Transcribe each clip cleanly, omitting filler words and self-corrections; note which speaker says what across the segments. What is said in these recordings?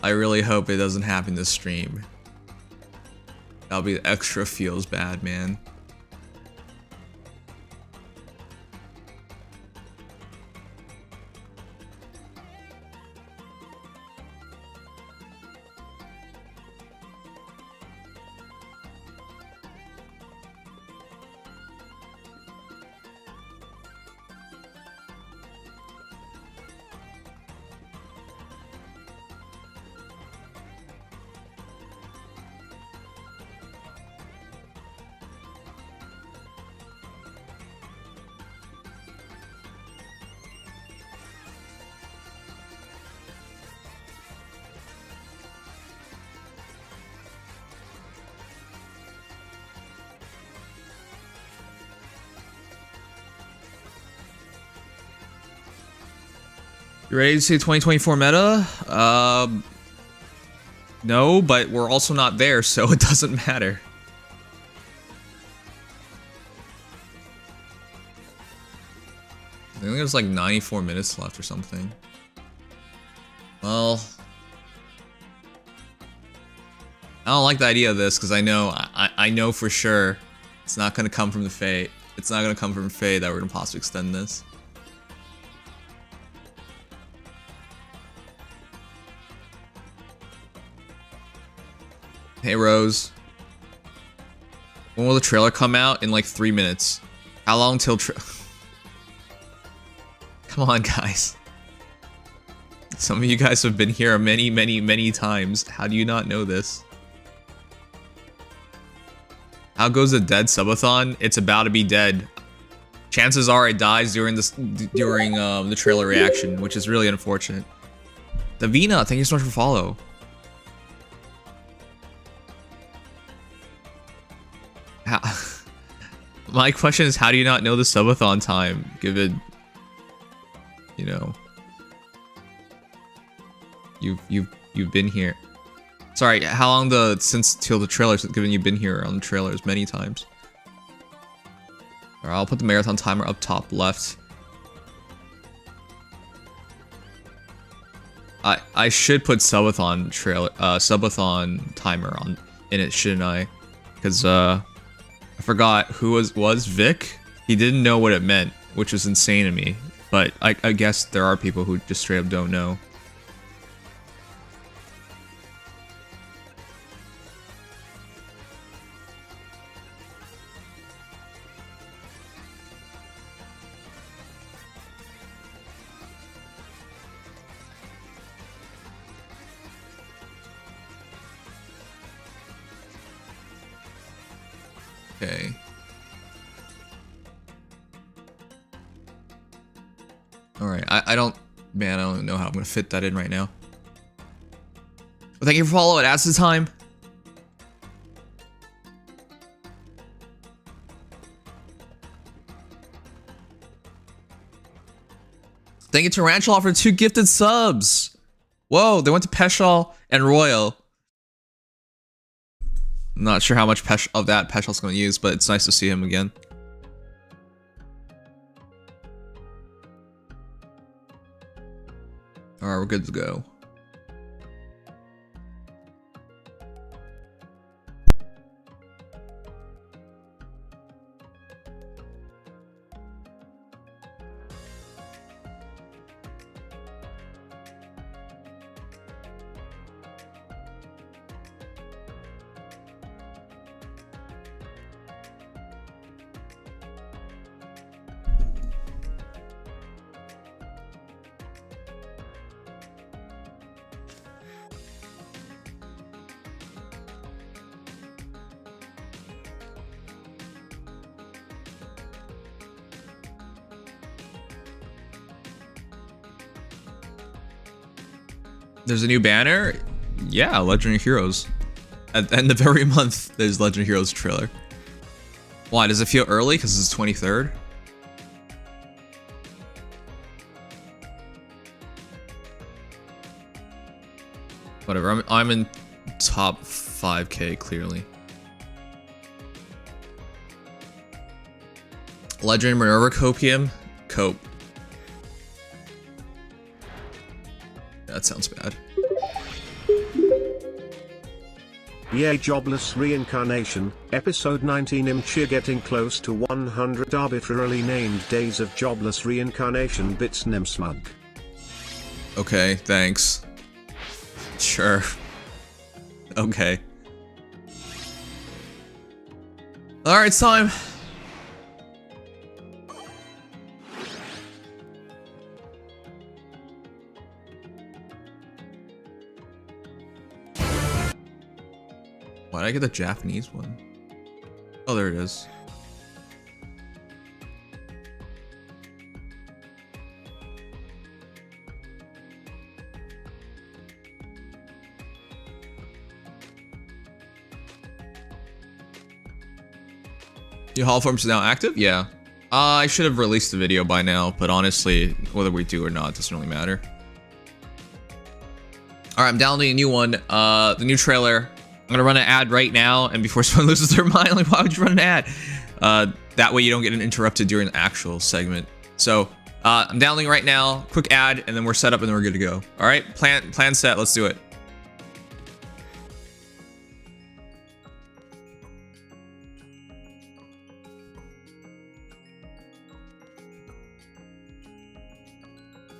Speaker 1: I really hope it doesn't happen this stream. That'll be extra feels bad, man. You ready to see 2024 meta? No, but we're also not there, so it doesn't matter. I think there's like 94 minutes left or something. Well, I don't like the idea of this because I know for sure it's not gonna come from the Fate. It's not gonna come from Fate that we're gonna possibly extend this. Hey Rose, when will the trailer come out? In like 3 minutes. How long till Come on, guys. Some of you guys have been here many times. How do you not know this? How goes the dead subathon? It's about to be dead. Chances are it dies during the trailer reaction, which is really unfortunate. Davina, thank you so much for follow. My question is, how do you not know the subathon time, given, you know, you've been here. Sorry, how long till the trailers, given you've been here on the trailers many times. Alright, I'll put the marathon timer up top left. I should put subathon timer in it, shouldn't I? Because I forgot who was Vic. He didn't know what it meant, which was insane to me. But I guess there are people who just straight up don't know. Okay. Alright, I don't know how I'm gonna fit that in right now. Well, thank you for following. As the time. Thank you to Ranchal for 2 gifted subs. Whoa, they went to Peshal and Royal. I'm not sure how much of that Peshal's going to use, but it's nice to see him again. Alright, we're good to go. There's a new banner? Yeah, Legendary Heroes. At the end of every month, there's Legendary Heroes trailer. Why, does it feel early? Because it's 23rd? Whatever, I'm in top 5k, clearly. Legendary Minerva Copium? Cope. That sounds bad.
Speaker 2: Yay, Jobless Reincarnation, Episode 19. Imchi getting close to 100 arbitrarily named days of Jobless Reincarnation bits Nemsmug.
Speaker 1: Okay, thanks. Sure. Okay. Alright, it's time. Why did I get the Japanese one? Oh, there it is. Your Hall Forms is now active? Yeah. I should have released the video by now, but honestly, whether we do or not, doesn't really matter. Alright, I'm downloading a new one. The new trailer. I'm gonna run an ad right now, and before someone loses their mind, like, why would you run an ad? That way you don't get interrupted during the actual segment. So, I'm downloading right now. Quick ad, and then we're set up, and then we're good to go. Alright, plan set, let's do it.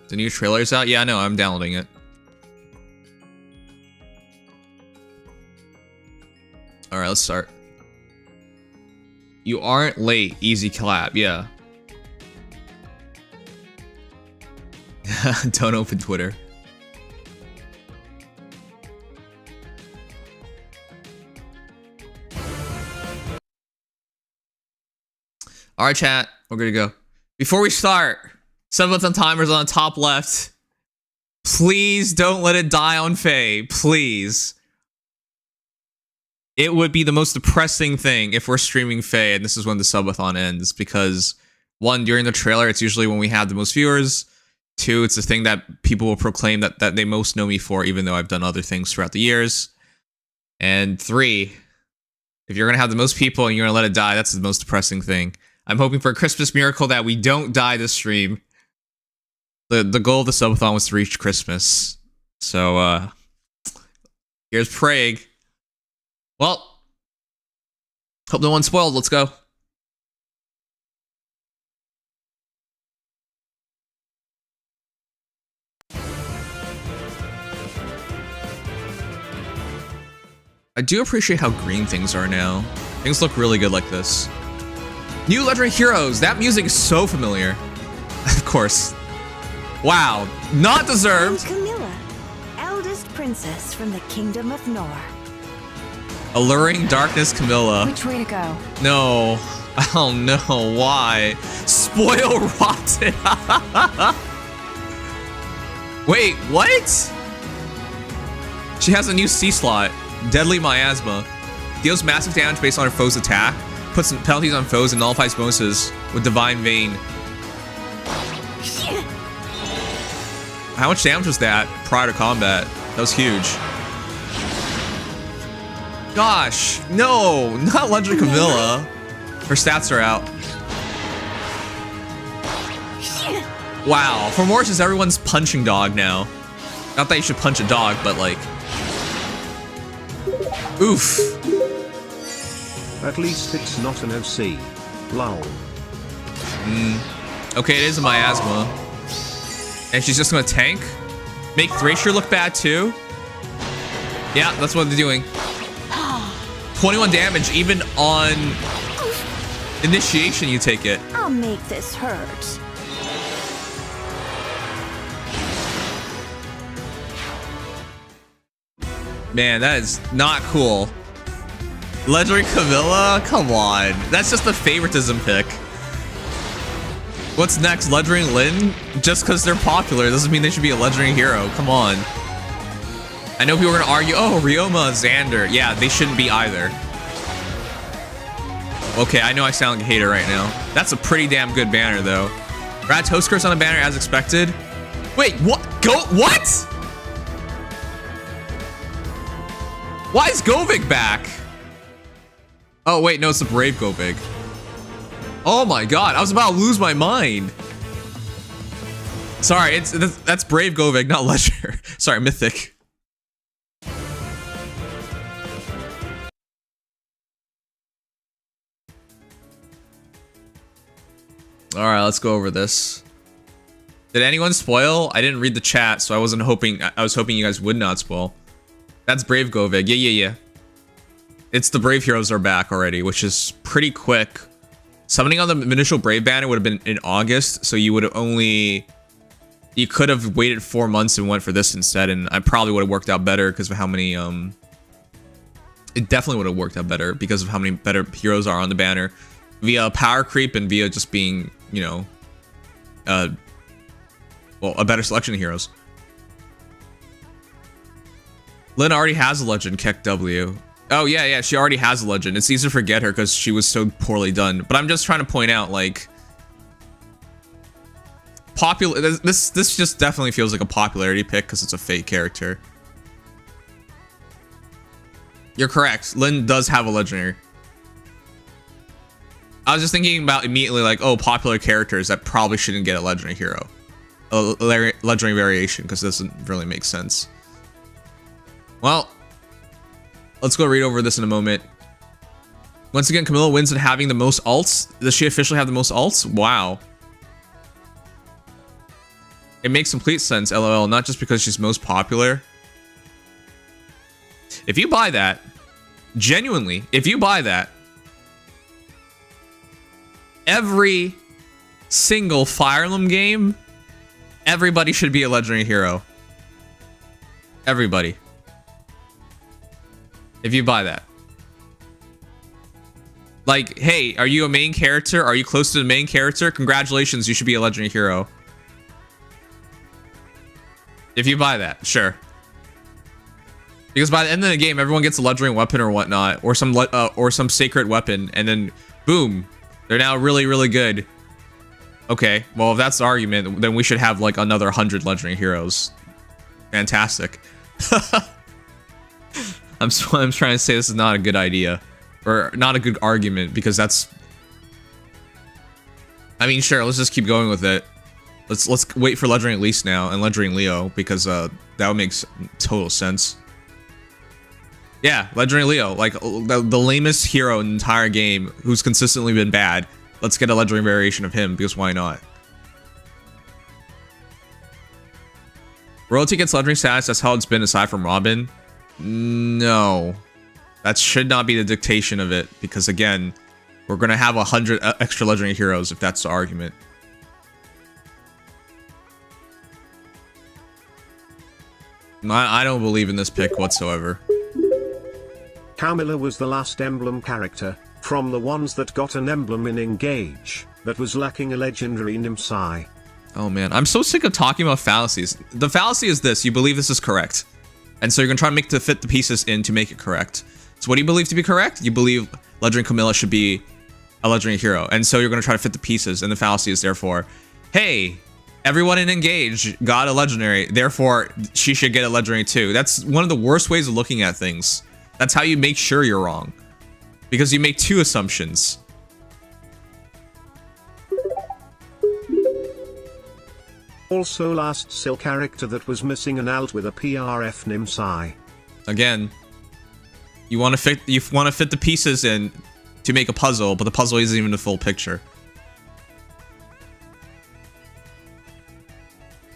Speaker 1: The new trailer's out? Yeah, I know, I'm downloading it. Alright, let's start. You aren't late. Easy clap, yeah. Don't open Twitter. Alright, chat. We're good to go. Before we start, Subathon timer's on the top left. Please don't let it die on Faye. Please. It would be the most depressing thing if we're streaming Faye and this is when the subathon ends, because one, during the trailer, it's usually when we have the most viewers. Two, it's the thing that people will proclaim that they most know me for, even though I've done other things throughout the years. And three, if you're going to have the most people and you're going to let it die, that's the most depressing thing. I'm hoping for a Christmas miracle that we don't die this stream. The goal of the subathon was to reach Christmas. So, here's praying. Well, hope no one's spoiled. Let's go. I do appreciate how green things are now. Things look really good like this. New legendary heroes. That music is so familiar. Of course. Wow. Not deserved.
Speaker 3: I'm Camilla, eldest princess from the Kingdom of Nor.
Speaker 1: Alluring Darkness Camilla.
Speaker 3: Which way to go?
Speaker 1: No. Oh no, why? Spoil rotten. Wait, what? She has a new C slot. Deadly Miasma. Deals massive damage based on her foe's attack. Puts penalties on foes and nullifies bonuses with Divine Vein. How much damage was that prior to combat? That was huge. Gosh, no, not Legendary Camilla. Her stats are out. Wow, for Mortis, everyone's punching dog now. Not that you should punch a dog, but like... Oof.
Speaker 2: At least it's not an OC. Lol.
Speaker 1: Okay, it is a Miasma. And she's just gonna tank? Make Thracier look bad too? Yeah, that's what they're doing. 21 damage, even on initiation you take it.
Speaker 3: I'll make this hurt.
Speaker 1: Man, that is not cool. Legendary Camilla? Come on. That's just a favoritism pick. What's next? Legendary Lyn? Just because they're popular doesn't mean they should be a legendary hero. Come on. I know people are going to argue, oh, Ryoma, Xander. Yeah, they shouldn't be either. Okay, I know I sound like a hater right now. That's a pretty damn good banner, though. Rad Toastcurse on a banner as expected. Wait, what? What? Why is Govig back? Oh, wait, no, it's the Brave Govig. Oh my god, I was about to lose my mind. Sorry, that's Brave Govig, not Ledger. Sorry, Mythic. All right, let's go over this. Did anyone spoil? I didn't read the chat, so I wasn't hoping. I was hoping you guys would not spoil. That's Brave Govig. Yeah. It's the Brave heroes are back already, which is pretty quick. Summoning on the initial Brave banner would have been in August, so you would have only... You could have waited 4 months and went for this instead, and I probably would have worked out better because of how many... It definitely would have worked out better because of how many better heroes are on the banner. Via power creep and via just being, you know... well, a better selection of heroes. Lynn already has a legend, Keck W. Oh, yeah, she already has a legend. It's easy to forget her because she was so poorly done. But I'm just trying to point out, like... This just definitely feels like a popularity pick because it's a fake character. You're correct. Lynn does have a legendary. I was just thinking about immediately, like, oh, popular characters that probably shouldn't get a legendary hero. A legendary variation, because it doesn't really make sense. Well... Let's go read over this in a moment. Once again, Camilla wins in having the most alts. Does she officially have the most alts? Wow. It makes complete sense, LOL. Not just because she's most popular. If you buy that, genuinely, if you buy that, every single Fire Emblem game, everybody should be a legendary hero. Everybody. If you buy that. Like, hey, are you a main character? Are you close to the main character? Congratulations, you should be a legendary hero. If you buy that, sure. Because by the end of the game, everyone gets a legendary weapon or whatnot, or some sacred weapon, and then boom, they're now really, really good. Okay, well, if that's the argument, then we should have like another 100 legendary heroes. Fantastic. I'm trying to say this is not a good idea, or not a good argument, because that's... I mean, sure, let's just keep going with it. Let's wait for Legendary Elise now, and Legendary Leo, because that would make total sense. Yeah, Legendary Leo, like the lamest hero in the entire game, who's consistently been bad. Let's get a legendary variation of him, because why not? Royalty gets legendary status, that's how it's been aside from Robin. No, that should not be the dictation of it, because again, we're gonna have 100 extra legendary heroes if that's the argument. I don't believe in this pick whatsoever.
Speaker 2: Camilla was the last emblem character, from the ones that got an emblem in Engage, that was lacking a legendary Nimsai.
Speaker 1: Oh man, I'm so sick of talking about fallacies. The fallacy is this: you believe this is correct. And so you're gonna try to fit the pieces in to make it correct. So what do you believe to be correct? You believe Legendary Camilla should be a legendary hero. And so you're gonna try to fit the pieces, and the fallacy is therefore, hey, everyone in Engage got a legendary, therefore she should get a legendary too. That's one of the worst ways of looking at things. That's how you make sure you're wrong. Because you make two assumptions.
Speaker 2: Also last Sil character that was missing an alt with a PRF Nimsai.
Speaker 1: Again, you want to fit the pieces in to make a puzzle, but the puzzle isn't even the full picture.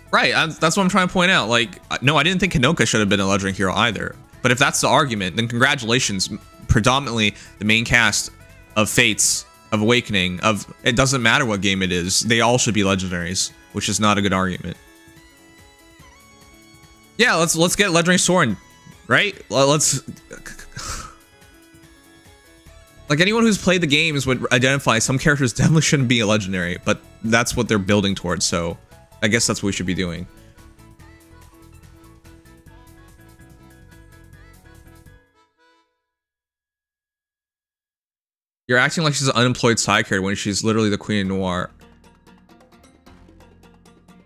Speaker 1: Right, that's what I'm trying to point out. Like, no, I didn't think Hinoka should have been a legendary hero either. But if that's the argument, then congratulations. Predominantly the main cast of Fates, of Awakening, of it doesn't matter what game it is, they all should be legendaries, which is not a good argument. Yeah, let's get legendary Soren, right? Let's like anyone who's played the games would identify some characters definitely shouldn't be a legendary, but that's what they're building towards, so I guess that's what we should be doing. You're acting like she's an unemployed side character when she's literally the Queen of Noir.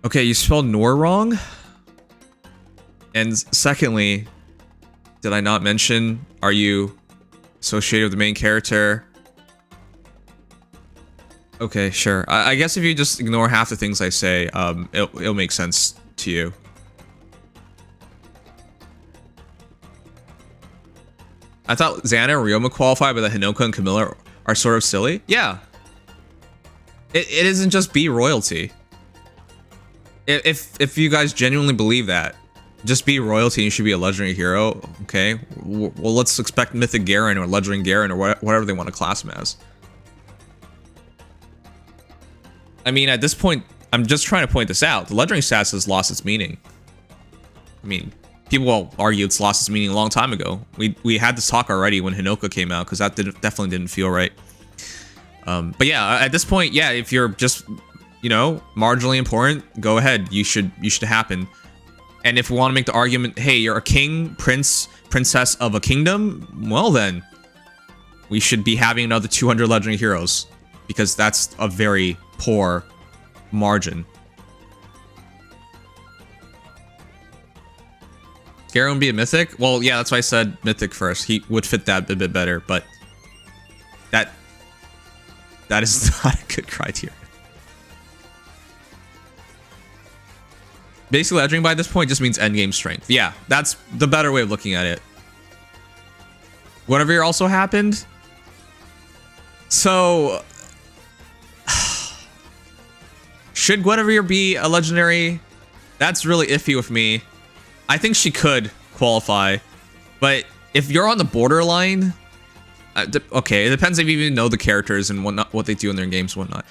Speaker 1: Okay, you spelled Noir wrong? And secondly, did I not mention, are you associated with the main character? Okay, sure. I guess if you just ignore half the things I say, it'll make sense to you. I thought Xana and Ryoma qualify, but the Hinoka and Camilla are sort of silly. Yeah. It isn't just be royalty. If you guys genuinely believe that, just be royalty and you should be a legendary hero, okay? Well, let's expect Mythic Garen or Legendary Garen or whatever they want to class him as. I mean, at this point, I'm just trying to point this out. The legendary status has lost its meaning. I mean, people will argue it's lost its meaning a long time ago. We had this talk already when Hinoka came out, because that definitely didn't feel right. But yeah, at this point, yeah, if you're just, you know, marginally important, go ahead. You should happen. And if we want to make the argument, hey, you're a king, princess of a kingdom, well then, we should be having another 200 legendary heroes, because that's a very poor margin. Garen would be a mythic? Well, yeah, that's why I said mythic first. He would fit that a bit better, but that is not a good criteria. Basically, legendary by this point just means endgame strength. Yeah, that's the better way of looking at it. Whatever also happened. So, should Guinevere be a legendary? That's really iffy with me. I think she could qualify, but if you're on the borderline, okay, it depends if you even know the characters and whatnot, what they do in their games and whatnot.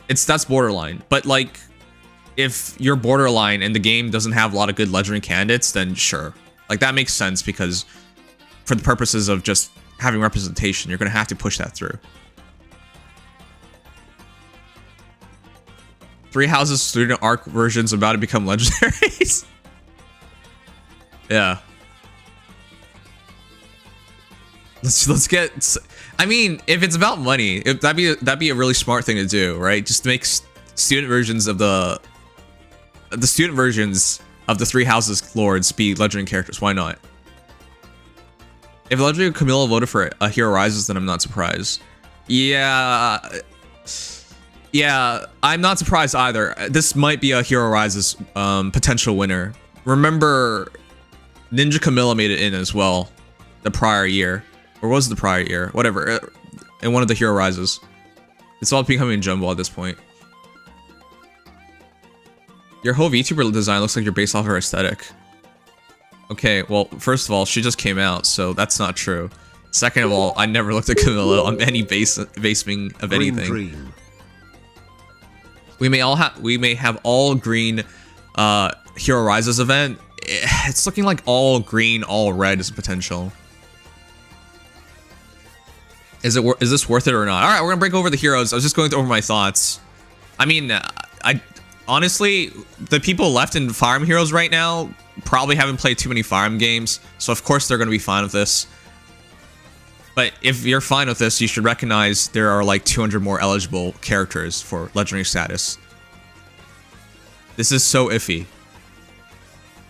Speaker 1: That's borderline. But like, if you're borderline and the game doesn't have a lot of good legendary candidates, then sure, like that makes sense, because for the purposes of just having representation, you're gonna have to push that through. Three Houses student arc versions about to become legendaries. Yeah. Let's get. I mean, if it's about money, that'd be a really smart thing to do, right? Just make student versions of the student versions of the Three Houses lords be legendary characters. Why not? If legendary Camilla voted for a Hero Rises, then I'm not surprised. Yeah, I'm not surprised either. This might be a Hero Rises potential winner. Remember, Ninja Camilla made it in as well the prior year. Or was it the prior year? Whatever. In one of the Hero Rises. It's all becoming jumbo at this point. Your whole VTuber design looks like you're based off her aesthetic. Okay, well, first of all, she just came out, so that's not true. Second of all, I never looked at Camilla on any basing of anything.
Speaker 2: Dream.
Speaker 1: We may have all green Hero Rises event. It's looking like all green, all red is a potential. Is this worth it or not? All right, we're gonna break over the heroes. I was just going over my thoughts. I mean, I honestly, the people left in Fire Emblem Heroes right now probably haven't played too many Fire Emblem games, so of course they're gonna be fine with this. But if you're fine with this, you should recognize there are like 200 more eligible characters for legendary status. This is so iffy.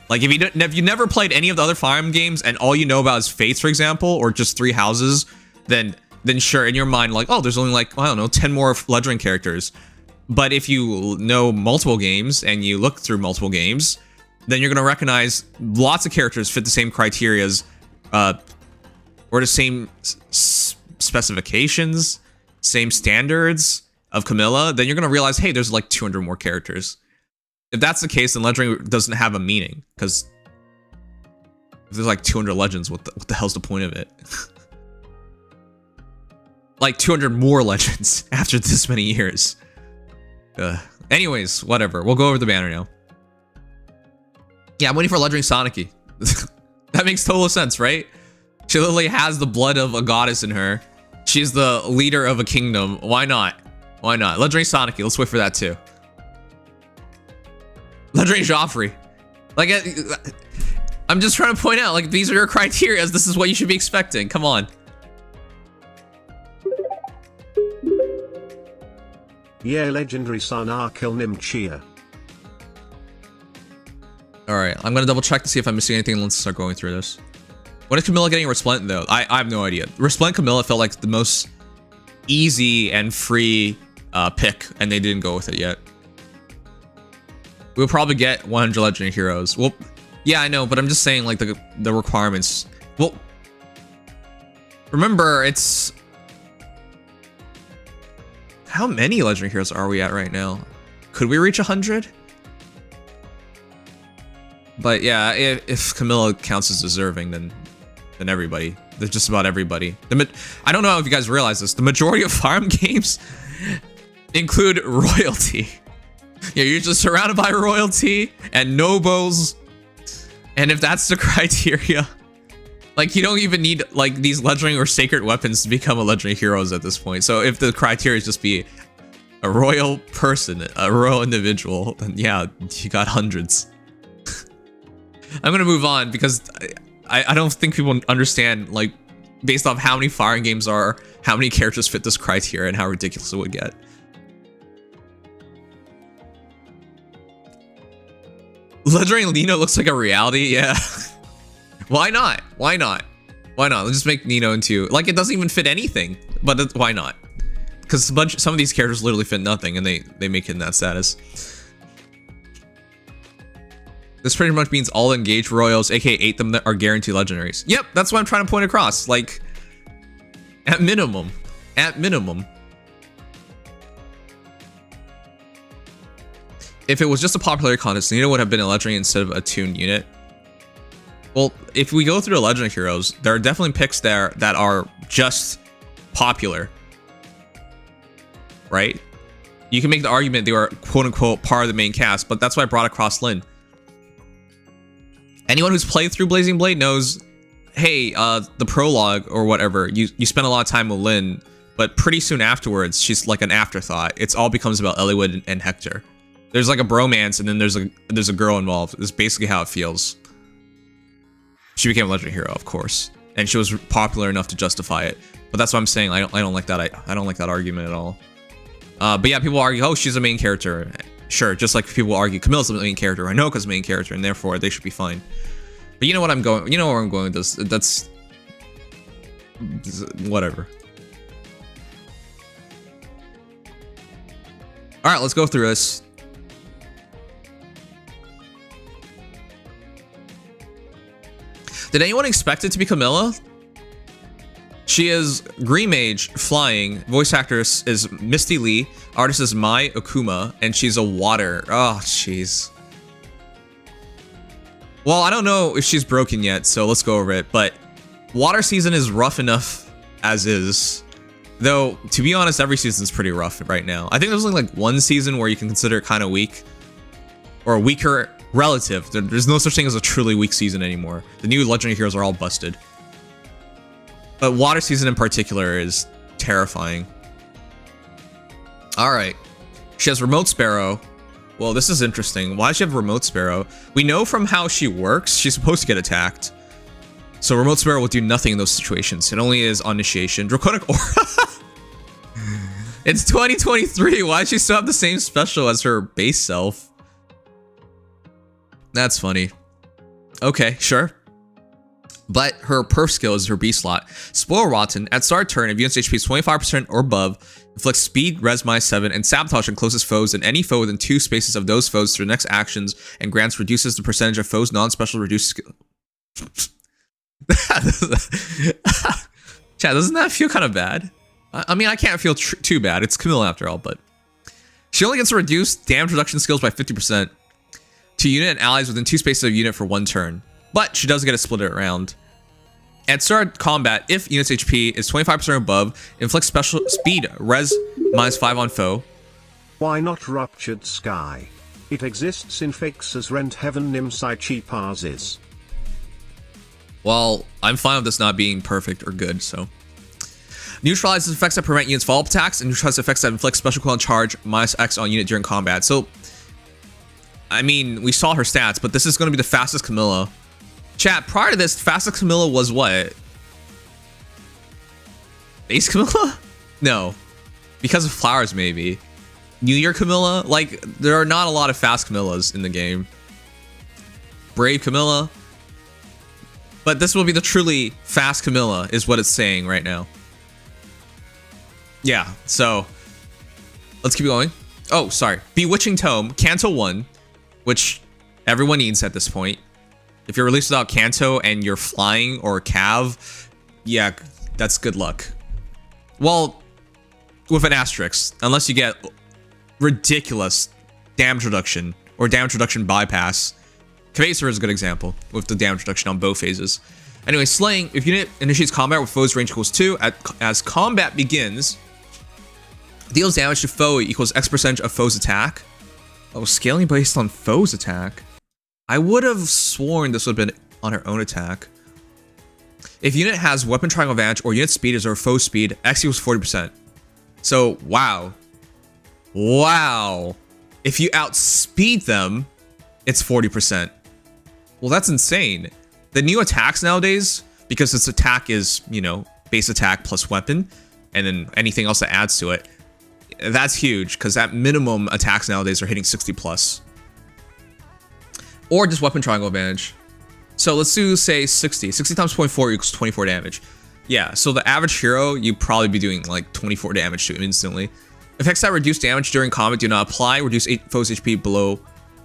Speaker 1: Like if you never played any of the other Fire Emblem games and all you know about is Fates, for example, or just Three Houses, then sure, in your mind, like, oh, there's only like, I don't know, 10 more legendary characters. But if you know multiple games and you look through multiple games, then you're gonna recognize lots of characters fit the same criterias, or the same specifications, same standards of Camilla. Then you're gonna realize, hey, there's like 200 more characters. If that's the case, then legendary doesn't have a meaning, because if there's like 200 legends, what the hell's the point of it? Like 200 more legends after this many years. Anyways, whatever. We'll go over the banner now. Yeah, I'm waiting for legendary Soniki. That makes total sense, right? She literally has the blood of a goddess in her. She's the leader of a kingdom. Why not? Why not? Legendary Soniki. Let's wait for that too. Legendary Joffrey. Like, I'm just trying to point out, like, these are your criteria. This is what you should be expecting. Come on.
Speaker 2: Yeah, legendary Sana Kilnim Chia.
Speaker 1: Alright, I'm gonna double check to see if I'm missing anything. Let's start going through this. When is Camilla getting Resplendent though? I have no idea. Resplendent Camilla felt like the most easy and free pick, and they didn't go with it yet. We'll probably get 100 legendary heroes. Well, yeah, I know, but I'm just saying, like, the requirements. Well, remember, it's... How many legendary heroes are we at right now? Could we reach 100? But yeah, if Camilla counts as deserving, then everybody. There's just about everybody. I don't know if you guys realize this. The majority of farm games include royalty. You're usually surrounded by royalty and nobles. And if that's the criteria, like, you don't even need like these legendary or sacred weapons to become a legendary heroes at this point. So if the criteria is just be a royal person, a royal individual, then yeah, you got hundreds. I'm gonna move on because I don't think people understand, like, based off how many firing games are, how many characters fit this criteria, and how ridiculous it would get. Legendary Nino looks like a reality, yeah. Why not? Why not? Why not? Let's just make Nino into, like, it doesn't even fit anything, but why not? Because some of these characters literally fit nothing, and they make it in that status. This pretty much means all engaged royals, aka 8 them that are guaranteed legendaries. Yep, that's what I'm trying to point across. Like, at minimum. At minimum. If it was just a popularity contest, Nino would have been a legendary instead of a tuned unit. Well, if we go through the legendary heroes, there are definitely picks there that are just popular. Right? You can make the argument they were quote-unquote part of the main cast, but that's why I brought across Lyn. Anyone who's played through Blazing Blade knows, hey, the prologue or whatever, you spend a lot of time with Lyn, but pretty soon afterwards, she's like an afterthought. It's all becomes about Eliwood and Hector. There's like a bromance, and then there's a girl involved. It's basically how it feels. She became a legendary hero, of course, and she was popular enough to justify it. But that's what I'm saying. I don't like that. I don't like that argument at all. But yeah, people argue, oh, she's a main character. Sure, just like people argue Camilla's the main character, Hinoka's the main character, and therefore they should be fine. But you know what I'm going, you know where I'm going with this. That's whatever. All right, let's go through this. Did anyone expect it to be Camilla? She is Green Mage, flying. Voice actor is Misty Lee. Artist is Mai Okuma, and she's a water. Oh, jeez. Well, I don't know if she's broken yet, so let's go over it. But water season is rough enough as is. Though, to be honest, every season's pretty rough right now. I think there's only like one season where you can consider it kind of weak. Or weaker relative. There's no such thing as a truly weak season anymore. The new legendary heroes are all busted. But water season in particular is terrifying. Alright. She has Remote Sparrow. Well, this is interesting. Why does she have Remote Sparrow? We know from how she works, she's supposed to get attacked. So Remote Sparrow will do nothing in those situations. It only is on initiation. Draconic Aura. It's 2023. Why does she still have the same special as her base self? That's funny. Okay, sure. But her perf skill is her B slot. Spoil Rotten. At start turn, if unit's HP is 25% or above, inflicts speed, res -7, and sabotage on closest foes and any foe within 2 spaces of those foes through the next actions, and grants reduces the percentage of foes' non-special reduced skill. Chat, doesn't that feel kind of bad? I mean, I can't feel too bad. It's Camilla after all, but she only gets to reduce damage reduction skills by 50% to unit and allies within 2 spaces of unit for 1 turn. But she does get to split it around. At start combat, if unit's HP is 25% above, inflicts special speed res -5 on foe.
Speaker 2: Why not Ruptured Sky? It exists in fakes as Rent Heaven Nimsai Cheapazes.
Speaker 1: Well, I'm fine with this not being perfect or good, so. Neutralizes effects that prevent units follow-up attacks, and neutralizes effects that inflict special cooldown charge -X on unit during combat. So, I mean, we saw her stats, but this is going to be the fastest Camilla. Chat, prior to this, fastest Camilla was what? Base Camilla? No. Because of flowers, maybe. New Year Camilla? Like, there are not a lot of fast Camillas in the game. Brave Camilla? But this will be the truly fast Camilla, is what it's saying right now. Yeah, so... let's keep going. Oh, sorry. Bewitching Tome, Canto 1, which everyone needs at this point. If you're released without Canto and you're flying or Cav, yeah, that's good luck. Well, with an asterisk, unless you get ridiculous damage reduction or damage reduction bypass. Capacitor is a good example with the damage reduction on both phases. Anyway, Slaying, if unit initiates combat with foe's range equals 2, as combat begins, deals damage to foe equals X percentage of foe's attack. Oh, scaling based on foe's attack? I would have sworn this would have been on her own attack. If unit has weapon triangle advantage or unit speed is over foe speed, X equals 40%. So, wow. Wow. If you outspeed them, it's 40%. Well, that's insane. The new attacks nowadays, because its attack is, you know, base attack plus weapon, and then anything else that adds to it, that's huge, because at minimum, attacks nowadays are hitting 60 plus. Or just weapon triangle advantage. So let's do, say, 60. 60 times 0.4 equals 24 damage. Yeah, so the average hero, you'd probably be doing like 24 damage to him instantly. Effects that reduce damage during combat do not apply. Reduce foe's HP below,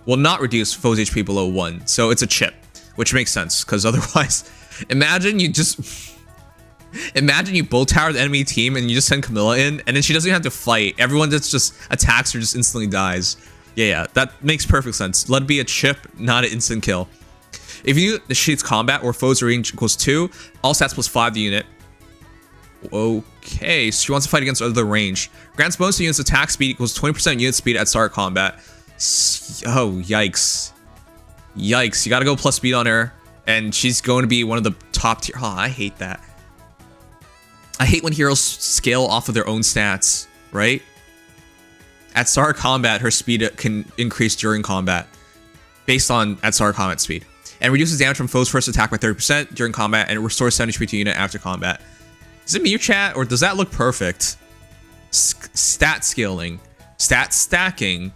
Speaker 1: will not reduce foe's HP below 1. So it's a chip, which makes sense, because otherwise, imagine you bull tower the enemy team and you just send Camilla in, and then she doesn't even have to fight. Everyone that just attacks her just instantly dies. Yeah, that makes perfect sense. Let it be a chip, not an instant kill. If you initiates combat or foe's range equals 2, all stats plus 5 the unit. Okay, so she wants to fight against other range. Grants bonus to unit's attack speed equals 20% unit speed at start combat. Oh, yikes. Yikes, you gotta go plus speed on her. And she's going to be one of the top tier. Oh, I hate that. I hate when heroes scale off of their own stats, right? At start combat, her speed can increase during combat based on at start combat speed. And reduces damage from foe's first attack by 30% during combat, and it restores 70 HP to unit after combat. Is it me or chat, or does that look perfect? Stat scaling, stat stacking,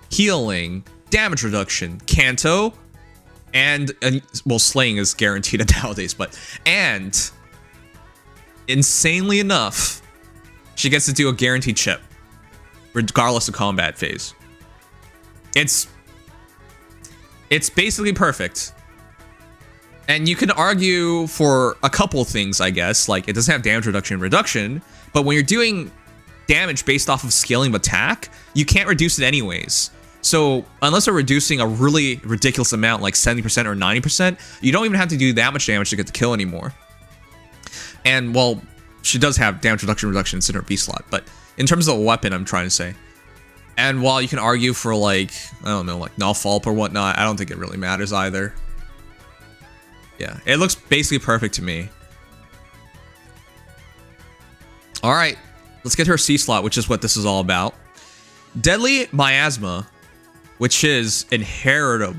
Speaker 1: healing, damage reduction, Canto, and well, Slaying is guaranteed nowadays, but and insanely enough, she gets to do a guaranteed chip, regardless of combat phase. It's basically perfect. And you can argue for a couple things, I guess. Like, it doesn't have damage reduction, but when you're doing damage based off of scaling of attack, you can't reduce it anyways. So, unless we're reducing a really ridiculous amount, like 70% or 90%, you don't even have to do that much damage to get the kill anymore. And, well, she does have damage reduction in her B slot, but in terms of a weapon, I'm trying to say. And while you can argue for, like, I don't know, like null fault or whatnot, I don't think it really matters either. Yeah, it looks basically perfect to me. Alright, let's get her C slot, which is what this is all about. Deadly Miasma, which is inheritable.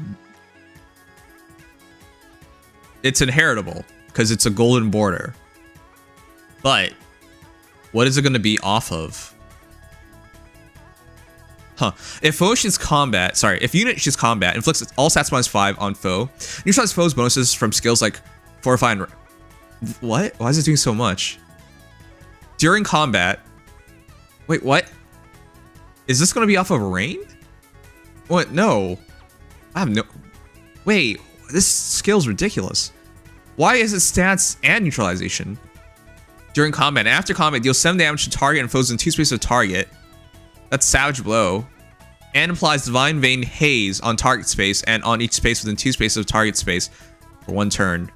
Speaker 1: It's inheritable, because it's a golden border. But, what is it going to be off of? Huh. If foe shoots combat, if unit shoots combat, inflicts all stats minus 5 on foe. Neutralize foe's bonuses from skills like Fortify and... What? Why is it doing so much? During combat... Wait, what? Is this going to be off of rain? What? No. I have no... Wait, this skill's ridiculous. Why is it stats and neutralization? During combat. After combat, deals 7 damage to target and foes in 2 spaces of target. That's Savage Blow. And applies Divine Vein Haze on target space and on each space within 2 spaces of target space for 1 turn.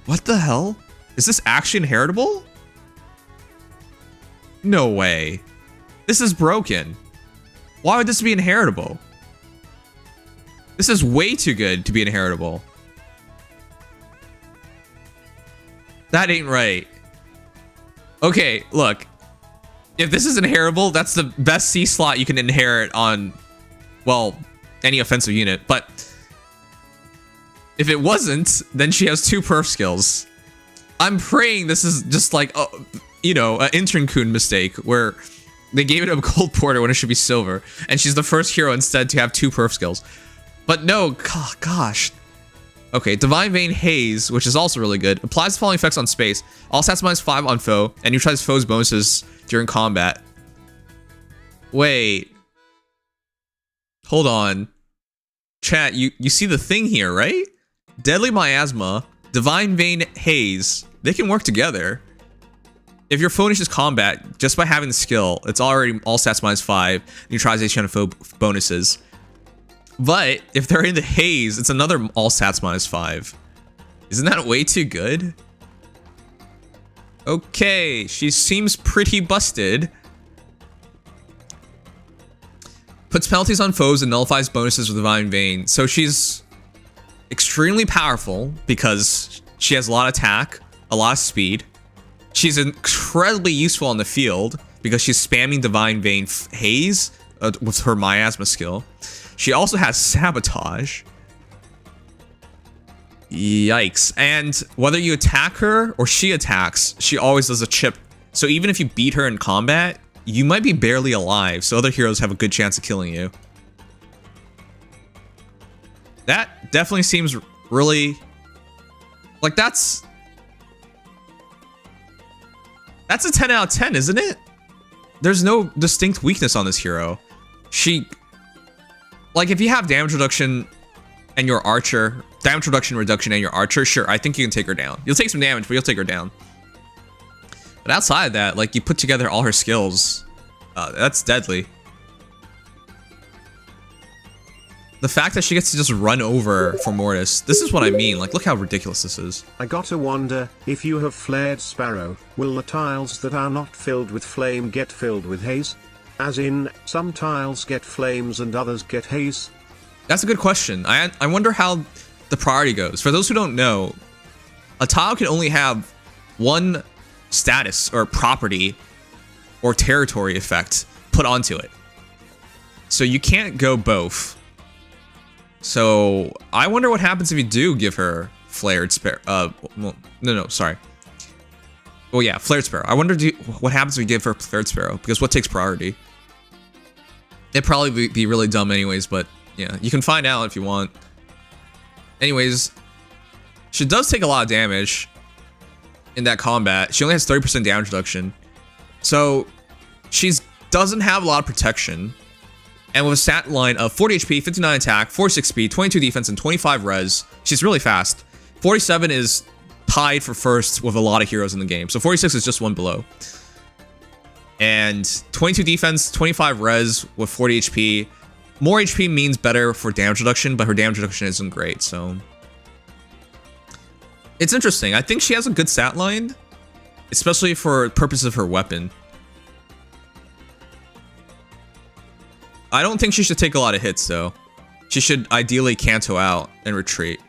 Speaker 1: What the hell? Is this actually inheritable? No way. This is broken. Why would this be inheritable? This is way too good to be inheritable. That ain't right. Okay, look. If this is inheritable, that's the best C slot you can inherit on, well, any offensive unit. But if it wasn't, then she has 2 perf skills. I'm praying this is just like, you know, an Intern-kun mistake where they gave it a gold border when it should be silver, and she's the first hero instead to have 2 perf skills. But no, gosh. Okay, Divine Vein Haze, which is also really good, applies the following effects on space. All stats minus 5 on foe, and neutralizes foe's bonuses during combat. Wait. Hold on. Chat, you see the thing here, right? Deadly Miasma, Divine Vein Haze. They can work together. If your foe initiates combat, just by having the skill, it's already all stats -5, neutralization of foe bonuses. But if they're in the haze, it's another all stats -5. Isn't that way too good? Okay, she seems pretty busted. Puts penalties on foes and nullifies bonuses with Divine Vein. So she's extremely powerful because she has a lot of attack, a lot of speed. She's incredibly useful on the field because she's spamming Divine Vein Haze with her Miasma skill. She also has Sabotage. Yikes. And whether you attack her or she attacks, she always does a chip. So even if you beat her in combat, you might be barely alive, so other heroes have a good chance of killing you. That definitely seems really... like, that's a 10 out of 10, isn't it? There's no distinct weakness on this hero. She... like, if you have damage reduction and your archer... damage reduction and your archer, sure, I think you can take her down. You'll take some damage, but you'll take her down. But outside of that, like, you put together all her skills, that's deadly. The fact that she gets to just run over for Mortis, this is what I mean. Like, look how ridiculous this is.
Speaker 2: I gotta wonder, if you have Flared Sparrow, will the tiles that are not filled with flame get filled with haze? As in, some tiles get flames and others get haze?
Speaker 1: That's a good question. I wonder how the priority goes. For those who don't know, a tile can only have one status or property or territory effect put onto it. So you can't go both. So I wonder what happens if you do give her Flared Sparrow. Well, no, sorry. Well, yeah, Flared Sparrow. I wonder what happens if you give her Flared Sparrow, because what takes priority? It'd probably be really dumb anyways, but yeah, you can find out if you want. Anyways, she does take a lot of damage in that combat. She only has 30% damage reduction. So she doesn't have a lot of protection. And with a stat line of 40 HP, 59 attack, 46 speed, 22 defense, and 25 res, she's really fast. 47 is tied for first with a lot of heroes in the game. So 46 is just one below. And 22 defense, 25 res with 40 HP. More HP means better for damage reduction, but her damage reduction isn't great, so... it's interesting. I think she has a good stat line, especially for purposes of her weapon. I don't think she should take a lot of hits, though. She should ideally canto out and retreat.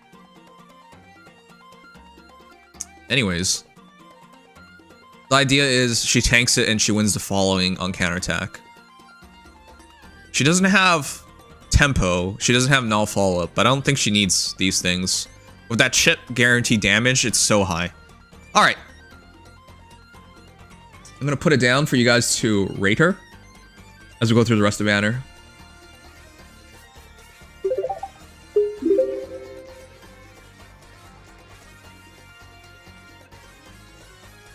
Speaker 1: Anyways. The idea is she tanks it and she wins the following on counterattack. She doesn't have tempo. She doesn't have null follow-up, but I don't think she needs these things. With that chip guaranteed damage, it's so high. Alright. I'm gonna put it down for you guys to rate her as we go through the rest of the banner.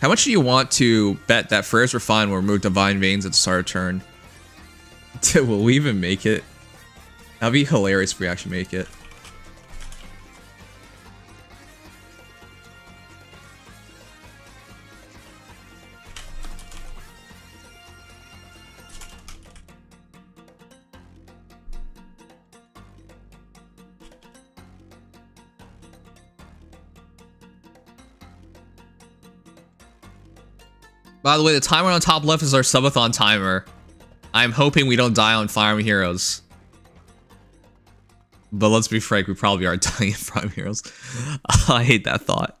Speaker 1: How much do you want to bet that Freya's Refine will remove Divine Veins at the start of turn? Will we even make it? That'd be hilarious if we actually make it. By the way, the timer on top left is our subathon timer. I'm hoping we don't die on Fire Emblem Heroes. But let's be frank, we probably are dying in Fire Emblem Heroes. I hate that thought.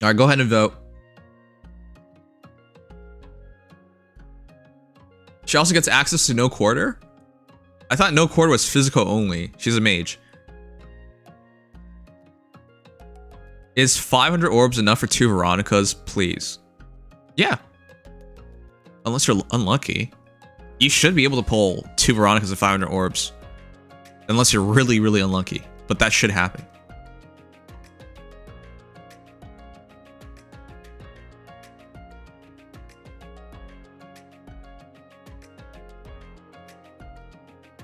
Speaker 1: Alright, go ahead and vote. She also gets access to no quarter? I thought no quarter was physical only. She's a mage. Is 500 orbs enough for 2 Veronicas? Please. Yeah. Unless you're unlucky. You should be able to pull 2 Veronicas at 500 orbs. Unless you're really, really unlucky. But that should happen.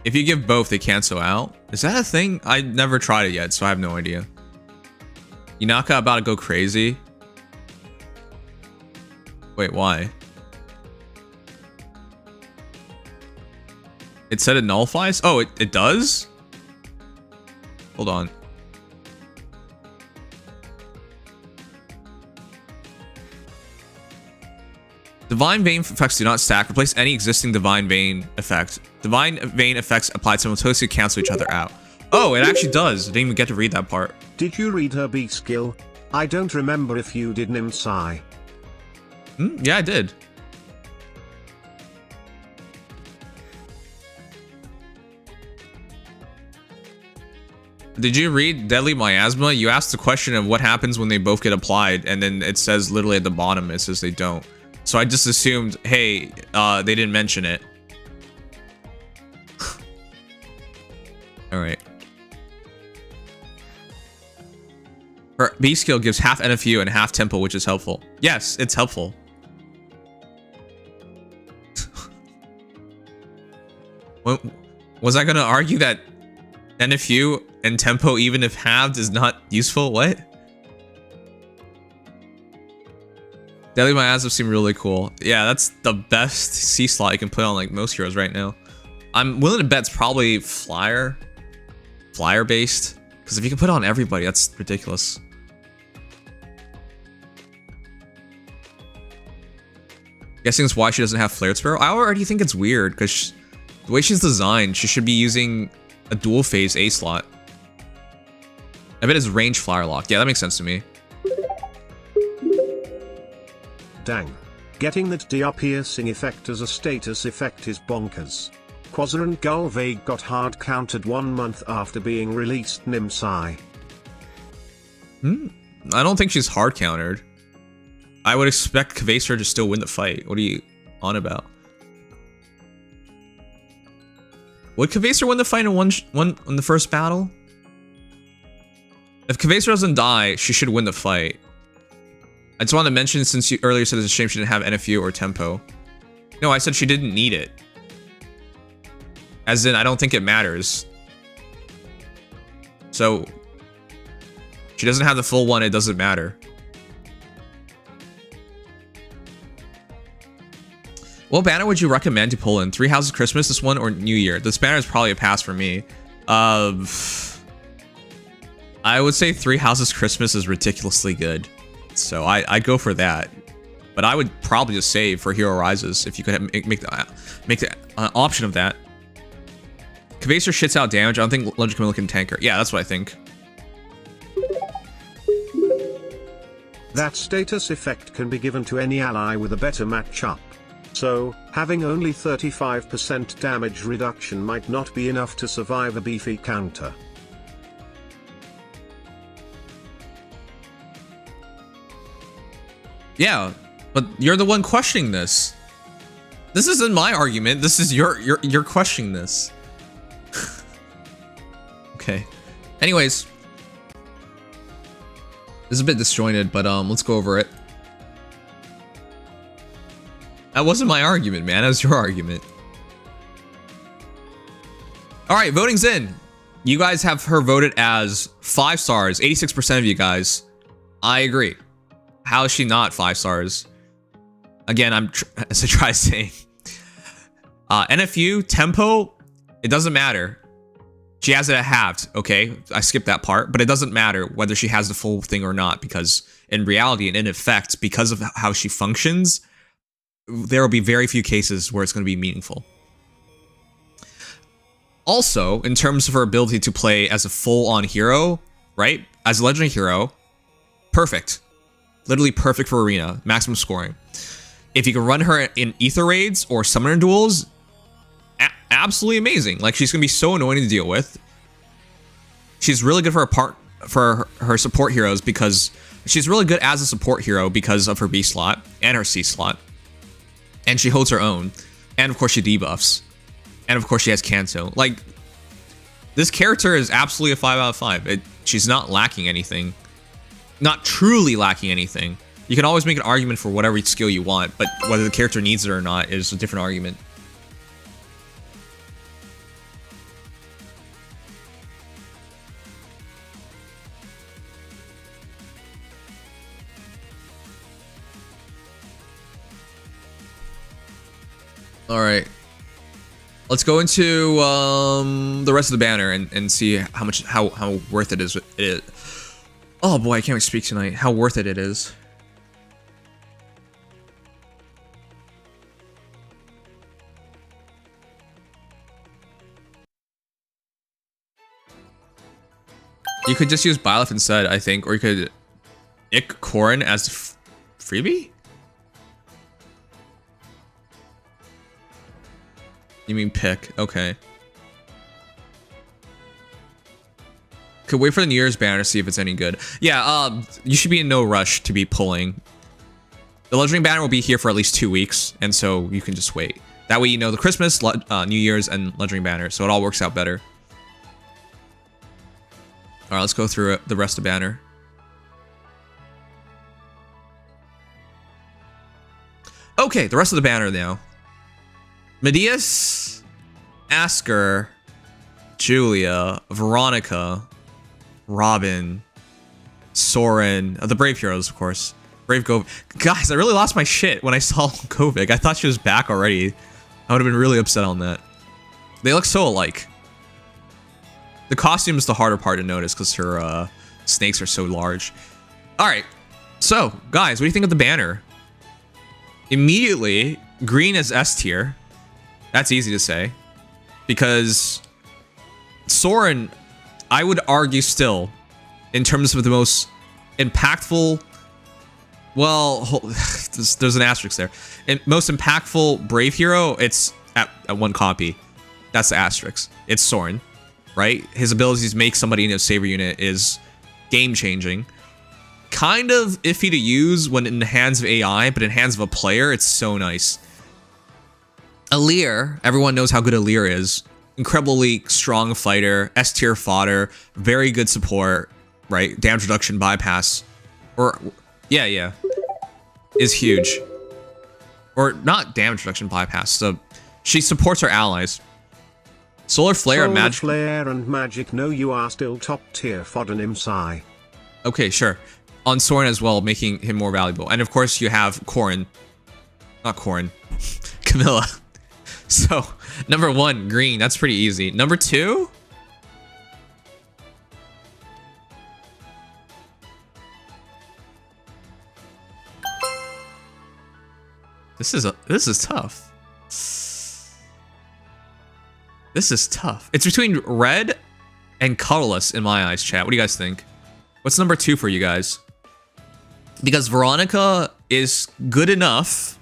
Speaker 1: If you give both, they cancel out. Is that a thing? I never tried it yet, so I have no idea. Inaka about to go crazy. Wait, why? It said it nullifies? Oh, it does? Hold on. Divine Vein effects do not stack. Replace any existing Divine Vein effect. Divine Vein effects applied simultaneously cancel each other out. Oh, it actually does. I didn't even get to read that part.
Speaker 2: Did you read her B skill? I don't remember if you did, Nimsai.
Speaker 1: Yeah, I did. Did you read Deadly Miasma? You asked the question of what happens when they both get applied, and then it says literally at the bottom, it says they don't. So I just assumed, hey, they didn't mention it. All right. Her B skill gives half NFU and half tempo, which is helpful. Yes, it's helpful. Was I gonna argue that NFU and tempo, even if halved, is not useful? What? Deadly Miasma seem really cool. Yeah, that's the best C slot you can put on like most heroes right now. I'm willing to bet it's probably flyer based, because if you can put it on everybody, that's ridiculous. Guessing it's why she doesn't have Flared Sparrow. I already think it's weird because the way she's designed, she should be using a dual phase A slot. I bet it's range flyer lock. Yeah, that makes sense to me.
Speaker 2: Dang. Getting that DR piercing effect as a status effect is bonkers. Quasar and Gulvague got hard countered 1 month after being released, Nimsai.
Speaker 1: I don't think she's hard countered. I would expect Kvaser to still win the fight. What are you on about? Would Kvaser win the fight in the first battle? If Kvaser doesn't die, she should win the fight. I just wanted to mention, since you earlier said it's a shame she didn't have NFU or tempo. No, I said she didn't need it. As in, I don't think it matters. So, she doesn't have the full one, it doesn't matter. What banner would you recommend to pull in? 3 Houses Christmas, this one, or New Year? This banner is probably a pass for me. I would say 3 Houses Christmas is ridiculously good. So I'd go for that. But I would probably just save for Hero Rises if you could make the option of that. Kvaser shits out damage. I don't think Legend Camilla can tank her. Yeah, that's what I think.
Speaker 2: That status effect can be given to any ally with a better matchup. So, having only 35% damage reduction might not be enough to survive a beefy counter.
Speaker 1: Yeah, but you're the one questioning this. This isn't my argument. This is you're questioning this. Okay. Anyways, this is a bit disjointed, but let's go over it. That wasn't my argument, man. That was your argument. All right, voting's in. You guys have her voted as 5 stars. 86% of you guys. I agree. How is she not 5 stars? Again, as I try saying. NFU, tempo, it doesn't matter. She has it at halved, okay? I skipped that part, but it doesn't matter whether she has the full thing or not, because in reality and in effect, because of how she functions, there will be very few cases where it's going to be meaningful. Also, in terms of her ability to play as a full-on hero, right? As a legendary hero, perfect. Literally perfect for arena, maximum scoring. If you can run her in Aether raids or summoner duels, absolutely amazing. Like, she's gonna be so annoying to deal with. She's really good for her support heroes because she's really good as a support hero because of her B slot and her C slot. And she holds her own. And of course she debuffs. And of course she has Kanto. Like, this character is absolutely a 5 out of 5. She's not lacking anything. Not truly lacking anything. You can always make an argument for whatever skill you want, but whether the character needs it or not is a different argument. All right. Let's go into the rest of the banner and see how worth it is. Oh boy, I can't even speak tonight. How worth it is. You could just use Byleth instead, I think, or you could ick Corrin as freebie? You mean pick? Okay. Could wait for the New Year's banner to see if it's any good. Yeah, you should be in no rush to be pulling. The Legendary banner will be here for at least 2 weeks, and so you can just wait. That way you know the Christmas, New Year's, and Legendary banner, so it all works out better. Alright, let's go through the rest of the banner. Okay, the rest of the banner now. Medeus, Asker, Julia, Veronica, Robin, Soren, the Brave Heroes, of course. Brave Govig. Guys, I really lost my shit when I saw Govig. I thought she was back already. I would have been really upset on that. They look so alike. The costume is the harder part to notice because her snakes are so large. Alright, so, guys, what do you think of the banner? Immediately, green is S tier. That's easy to say. Because Soren, I would argue still, in terms of the most impactful... Well, there's an asterisk there. Most impactful Brave hero, it's at 1 copy. That's the asterisk. It's Soren, right? His abilities to make somebody in a saver unit is game-changing. Kind of iffy to use when in the hands of AI, but in hands of a player, it's so nice. Alir, everyone knows how good Alir is. Incredibly strong fighter, S tier fodder, very good support, right? Damage reduction bypass. Or, yeah. Is huge. Or not damage reduction bypass, so she supports her allies. Solar Flare and Magic.
Speaker 2: Solar Flare and Magic, no, you are still top tier fodder Nimsai.
Speaker 1: Okay, sure. On Soren as well, making him more valuable. And of course you have Corrin. Not Corrin. Camilla. So, number 1, green. That's pretty easy. Number 2? This is tough. This is tough. It's between red and colorless in my eyes, chat. What do you guys think? What's number 2 for you guys? Because Veronica is good enough.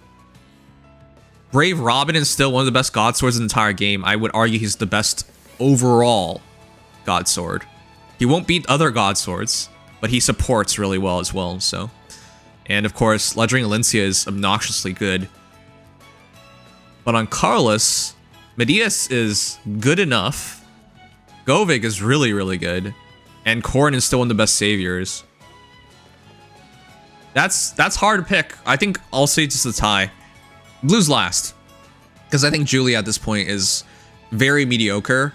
Speaker 1: Brave Robin is still one of the best God Swords in the entire game. I would argue he's the best overall God Sword. He won't beat other God Swords, but he supports really well as well, so. And of course, Legendary Alencia is obnoxiously good. But on Carlos, Medeus is good enough. Govig is really, really good. And Corrin is still one of the best saviors. That's hard to pick. I think I'll say just a tie. Blue's last. Because I think Julia at this point is very mediocre.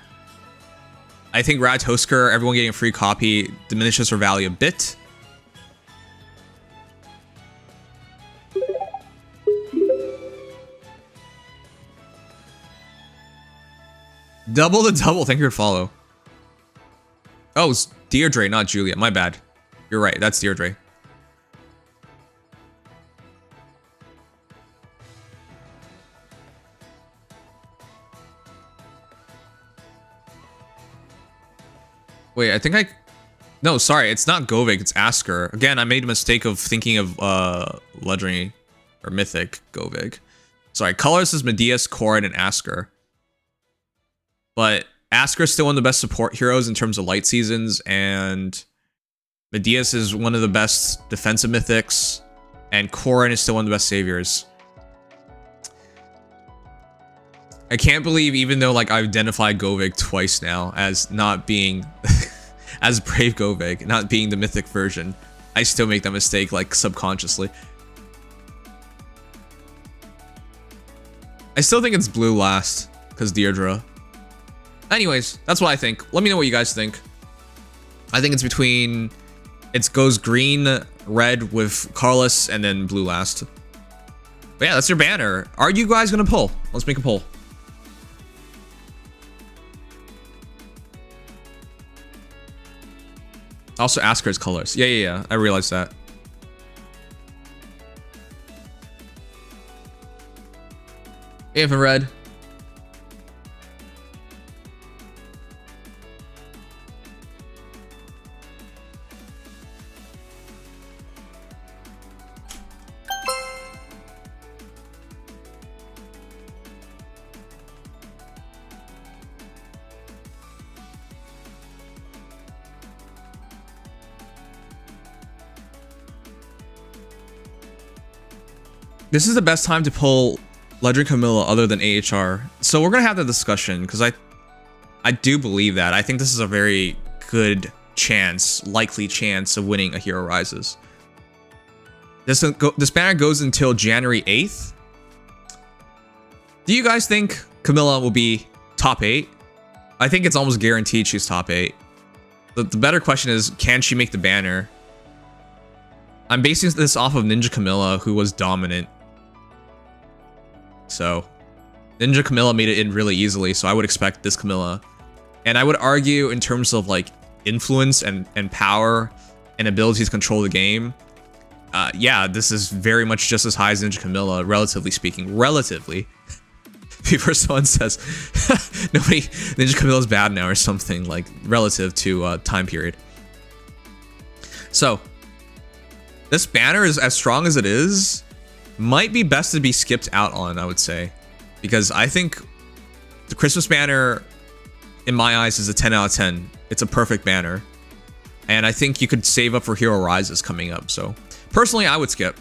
Speaker 1: I think Ratatoskr, everyone getting a free copy, diminishes her value a bit. Double the double, thank you for follow. Oh, it's Deirdre, not Julia. My bad. You're right, that's Deirdre. Wait, I think no, sorry, it's not Govig, it's Asker. Again, I made a mistake of thinking of Legendary or Mythic Govig. Sorry, colors is Medeus, Corrin, and Asker. But Asker is still one of the best support heroes in terms of light seasons, and Medeus is one of the best defensive mythics, and Corrin is still one of the best saviors. I can't believe, even though like I've identified Govig twice now as not being as Brave Govig, not being the mythic version, I still make that mistake like subconsciously. I still think it's blue last because Deirdre. Anyways, that's what I think. Let me know what you guys think. I think it's between, it goes green, red with Carlos, and then blue last. But yeah, that's your banner. Are you guys gonna pull? Let's make a poll. Also ask her his colors. Yeah. I realized that. Hey, Infrared. This is the best time to pull Legendary Camilla other than AHR. So we're gonna have the discussion because I do believe that. I think this is a very good chance, likely chance of winning a Hero Rises. This banner goes until January 8th. Do you guys think Camilla will be top 8? I think it's almost guaranteed she's top 8. The better question is, can she make the banner? I'm basing this off of Ninja Camilla, who was dominant. So, Ninja Camilla made it in really easily, so I would expect this Camilla. And I would argue in terms of like influence and power and ability to control the game, yeah, this is very much just as high as Ninja Camilla, relatively speaking. Relatively. Before someone says, nobody, Ninja Camilla's bad now or something, like, relative to time period. So, this banner is as strong as it is. Might be best to be skipped out on, I would say. Because I think the Christmas banner, in my eyes, is a 10 out of 10. It's a perfect banner. And I think you could save up for Hero Rises coming up. So, personally, I would skip.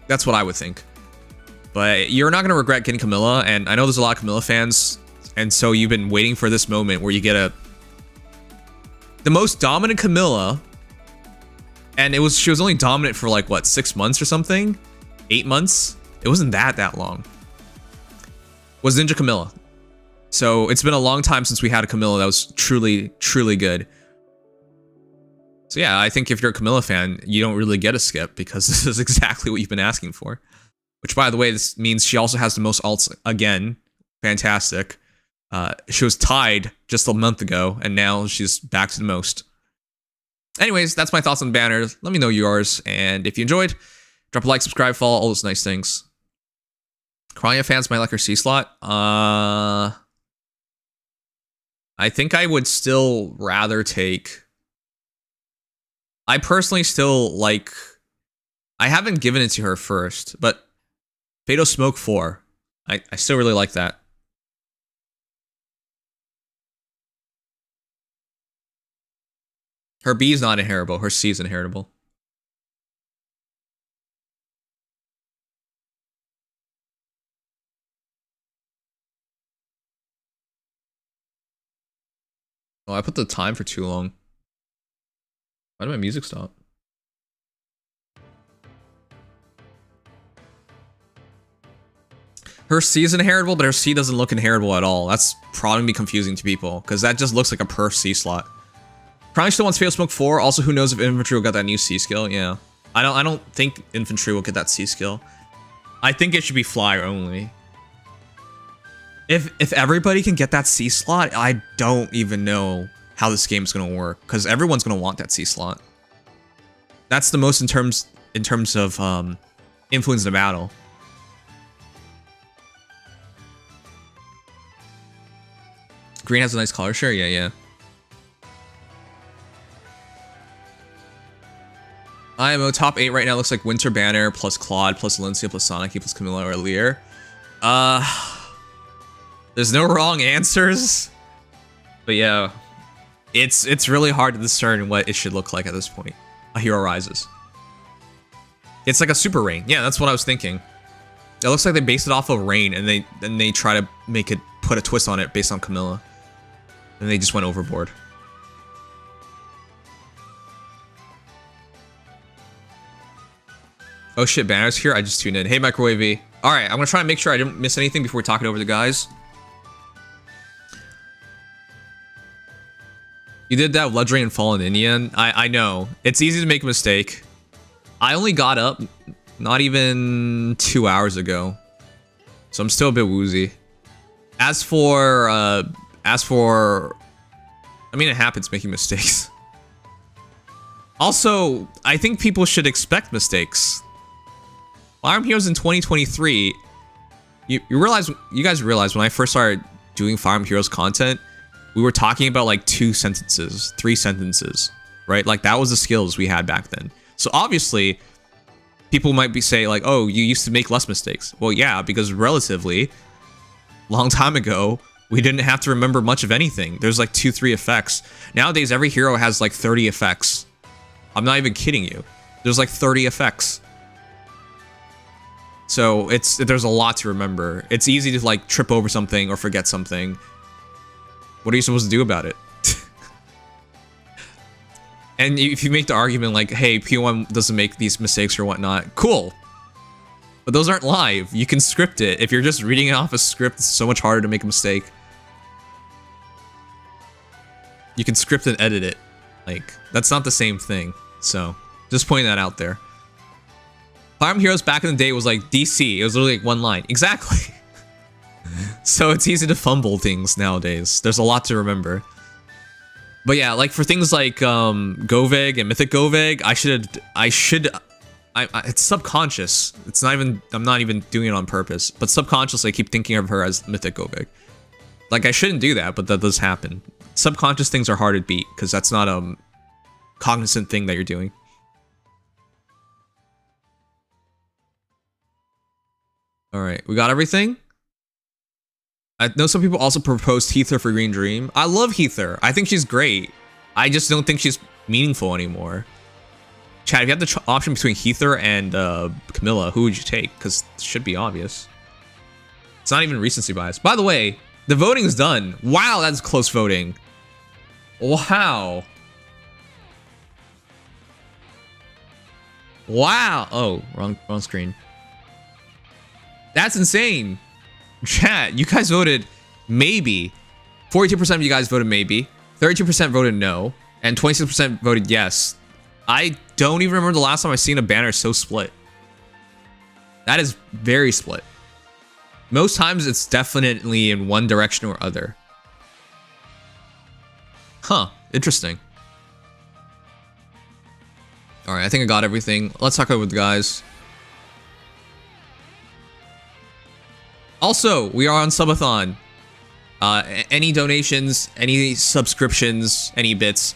Speaker 1: That's what I would think. But you're not going to regret getting Camilla. And I know there's a lot of Camilla fans. And so you've been waiting for this moment where you get the most dominant Camilla. And she was only dominant for like, what, 6 months or something? 8 months? It wasn't that long. Was Ninja Camilla. So it's been a long time since we had a Camilla that was truly good. So yeah, I think if you're a Camilla fan, you don't really get a skip because this is exactly what you've been asking for. Which, by the way, this means she also has the most ults again. Fantastic. She was tied just a month ago, and now she's back to the most. Anyways, that's my thoughts on banners. Let me know yours, and if you enjoyed, drop a like, subscribe, follow, all those nice things. Krania fans might like her C-slot. I think I would still rather take... I personally still like... I haven't given it to her first, but Fatal Smoke 4. I still really like that. Her B is not inheritable, her C is inheritable. Oh, I put the time for too long. Why did my music stop? Her C is inheritable, but her C doesn't look inheritable at all. That's probably gonna be confusing to people, because that just looks like a perf C slot. Probably still wants Fatal Smoke 4. Also, who knows if Infantry will get that new C skill? Yeah. I don't think Infantry will get that C skill. I think it should be Flyer only. If everybody can get that C slot, I don't even know how this game's gonna work, because everyone's gonna want that C slot. That's the most in terms of influence in the battle. Green has a nice color share? Yeah. IMO top 8 right now looks like Winter Banner plus Claude plus Valencia plus Sonic plus Camilla or Lear. There's no wrong answers. But yeah, it's really hard to discern what it should look like at this point. A Hero Rises. It's like a Super Rain. Yeah, that's what I was thinking. It looks like they based it off of Rain and they try to make it, put a twist on it based on Camilla. And they just went overboard. Oh shit, Banner's here? I just tuned in. Hey, Microwave V. Alright, I'm gonna try and make sure I didn't miss anything before we talk it over to the guys. You did that with Legendary and Fallen Indian? I know. It's easy to make a mistake. I only got up not even 2 hours ago. So I'm still a bit woozy. As for, I mean, it happens making mistakes. Also, I think people should expect mistakes. Fire Emblem Heroes in 2023, you guys realize when I first started doing Fire Emblem Heroes content, we were talking about like 2 sentences, 3 sentences, right? Like that was the skills we had back then. So obviously, people might be saying like, oh, you used to make less mistakes. Well, yeah, because relatively, long time ago, we didn't have to remember much of anything. There's like 2-3 effects. Nowadays, every hero has like 30 effects. I'm not even kidding you. There's like 30 effects. So there's a lot to remember. It's easy to like trip over something or forget something. What are you supposed to do about it? And if you make the argument like, hey, P1 doesn't make these mistakes or whatnot, cool. But those aren't live. You can script it. If you're just reading it off a script, it's so much harder to make a mistake. You can script and edit it. Like, that's not the same thing. So, just pointing that out there. Fire Emblem Heroes back in the day was like DC. It was literally like one line. Exactly. So it's easy to fumble things nowadays. There's a lot to remember. But yeah, like for things like Govig and Mythic Govig, it's subconscious. It's not even, I'm not even doing it on purpose, but subconsciously I keep thinking of her as Mythic Govig. Like I shouldn't do that, but that does happen. Subconscious things are hard to beat because that's not a cognizant thing that you're doing. All right, we got everything. I know some people also proposed Aether for Green Dream. I love Aether. I think she's great. I just don't think she's meaningful anymore. Chad, if you had the option between Aether and Camilla, who would you take? Because it should be obvious. It's not even recency bias. By the way, the voting's done. Wow, that's close voting. Wow. Wow. Oh, wrong screen. That's insane. Chat, you guys voted maybe. 42% of you guys voted maybe. 32% voted no. And 26% voted yes. I don't even remember the last time I've seen a banner so split. That is very split. Most times it's definitely in one direction or other. Huh, interesting. Alright, I think I got everything. Let's talk over with the guys. Also, we are on Subathon. Any donations, any subscriptions, any bits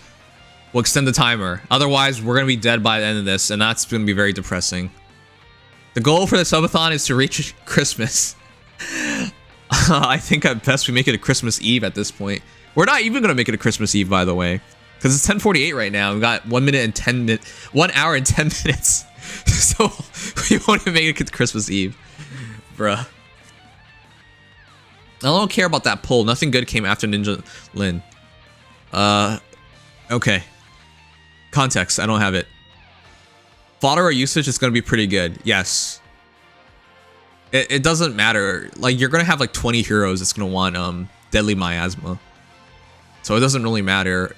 Speaker 1: will extend the timer. Otherwise, we're going to be dead by the end of this, and that's going to be very depressing. The goal for the Subathon is to reach Christmas. I think at best we make it a Christmas Eve at this point. We're not even going to make it a Christmas Eve, by the way. Because it's 10:48 right now. We've got 1 hour and 10 minutes. So we won't even make it to Christmas Eve. Bruh. I don't care about that poll. Nothing good came after Ninja Lin. Okay. Context. I don't have it. Fodder usage is going to be pretty good. Yes. It doesn't matter. Like, you're going to have like 20 heroes that's going to want Deadly Miasma. So it doesn't really matter.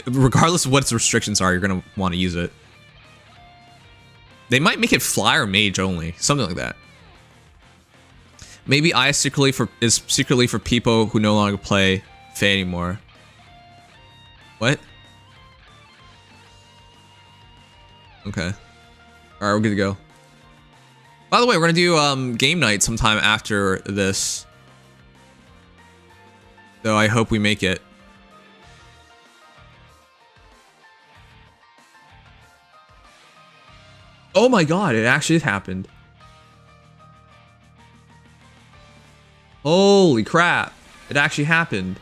Speaker 1: Regardless of what its restrictions are, you're going to want to use it. They might make it Fly or Mage only. Something like that. Maybe I is secretly for people who no longer play Fae anymore. What? Okay. Alright, we're good to go. By the way, we're gonna do game night sometime after this. So I hope we make it. Oh my god, it actually happened. Holy crap. It actually happened.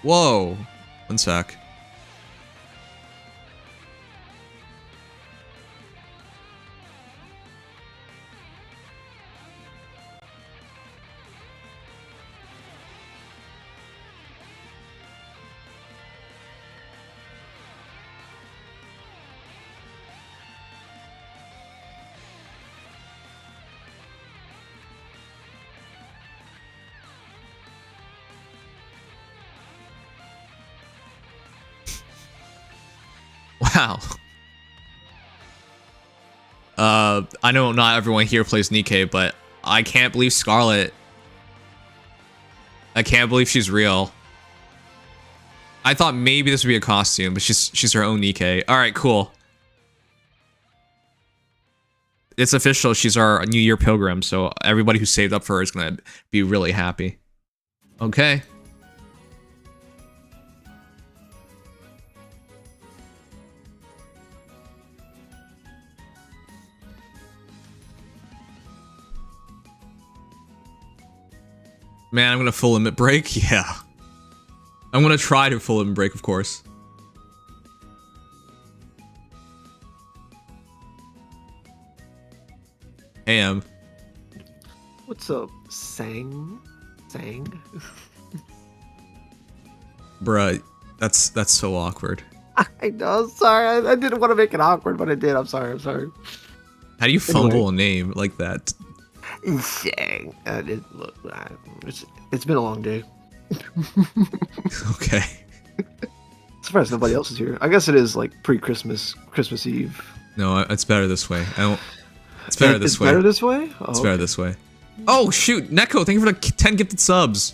Speaker 1: Whoa. One sec. Wow. I know not everyone here plays Nikkei, but I can't believe Scarlet. I can't believe she's real. I thought maybe this would be a costume, but she's her own Nikkei. All right, cool. It's official. She's our New Year pilgrim, so everybody who saved up for her is gonna be really happy. Okay. Man, I'm gonna full limit break? Yeah. I'm gonna try to full limit break, of course. Hey,
Speaker 4: What's up, Sang?
Speaker 1: Bruh, that's so awkward.
Speaker 4: I know, sorry. I didn't want to make it awkward, but I did. I'm sorry.
Speaker 1: How do you fumble a name like that?
Speaker 4: Sang. It's been a long day.
Speaker 1: Okay.
Speaker 4: Surprised nobody else is here. I guess it is like pre-Christmas, Christmas Eve.
Speaker 1: No, it's better this way. It's better this way.
Speaker 4: It's better this way? Oh,
Speaker 1: it's better this way. Oh, shoot. Neko, thank you for the 10 gifted subs.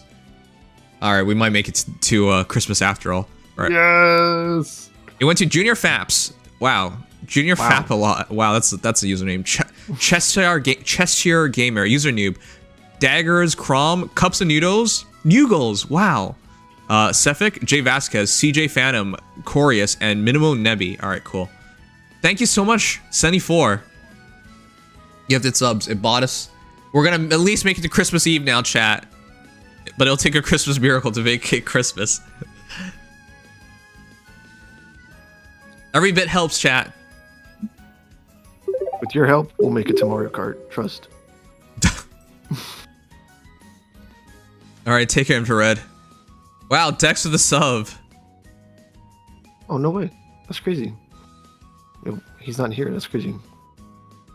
Speaker 1: All right, we might make it to Christmas after all. All right.
Speaker 4: Yes.
Speaker 1: It went to Junior Faps. Wow. Junior Fap a lot. Wow, that's a username. Cheshire Gamer, user noob. Daggers, Crom, Cups and Noodles, Nugles. Wow. Cephik, J Vasquez, CJ Phantom, Corius, and Minimo Nebi. All right, cool. Thank you so much, 74. Gifted subs. It bought us. We're gonna at least make it to Christmas Eve now, chat. But it'll take a Christmas miracle to vacate Christmas. Every bit helps, chat.
Speaker 4: With your help, we'll make it to Mario Kart. Trust.
Speaker 1: All right, take care, Infrared. Wow, Dex with the sub.
Speaker 4: Oh, no way. That's crazy. He's not here. That's crazy.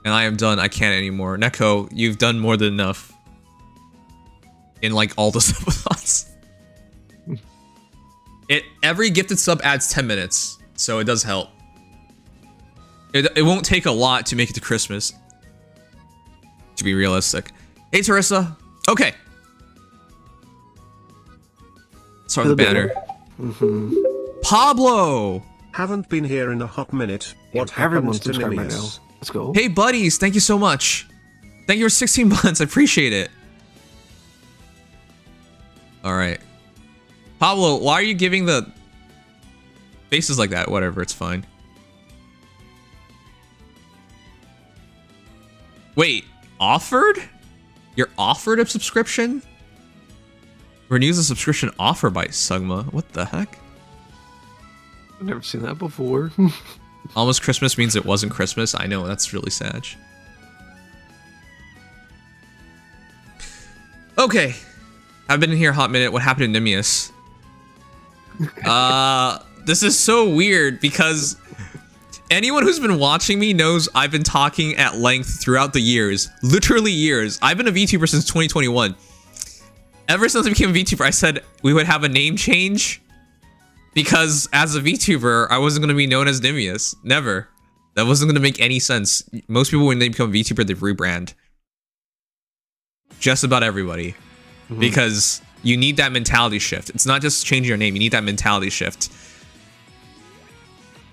Speaker 1: And I am done. I can't anymore. Neko, you've done more than enough. In like all the subathons. Every gifted sub adds 10 minutes, so it does help. It won't take a lot to make it to Christmas. To be realistic. Hey, Teresa. Okay. Start with the banner. Pablo!
Speaker 2: Haven't been here in a hot minute. What happened
Speaker 4: Everyone's
Speaker 2: to
Speaker 4: subscribed right now.
Speaker 2: Nimius?
Speaker 4: Let's go.
Speaker 1: Hey, buddies. Thank you so much. Thank you for 16 months. I appreciate it. Alright. Pablo, why are you giving the faces like that? Whatever, it's fine. Wait, offered? You're offered a subscription? Renews a subscription offer by Sugma. What the heck?
Speaker 4: I've never seen that before.
Speaker 1: Almost Christmas means it wasn't Christmas. I know, that's really sad. Okay. I've been in here a hot minute. What happened to Nimius? This is so weird because anyone who's been watching me knows I've been talking at length throughout the years. Literally years. I've been a VTuber since 2021. Ever since I became a VTuber, I said we would have a name change because as a VTuber, I wasn't going to be known as Nimius. Never. That wasn't going to make any sense. Most people, when they become a VTuber, they rebrand. Just about everybody. Because you need that mentality shift. It's not just changing your name. You need that mentality shift.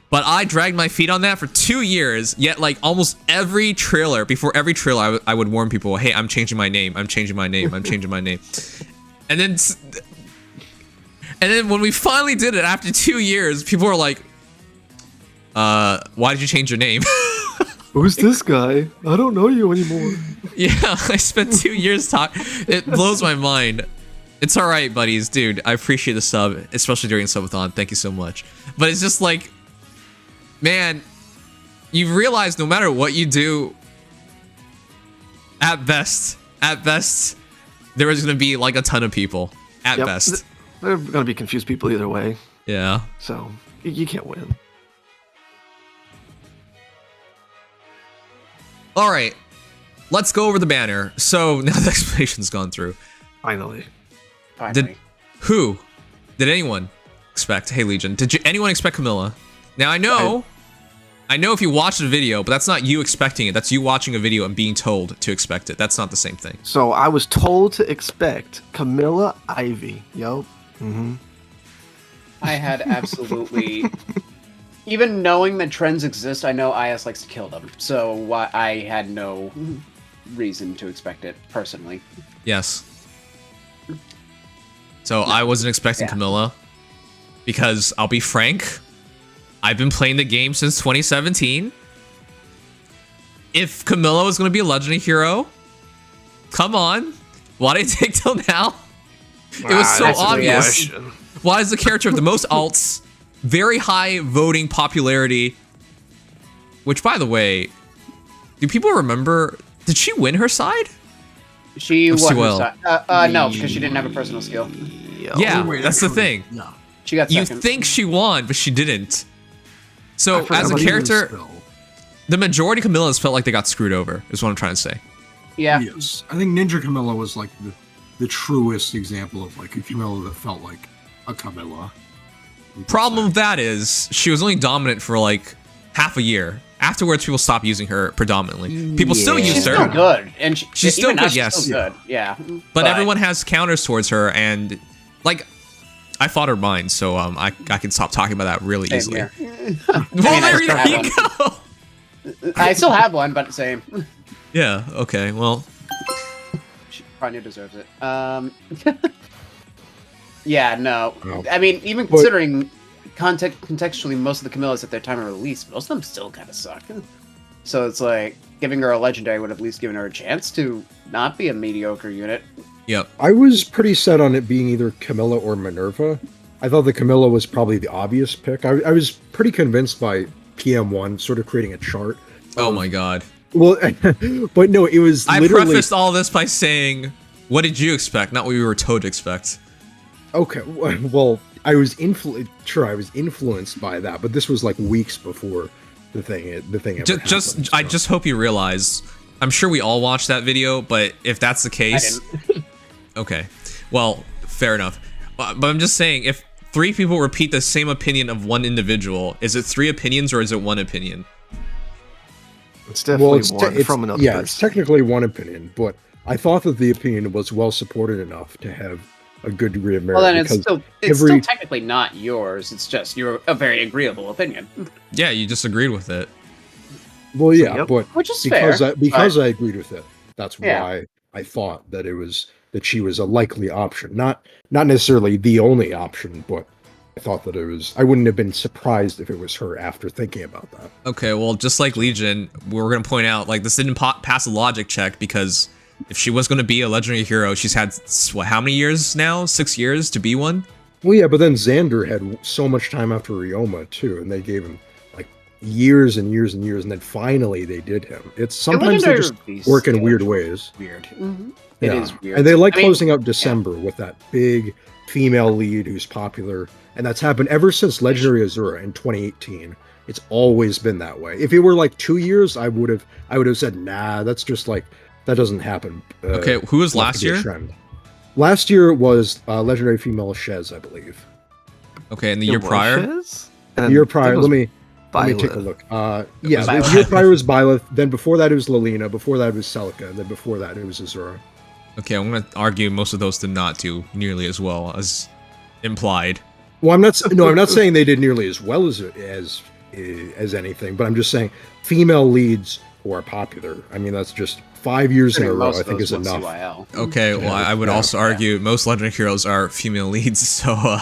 Speaker 1: But I dragged my feet on that for 2 years. Yet, like, almost every trailer, before every trailer, I would warn people, hey, I'm changing my name. I'm changing my name. I'm changing my name. And then when we finally did it after 2 years, people were like, why did you change your name?
Speaker 4: Who's this guy? I don't know you anymore.
Speaker 1: Yeah, I spent 2 years talking. It blows my mind. It's all right, buddies. Dude, I appreciate the sub, especially during Subathon. Thank you so much. But it's just like, man, you realize no matter what you do, at best, there is going to be like a ton of people. At best.
Speaker 4: They're going to be confused people either way.
Speaker 1: Yeah.
Speaker 4: So, you can't win.
Speaker 1: All right, let's go over the banner. So now the explanation's gone through.
Speaker 4: Finally.
Speaker 1: Did anyone expect? Hey Legion, did anyone expect Camilla? Now I know I know if you watch the video, but that's not you expecting it. That's you watching a video and being told to expect it. That's not the same thing.
Speaker 4: So I was told to expect Camilla Ivy. Yup.
Speaker 5: I had absolutely... Even knowing that trends exist, I know IS likes to kill them. So I had no reason to expect it, personally.
Speaker 1: Yes. So I wasn't expecting Camilla. Because, I'll be frank, I've been playing the game since 2017. If Camilla was going to be a legendary hero, come on. Why did it take till now? It was so obvious. Why is the character of the most alts, very high voting popularity, which, by the way, do people remember, did she win her side?
Speaker 5: She won
Speaker 1: Sewell?
Speaker 5: her side. No, because she didn't have a personal skill.
Speaker 1: Yeah, that's the thing.
Speaker 6: No.
Speaker 5: She got
Speaker 1: You
Speaker 5: second.
Speaker 1: think she won, but she didn't. So, as a character, the majority of Camillas felt like they got screwed over, is what I'm trying to say.
Speaker 5: Yeah.
Speaker 6: Yes. I think Ninja Camilla was like the truest example of like a Camilla that felt like a Camilla.
Speaker 1: Problem with that is, she was only dominant for like half a year. Afterwards, people stopped using her predominantly. People still
Speaker 5: She's
Speaker 1: used her.
Speaker 5: still good. And
Speaker 1: She's still
Speaker 5: even now,
Speaker 1: good,
Speaker 5: she's
Speaker 1: yes.
Speaker 5: still good. Yeah.
Speaker 1: But everyone has counters towards her, and like, I fought her mind, so I can stop talking about that really
Speaker 5: Same
Speaker 1: easily.
Speaker 5: here.
Speaker 1: Well, there you go.
Speaker 5: I still have one, but same.
Speaker 1: Yeah. Okay. Well.
Speaker 5: Pranya deserves it. Yeah, no.
Speaker 4: No.
Speaker 5: I mean, even considering contextually, most of the Camillas at their time of release, most of them still kind of suck. So it's like, giving her a legendary would have at least given her a chance to not be a mediocre unit.
Speaker 1: Yep.
Speaker 7: I was pretty set on it being either Camilla or Minerva. I thought the Camilla was probably the obvious pick. I was pretty convinced by PM1 sort of creating a chart.
Speaker 1: Oh my god.
Speaker 7: Well, but no, it was
Speaker 1: I
Speaker 7: literally...
Speaker 1: prefaced all this by saying, what did you expect? Not what we were told to expect.
Speaker 7: Okay, well, I was influenced by that, but this was like weeks before the thing ever happened.
Speaker 1: I just hope you realize, I'm sure we all watched that video, but if that's the case, okay, well, fair enough. But I'm just saying, if 3 people repeat the same opinion of one individual, is it 3 opinions or is it 1 opinion?
Speaker 4: It's definitely one
Speaker 7: it's,
Speaker 4: from another
Speaker 7: yeah,
Speaker 4: person.
Speaker 7: it's technically one opinion, but I thought that the opinion was well supported enough to have a good degree of merit.
Speaker 5: Well, then it's still
Speaker 7: every...
Speaker 5: technically not yours. It's just a very agreeable opinion.
Speaker 1: Yeah, you just agreed with it.
Speaker 7: Well, yeah, but
Speaker 5: which is
Speaker 7: because
Speaker 5: fair.
Speaker 7: I agreed with it, that's why I thought that she was a likely option, not necessarily the only option, but I thought that I wouldn't have been surprised if it was her after thinking about that.
Speaker 1: Okay, well, just like Legion, we're gonna point out, like, this didn't pass a logic check because if she was gonna be a legendary hero, she's had what, how many years now? 6 years to be one?
Speaker 7: Well, yeah, but then Xander had so much time after Ryoma too, and they gave him like years and years and years, and then finally they did him. It's sometimes they just work in weird ways.
Speaker 5: Weird.
Speaker 7: Mm-hmm.
Speaker 5: It is weird.
Speaker 7: And they like closing out December with that big female lead who's popular, and that's happened ever since Legendary Azura in 2018. It's always been that way. If it were like 2 years, I would have said, nah, that's just like, that doesn't happen.
Speaker 1: Okay, who was last year?
Speaker 7: Last year was legendary female Shez, I believe.
Speaker 1: Okay, and the year prior?
Speaker 7: The year prior, let me take a look. Yeah, the year prior was Byleth, then before that it was Lilina, before that it was Celica, and then before that it was Azura.
Speaker 1: Okay, I'm gonna argue most of those did not do nearly as well as implied.
Speaker 7: Well, I'm not saying they did nearly as well as anything, but I'm just saying female leads who are popular. I mean, that's just 5 years in a row, I think is enough.
Speaker 1: Okay, well, I would also argue most legendary heroes are female leads, so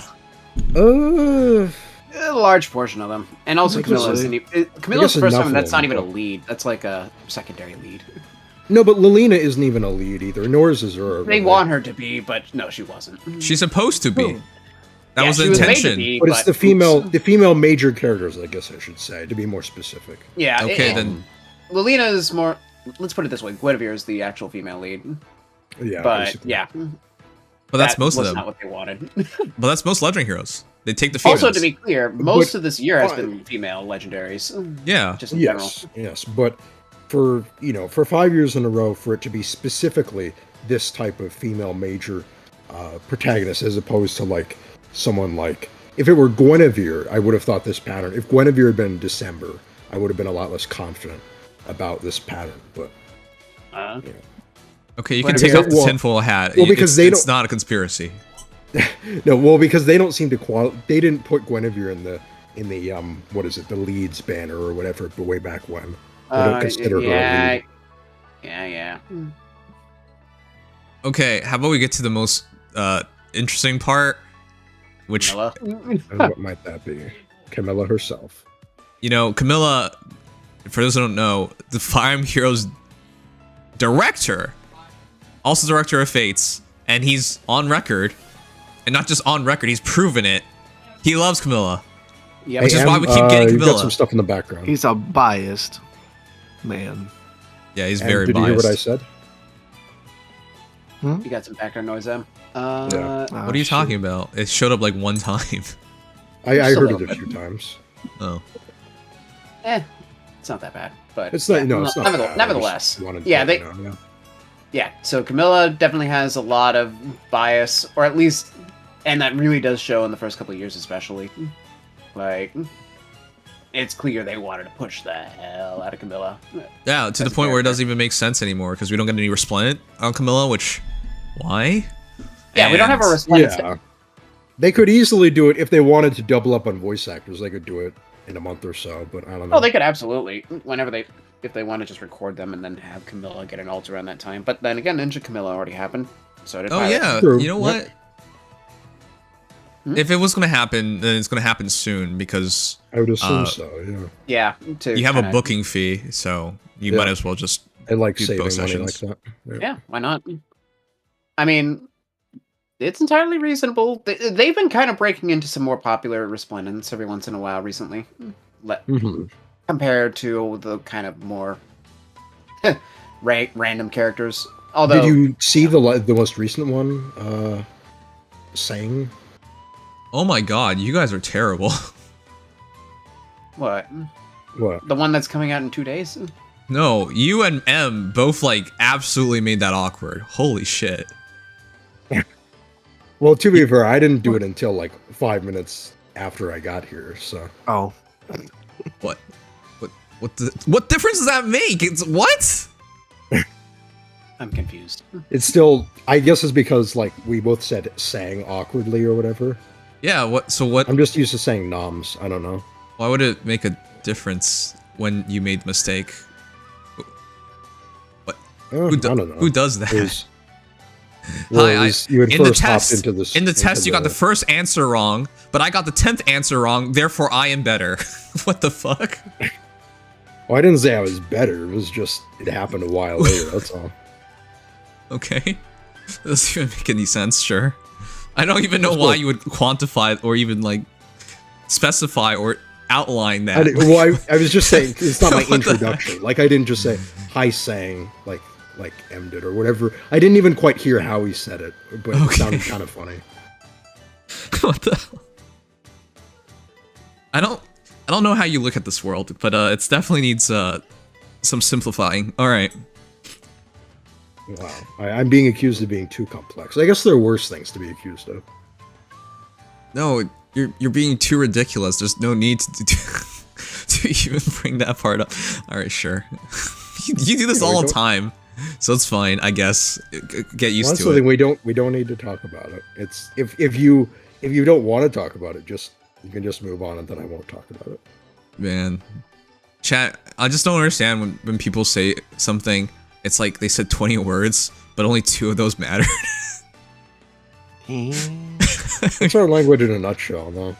Speaker 5: a large portion of them. And also Camilla's the first time that's not even a lead. That's like a secondary lead.
Speaker 7: No, but Lilina isn't even a lead either, nor is Azura.
Speaker 5: They want her to be, but no, she wasn't.
Speaker 1: She's supposed to be. That was the intention.
Speaker 7: But it's the female major characters, I guess I should say, to be more specific.
Speaker 5: Yeah.
Speaker 1: Okay, then.
Speaker 5: Lilina is more. Let's put it this way: Guinevere is the actual female lead.
Speaker 7: Yeah.
Speaker 5: But
Speaker 7: basically.
Speaker 5: yeah.
Speaker 1: But that's most of them.
Speaker 5: Not what they wanted.
Speaker 1: But that's most legendary heroes. They take the females.
Speaker 5: Also, to be clear, most of this year has been female legendaries.
Speaker 1: Yeah.
Speaker 5: Just in general.
Speaker 7: Yes, but for 5 years in a row, for it to be specifically this type of female major protagonist, as opposed to like someone like, if it were Guinevere, I would have thought this pattern. If Guinevere had been in December, I would have been a lot less confident about this pattern. But
Speaker 1: Okay, you can
Speaker 5: Well,
Speaker 1: take off the
Speaker 7: well-
Speaker 1: tinfoil hat.
Speaker 7: well, because
Speaker 1: it's
Speaker 7: they
Speaker 1: not a conspiracy.
Speaker 7: no, well, because they don't seem to they didn't put Guinevere in the what is it, the Leeds banner or whatever, but way back when. They don't consider her a lead.
Speaker 5: Yeah.
Speaker 1: Okay, how about we get to the most interesting part, which
Speaker 5: Camilla.
Speaker 7: And what might that be? Camilla herself.
Speaker 1: you know, Camilla. For those who don't know, the Fire Emblem Heroes director, also director of Fates, and he's on record, and not just on record, he's proven it. He loves Camilla.
Speaker 5: Yep.
Speaker 1: Which is why we keep getting
Speaker 7: You've got
Speaker 1: Camilla.
Speaker 7: some stuff in the background.
Speaker 4: He's a biased man.
Speaker 1: Yeah, he's
Speaker 7: And
Speaker 1: very
Speaker 7: did
Speaker 1: biased.
Speaker 7: you hear what I said?
Speaker 5: You got some background noise, Em.
Speaker 7: Yeah.
Speaker 1: What are you talking about? It showed up like one time.
Speaker 7: I
Speaker 5: Just a
Speaker 7: heard it
Speaker 5: little
Speaker 7: a few times.
Speaker 1: Oh.
Speaker 5: It's not that bad, but
Speaker 7: It's not. No, it's not. bad. I
Speaker 5: Nevertheless,
Speaker 7: just wanted to
Speaker 5: yeah,
Speaker 7: let
Speaker 5: they,
Speaker 7: you know, yeah.
Speaker 5: yeah. So Camilla definitely has a lot of bias, or at least, and that really does show in the first couple of years, especially. Like, it's clear they wanted to push the hell out of Camilla.
Speaker 1: Yeah, to the
Speaker 5: As a
Speaker 1: point where it
Speaker 5: character.
Speaker 1: doesn't even make sense anymore because we don't get any resplendent on Camilla, which why?
Speaker 5: Yeah, we don't have a
Speaker 1: And-
Speaker 5: response.
Speaker 7: Yeah. They could easily do it if they wanted to double up on voice actors. They could do it in a month or so, but I don't know.
Speaker 5: Oh, they could absolutely, if they want to just record them and then have Camilla get an ult around that time. But then again, Ninja Camilla already happened. So did
Speaker 1: Oh
Speaker 5: Violet.
Speaker 1: yeah,
Speaker 7: True.
Speaker 1: you know what?
Speaker 5: Hmm?
Speaker 1: If it was gonna happen, then it's gonna happen soon because
Speaker 7: I would assume
Speaker 1: uh,
Speaker 7: so. Yeah,
Speaker 5: Yeah. To
Speaker 1: you have a
Speaker 5: kinda-
Speaker 1: booking fee, so you
Speaker 7: Yeah.
Speaker 1: might as well just.
Speaker 7: I like
Speaker 1: do
Speaker 7: saving
Speaker 1: both
Speaker 7: money like
Speaker 1: sessions.
Speaker 7: that.
Speaker 5: Yeah, why not? I mean, it's entirely reasonable. They've been kind of breaking into some more popular resplendents every once in a while recently,
Speaker 7: Mhm.
Speaker 5: compared to the kind of more random characters. Although,
Speaker 7: Did you see the most recent one? Sang.
Speaker 1: Oh my god, you guys are terrible.
Speaker 5: what?
Speaker 7: What?
Speaker 5: The one that's coming out in 2 days?
Speaker 1: No, you and M both like absolutely made that awkward. Holy shit.
Speaker 7: Well, to be fair, I didn't do it until like 5 minutes after I got here. So
Speaker 4: Oh,
Speaker 1: What? What difference does that make? It's what?
Speaker 5: I'm confused.
Speaker 7: it's still. I guess it's because like we both said sang awkwardly or whatever.
Speaker 1: Yeah. What? So what?
Speaker 7: I'm just used to saying noms. I don't know.
Speaker 1: Why would it make a difference when you made the mistake?
Speaker 7: Oh,
Speaker 1: Who,
Speaker 7: I don't know.
Speaker 1: who does that?
Speaker 7: It was- well, it was- you had
Speaker 1: in the
Speaker 7: first hopped
Speaker 1: test,
Speaker 7: into this.
Speaker 1: in the
Speaker 7: into
Speaker 1: test, you got the first answer wrong, but I got the 10th answer wrong. Therefore, I am better. What the fuck?
Speaker 7: Well, I didn't say I was better. It was just it happened a while later. That's all.
Speaker 1: Okay, doesn't even make any sense. Sure, I don't even know
Speaker 7: That's
Speaker 1: why
Speaker 7: cool.
Speaker 1: you would quantify or even like specify or outline that.
Speaker 7: I was just saying it's not my
Speaker 1: What the
Speaker 7: introduction. Like I didn't just say hi sang like M did or whatever. I didn't even quite hear how he said it, but it sounded kind of funny.
Speaker 1: What the? I don't know how you look at this world, but it definitely needs some simplifying. All right.
Speaker 7: Wow, I'm being accused of being too complex. I guess there are worse things to be accused of.
Speaker 1: No, you're being too ridiculous. There's no need to even bring that part up. All right, sure. You do this
Speaker 7: Yeah, we
Speaker 1: all the
Speaker 7: don't-
Speaker 1: time, so it's fine, I guess. Get used
Speaker 7: Well, that's
Speaker 1: to
Speaker 7: something
Speaker 1: it.
Speaker 7: we don't need to talk about it. It's if you don't want to talk about it, you can just move on, and then I won't talk about it.
Speaker 1: Man, chat. I just don't understand when people say something. It's like they said 20 words, but only 2 of those mattered.
Speaker 7: It's our language in a nutshell, though.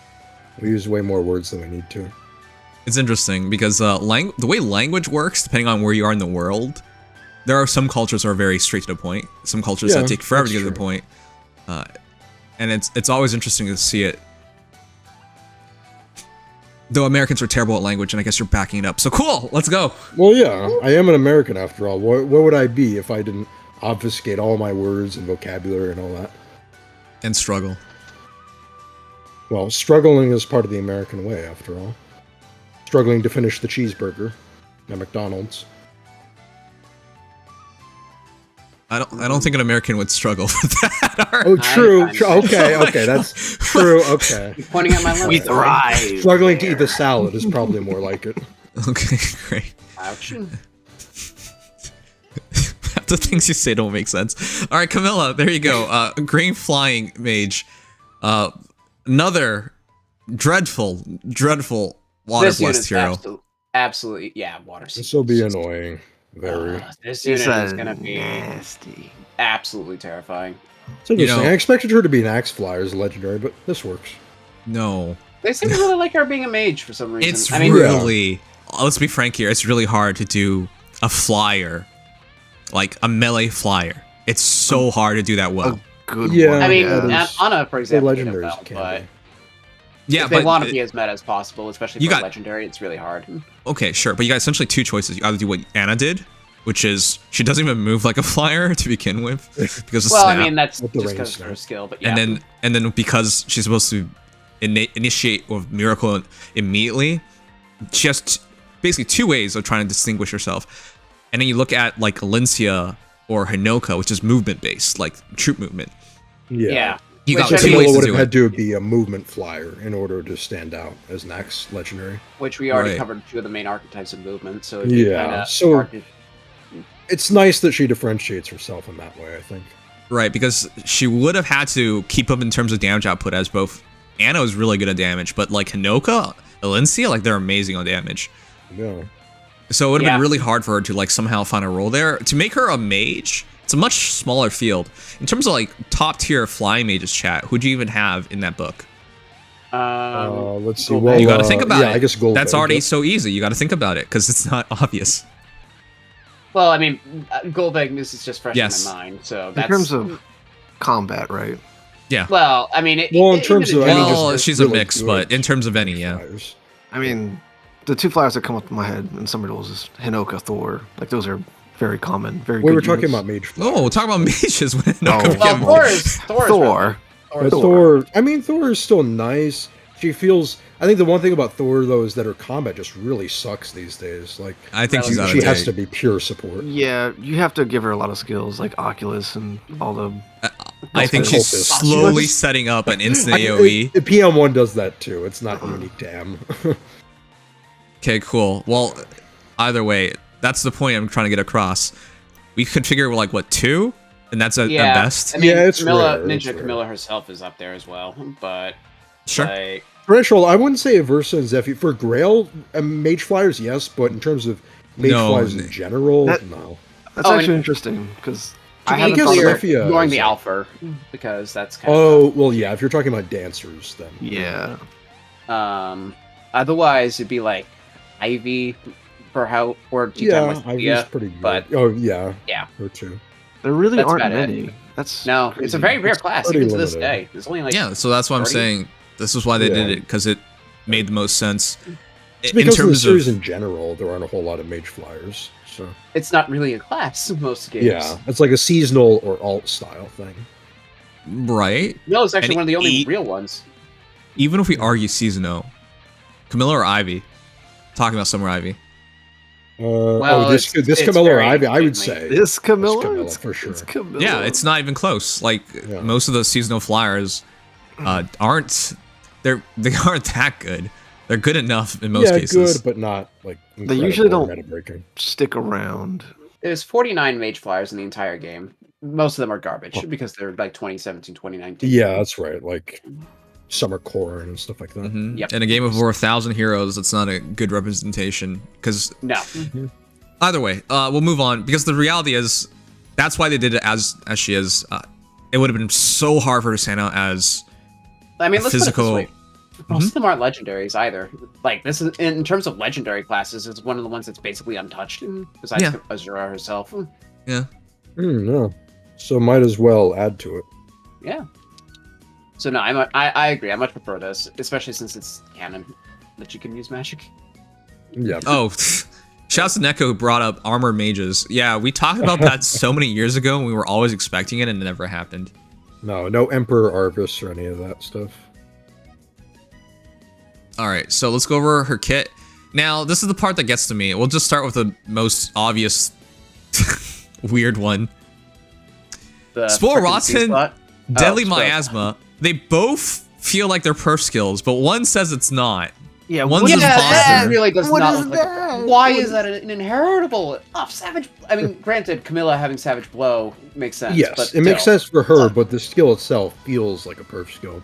Speaker 7: We use way more words than we need to.
Speaker 1: It's interesting because the way language works, depending on where you are in the world, there are some cultures that are very straight to the point. Some cultures
Speaker 7: Yeah,
Speaker 1: that take forever to
Speaker 7: that's
Speaker 1: get to the
Speaker 7: true.
Speaker 1: point. And it's always interesting to see it. Though Americans are terrible at language, and I guess you're backing it up. So cool, let's go.
Speaker 7: Well, yeah, I am an American after all. What would I be if I didn't obfuscate all my words and vocabulary and all that?
Speaker 1: And struggle.
Speaker 7: Well, struggling is part of the American way, after all. Struggling to finish the cheeseburger at McDonald's.
Speaker 1: I don't think an American would struggle for that. All right.
Speaker 7: Oh, true.
Speaker 5: I'm-
Speaker 7: Okay,
Speaker 1: Oh my
Speaker 7: okay, that's true. Okay.
Speaker 5: Pointing at my limit.
Speaker 4: we thrive.
Speaker 7: Struggling to eat the salad is probably more like it.
Speaker 1: Okay, great.
Speaker 5: Ouch.
Speaker 1: The things you say don't make sense. All right, Camilla, there you go. Green flying mage. Another dreadful water
Speaker 5: This
Speaker 1: blessed
Speaker 5: unit's
Speaker 1: hero.
Speaker 5: absolutely, yeah, water.
Speaker 7: This will be annoying. Very.
Speaker 5: This unit is gonna be
Speaker 4: nasty.
Speaker 5: absolutely terrifying.
Speaker 7: It's interesting.
Speaker 1: You know-
Speaker 7: I expected her to be an axe flyer as a legendary, but this works.
Speaker 1: No,
Speaker 5: They seem to really like her being a mage for some reason.
Speaker 1: it's
Speaker 5: I mean,
Speaker 1: really. Let's be frank here. It's really hard to do a flyer, like a melee flyer. It's so hard to do that well.
Speaker 4: Good
Speaker 7: Yeah,
Speaker 4: one.
Speaker 5: I mean,
Speaker 7: yeah.
Speaker 5: Anna, for example,
Speaker 7: The
Speaker 5: could have
Speaker 7: legendaries
Speaker 5: felt,
Speaker 7: can
Speaker 5: but
Speaker 7: be.
Speaker 1: Yeah,
Speaker 5: if they
Speaker 1: but
Speaker 5: want to be as meta as possible, especially
Speaker 1: You
Speaker 5: for
Speaker 1: got-
Speaker 5: legendary, it's really hard.
Speaker 1: okay, sure. But you got essentially two choices. You either do what Anna did, which is she doesn't even move like a flyer to begin with, because of
Speaker 5: Well,
Speaker 1: snap.
Speaker 5: I mean, that's
Speaker 7: With the
Speaker 5: just
Speaker 7: range
Speaker 5: because of her
Speaker 7: snap.
Speaker 5: skill, but yeah.
Speaker 1: and then because she's supposed to initiate with miracle immediately, she has basically two ways of trying to distinguish herself. And then you look at like Alencia or Hinoka, which is movement based, like troop movement.
Speaker 5: yeah.
Speaker 1: You
Speaker 5: Which
Speaker 1: got
Speaker 5: I
Speaker 1: two
Speaker 5: mean-
Speaker 1: ways
Speaker 7: Camilla
Speaker 1: to
Speaker 7: would
Speaker 1: do
Speaker 7: have had
Speaker 1: it.
Speaker 7: to be a movement flyer in order to stand out as an axe legendary.
Speaker 5: Which we already
Speaker 1: Right.
Speaker 5: covered two of the main archetypes of movement, so it'd be
Speaker 7: Yeah,
Speaker 5: kinda
Speaker 7: so-
Speaker 5: hard to-
Speaker 7: It's nice that she differentiates herself in that way, I think.
Speaker 1: Right, because she would have had to keep up in terms of damage output, as both Anna was really good at damage, but like Hinoka, Alencia, like they're amazing on damage.
Speaker 7: Yeah.
Speaker 1: So it would have
Speaker 5: Yeah.
Speaker 1: been really hard for her to like somehow find a role there. To make her a mage, it's a much smaller field. In terms of like top tier flying mages, chat, who'd you even have in that book?
Speaker 7: Let's see.
Speaker 5: Goldberg.
Speaker 7: Well,
Speaker 1: You got to think about
Speaker 7: yeah,
Speaker 1: it.
Speaker 7: I guess Goldberg.
Speaker 1: That's already
Speaker 7: yeah.
Speaker 1: so easy. You got to think about it because it's not obvious.
Speaker 5: Well, I mean, Goldberg, this is just fresh
Speaker 1: Yes.
Speaker 5: in my mind, so
Speaker 4: In
Speaker 5: that's...
Speaker 4: terms of combat, right?
Speaker 5: Well, I mean...
Speaker 7: Well, in terms of- I mean,
Speaker 1: Well,
Speaker 7: just
Speaker 1: she's a
Speaker 7: really
Speaker 1: mix,
Speaker 7: good
Speaker 1: but in terms of any, yeah.
Speaker 7: flyers.
Speaker 4: I mean, the two flyers that come up in my head in summer duels is Hinoka, Thor. Like those are very common, very.
Speaker 7: We
Speaker 4: good
Speaker 7: were talking
Speaker 4: units.
Speaker 7: about mage flyers.
Speaker 1: Oh, talk about mages. When
Speaker 4: Oh,
Speaker 5: Well, Thor is...
Speaker 4: Thor.
Speaker 7: But
Speaker 4: Thor.
Speaker 7: Thor, I mean, Thor is still nice. She feels. I think the one thing about Thor though is that her combat just really sucks these days. Like
Speaker 1: I think she's out
Speaker 7: she
Speaker 1: of
Speaker 7: has
Speaker 1: date.
Speaker 7: to be pure support.
Speaker 4: Yeah, you have to give her a lot of skills like Oculus and all the.
Speaker 1: I think she's
Speaker 7: Cultist.
Speaker 1: slowly setting up an instant
Speaker 7: The
Speaker 1: AoE.
Speaker 7: PM1 does that too. It's not unique to M.
Speaker 1: Okay, cool. Well, either way, that's the point I'm trying to get across. We configure like what 2, and that's at best.
Speaker 5: I mean,
Speaker 7: Yeah, it's
Speaker 5: Camilla,
Speaker 7: rare, it's
Speaker 5: Ninja
Speaker 7: rare.
Speaker 5: Camilla herself is up there as well, but...
Speaker 1: Sure.
Speaker 5: Like,
Speaker 7: Threshold, I wouldn't say Aversa and Zephyr. For Grail, mage flyers, yes, but in terms of mage
Speaker 1: No,
Speaker 7: flyers in general,
Speaker 4: that-
Speaker 7: no.
Speaker 4: That's
Speaker 5: Oh,
Speaker 4: actually
Speaker 5: and-
Speaker 4: interesting because
Speaker 5: to
Speaker 4: I
Speaker 5: be
Speaker 4: haven't
Speaker 7: guess
Speaker 4: thought
Speaker 5: clear,
Speaker 4: about.
Speaker 7: Zephyr
Speaker 5: ignoring
Speaker 7: is
Speaker 5: the
Speaker 7: like-
Speaker 5: Alpha, because that's kind
Speaker 7: Oh, well, yeah, if you're talking about dancers, then.
Speaker 4: Yeah,
Speaker 5: of... Otherwise, it'd be like Ivy for how... Or
Speaker 7: Yeah,
Speaker 5: G10
Speaker 7: Ivy's pretty good.
Speaker 5: but-
Speaker 7: Oh, yeah.
Speaker 5: Yeah.
Speaker 7: Her too.
Speaker 4: there really
Speaker 5: That's
Speaker 4: aren't
Speaker 5: about it.
Speaker 4: many. That's
Speaker 5: No, it's
Speaker 4: crazy.
Speaker 5: a very rare
Speaker 7: It's
Speaker 5: class,
Speaker 7: pretty
Speaker 5: even to this
Speaker 7: limited.
Speaker 5: day. There's only like...
Speaker 1: Yeah, so that's why I'm
Speaker 5: 30?
Speaker 1: saying this is why they did
Speaker 7: Yeah.
Speaker 1: it, because it made the most sense.
Speaker 7: It's
Speaker 1: In
Speaker 7: because of the
Speaker 1: terms
Speaker 7: series
Speaker 1: of
Speaker 7: in general, there aren't a whole lot of mage flyers. So
Speaker 5: It's not really a class in most games.
Speaker 7: yeah, it's like a seasonal or alt style thing.
Speaker 1: right,
Speaker 5: No, it's actually
Speaker 1: And
Speaker 5: one of the only
Speaker 1: eat-
Speaker 5: real ones.
Speaker 1: even if we argue Seasono, Camilla or Ivy, talking about Summer Ivy.
Speaker 5: Well,
Speaker 7: this
Speaker 5: it's
Speaker 7: Camilla or
Speaker 5: very
Speaker 7: Ivy, I would
Speaker 5: thinly.
Speaker 7: say.
Speaker 4: This Camilla,
Speaker 7: Camilla,
Speaker 4: it's,
Speaker 7: for sure.
Speaker 4: It's Camilla.
Speaker 1: Yeah, it's not even close. Like
Speaker 7: Yeah.
Speaker 1: most of the seasonal flyers aren't they aren't that good. They're good enough in most
Speaker 7: yeah,
Speaker 1: cases.
Speaker 7: good, but not like
Speaker 4: They usually don't-
Speaker 7: meta-breaking.
Speaker 4: stick around.
Speaker 5: There's 49 mage flyers in the entire game. Most of them are garbage because they're like 2017, 2019.
Speaker 7: Yeah, that's right. Like Summer Core and stuff like that.
Speaker 1: Mhm.
Speaker 5: Yep.
Speaker 1: In a game of over 1,000 heroes, that's not a good representation. Because
Speaker 5: No.
Speaker 1: either way, we'll move on. Because the reality is, that's why they did it as she is. It would have been so hard for her to stand out as
Speaker 5: I mean, let's
Speaker 1: physical.
Speaker 5: put it this way. Most of them aren't legendaries either. Like, this is, in terms of legendary classes, it's one of the ones that's basically untouched, besides
Speaker 1: Yeah.
Speaker 5: Azura herself.
Speaker 1: Yeah.
Speaker 7: No. So might as well add to it.
Speaker 5: Yeah. So no, I agree. I much prefer this, especially since it's canon that you can use magic.
Speaker 7: Yeah.
Speaker 1: Oh, shouts to Neko who brought up armor mages. Yeah, we talked about that so many years ago, and we were always expecting it, and it never happened.
Speaker 7: No Emperor Arvis or any of that stuff.
Speaker 1: All right, so let's go over her kit. Now, this is the part that gets to me. We'll just start with the most obvious weird one.
Speaker 5: The
Speaker 1: Spore
Speaker 5: frickin'
Speaker 1: Rotten,
Speaker 5: C-spot.
Speaker 1: Deadly
Speaker 5: Spore.
Speaker 1: Miasma. They both feel like they're perf skills, but one says it's not.
Speaker 4: Yeah,
Speaker 1: One's
Speaker 4: what
Speaker 1: is
Speaker 4: is
Speaker 1: Foster.
Speaker 5: That really does
Speaker 4: What
Speaker 5: not
Speaker 4: is
Speaker 5: look like.
Speaker 4: that?
Speaker 5: Why is that an inheritable? Oh, Savage. I mean, granted, Camilla having Savage Blow makes sense.
Speaker 7: Yes,
Speaker 5: but
Speaker 7: it makes
Speaker 5: still.
Speaker 7: sense for her, but the skill itself feels like a perf skill.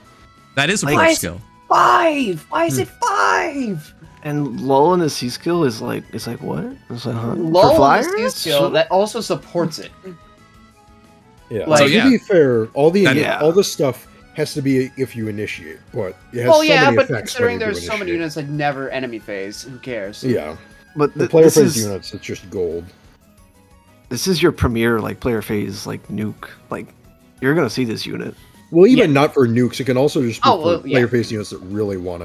Speaker 1: That is a
Speaker 4: Like-
Speaker 1: perf
Speaker 5: Why is it
Speaker 1: skill.
Speaker 5: 5? Why is it 5?
Speaker 4: And lull in the C skill is like what? It's like huh?
Speaker 5: Low
Speaker 4: For flyers?
Speaker 5: on the C skill that also supports it.
Speaker 7: Yeah.
Speaker 5: Like-
Speaker 7: So
Speaker 1: yeah.
Speaker 7: to be fair, all the
Speaker 4: Yeah.
Speaker 7: all the stuff has to be if you initiate, but it has
Speaker 5: Well,
Speaker 7: so
Speaker 5: yeah,
Speaker 7: many
Speaker 5: but
Speaker 7: effects when
Speaker 5: considering
Speaker 7: you do
Speaker 5: there's so many
Speaker 7: initiate.
Speaker 5: units that never enemy phase, who cares?
Speaker 7: Yeah,
Speaker 4: But
Speaker 7: the player
Speaker 4: this
Speaker 7: phase
Speaker 4: is
Speaker 7: units, it's just gold.
Speaker 4: this is your premier like player phase like nuke. Like you're gonna see this unit.
Speaker 7: Well, even not for nukes, it can also just be
Speaker 5: Oh,
Speaker 7: for
Speaker 5: well, yeah.
Speaker 7: player phase units that really want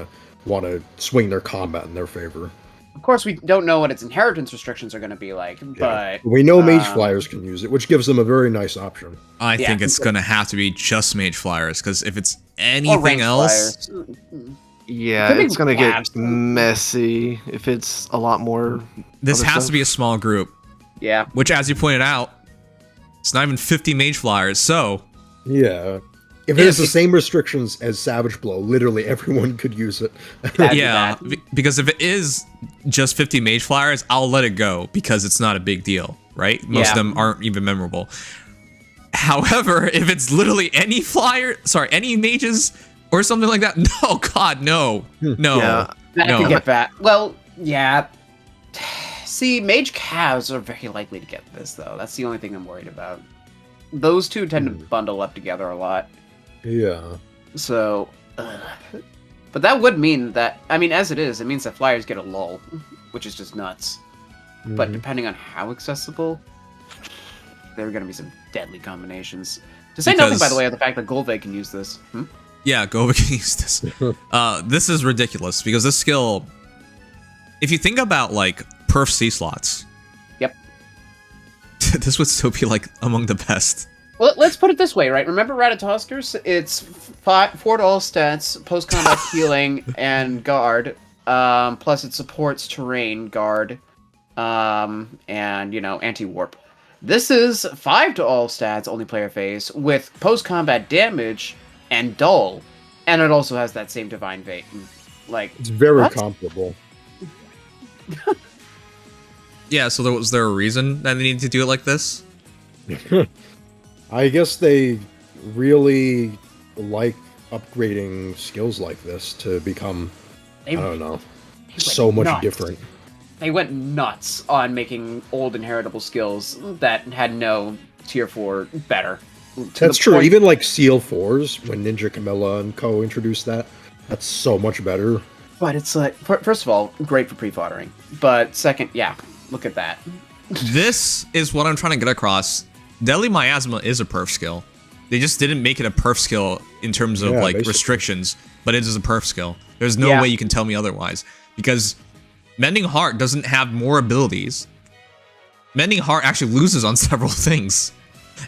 Speaker 7: to swing their combat in their favor.
Speaker 5: Of course, we don't know what its inheritance restrictions are going to be like, but
Speaker 7: We know mage
Speaker 5: um,
Speaker 7: flyers can use it, which gives them a very nice option.
Speaker 1: I
Speaker 5: Yeah.
Speaker 1: think it's gonna have to be just mage flyers, because if it's
Speaker 5: or
Speaker 1: anything
Speaker 5: range
Speaker 1: else,
Speaker 5: flyers.
Speaker 4: Yeah,
Speaker 5: Could be
Speaker 4: it's gonna
Speaker 5: labs.
Speaker 4: get messy if it's a lot more.
Speaker 1: this
Speaker 4: other
Speaker 1: has
Speaker 4: stuff.
Speaker 1: to be a small group.
Speaker 5: Yeah.
Speaker 1: Which, as you pointed out, it's not even 50 mage flyers. So
Speaker 7: Yeah. If it has the same restrictions as Savage Blow, literally everyone could use it.
Speaker 5: That'd be
Speaker 1: yeah,
Speaker 5: bad.
Speaker 1: because if it is just 50 mage flyers, I'll let it go because it's not a big deal, right? Most of
Speaker 5: Yeah.
Speaker 1: them aren't even memorable. However, if it's literally any any mages or something like that, no, God, no, no,
Speaker 4: Yeah.
Speaker 5: That
Speaker 1: no.
Speaker 5: could get bad. Well, yeah. See, mage calves are very likely to get this, though. That's the only thing I'm worried about. Those two tend to bundle up together a lot.
Speaker 7: Yeah.
Speaker 5: So, but that would mean that, I mean, as it is, it means that flyers get a lull, which is just nuts. But depending on how accessible, there are going to be some deadly combinations. To say nothing, by the way, of the fact that Golveg can use this.
Speaker 1: Yeah, go against this. This is ridiculous because this skill, if you think about like perf C slots,
Speaker 5: Yep.
Speaker 1: this would still be like among the best.
Speaker 5: Well, let's put it this way, right? Remember Ratatoskers? It's 4 to all stats, post-combat healing, and guard. Plus it supports terrain, guard, and, you know, anti-warp. This is 5 to all stats, only player phase, with post-combat damage and dull. And it also has that same Divine Vein. Like,
Speaker 7: It's very
Speaker 5: what?
Speaker 7: comparable.
Speaker 1: Yeah, so was there a reason that they needed to do it like this?
Speaker 7: I guess they really like upgrading skills like this to become, I don't know, so much
Speaker 5: nuts.
Speaker 7: different.
Speaker 5: They went nuts on making old inheritable skills that had no tier 4 better. To
Speaker 7: That's
Speaker 5: the
Speaker 7: true.
Speaker 5: point-
Speaker 7: Even like CL4s, when Ninja Camilla and Co. introduced that, that's so much better.
Speaker 5: But it's like, first of all, great for pre-foddering. But second, yeah, look at that.
Speaker 1: This is what I'm trying to get across. Deadly Miasma is a perf skill. They just didn't make it a perf skill in terms of
Speaker 7: Yeah,
Speaker 1: like
Speaker 7: basically.
Speaker 1: restrictions, but it is a perf skill. There's no
Speaker 5: Yeah.
Speaker 1: way you can tell me otherwise. Because Mending Heart doesn't have more abilities. Mending Heart actually loses on several things.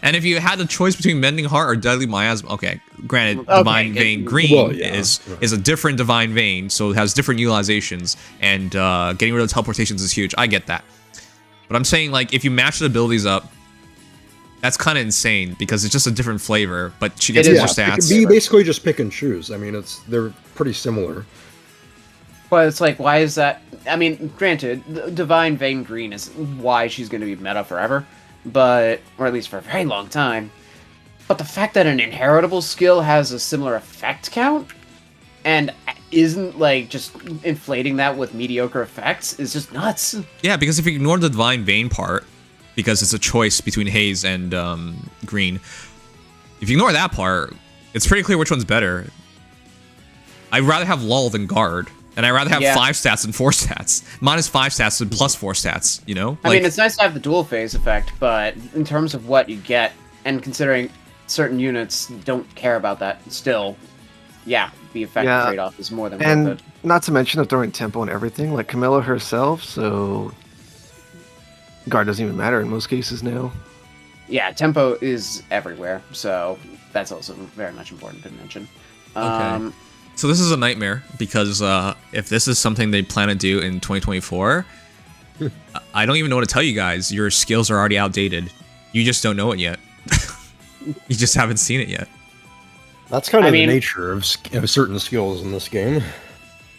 Speaker 1: And if you had the choice between Mending Heart or Deadly Miasma, okay, granted,
Speaker 5: Okay,
Speaker 1: Divine
Speaker 5: good.
Speaker 1: Vein Green
Speaker 7: Well, yeah.
Speaker 1: is a different Divine Vein, so it has different utilizations, and getting rid of teleportations is huge. I get that. But I'm saying, like, if you match the abilities up, that's kind of insane, because it's just a different flavor, but she gets
Speaker 5: It is.
Speaker 1: more
Speaker 7: Yeah,
Speaker 1: stats.
Speaker 7: you basically just pick and choose. I mean, they're pretty similar.
Speaker 5: But it's like, why is that? I mean, granted, Divine Vein Green is why she's going to be meta forever, but, or at least for a very long time. But the fact that an inheritable skill has a similar effect count, and isn't, like, just inflating that with mediocre effects is just nuts.
Speaker 1: Yeah, because if you ignore the Divine Vein part, because it's a choice between Haze and Green, if you ignore that part, it's pretty clear which one's better. I'd rather have Lull than Guard, and I'd rather have 5 stats than 4 stats. Minus 5 stats than plus 4 stats, you know?
Speaker 5: I mean, it's nice to have the dual phase effect, but in terms of what you get, and considering certain units don't care about that still, yeah, the effect
Speaker 4: Yeah,
Speaker 5: trade-off is more than
Speaker 4: And
Speaker 5: worth it.
Speaker 4: not to mention they're throwing tempo and everything, like Camilla herself, so guard doesn't even matter in most cases now.
Speaker 5: Yeah, tempo is everywhere, so that's also very much important to mention.
Speaker 1: Okay. So this is a nightmare, because if this is something they plan to do in 2024, I don't even know what to tell you guys. Your skills are already outdated. You just don't know it yet. You just haven't seen it yet.
Speaker 7: That's kind of
Speaker 5: I mean-
Speaker 7: the nature of certain skills in this game.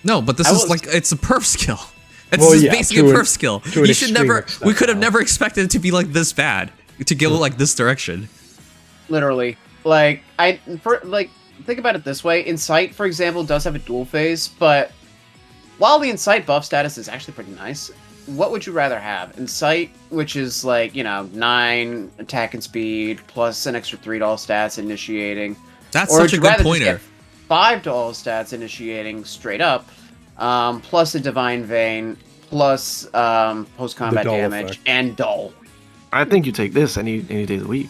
Speaker 1: No, but this
Speaker 5: I
Speaker 1: is
Speaker 5: was-
Speaker 1: like, it's a perf skill. It's
Speaker 7: Well,
Speaker 1: just
Speaker 7: yeah,
Speaker 1: basically a
Speaker 7: to
Speaker 1: perf skill.
Speaker 7: to an
Speaker 1: You should
Speaker 7: extreme
Speaker 1: never,
Speaker 7: extent
Speaker 1: we could have
Speaker 7: now.
Speaker 1: never expected it to be like this bad. To go like this direction.
Speaker 5: Literally. Like, think about it this way. Incite, for example, does have a dual phase, but while the Incite buff status is actually pretty nice, what would you rather have? Incite, which is like, 9 attack and speed, plus an extra 3 to all stats initiating.
Speaker 1: That's
Speaker 5: Or
Speaker 1: such
Speaker 5: would
Speaker 1: a
Speaker 5: you
Speaker 1: good
Speaker 5: rather just
Speaker 1: pointer.
Speaker 5: get 5 to all stats initiating straight up, plus a Divine Vein, plus post-combat
Speaker 7: dull
Speaker 5: damage,
Speaker 7: effect.
Speaker 5: and dull.
Speaker 4: I think you take this any day of the week.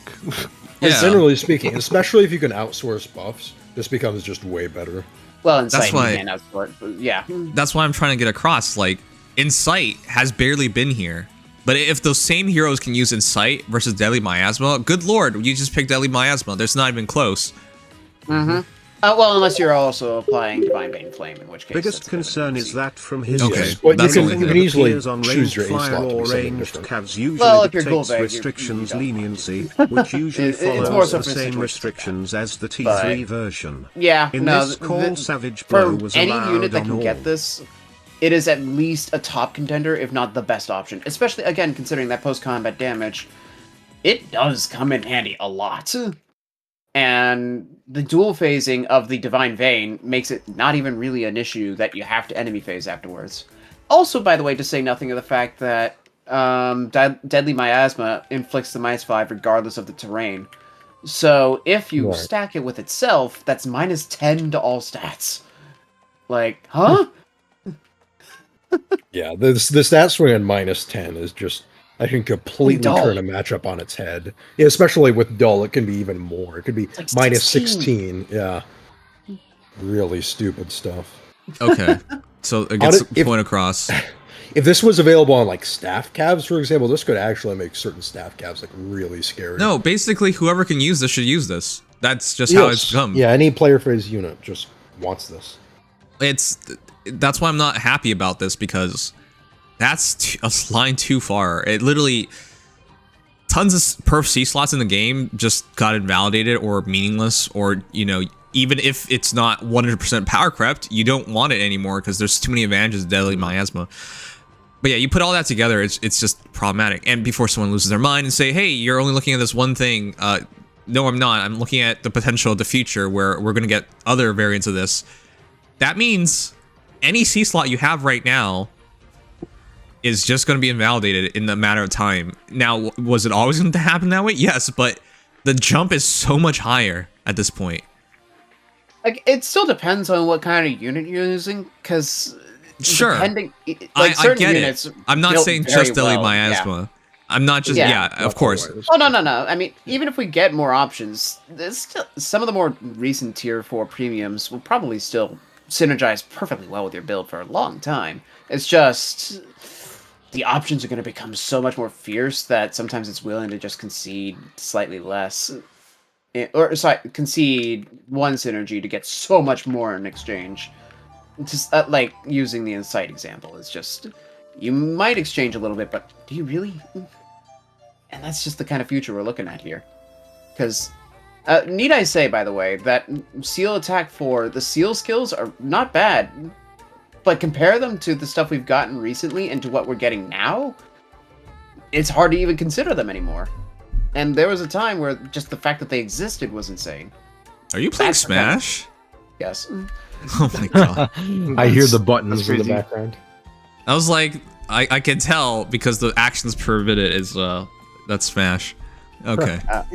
Speaker 1: Yeah.
Speaker 7: Generally speaking, especially if you can outsource buffs, this becomes just way better.
Speaker 5: Well, Incite,
Speaker 1: That's why-
Speaker 5: you can't outsort, but yeah.
Speaker 1: That's why I'm trying to get across. Like, Incite has barely been here. But if those same heroes can use Incite versus Deadly Miasma, good lord, you just pick Deadly Miasma. There's not even close.
Speaker 5: Mm-hmm. Well, unless you're also applying Divine Vein Flame, in which case...
Speaker 2: Biggest
Speaker 5: that's a bit of a
Speaker 2: concern is
Speaker 5: conceit.
Speaker 2: that from his
Speaker 1: Okay,
Speaker 2: list,
Speaker 1: but that's
Speaker 2: anything
Speaker 1: only- you
Speaker 2: that
Speaker 1: can
Speaker 7: easily
Speaker 2: appears on
Speaker 7: choose
Speaker 2: ranged
Speaker 7: your aim
Speaker 2: fire
Speaker 7: slot to be
Speaker 2: or
Speaker 7: something
Speaker 2: ranged
Speaker 7: different.
Speaker 2: cavs usually
Speaker 5: Well, if you're
Speaker 2: dictates
Speaker 5: Gul'veg, you
Speaker 2: restrictions
Speaker 5: don't.
Speaker 2: leniency, which usually
Speaker 5: It's more
Speaker 2: follows
Speaker 5: so
Speaker 2: the
Speaker 5: for
Speaker 2: same
Speaker 5: situations
Speaker 2: restrictions as the T3
Speaker 5: But-
Speaker 2: version.
Speaker 5: Yeah,
Speaker 2: In
Speaker 5: no,
Speaker 2: this call, Savage
Speaker 5: for
Speaker 2: Blow was
Speaker 5: any
Speaker 2: allowed
Speaker 5: unit that
Speaker 2: on
Speaker 5: can
Speaker 2: all.
Speaker 5: get this, it is at least a top contender, if not the best option. Especially, again, considering that post-combat damage, it does come in handy a lot. And the dual phasing of the Divine Vein makes it not even really an issue that you have to enemy phase afterwards. Also, by the way, to say nothing of the fact that Deadly Miasma inflicts the -5 regardless of the terrain. So if you
Speaker 7: Right.
Speaker 5: stack it with itself, that's -10 to all stats. Like, huh?
Speaker 7: Yeah, the stat swing on -10 is just, I can completely
Speaker 5: Dull.
Speaker 7: turn a matchup on its head. Yeah, especially with dull, it can be even more. It could be
Speaker 5: like
Speaker 7: -16. Yeah, really stupid stuff.
Speaker 1: Okay. So it gets
Speaker 7: If-
Speaker 1: the point across.
Speaker 7: If this was available on like staff calves, for example, this could actually make certain staff calves like really scary.
Speaker 1: No, basically, whoever can use this should use this. That's just how it's become.
Speaker 7: Yeah, any player phase unit just wants this.
Speaker 1: That's why I'm not happy about this, because that's a line too far. It literally, tons of perf C slots in the game just got invalidated or meaningless, or even if it's not 100% power crept, you don't want it anymore because there's too many advantages of Deadly Miasma. But yeah, you put all that together, it's just problematic. And before someone loses their mind and say, hey, you're only looking at this one thing. No, I'm not. I'm looking at the potential of the future where we're going to get other variants of this. That means any C slot you have right now is just going to be invalidated in a matter of time. Now, was it always going to happen that way? Yes, but the jump is so much higher at this point.
Speaker 5: Like, it still depends on what kind of unit you're using, because
Speaker 1: Sure.
Speaker 5: depending,
Speaker 1: I
Speaker 5: certain
Speaker 1: get
Speaker 5: units
Speaker 1: it. I'm not
Speaker 5: built
Speaker 1: saying
Speaker 5: very
Speaker 1: just Deadly
Speaker 5: well,
Speaker 1: Miasma.
Speaker 5: yeah.
Speaker 1: I'm not just,
Speaker 5: Yeah.
Speaker 1: yeah, of course.
Speaker 7: Always.
Speaker 5: Oh, no. I mean, even if we get more options, there's still, some of the more recent tier 4 premiums will probably still synergize perfectly well with your build for a long time. It's just the options are going to become so much more fierce that sometimes it's willing to just concede slightly less. Concede one synergy to get so much more in exchange. Just like using the Incite example, it's just, you might exchange a little bit, but do you really? And that's just the kind of future we're looking at here. Because, need I say, by the way, that Seal Attack 4, the Seal skills are not bad, but compare them to the stuff we've gotten recently and to what we're getting now, it's hard to even consider them anymore. And there was a time where just the fact that they existed was insane.
Speaker 1: Are you playing
Speaker 5: That's the kind of-
Speaker 1: Smash?
Speaker 5: Yes.
Speaker 1: Oh my god.
Speaker 7: I hear the
Speaker 4: That's
Speaker 7: buttons in the
Speaker 4: crazy.
Speaker 7: background.
Speaker 1: I was like, I can tell because the actions per minute is, that's Smash. Okay.
Speaker 5: I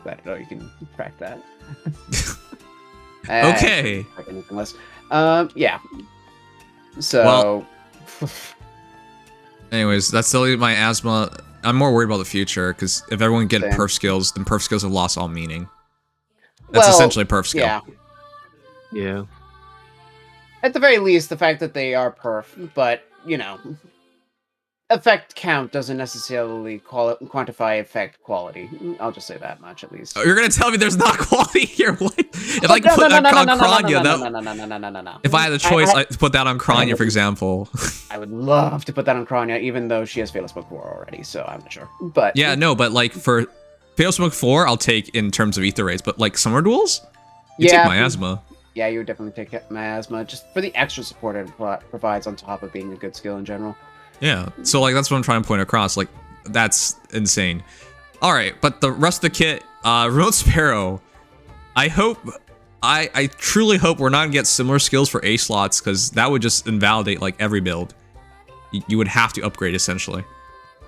Speaker 5: don't know, you can crack that.
Speaker 1: Okay.
Speaker 5: Crack anything less. Yeah. So...
Speaker 1: Anyways, that's still my asthma. I'm more worried about the future, because if everyone get
Speaker 5: Same.
Speaker 1: perf skills, then perf skills have lost all meaning. That's
Speaker 5: Well,
Speaker 1: essentially a perf skill.
Speaker 5: yeah.
Speaker 4: Yeah.
Speaker 5: At the very least, the fact that they are perf, but, effect count doesn't necessarily quantify effect quality. I'll just say that much, at least.
Speaker 1: Oh, you're gonna tell me there's not quality here? What? If I could put that on Kranya,
Speaker 5: no.
Speaker 1: if I had the choice, I'd put that on Kranya, for example.
Speaker 5: I would love to put that on Kranya, even though she has Fearless Book 4 already, so I'm not sure. But
Speaker 1: Yeah, no, but like for Fatal Smoke 4, I'll take in terms of ether rates, but like Summer Duels? You take Miasma.
Speaker 5: Yeah, you would definitely take Miasma just for the extra support it provides on top of being a good skill in general.
Speaker 1: Yeah, so like that's what I'm trying to point across. Like that's insane. All right, but the rest of the kit, Remote Sparrow. I truly hope we're not gonna get similar skills for A slots, because that would just invalidate like every build. You would have to upgrade essentially.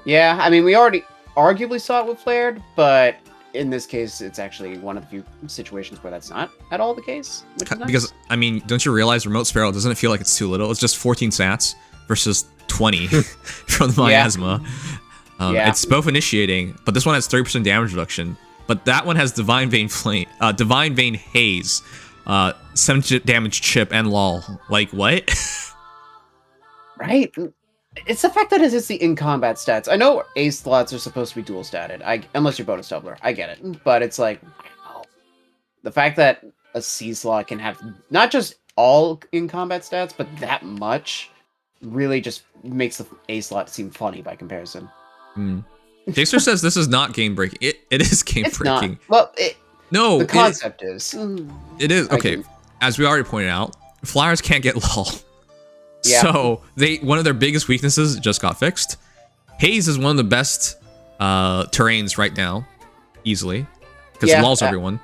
Speaker 5: Yeah, I mean we already arguably saw it with Flared, but in this case, it's actually one of the few situations where that's not at all the case. Which is nice.
Speaker 1: Because I mean, don't you realize Remote Sparrow doesn't feel like it's too little? It's just 14 stats versus 20 from the Miasma. It's both initiating, but this one has 30% damage reduction. But that one has Divine Vein Flame, Divine Vein Haze, 7 damage chip, and lol. Like what?
Speaker 5: Right? It's the fact that it is the in-combat stats. I know ace slots are supposed to be dual statted, unless you're bonus doubler. I get it. But it's like, wow. The fact that a C slot can have not just all in-combat stats, but that much really just makes the A slot seem funny by comparison.
Speaker 1: Jacer says this is not game breaking. It is game breaking.
Speaker 5: Well,
Speaker 1: no,
Speaker 5: the concept is.
Speaker 1: It is okay. As we already pointed out, flyers can't get lol.
Speaker 5: Yeah.
Speaker 1: So one of their biggest weaknesses just got fixed. Haze is one of the best terrains right now, easily, because it lulls everyone.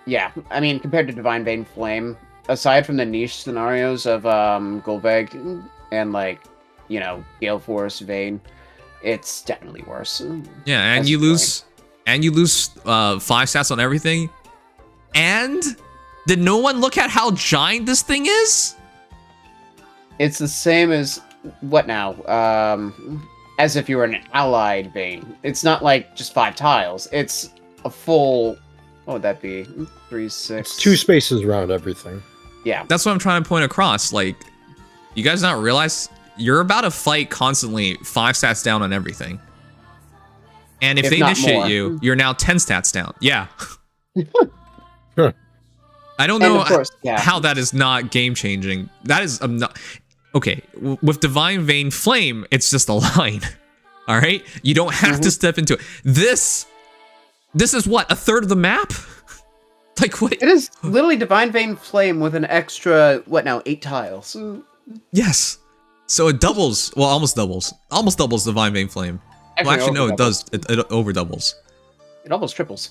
Speaker 5: Yeah, I mean compared to Divine Vein Flame, aside from the niche scenarios of Golbeg and like Gale Force Vein, it's definitely worse.
Speaker 1: Yeah, and you lose 5 stats on everything. And did no one look at how giant this thing is?
Speaker 5: It's the same as what now? As if you were an allied vein. It's not like just 5 tiles. It's a full. What would that be? 3, 6.
Speaker 7: It's 2 spaces around everything.
Speaker 5: Yeah,
Speaker 1: that's what I'm trying to point across. Like, you guys not realize you're about to fight constantly 5 stats down on everything. And if they initiate you, you're now 10 stats down. Yeah. I don't know how that is not game changing. That is not okay. With Divine Vein Flame, it's just a line. All right, you don't have to step into it. This is what, a third of the map. Like what?
Speaker 5: It is literally Divine Vein Flame with an extra 8 tiles.
Speaker 1: Yes. So it doubles. Well, almost doubles. Almost doubles Divine Vein Flame. Actually, no, it does. It over doubles.
Speaker 5: It almost triples.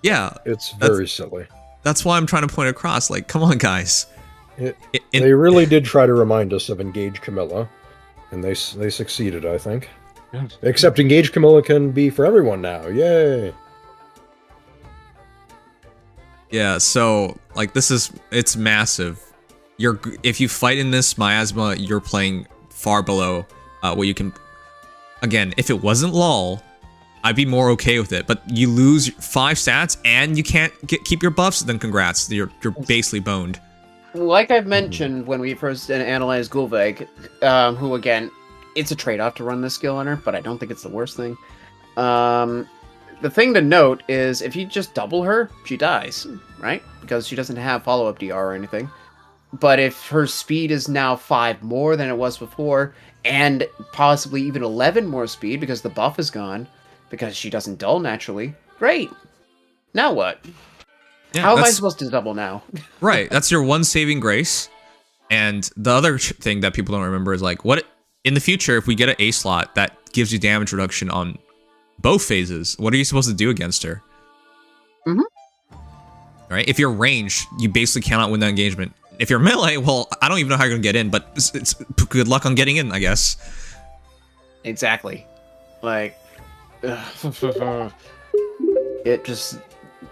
Speaker 1: Yeah.
Speaker 7: It's very silly.
Speaker 1: That's why I'm trying to point across. Like, come on, guys.
Speaker 7: They really did try to remind us of Engage Camilla, and they succeeded, I think. Yes. Except Engage Camilla can be for everyone now. Yay!
Speaker 1: Yeah. So, like, it's massive. If you fight in this Miasma, you're playing far below what you can. Again, if it wasn't LOL, I'd be more okay with it. But you lose 5 stats and you can't keep your buffs, then congrats, you're basically boned.
Speaker 5: Like I've mentioned when we first analyzed Gulveg, who again, it's a trade-off to run this skill on her, but I don't think it's the worst thing. The thing to note is if you just double her, she dies, right? Because she doesn't have follow-up DR or anything. But if her speed is now 5 more than it was before, and possibly even 11 more speed because the buff is gone, because she doesn't dull naturally, great. Now what? Yeah, how am I supposed to double now?
Speaker 1: Right, that's your one saving grace. And the other thing that people don't remember is like, what in the future, if we get an A slot that gives you damage reduction on both phases, what are you supposed to do against her? Right? If you're ranged, you basically cannot win that engagement. If you're melee, well, I don't even know how you're gonna get in, but it's good luck on getting in, I guess.
Speaker 5: Exactly. Like, it just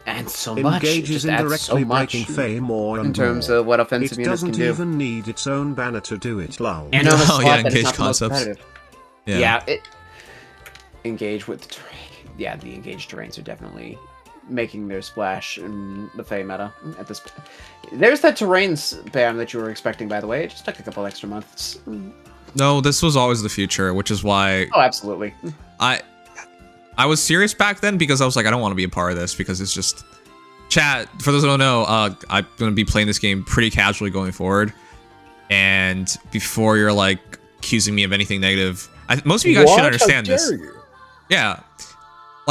Speaker 5: adds so much.
Speaker 2: Engages indirectly breaking Fame more and
Speaker 5: in terms of what offensive units can do.
Speaker 2: It doesn't even need its own banner to do it, lol.
Speaker 5: And on a slot
Speaker 1: yeah,
Speaker 5: that
Speaker 1: engage
Speaker 5: is not
Speaker 1: concepts.
Speaker 5: The most yeah, engage with the terrain. Yeah, the engaged terrains are definitely making their splash in the Fey meta at this point. There's that terrain spam that you were expecting, by the way. It just took a couple extra months.
Speaker 1: No, this was always the future, which is why...
Speaker 5: Oh, absolutely.
Speaker 1: I was serious back then because I was like, I don't want to be a part of this because it's just... Chat, for those who don't know, I'm going to be playing this game pretty casually going forward. And before you're like accusing me of anything negative... most of you guys should understand this.
Speaker 7: You?
Speaker 1: Yeah.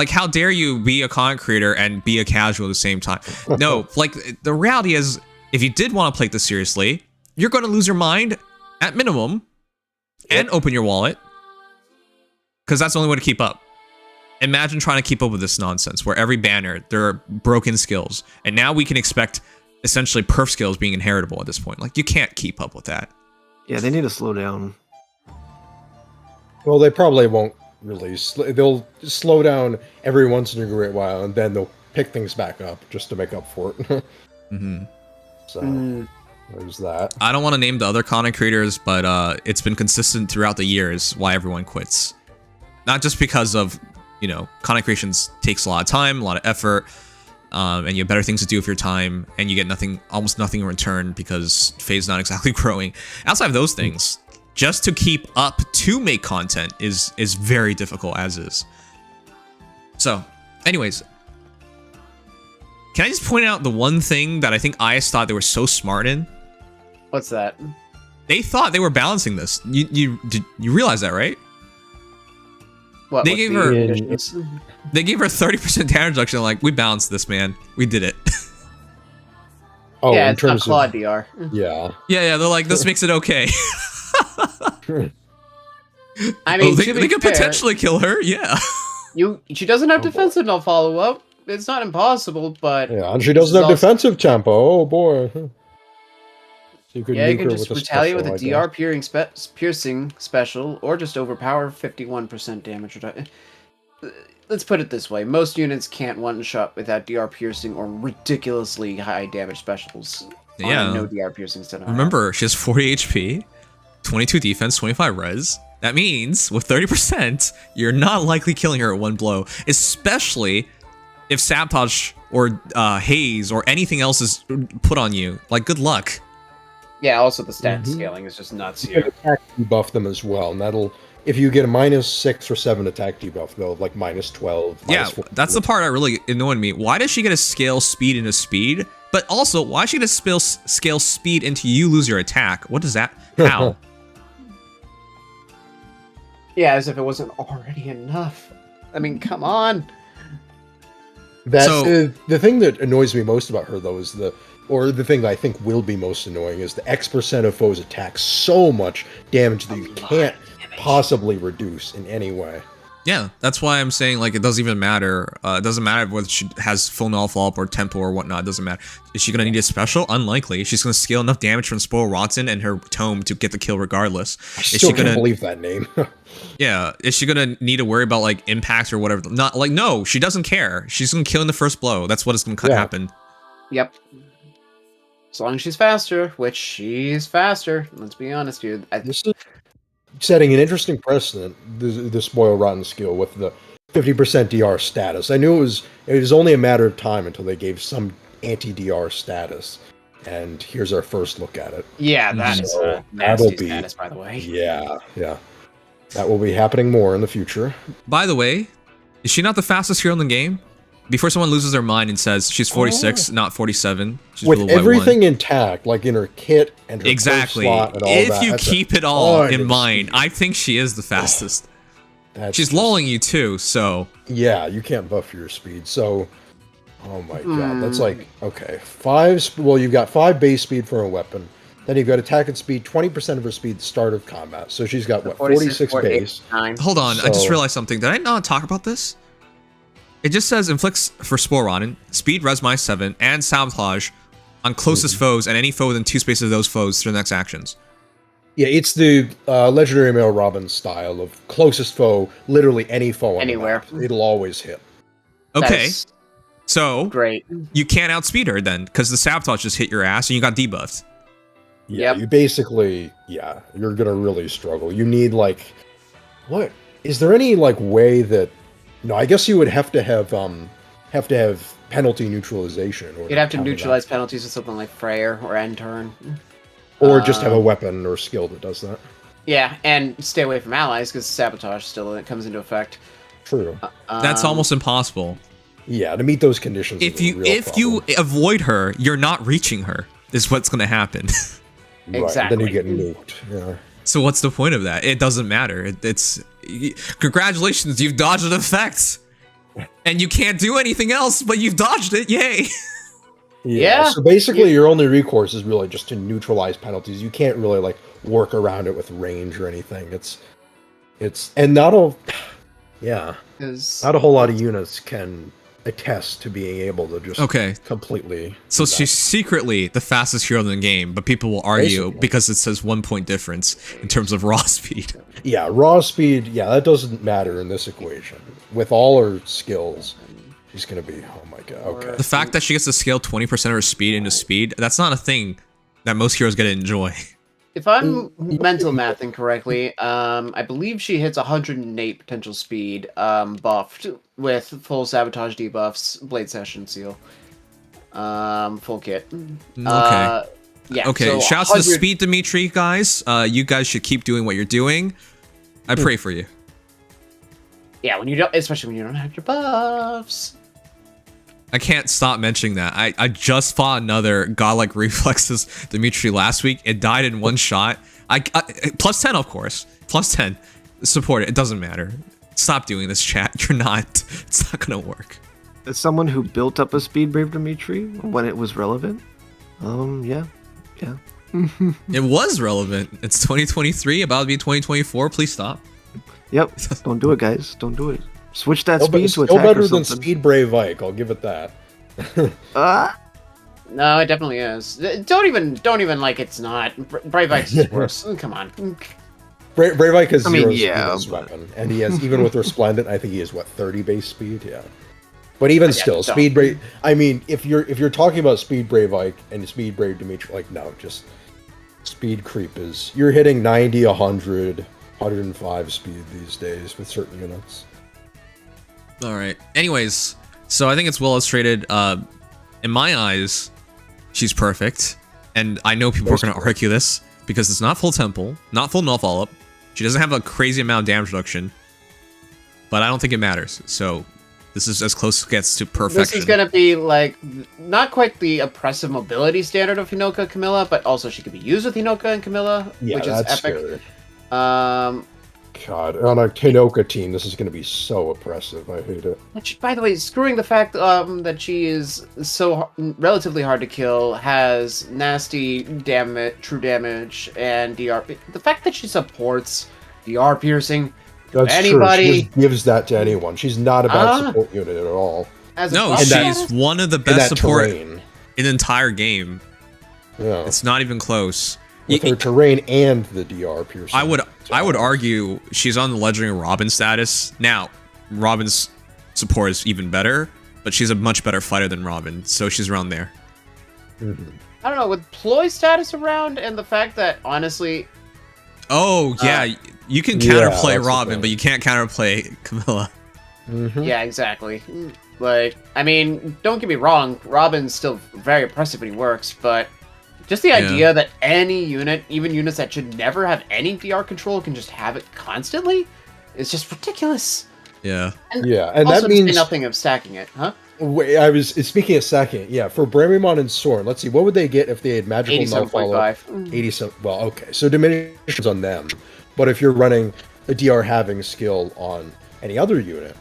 Speaker 1: Like, how dare you be a content creator and be a casual at the same time? No, like, the reality is, if you did want to play this seriously, you're going to lose your mind at minimum and open your wallet, because that's the only way to keep up. Imagine trying to keep up with this nonsense where every banner, there are broken skills, and now we can expect essentially perf skills being inheritable at this point. Like, you can't keep up with that.
Speaker 4: Yeah, they need to slow down.
Speaker 7: Well, they probably won't release. They'll slow down every once in a great while, and then they'll pick things back up just to make up for it. So there's that.
Speaker 1: I don't want to name the other content creators, but it's been consistent throughout the years why everyone quits. Not just because of, you know, content creations takes a lot of time, a lot of effort, and you have better things to do with your time, and you get almost nothing in return because Faye's not exactly growing. Outside of those things, just to keep up to make content is very difficult as is. So, anyways, can I just point out the one thing that I think IS thought they were so smart in?
Speaker 5: What's that?
Speaker 1: They thought they were balancing this. You realize that, right?
Speaker 5: What,
Speaker 1: They
Speaker 5: with
Speaker 1: gave
Speaker 5: the
Speaker 1: her-
Speaker 5: conditions?
Speaker 1: They gave her 30% damage reduction. Like, we balanced this, man. We did it.
Speaker 7: Oh,
Speaker 5: yeah,
Speaker 7: in
Speaker 5: it's not
Speaker 7: terms
Speaker 5: Claude
Speaker 7: of
Speaker 5: DR.
Speaker 7: yeah.
Speaker 1: Yeah, they're like, this makes it okay.
Speaker 5: I mean,
Speaker 1: they
Speaker 5: to be
Speaker 1: could
Speaker 5: fair,
Speaker 1: potentially kill her, yeah.
Speaker 5: she doesn't have
Speaker 7: Oh, boy.
Speaker 5: defensive no follow up. It's not impossible, but
Speaker 7: Yeah, and she doesn't have
Speaker 5: also-
Speaker 7: defensive tempo. Oh boy. So you could
Speaker 5: yeah, you
Speaker 7: nuke
Speaker 5: can
Speaker 7: her
Speaker 5: just
Speaker 7: with a
Speaker 5: retaliate with
Speaker 7: special,
Speaker 5: a
Speaker 7: I
Speaker 5: DR
Speaker 7: guess.
Speaker 5: piercing special, or just overpower 51% damage reduction. Let's put it this way: most units can't one-shot without DR piercing or ridiculously high damage specials.
Speaker 1: Yeah.
Speaker 5: No DR piercing instead of
Speaker 1: Remember, she has 40 HP, 22 defense, 25 res. That means, with 30%, you're not likely killing her at one blow, especially if Sabotage or Haze or anything else is put on you. Like, good luck.
Speaker 5: Yeah. Also, the stat scaling is just nuts
Speaker 7: You can
Speaker 5: here.
Speaker 7: attack debuff them as well, and that'll if you get a -6 or 7 attack debuff, they'll have like -12.
Speaker 1: Yeah,
Speaker 7: -14.
Speaker 1: that's the part that really annoyed me. Why does she get to scale speed into speed? But also, why does she get to scale speed into you lose your attack? What does that? How?
Speaker 5: Yeah, as if it wasn't already enough. I mean, come on.
Speaker 7: That's
Speaker 1: So-
Speaker 7: the thing that annoys me most about her, though, is the thing that I think will be most annoying is the X% of foes attack so much damage that you can't possibly reduce in any way.
Speaker 1: Yeah, that's why I'm saying, like, it doesn't even matter. It doesn't matter whether she has full null follow-up or tempo or whatnot. It doesn't matter. Is she going to need a special? Unlikely. She's going to scale enough damage from Spoil Rotten and her tome to get the kill regardless.
Speaker 7: I
Speaker 1: Is
Speaker 7: still
Speaker 1: she
Speaker 7: can't
Speaker 1: gonna?
Speaker 7: believe that name.
Speaker 1: Yeah. Is she going to need to worry about, like, impact or whatever? Not like, no, she doesn't care. She's going to kill in the first blow. That's what is going to
Speaker 7: Yeah.
Speaker 1: happen.
Speaker 5: Yep. As long as she's faster, which she's faster. Let's be honest, dude.
Speaker 7: This is setting an interesting precedent, the Spoil Rotten skill with the 50% DR status. I knew it was only a matter of time until they gave some anti-DR status. And here's our first look at it.
Speaker 5: Yeah, that is
Speaker 7: So,
Speaker 5: a
Speaker 7: that'll
Speaker 5: nasty
Speaker 7: be-
Speaker 5: status, by the way.
Speaker 7: Yeah. That will be happening more in the future.
Speaker 1: By the way, is she not the fastest hero in the game? Before someone loses their mind and says she's 46, not 47. She's
Speaker 7: With
Speaker 1: below white
Speaker 7: everything
Speaker 1: one.
Speaker 7: intact, like in her kit and her
Speaker 1: Exactly.
Speaker 7: slot and all
Speaker 1: If
Speaker 7: that.
Speaker 1: you
Speaker 7: that's a
Speaker 1: keep it all
Speaker 7: ton
Speaker 1: in
Speaker 7: of
Speaker 1: mind,
Speaker 7: speed.
Speaker 1: I think she is the fastest.
Speaker 7: That's
Speaker 1: She's
Speaker 7: just-
Speaker 1: lulling you too, so
Speaker 7: Yeah, you can't buff your speed. So, oh my god, that's like, okay, well, you've got 5 base speed for a weapon. Then you've got attack and speed, 20% of her speed at the start of combat. So she's got, what, 46 base?
Speaker 5: 9.
Speaker 1: hold on. I just
Speaker 7: So-
Speaker 1: realized something. Did I not talk about this? It just says inflicts for Spore Rotten, speed res -7, and sabotage on closest foes and any foe within 2 spaces of those foes through the next actions.
Speaker 7: Yeah, it's the legendary male Robin style of closest foe, literally any foe on
Speaker 5: Anywhere.
Speaker 7: the map. It'll always hit.
Speaker 1: Okay,
Speaker 5: That's
Speaker 1: so
Speaker 5: great.
Speaker 1: you can't outspeed her then, because the sabotage just hit your ass and you got debuffed.
Speaker 7: Yeah,
Speaker 5: Yep.
Speaker 7: you basically, you're gonna really struggle. You need like, what? Is there any like way that? No, I guess you would have to have penalty neutralization. In order
Speaker 5: You'd have to
Speaker 7: counter that.
Speaker 5: neutralize penalties with something like Freyr or End Turn.
Speaker 7: or just have a weapon or skill that does that.
Speaker 5: Yeah, and stay away from allies because sabotage still comes into effect.
Speaker 7: True.
Speaker 1: That's almost impossible.
Speaker 7: Yeah, to meet those conditions.
Speaker 1: If
Speaker 7: is a
Speaker 1: you
Speaker 7: real problem.
Speaker 1: avoid her, you're not reaching her. Is what's going to happen.
Speaker 7: Right,
Speaker 5: Exactly.
Speaker 7: then you get nuked. Yeah.
Speaker 1: So what's the point of that? It doesn't matter. Congratulations, you've dodged an effect. And you can't do anything else, but you've dodged it. Yay!
Speaker 5: Yeah.
Speaker 7: So basically, your only recourse is really just to neutralize penalties. You can't really like work around it with range or anything. And not all. Yeah. Not a whole lot of units can attest to being able to just completely.
Speaker 1: So she's secretly the fastest hero in the game, but people will argue because it says 1 point difference in terms of raw speed.
Speaker 7: Yeah, raw speed. Yeah, that doesn't matter in this equation. With all her skills, she's gonna be. Oh my god. Okay.
Speaker 1: The fact that she gets to scale 20% of her speed into speed—that's not a thing that most heroes get to enjoy.
Speaker 5: If I'm mental mathing correctly, I believe she hits 108 potential speed, buffed with full sabotage debuffs, blade session seal, full kit.
Speaker 1: Okay.
Speaker 5: Yeah.
Speaker 1: Okay.
Speaker 5: So
Speaker 1: Shouts to Speed Dimitri, guys. You guys should keep doing what you're doing. I pray for you.
Speaker 5: Yeah, especially when you don't have your buffs.
Speaker 1: I can't stop mentioning that. I just fought another godlike reflexes Dimitri last week. It died in one shot. I plus 10, of course. Plus 10. Support it. It doesn't matter. Stop doing this, chat. You're not. It's not gonna work.
Speaker 4: As someone who built up a Speed Brave Dimitri when it was relevant, yeah.
Speaker 1: It was relevant. It's 2023, about to be 2024. Please stop.
Speaker 4: Yep. Don't do it, guys. Don't do it. Switch that speed to
Speaker 7: Still
Speaker 4: attack
Speaker 7: better
Speaker 4: or
Speaker 7: than
Speaker 4: something.
Speaker 7: Speed Brave Ike, I'll give it that.
Speaker 5: No, it definitely is. Don't even like it's not. Brave Ike's is worse. Come on.
Speaker 7: Brave Ike has 0 speed
Speaker 4: yeah,
Speaker 7: as weapon, and he has, even with Resplendent, I think he has, 30 base speed? Yeah. But even still, Speed Brave, I mean, if you're talking about Speed Brave Ike and Speed Brave Dimitri, like, no, just speed creep is, you're hitting 90, 100, 105 speed these days with certain units.
Speaker 1: All right. Anyways, so I think it's well illustrated. In my eyes, she's perfect, and I know people are going to argue this because it's not full temple, not full null follow-up. She doesn't have a crazy amount of damage reduction, but I don't think it matters. So this is as close as it gets to perfection.
Speaker 5: This is going to be like not quite the oppressive mobility standard of Hinoka Camilla, but also she could be used with Hinoka and Camilla, which is epic.
Speaker 7: Scary. God, on a Hinoka team, this is going to be so oppressive. I hate it.
Speaker 5: By the way, screwing the fact that she is so relatively hard to kill, has nasty damage, true damage, and DR. The fact that she supports DR piercing,
Speaker 7: that's
Speaker 5: anybody
Speaker 7: true. She just gives that to anyone. She's not a bad support unit at all.
Speaker 1: No, she's one of the best support in the entire game.
Speaker 7: Yeah,
Speaker 1: it's not even close.
Speaker 7: With her terrain and the DR piercing.
Speaker 1: I would argue she's on the legendary Robin status. Now, Robin's support is even better, but she's a much better fighter than Robin, so she's around there.
Speaker 7: Mm-hmm.
Speaker 5: I don't know, with Ploy status around and the fact that, honestly...
Speaker 1: Oh, yeah, you can counterplay Robin, but you can't counterplay Camilla.
Speaker 7: Mm-hmm.
Speaker 5: Yeah, exactly. Like, I mean, don't get me wrong, Robin's still very impressive when he works, but... Just the idea that any unit, even units that should never have any DR control, can just have it constantly is just ridiculous.
Speaker 1: Yeah.
Speaker 5: And
Speaker 7: and
Speaker 5: also
Speaker 7: that means
Speaker 5: nothing of stacking it, huh?
Speaker 7: Wait, I was speaking of stacking. Yeah, for Bramimon and Soren, let's see, what would they get if they had magical null follow? 87. Well, okay, so diminishes on them. But if you're running a DR having skill on any other unit,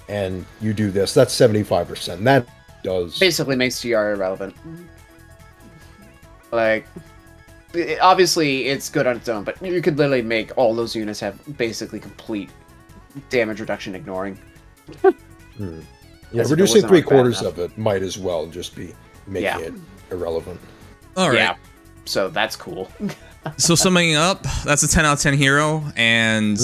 Speaker 7: and you do this, that's 75%. That does
Speaker 5: basically makes DR irrelevant. Like, obviously it's good on its own, but you could literally make all those units have basically complete damage reduction ignoring.
Speaker 7: Yeah, reducing 3/4 of it might as well just be making it irrelevant.
Speaker 1: All right.
Speaker 5: Yeah, so that's cool.
Speaker 1: So summing up, that's a 10 out of 10 hero, and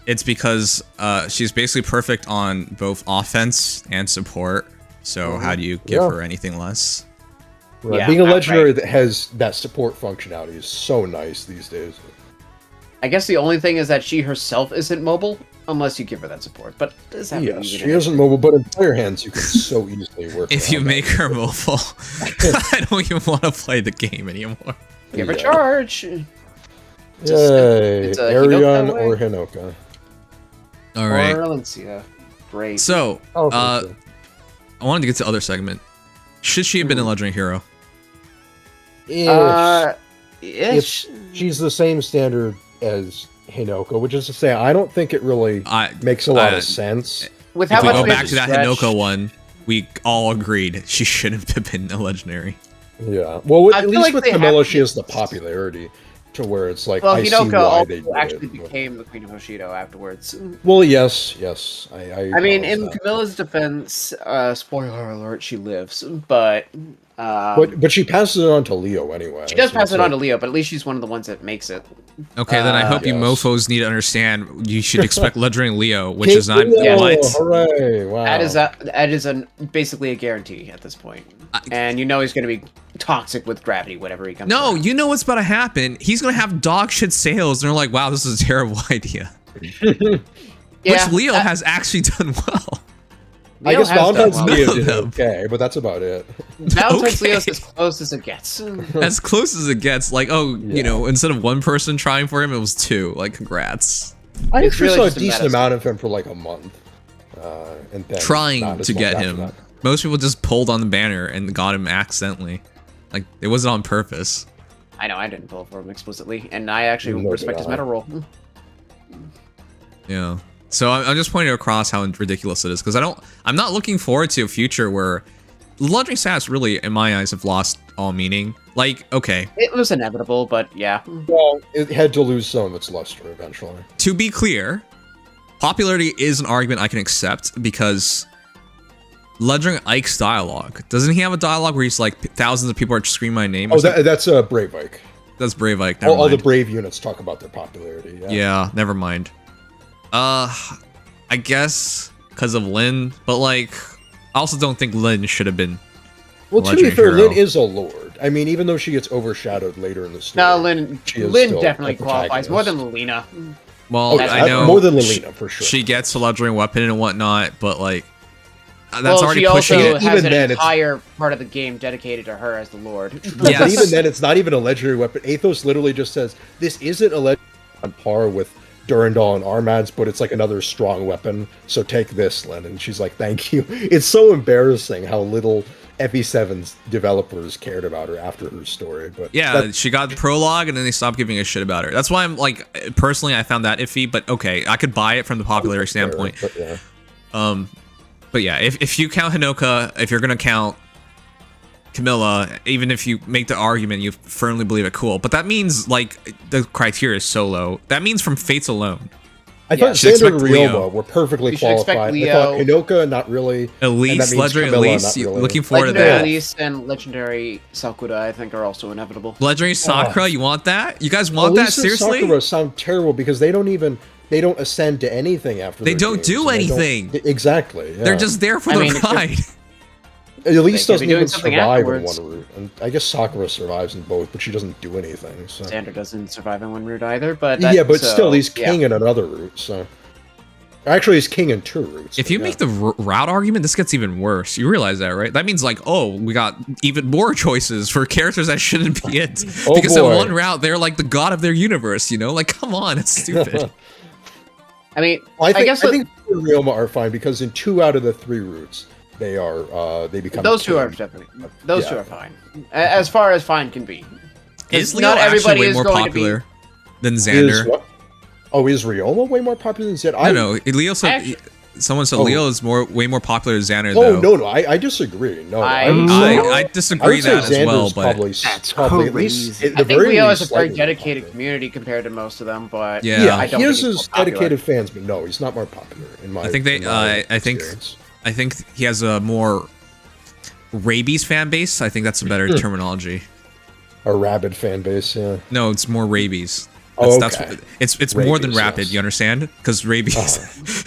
Speaker 1: it's because she's basically perfect on both offense and support. So how do you give her anything less?
Speaker 7: Right. Yeah, being a legendary that has that support functionality is so nice these days.
Speaker 5: I guess the only thing is that she herself isn't mobile, unless you give her that support. But does that
Speaker 7: yes, she isn't mobile, but in player hands, you can so easily work.
Speaker 1: If you make her mobile, I don't even want to play the game anymore.
Speaker 5: Give her charge.
Speaker 7: Yay, Arion or Hinoka.
Speaker 1: All right.
Speaker 5: Or Valencia. Great.
Speaker 1: So, I wanted to get to the other segment. Should she have been a legendary hero?
Speaker 5: Ish.
Speaker 7: She's the same standard as Hinoka, which is to say, I don't think it really makes a lot of sense.
Speaker 5: With
Speaker 1: If
Speaker 5: how
Speaker 1: we
Speaker 5: much
Speaker 1: go
Speaker 5: we have
Speaker 1: back to that
Speaker 5: stretch-
Speaker 1: Hinoka one, we all agreed she shouldn't have been a legendary.
Speaker 7: Yeah. Well,
Speaker 5: I
Speaker 7: at
Speaker 5: feel
Speaker 7: least
Speaker 5: like
Speaker 7: with
Speaker 5: they
Speaker 7: Camilla,
Speaker 5: have
Speaker 7: she
Speaker 5: to-
Speaker 7: has the popularity to where it's like,
Speaker 5: Well,
Speaker 7: I see
Speaker 5: Hinoka
Speaker 7: why they
Speaker 5: also
Speaker 7: did
Speaker 5: actually
Speaker 7: it.
Speaker 5: became the Queen of Hoshido afterwards.
Speaker 7: Well, yes. I
Speaker 5: I mean,
Speaker 7: acknowledge
Speaker 5: in
Speaker 7: that.
Speaker 5: Camilla's defense, spoiler alert, she lives, but
Speaker 7: But she passes it on to Leo anyway.
Speaker 5: she does
Speaker 7: so
Speaker 5: pass
Speaker 7: it's
Speaker 5: it on to
Speaker 7: like-
Speaker 5: Leo. But at least she's one of the ones that makes it.
Speaker 1: Okay, then I hope you
Speaker 7: Yes.
Speaker 1: mofos need to understand you should expect legendary Leo, which
Speaker 7: King
Speaker 1: is not
Speaker 7: Leo,
Speaker 1: what?
Speaker 7: Hooray! Wow.
Speaker 5: That is basically a guarantee at this point. And you know he's going to be toxic with gravity whenever he comes.
Speaker 1: No,
Speaker 5: around.
Speaker 1: you know what's about to happen. He's gonna have dog shit sales, and they're like, "Wow, this is a terrible idea."
Speaker 5: Yeah,
Speaker 1: Which Leo has actually done well.
Speaker 7: I
Speaker 5: Leo
Speaker 7: guess
Speaker 5: has done
Speaker 7: Valentine's
Speaker 5: well.
Speaker 7: Leo
Speaker 1: None
Speaker 7: did
Speaker 1: of them.
Speaker 7: okay, but that's about it.
Speaker 5: Valentine's
Speaker 1: Okay.
Speaker 5: Leo's as close as it gets.
Speaker 1: As close as it gets. Like, oh,
Speaker 7: Yeah.
Speaker 1: you know, instead of one person trying for him, it was two. Like, congrats.
Speaker 7: I
Speaker 5: It's
Speaker 7: actually
Speaker 5: really
Speaker 7: saw a
Speaker 5: just a
Speaker 7: decent
Speaker 5: medicine.
Speaker 7: amount of him for like a month. And then
Speaker 1: Trying
Speaker 7: not as
Speaker 1: to
Speaker 7: much
Speaker 1: get
Speaker 7: after
Speaker 1: him.
Speaker 7: that.
Speaker 1: Most people just pulled on the banner and got him accidentally. Like, it wasn't on purpose.
Speaker 5: I know I didn't pull for him explicitly, and I actually
Speaker 7: Nor
Speaker 5: respect
Speaker 7: did
Speaker 5: his
Speaker 7: I.
Speaker 5: meta roll.
Speaker 1: Yeah. So I'm just pointing across how ridiculous it is, because I'm not looking forward to a future where legendary stats really, in my eyes, have lost all meaning. Like, okay,
Speaker 5: It was inevitable, but yeah.
Speaker 7: Well, it had to lose some of its luster eventually.
Speaker 1: to be clear, popularity is an argument I can accept, because legendary Ike's dialogue, doesn't he have a dialogue where he's like, thousands of people are screaming my name? or
Speaker 7: Oh,
Speaker 1: something?
Speaker 7: that's Brave Ike.
Speaker 1: That's Brave Ike. Never
Speaker 7: All the
Speaker 1: mind.
Speaker 7: Brave units talk about their popularity. Yeah.
Speaker 1: Yeah, never mind. I guess because of Lyn, but like, I also don't think Lyn should have been.
Speaker 7: Well, to be
Speaker 1: legendary
Speaker 7: fair,
Speaker 1: hero.
Speaker 7: Lyn is a lord. I mean, even though she gets overshadowed later in the story.
Speaker 5: No, Lyn
Speaker 7: she is
Speaker 5: Lyn
Speaker 7: still
Speaker 5: definitely
Speaker 7: a
Speaker 5: qualifies more than
Speaker 7: protagonist.
Speaker 5: Lena.
Speaker 1: Well,
Speaker 7: Oh,
Speaker 1: I know
Speaker 7: more than Lilina, for sure.
Speaker 1: she gets a legendary weapon and whatnot, but like, that's
Speaker 5: Well,
Speaker 1: already
Speaker 5: she
Speaker 1: pushing
Speaker 5: also
Speaker 1: it.
Speaker 5: has
Speaker 7: Even
Speaker 5: an
Speaker 7: then, it's-
Speaker 5: entire part of the game dedicated to her as the Lord.
Speaker 7: No, but
Speaker 1: Yes.
Speaker 7: even then, it's not even a legendary weapon. Athos literally just says, this isn't a legendary on par with Durandal and Armads, but it's like another strong weapon, so take this, Lyn. And she's like, thank you. It's so embarrassing how little FE7's developers cared about her after her story. But
Speaker 1: Yeah, she got the prologue, and then they stopped giving a shit about her. That's why I'm like, personally, I found that iffy. But okay, I could buy it from the popularity standpoint.
Speaker 7: But yeah.
Speaker 1: But yeah, if you count Hinoka, if you're gonna count Camilla, even if you make the argument you firmly believe it, cool. But that means like the criteria is so low. That means from Fates alone,
Speaker 7: I thought
Speaker 1: should
Speaker 7: Xander and
Speaker 1: expect
Speaker 7: Ryoma
Speaker 1: Leo.
Speaker 7: were perfectly
Speaker 5: You should expect
Speaker 7: qualified. I
Speaker 5: Leo.
Speaker 7: thought Hinoka, not really. and that
Speaker 1: Elise,
Speaker 7: means
Speaker 1: legendary
Speaker 7: Camilla,
Speaker 1: Elise.
Speaker 7: not really.
Speaker 1: Looking forward to
Speaker 5: Legendary
Speaker 1: that.
Speaker 5: Elise and Legendary Sakuda, I think, are also inevitable.
Speaker 1: Legendary Sakura, you want that? You guys want
Speaker 7: Elise
Speaker 1: that
Speaker 7: and
Speaker 1: seriously?
Speaker 7: Sakura sound terrible because they don't ascend to anything after
Speaker 1: They
Speaker 7: their
Speaker 1: don't
Speaker 7: games,
Speaker 1: do
Speaker 7: and they don't-
Speaker 1: anything.
Speaker 7: Exactly. Yeah.
Speaker 1: They're just there for
Speaker 5: I
Speaker 1: the
Speaker 5: mean,
Speaker 1: ride.
Speaker 7: Elise
Speaker 5: They could be
Speaker 7: doesn't
Speaker 5: doing
Speaker 7: even
Speaker 5: something
Speaker 7: survive
Speaker 5: afterwards.
Speaker 7: in one route, and I guess Sakura survives in both, but she doesn't do anything. So
Speaker 5: Xander doesn't survive in one route either, but
Speaker 7: yeah, but
Speaker 5: so,
Speaker 7: still, he's
Speaker 5: yeah.
Speaker 7: king in another route. So actually, he's king in two routes.
Speaker 1: If
Speaker 7: but
Speaker 1: you
Speaker 7: yeah.
Speaker 1: make the route argument, this gets even worse. You realize that, right? That means like, oh, we got even more choices for characters that shouldn't be it.
Speaker 7: Oh,
Speaker 1: Because in
Speaker 7: boy.
Speaker 1: one route, they're like the god of their universe, you know? Like, come on, it's stupid.
Speaker 5: I mean,
Speaker 7: Well, I
Speaker 5: guess
Speaker 7: think Ryoma are fine because in 2 out of the 3 routes, they become
Speaker 5: those two are
Speaker 7: king.
Speaker 5: definitely those
Speaker 7: Yeah.
Speaker 5: two are fine, as far as fine can be.
Speaker 1: Is Leo
Speaker 5: not
Speaker 1: actually
Speaker 5: everybody
Speaker 1: way
Speaker 5: is
Speaker 1: more
Speaker 5: going
Speaker 1: popular than
Speaker 7: Is
Speaker 1: Xander?
Speaker 7: what? Oh, is Ryoma way more popular than Zed?
Speaker 1: No, Leo said...
Speaker 5: Actually-
Speaker 1: Someone said
Speaker 7: Oh.
Speaker 1: Leo is way more popular than Xander,
Speaker 7: Oh
Speaker 1: though.
Speaker 7: no, I disagree. No,
Speaker 5: I-
Speaker 7: would say-
Speaker 1: I
Speaker 7: I
Speaker 1: disagree
Speaker 7: would say
Speaker 1: that as well,
Speaker 7: Xander's
Speaker 1: but...
Speaker 7: probably at least.
Speaker 4: crazy.
Speaker 7: At the
Speaker 5: I think
Speaker 7: very
Speaker 5: Leo
Speaker 7: least,
Speaker 5: has a very
Speaker 7: slightly more
Speaker 5: dedicated
Speaker 7: popular.
Speaker 5: community compared to most of them, but
Speaker 1: Yeah.
Speaker 7: Yeah,
Speaker 5: I don't
Speaker 7: he
Speaker 5: think
Speaker 7: has
Speaker 5: he's
Speaker 7: his
Speaker 5: more popular.
Speaker 7: dedicated fans, but no, he's not more popular in my.
Speaker 1: I think they...
Speaker 7: in my
Speaker 1: I think
Speaker 7: experience.
Speaker 1: he has a more rabies fan base. I think that's a better terminology.
Speaker 7: A rabid fan base. Yeah.
Speaker 1: No, it's more rabies.
Speaker 7: Oh,
Speaker 1: That's
Speaker 7: okay.
Speaker 1: it's more than
Speaker 7: Rabies,
Speaker 1: rapid.
Speaker 7: yes.
Speaker 1: You understand? Because rabies.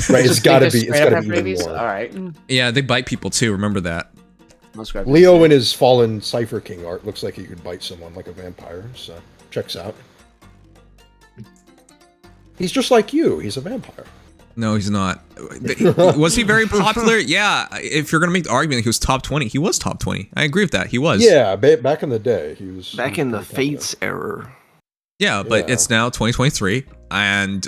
Speaker 7: Right, it's
Speaker 5: Just
Speaker 7: got to
Speaker 5: they
Speaker 7: be.
Speaker 5: just
Speaker 7: It's
Speaker 5: straight
Speaker 7: got
Speaker 5: up
Speaker 7: to
Speaker 5: have
Speaker 7: be even
Speaker 5: rabies?
Speaker 7: more.
Speaker 5: All right.
Speaker 1: Yeah, they bite people too. Remember that.
Speaker 5: Let's grab
Speaker 7: Leo
Speaker 5: this.
Speaker 7: in his fallen Cypher King art looks like he could bite someone like a vampire. So checks out. He's just like you. He's a vampire.
Speaker 1: No, he's not. Was he very popular? Yeah. If you're gonna make the argument, he was top 20. He was top 20. I agree with that. He was.
Speaker 7: Yeah, back in the day, he was.
Speaker 4: Back
Speaker 7: he
Speaker 4: in
Speaker 7: was
Speaker 4: the
Speaker 7: pretty
Speaker 4: Fates era.
Speaker 1: Yeah, but
Speaker 7: Yeah.
Speaker 1: it's now 2023, and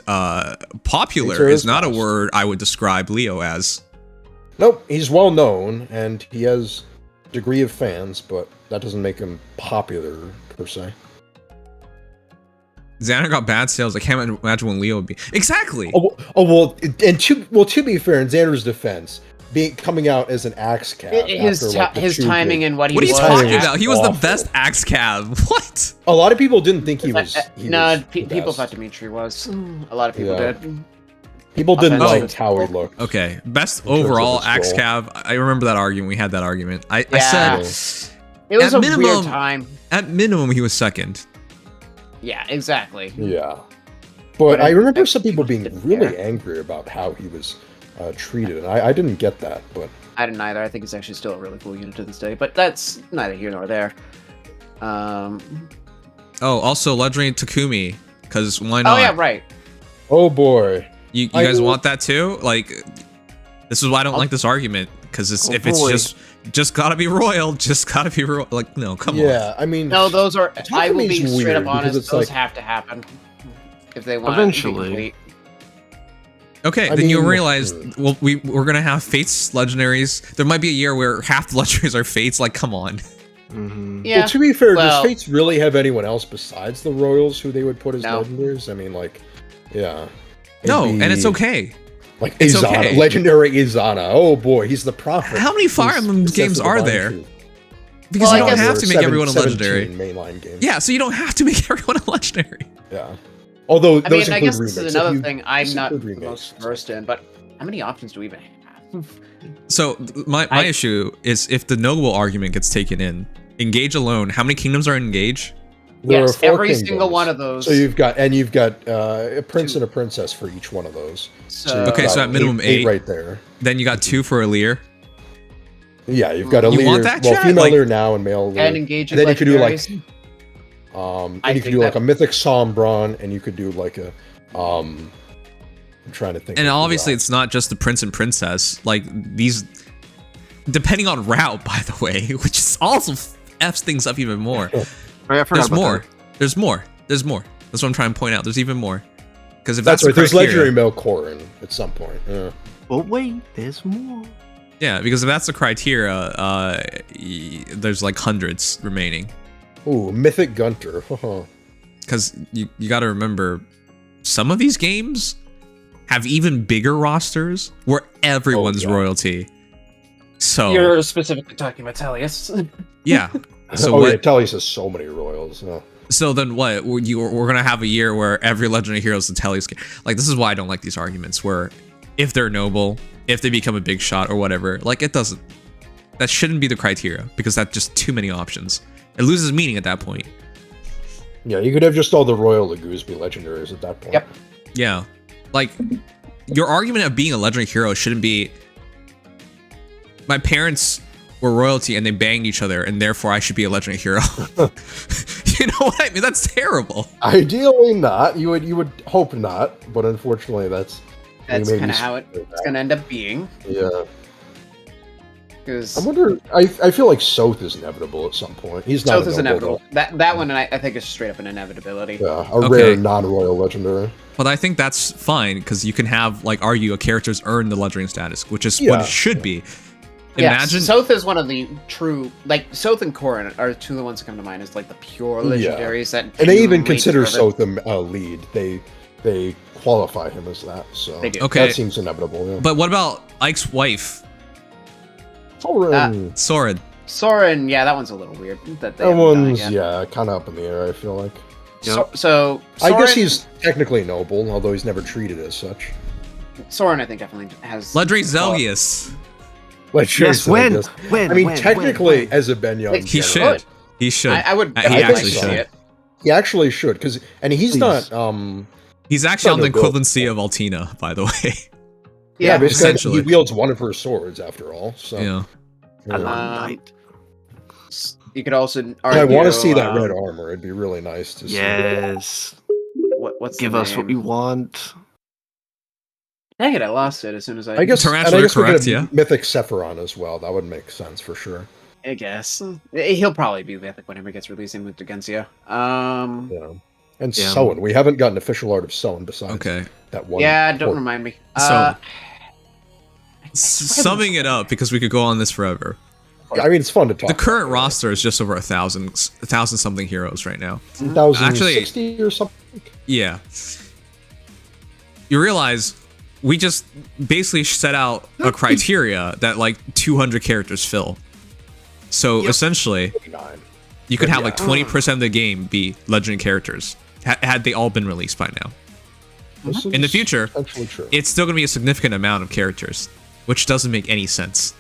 Speaker 1: popular
Speaker 7: Fates are
Speaker 1: is
Speaker 7: his
Speaker 1: not a
Speaker 7: past.
Speaker 1: word I would describe Leo as.
Speaker 7: popular. Nope, he's well known and he has a degree of fans, but that doesn't make him popular per se.
Speaker 1: Xander got bad sales. I can't imagine when Leo would be. Exactly.
Speaker 7: Well, to be fair, in Xander's defense, coming out as an axe cab.
Speaker 5: His timing and what he
Speaker 1: What are you
Speaker 5: was.
Speaker 1: talking about? He was the
Speaker 7: awful.
Speaker 1: best axe cab. What?
Speaker 7: A lot of people didn't think he was.
Speaker 5: People
Speaker 7: best.
Speaker 5: thought Dimitri was. A lot of people did.
Speaker 7: People didn't
Speaker 5: Offensive.
Speaker 7: like how he looked.
Speaker 1: Okay, best
Speaker 7: terms of
Speaker 1: overall
Speaker 7: his
Speaker 1: axe
Speaker 7: role.
Speaker 1: cab. I remember that argument. We had that argument. I
Speaker 5: Yeah.
Speaker 1: said
Speaker 5: It was
Speaker 1: at
Speaker 5: a
Speaker 1: minimum-
Speaker 5: weird time.
Speaker 1: at minimum he was second.
Speaker 5: Yeah, exactly.
Speaker 7: Yeah.
Speaker 5: But
Speaker 7: But I
Speaker 5: I-
Speaker 7: remember some people being
Speaker 5: didn't
Speaker 7: really
Speaker 5: care.
Speaker 7: angry about how he was treated, and I didn't get that. But
Speaker 5: I didn't either. I think it's actually still a really cool unit to this day, but that's neither here nor there.
Speaker 1: Oh, also legendary Takumi, because why not?
Speaker 5: Oh yeah, right.
Speaker 7: oh boy,
Speaker 1: You
Speaker 7: I
Speaker 1: guys
Speaker 7: will-
Speaker 1: want that too? Like, this is why I don't like this argument. Because if it's
Speaker 4: boy.
Speaker 1: just gotta be royal, just gotta be royal. Like, no, come on.
Speaker 7: yeah. I mean,
Speaker 5: No, those are. I will be
Speaker 7: Takumi's
Speaker 5: straight
Speaker 7: weird
Speaker 5: up
Speaker 7: because
Speaker 5: honest.
Speaker 7: it's
Speaker 5: Those
Speaker 7: like-
Speaker 5: have to happen if they want.
Speaker 4: Eventually.
Speaker 5: To be complete.
Speaker 1: Okay,
Speaker 7: I
Speaker 1: then you
Speaker 7: mean,
Speaker 1: realize well we're gonna have fates legendaries. There might be a year where half the legendaries are fates. Like, come on.
Speaker 4: Mm-hmm.
Speaker 5: Yeah.
Speaker 7: well, to be fair,
Speaker 5: well-
Speaker 7: does Fates really have anyone else besides the Royals who they would put as
Speaker 5: No.
Speaker 7: legendaries? I mean, like, yeah. It'd
Speaker 1: No,
Speaker 7: be,
Speaker 1: and it's okay.
Speaker 7: Like
Speaker 1: It's
Speaker 7: Izana,
Speaker 1: okay.
Speaker 7: legendary Izana. Oh boy, he's the prophet.
Speaker 1: How many Fire
Speaker 7: He's
Speaker 1: Emblem
Speaker 7: possessed
Speaker 1: games
Speaker 7: of the
Speaker 1: are
Speaker 7: divine
Speaker 1: there?
Speaker 7: truth.
Speaker 1: Because
Speaker 5: Well,
Speaker 1: you
Speaker 5: I
Speaker 1: don't
Speaker 5: guess
Speaker 1: have to make everyone a
Speaker 7: 17
Speaker 1: legendary.
Speaker 7: mainline games.
Speaker 1: Yeah, so you don't have to make everyone a legendary.
Speaker 7: Yeah. Although
Speaker 5: I
Speaker 7: those
Speaker 5: mean, I
Speaker 7: include
Speaker 5: guess
Speaker 7: remakes.
Speaker 5: this is
Speaker 7: If
Speaker 5: another
Speaker 7: you
Speaker 5: thing I'm not
Speaker 7: include remakes,
Speaker 5: most versed in, but how many options do we even have?
Speaker 1: So my issue is if the noble argument gets taken in, Engage alone, how many kingdoms are in Engage?
Speaker 7: there
Speaker 5: Yes,
Speaker 7: are 4
Speaker 5: every single
Speaker 7: kingdoms.
Speaker 5: one of those.
Speaker 7: So you've got a prince and a princess for each one of those.
Speaker 5: So,
Speaker 7: you've
Speaker 1: Okay, so
Speaker 7: got
Speaker 1: at minimum eight.
Speaker 7: right there.
Speaker 1: Then you got 2 for Alir.
Speaker 7: Yeah, you've got a
Speaker 1: You
Speaker 7: leader,
Speaker 1: want that,
Speaker 7: well,
Speaker 1: chat?
Speaker 7: female
Speaker 1: Like-
Speaker 7: leader now and male leader.
Speaker 5: and engage in
Speaker 7: then you could do like
Speaker 5: legendaries.
Speaker 7: and
Speaker 5: I
Speaker 7: you could
Speaker 5: think
Speaker 7: do like
Speaker 5: that-
Speaker 7: a mythic Sombron, and you could do like a I'm trying to think.
Speaker 1: And
Speaker 7: of who
Speaker 1: obviously
Speaker 7: else.
Speaker 1: it's not just the prince and princess. Like these depending on route, by the way, which is also F's things up even more.
Speaker 4: Right, I forgot
Speaker 1: There's
Speaker 4: about
Speaker 1: more.
Speaker 4: that.
Speaker 1: There's more. There's more. That's what I'm trying to point out. There's even more. Because if
Speaker 7: That's
Speaker 1: that's,
Speaker 7: right.
Speaker 1: the
Speaker 7: There's
Speaker 1: criteria,
Speaker 7: legendary Melkorin at some point. Yeah.
Speaker 4: But wait, there's more.
Speaker 1: yeah, because if that's the criteria, there's like hundreds remaining.
Speaker 7: Ooh, mythic Gunter.
Speaker 1: Because you got to remember, some of these games have even bigger rosters where everyone's
Speaker 7: yeah.
Speaker 1: royalty. So
Speaker 5: You're specifically talking about Talius.
Speaker 1: yeah. So
Speaker 7: oh
Speaker 1: what?
Speaker 7: yeah, Tellius has so many royals. Yeah.
Speaker 1: So then what? We're gonna have a year where every legendary hero is a Tellius game. Like, this is why I don't like these arguments. Where if they're noble, if they become a big shot or whatever, like it doesn't. That shouldn't be the criteria because that's just too many options. It loses meaning at that point.
Speaker 7: Yeah, you could have just all the royal Lagoos be legendaries at that point.
Speaker 5: Yep.
Speaker 1: Yeah, like your argument of being a legendary hero shouldn't be. My parents were royalty and they banged each other, and therefore I should be a legendary hero. You know what I mean? That's terrible.
Speaker 7: Ideally not. You would hope not, but unfortunately that's
Speaker 5: That's
Speaker 7: maybe
Speaker 5: kind of how it's going to end up being.
Speaker 7: Yeah.
Speaker 5: Because
Speaker 7: I wonder. I feel like Soth is inevitable at some point. He's not.
Speaker 5: South is
Speaker 7: a noble,
Speaker 5: inevitable. That one I think is straight up an inevitability.
Speaker 7: though. Yeah, a
Speaker 1: Okay.
Speaker 7: rare non-royal legendary.
Speaker 1: But I think that's fine because you can have argue a character's earned the legendary status, which is what
Speaker 7: Yeah.
Speaker 1: it should be.
Speaker 5: Yeah,
Speaker 1: Imagine
Speaker 5: South is one of the true, South and Korin are two of the ones that come to mind as the pure
Speaker 7: Yeah.
Speaker 5: legendaries that.
Speaker 7: And they even
Speaker 5: genuinely
Speaker 7: consider
Speaker 5: deserve it.
Speaker 7: Soth a lead. They qualify him as that. So
Speaker 5: They do.
Speaker 1: Okay.
Speaker 7: that seems inevitable. Yeah.
Speaker 1: But what about Ike's wife,
Speaker 7: Thorin,
Speaker 1: Soren?
Speaker 5: Soren, yeah, that one's a little weird. That
Speaker 7: that
Speaker 5: haven't done it
Speaker 7: one's
Speaker 5: yet.
Speaker 7: kind of up in the air. I feel like.
Speaker 5: So
Speaker 7: I guess
Speaker 5: Soren-
Speaker 7: he's technically noble, although he's never treated as such.
Speaker 5: Soren, I think, definitely has
Speaker 1: Legendary Zelgius.
Speaker 4: Yes, when? When?
Speaker 7: I mean,
Speaker 4: when,
Speaker 7: technically,
Speaker 4: when?
Speaker 7: as a Benyon,
Speaker 5: Like,
Speaker 1: He
Speaker 7: general,
Speaker 1: should. He should.
Speaker 5: I would.
Speaker 1: He
Speaker 5: I would
Speaker 1: actually
Speaker 5: like to
Speaker 7: should.
Speaker 5: see it.
Speaker 7: he actually should, and he's
Speaker 4: Please.
Speaker 7: not.
Speaker 1: He's actually on the
Speaker 7: Thunder Goat.
Speaker 1: equivalency of Altina, by the way.
Speaker 5: Yeah,
Speaker 7: but
Speaker 1: essentially.
Speaker 7: he wields one of her swords after all. So
Speaker 1: Yeah.
Speaker 4: I love
Speaker 5: Um,
Speaker 4: Knight.
Speaker 5: you could also
Speaker 7: And
Speaker 5: argue.
Speaker 7: I want to see that red armor. It'd be really nice to see.
Speaker 4: Yes.
Speaker 5: What's
Speaker 4: Give
Speaker 5: the
Speaker 4: us what
Speaker 5: name?
Speaker 4: we want.
Speaker 5: Dang it! I lost it as soon as I.
Speaker 7: I guess. And
Speaker 1: Tarantula,
Speaker 7: I guess we could
Speaker 1: correct,
Speaker 7: have
Speaker 1: yeah.
Speaker 7: Mythic Sephiron as well. That would make sense for sure.
Speaker 5: I guess he'll probably be mythic whenever it gets released in with Degencia.
Speaker 7: Yeah. And
Speaker 4: Yeah.
Speaker 7: Soen. We haven't gotten official art of Soen besides
Speaker 1: Okay.
Speaker 7: that one.
Speaker 5: Yeah, don't
Speaker 7: port.
Speaker 5: remind me.
Speaker 1: So- Summing it up, because we could go on this forever.
Speaker 7: I mean, it's fun to talk.
Speaker 1: The current
Speaker 7: about,
Speaker 1: roster is just over 1,000 something heroes right now.
Speaker 7: 1,060 or something.
Speaker 1: Yeah. You realize we just basically set out a criteria that like 200 characters fill. So essentially, you could have like 20% of the game be legendary characters had they all been released by now. In the future, it's still going to be a significant amount of characters, which doesn't make any sense.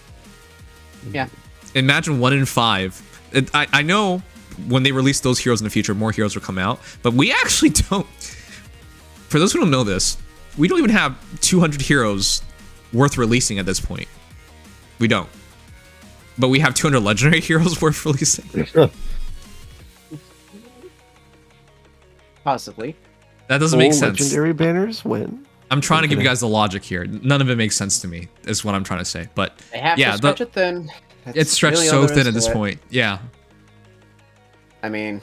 Speaker 5: Yeah.
Speaker 1: Imagine 1 in 5. I know when they release those heroes in the future, more heroes will come out, but we actually don't. For those who don't know this, we don't even have 200 heroes worth releasing at this point. We don't. But we have 200 legendary heroes worth releasing.
Speaker 5: Possibly.
Speaker 1: That doesn't make sense.
Speaker 4: Legendary banners win.
Speaker 1: I'm trying to give you guys the logic here. None of it makes sense to me, is what I'm trying to say. But
Speaker 5: They have to stretch it thin.
Speaker 1: It's stretched
Speaker 5: really all
Speaker 1: so
Speaker 5: there
Speaker 1: thin
Speaker 5: is
Speaker 1: at
Speaker 5: to
Speaker 1: this
Speaker 5: it.
Speaker 1: point. Yeah.
Speaker 5: I mean,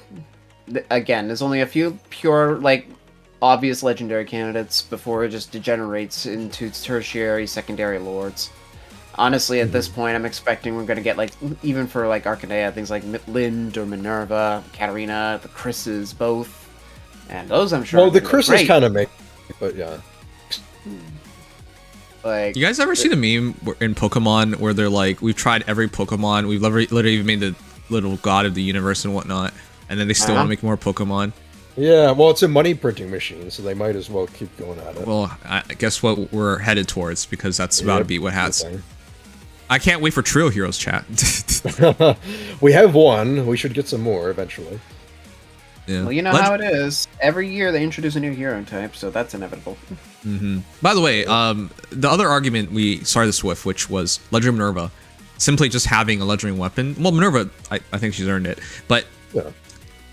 Speaker 5: again, there's only a few pure, like, obvious legendary candidates before it just degenerates into tertiary, secondary lords. Honestly, at this point, I'm expecting we're going to get, like, even for, like, Arcanea, things like Lind or Minerva, Katarina, the Chris's, both. And those, I'm sure.
Speaker 7: Well, the Chris is kind of make, but yeah.
Speaker 5: Like,
Speaker 1: You guys ever see the meme in Pokemon where they're like, we've tried every Pokemon, we've literally even made the little god of the universe and whatnot, and then they still want to make more Pokemon?
Speaker 7: Yeah, well, it's a money printing machine, so they might as well keep going at it.
Speaker 1: Well, I guess what we're headed towards, because that's about to be what has. I can't wait for Trio Heroes chat.
Speaker 7: We have one. We should get some more eventually.
Speaker 1: Yeah.
Speaker 5: well, you know how it is. Every year they introduce a new hero type, so that's inevitable.
Speaker 1: By the way, the other argument we started this with, which was Legendary Minerva, simply just having a legendary weapon. Well, Minerva, I think she's earned it, but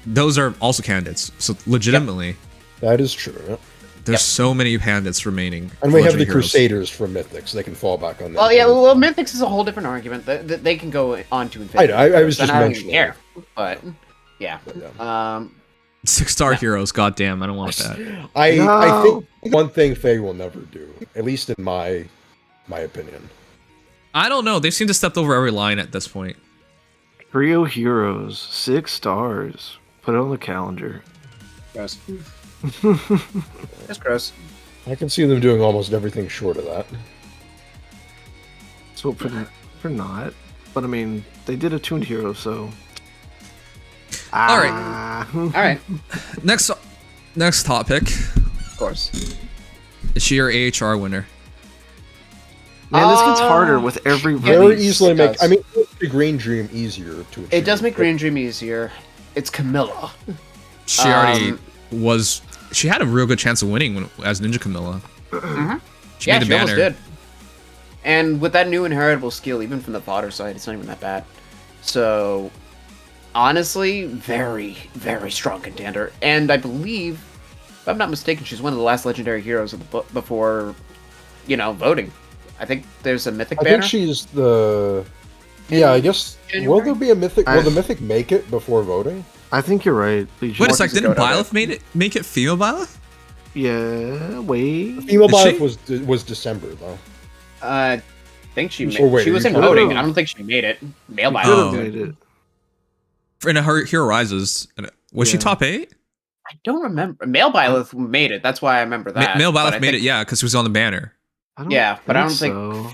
Speaker 1: those are also candidates. So legitimately,
Speaker 7: that is true.
Speaker 1: there's so many candidates remaining.
Speaker 7: And we have the
Speaker 1: legendary heroes.
Speaker 7: Crusaders from Mythic, so they can fall back on that.
Speaker 5: Well, yeah, well, Mythics is a whole different argument. They can go on to infinity.
Speaker 7: I was just
Speaker 5: I don't
Speaker 7: mentioning.
Speaker 5: even care. But, yeah.
Speaker 1: 6-star heroes, goddamn, I don't want that.
Speaker 7: I think one thing Faye will never do, at least in my opinion.
Speaker 1: I don't know. They seem to step over every line at this point.
Speaker 4: Trio heroes, 6 stars. Put it on the calendar.
Speaker 5: Gross. That's gross.
Speaker 7: I can see them doing almost everything short of that.
Speaker 4: So for not. But I mean, they did a tuned hero, so.
Speaker 1: All right.
Speaker 5: All right.
Speaker 1: Next topic.
Speaker 5: Of course.
Speaker 1: Is she your AHR winner?
Speaker 4: Man, this gets harder with every
Speaker 7: Very
Speaker 4: release.
Speaker 7: easily make. I mean, it makes the Green Dream easier to achieve.
Speaker 5: It does make Green Dream easier. It's Camilla.
Speaker 1: She already was. She had a real good chance of winning as Ninja Camilla. She made the
Speaker 5: she
Speaker 1: banner.
Speaker 5: almost did. And with that new inheritable skill, even from the fodder side, it's not even that bad. So, honestly, very, very strong contender. And I believe, if I'm not mistaken, she's one of the last legendary heroes of the before, voting. I think there's a mythic banner.
Speaker 7: I think she's the. Yeah, I guess.
Speaker 5: January?
Speaker 7: Will there be a mythic? Will the mythic make it before voting?
Speaker 4: I think you're right.
Speaker 1: Wait a sec, didn't Byleth make it female Byleth?
Speaker 4: Yeah, wait.
Speaker 7: Female
Speaker 1: Is
Speaker 7: Byleth was December though.
Speaker 5: I think she
Speaker 7: Or wait,
Speaker 5: she was
Speaker 7: are
Speaker 5: in
Speaker 7: you
Speaker 5: voting.
Speaker 4: talking-
Speaker 5: I don't think she made it. Male
Speaker 4: Could
Speaker 5: Byleth
Speaker 4: have
Speaker 5: did.
Speaker 4: made it.
Speaker 1: In a Hero Rises, was she
Speaker 4: Yeah.
Speaker 1: top 8?
Speaker 5: I don't remember. Male Byleth made it. That's why I remember that.
Speaker 1: Male
Speaker 5: but
Speaker 1: Byleth
Speaker 5: I
Speaker 1: made
Speaker 5: think-
Speaker 1: it, yeah, because she was on the banner.
Speaker 5: Yeah, but I don't think-
Speaker 4: so.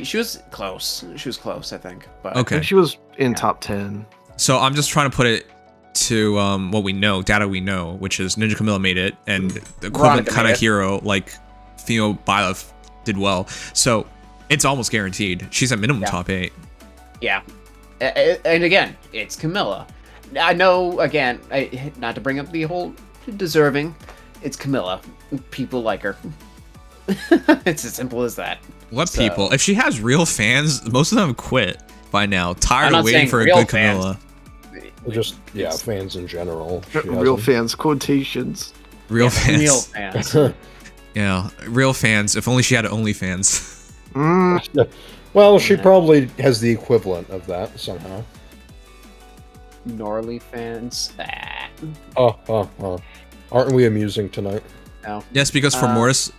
Speaker 5: She was close. She was close, I think. But
Speaker 4: I
Speaker 1: Okay,
Speaker 4: think she was in top 10.
Speaker 1: so I'm just trying to put it to what we know, data we know, which is Ninja Camilla made it, and the equivalent
Speaker 5: Veronica
Speaker 1: kind
Speaker 5: made
Speaker 1: of
Speaker 5: it.
Speaker 1: hero like female Byleth did well. So it's almost guaranteed. She's at minimum
Speaker 5: Yeah.
Speaker 1: top 8.
Speaker 5: yeah, and again, it's Camilla. I know. Again, not to bring up the whole deserving. It's Camilla. People like her. It's as simple as that.
Speaker 1: What
Speaker 5: So-
Speaker 1: people? If she has real fans, most of them quit by now. Tired
Speaker 5: I'm
Speaker 1: of
Speaker 5: not
Speaker 1: waiting
Speaker 5: saying
Speaker 1: for a
Speaker 5: real
Speaker 1: good
Speaker 5: fans.
Speaker 1: Camilla.
Speaker 7: Or just fans in general. She
Speaker 4: Real
Speaker 7: hasn't.
Speaker 4: fans, quotations.
Speaker 1: Real fans.
Speaker 5: Real fans.
Speaker 1: Yeah, real fans. If only she had OnlyFans.
Speaker 7: Well, she probably has the equivalent of that somehow.
Speaker 5: Gnarly fans.
Speaker 7: Aren't we amusing tonight?
Speaker 5: No.
Speaker 1: Yes, because for Mortis,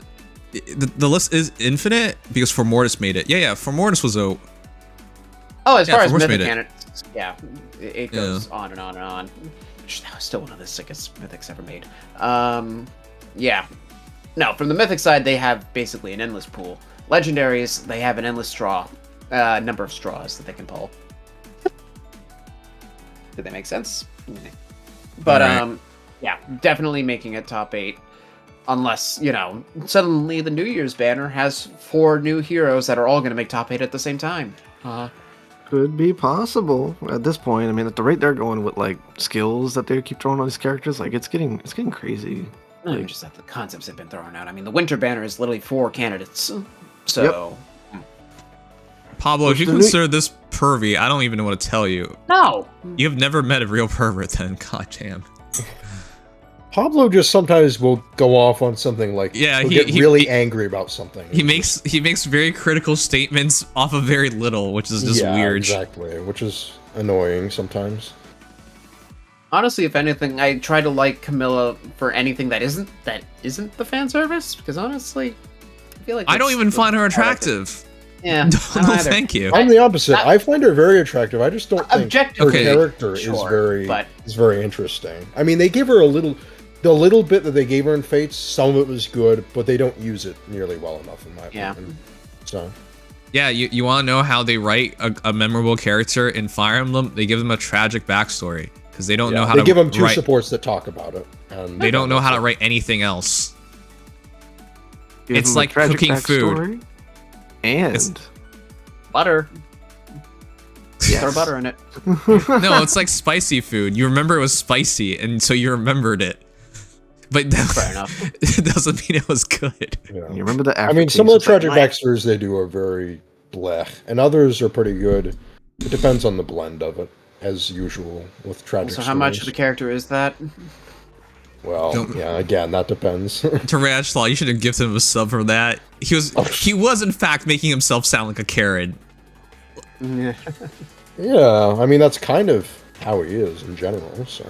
Speaker 1: the list is infinite because for Mortis made it. Yeah, for Mortis was a.
Speaker 5: Oh, as
Speaker 1: Yeah,
Speaker 5: far as
Speaker 1: Force
Speaker 5: mythic
Speaker 1: made it.
Speaker 5: canon, yeah, it goes on and on and on. That was still one of the sickest mythics ever made. Yeah. No, from the mythic side, they have basically an endless pool. Legendaries, they have an endless number of straws that they can pull. Did that make sense? But
Speaker 1: Right.
Speaker 5: yeah, definitely making it top 8. Unless, suddenly the New Year's banner has 4 new heroes that are all going to make top 8 at the same time.
Speaker 4: Could be possible at this point. I mean, at the rate they're going with like skills that they keep throwing on these characters, like it's getting crazy.
Speaker 5: Not even just that the concepts have been thrown out. I mean, the Winter banner is literally 4 candidates. So,
Speaker 1: Pablo, if you
Speaker 4: the new-
Speaker 1: consider this pervy, I don't even know what to tell you.
Speaker 5: no.
Speaker 1: You've never met a real pervert then. God damn.
Speaker 7: Pablo just sometimes will go off on something like
Speaker 1: Yeah,
Speaker 7: he'll
Speaker 1: he-
Speaker 7: get
Speaker 1: he-
Speaker 7: really
Speaker 1: he-
Speaker 7: angry about something.
Speaker 1: He makes very critical statements off of very little, which is just
Speaker 7: yeah,
Speaker 1: weird.
Speaker 7: exactly, which is annoying sometimes.
Speaker 5: Honestly, if anything, I try to like Camilla for anything that isn't the fan service, because honestly, I feel like
Speaker 1: I don't
Speaker 5: that's
Speaker 1: even
Speaker 5: the
Speaker 1: find her
Speaker 5: part of it.
Speaker 1: attractive.
Speaker 5: Yeah,
Speaker 1: No,
Speaker 5: I don't either.
Speaker 1: thank you.
Speaker 7: I'm the opposite. I find her very attractive. I just don't think
Speaker 5: Objectively,
Speaker 7: her character
Speaker 5: sure,
Speaker 7: is very interesting. I mean, they give her the little bit that they gave her in Fates. Some of it was good, but they don't use it nearly well enough, in my opinion. So.
Speaker 1: Yeah, you want to know how they write a memorable character in Fire Emblem? They give them a tragic backstory because they don't know how
Speaker 7: they
Speaker 1: to
Speaker 7: give them 2
Speaker 1: write.
Speaker 7: supports that talk about it. And
Speaker 1: They don't know how to write anything else.
Speaker 4: Give
Speaker 1: It's
Speaker 4: them a
Speaker 1: like
Speaker 4: tragic
Speaker 1: cooking food.
Speaker 4: backstory. And
Speaker 1: It's-
Speaker 5: Butter.
Speaker 4: Yes.
Speaker 5: Throw butter in it.
Speaker 1: No, it's like spicy food. You remember it was spicy, and so you remembered it. But
Speaker 5: Fair enough.
Speaker 1: it doesn't mean it was good.
Speaker 7: Yeah.
Speaker 4: you remember the
Speaker 7: I mean, some of the
Speaker 4: aftertaste?
Speaker 7: tragic
Speaker 4: Like,
Speaker 7: backstories they do are very blech, and others are pretty good. It depends on the blend of it, as usual with tragic
Speaker 5: So how much of
Speaker 7: stories.
Speaker 5: the character is that?
Speaker 7: Well,
Speaker 1: Don't-
Speaker 7: yeah, again, that depends.
Speaker 1: To Radslaw, you should have gifted him a sub for that. He was in fact making himself sound like a Karen.
Speaker 7: yeah, I mean, that's kind of how he is in general, so.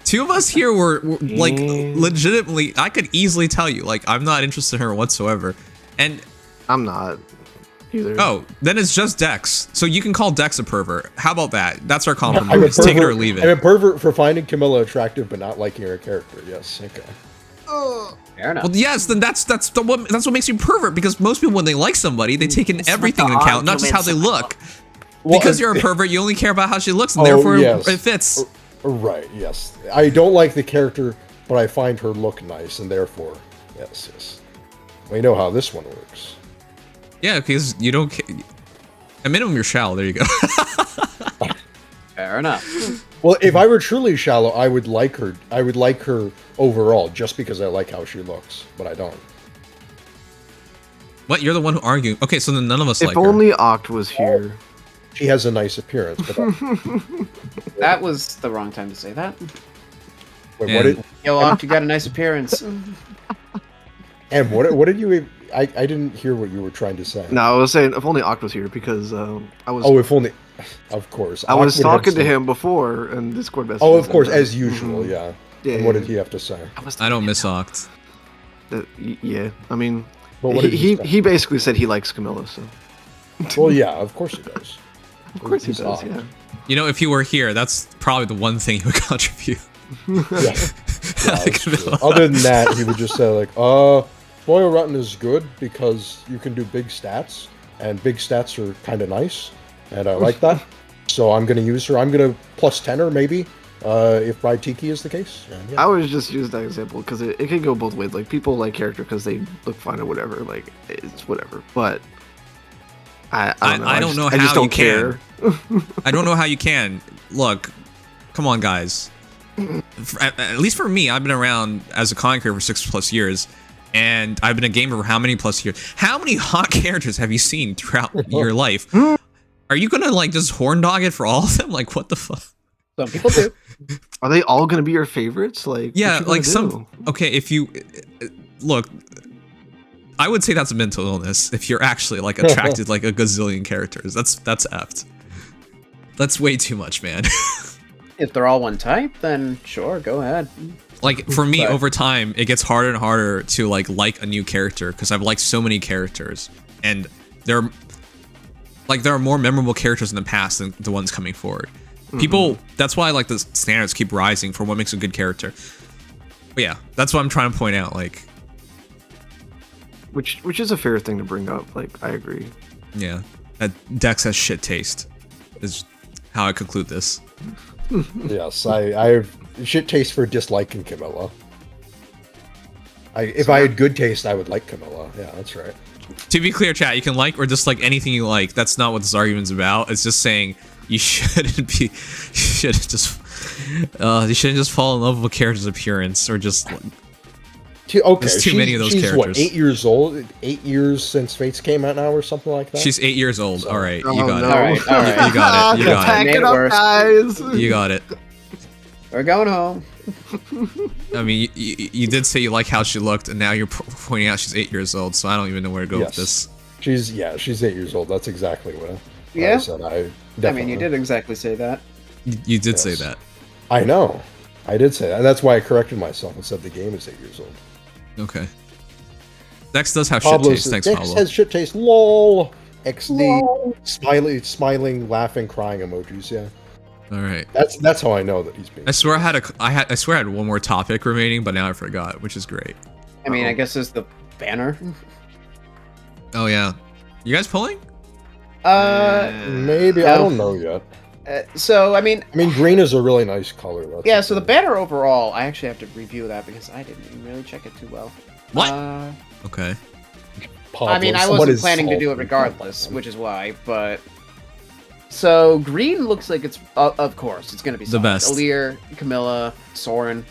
Speaker 1: 2 of us here were like
Speaker 4: Mm.
Speaker 1: legitimately. I could easily tell you, like, I'm not interested in her whatsoever. And
Speaker 4: I'm not either.
Speaker 1: oh, then it's just Dex. So you can call Dex a pervert. How about that? That's our
Speaker 7: I'm
Speaker 1: compromise.
Speaker 7: a
Speaker 1: Take it or
Speaker 7: pervert-
Speaker 1: leave
Speaker 7: I'm a
Speaker 1: it.
Speaker 7: pervert for finding Camilla attractive but not liking her character, yes, okay.
Speaker 5: Fair enough.
Speaker 1: Well, yes, then that's what makes you pervert. Because most people, when they like somebody, they take in everything into account, not just how they look.
Speaker 7: Well,
Speaker 1: Because you're a pervert, you only care about how she looks, and
Speaker 7: Oh,
Speaker 1: therefore
Speaker 7: yes.
Speaker 1: it fits.
Speaker 7: Right, yes. I don't like the character, but I find her look nice, and therefore, yes. We know how this one works.
Speaker 1: Yeah, because you don't. At minimum, you're shallow. There you go.
Speaker 5: Fair enough.
Speaker 7: Well, if I were truly shallow, I would like her. I would like her overall, just because I like how she looks, but I don't.
Speaker 1: What? You're the one who argued. Okay, so then none of us
Speaker 4: If
Speaker 1: like her.
Speaker 4: only Oct was here.
Speaker 7: She has a nice appearance, but
Speaker 5: That was the wrong time to say that.
Speaker 7: wait,
Speaker 1: Yeah.
Speaker 7: what did
Speaker 5: Yo, Oct, you got a nice appearance.
Speaker 7: what did you? I didn't hear what you were trying to say.
Speaker 4: No, I was saying if only Oct was here because I was
Speaker 7: Oh, if only. Of course.
Speaker 4: I was
Speaker 7: Awkward have
Speaker 4: talking to
Speaker 7: some-
Speaker 4: him before in Discord messages.
Speaker 7: Oh, of course,
Speaker 4: and,
Speaker 7: as usual, yeah.
Speaker 4: Yeah,
Speaker 7: And what
Speaker 4: yeah,
Speaker 7: did he have to say?
Speaker 1: I don't miss Oct.
Speaker 4: Yeah, I mean,
Speaker 7: But what did
Speaker 4: he
Speaker 7: say?
Speaker 4: he basically said he likes Camilla, so
Speaker 7: Well, yeah, of course he does.
Speaker 4: of course he
Speaker 7: He's
Speaker 4: does.
Speaker 7: Oct.
Speaker 4: Yeah.
Speaker 1: You know, if he were here, that's probably the one thing he would contribute.
Speaker 7: Yeah. That's true. Other than that, he would just say like, Spoil Rotten is good because you can do big stats, and big stats are kind of nice, and I like that. So I'm gonna use her. I'm gonna plus 10 her maybe, if my Tiki is the case. And, yeah.
Speaker 4: I always just use that example because it can go both ways. Like people like character because they look fine or whatever. Like it's whatever. But I don't know.
Speaker 1: I don't know
Speaker 4: I just
Speaker 1: how
Speaker 4: don't
Speaker 1: you
Speaker 4: care.
Speaker 1: I don't know how you can. Look, come on, guys. At least for me, I've been around as a content creator for 6+ years, and I've been a gamer for how many plus years? How many hot characters have you seen throughout your life? Are you gonna like just horn dog it for all of them? Like what the fuck?
Speaker 5: Some people do.
Speaker 4: Are they all gonna be your favorites? Like
Speaker 1: Yeah,
Speaker 4: what you
Speaker 1: like
Speaker 4: gonna
Speaker 1: some.
Speaker 4: do?
Speaker 1: Okay, if you look, I would say that's a mental illness. If you're actually like attracted like a gazillion characters, that's effed. That's way too much, man.
Speaker 5: If they're all one type, then sure, go ahead.
Speaker 1: Like for me,
Speaker 5: But-
Speaker 1: over time, it gets harder and harder to like a new character because I've liked so many characters, and they're like there are more memorable characters in the past than the ones coming forward. People, that's why like the standards keep rising for what makes a good character. But yeah, that's what I'm trying to point out. Like,
Speaker 4: which is a fair thing to bring up. Like, I agree.
Speaker 1: yeah, that Dex has shit taste. Is how I conclude this.
Speaker 7: Yes, I have shit taste for disliking Camilla. If I had good taste, I would like Camilla. Yeah, that's right.
Speaker 1: To be clear, chat, you can like or dislike anything you like. That's not what this argument's about. It's just saying you shouldn't just fall in love with a character's appearance or just.
Speaker 7: Okay,
Speaker 1: there's too many of those
Speaker 7: she's
Speaker 1: characters.
Speaker 7: What, 8 years old? 8 years since Fates came out now, or something like that.
Speaker 1: She's 8 years old. All right, you got it.
Speaker 5: All right.
Speaker 1: You got it. You got
Speaker 4: Pack
Speaker 1: it.
Speaker 4: it up, guys.
Speaker 1: You got it.
Speaker 5: We're going home.
Speaker 1: I mean, you did say you like how she looked, and now you're pointing out she's 8 years old. So I don't even know where to go with this.
Speaker 7: She's 8 years old. That's exactly what I said.
Speaker 5: I mean, you did exactly say that.
Speaker 1: You did say that.
Speaker 7: I know. I did say that, and that's why I corrected myself and said the game is 8 years old.
Speaker 1: Okay. Dex does have
Speaker 7: Pablo
Speaker 1: shit taste.
Speaker 7: says,
Speaker 1: Thanks,
Speaker 7: Dex
Speaker 1: Pablo.
Speaker 7: has shit taste. LOL. XD. Smiling, laughing, crying emojis. Yeah.
Speaker 1: All right.
Speaker 7: That's how I know that he's being.
Speaker 1: I swear I had one more topic remaining, but now I forgot, which is great.
Speaker 5: I mean, I guess it's the banner.
Speaker 1: Oh yeah. You guys pulling?
Speaker 7: Maybe
Speaker 5: no.
Speaker 7: I don't know yet.
Speaker 5: So I mean,
Speaker 7: green is a really nice color. That's
Speaker 5: yeah. So the banner overall, I actually have to review that because I didn't even really check it too well.
Speaker 1: What? Okay.
Speaker 7: Pablo,
Speaker 5: I mean, I
Speaker 7: someone
Speaker 5: wasn't
Speaker 7: is
Speaker 5: planning to do it
Speaker 7: salty.
Speaker 5: regardless, which is why. But so green looks like it's of course it's gonna be
Speaker 1: The
Speaker 5: solid.
Speaker 1: best.
Speaker 5: Alear, Camilla, Soren.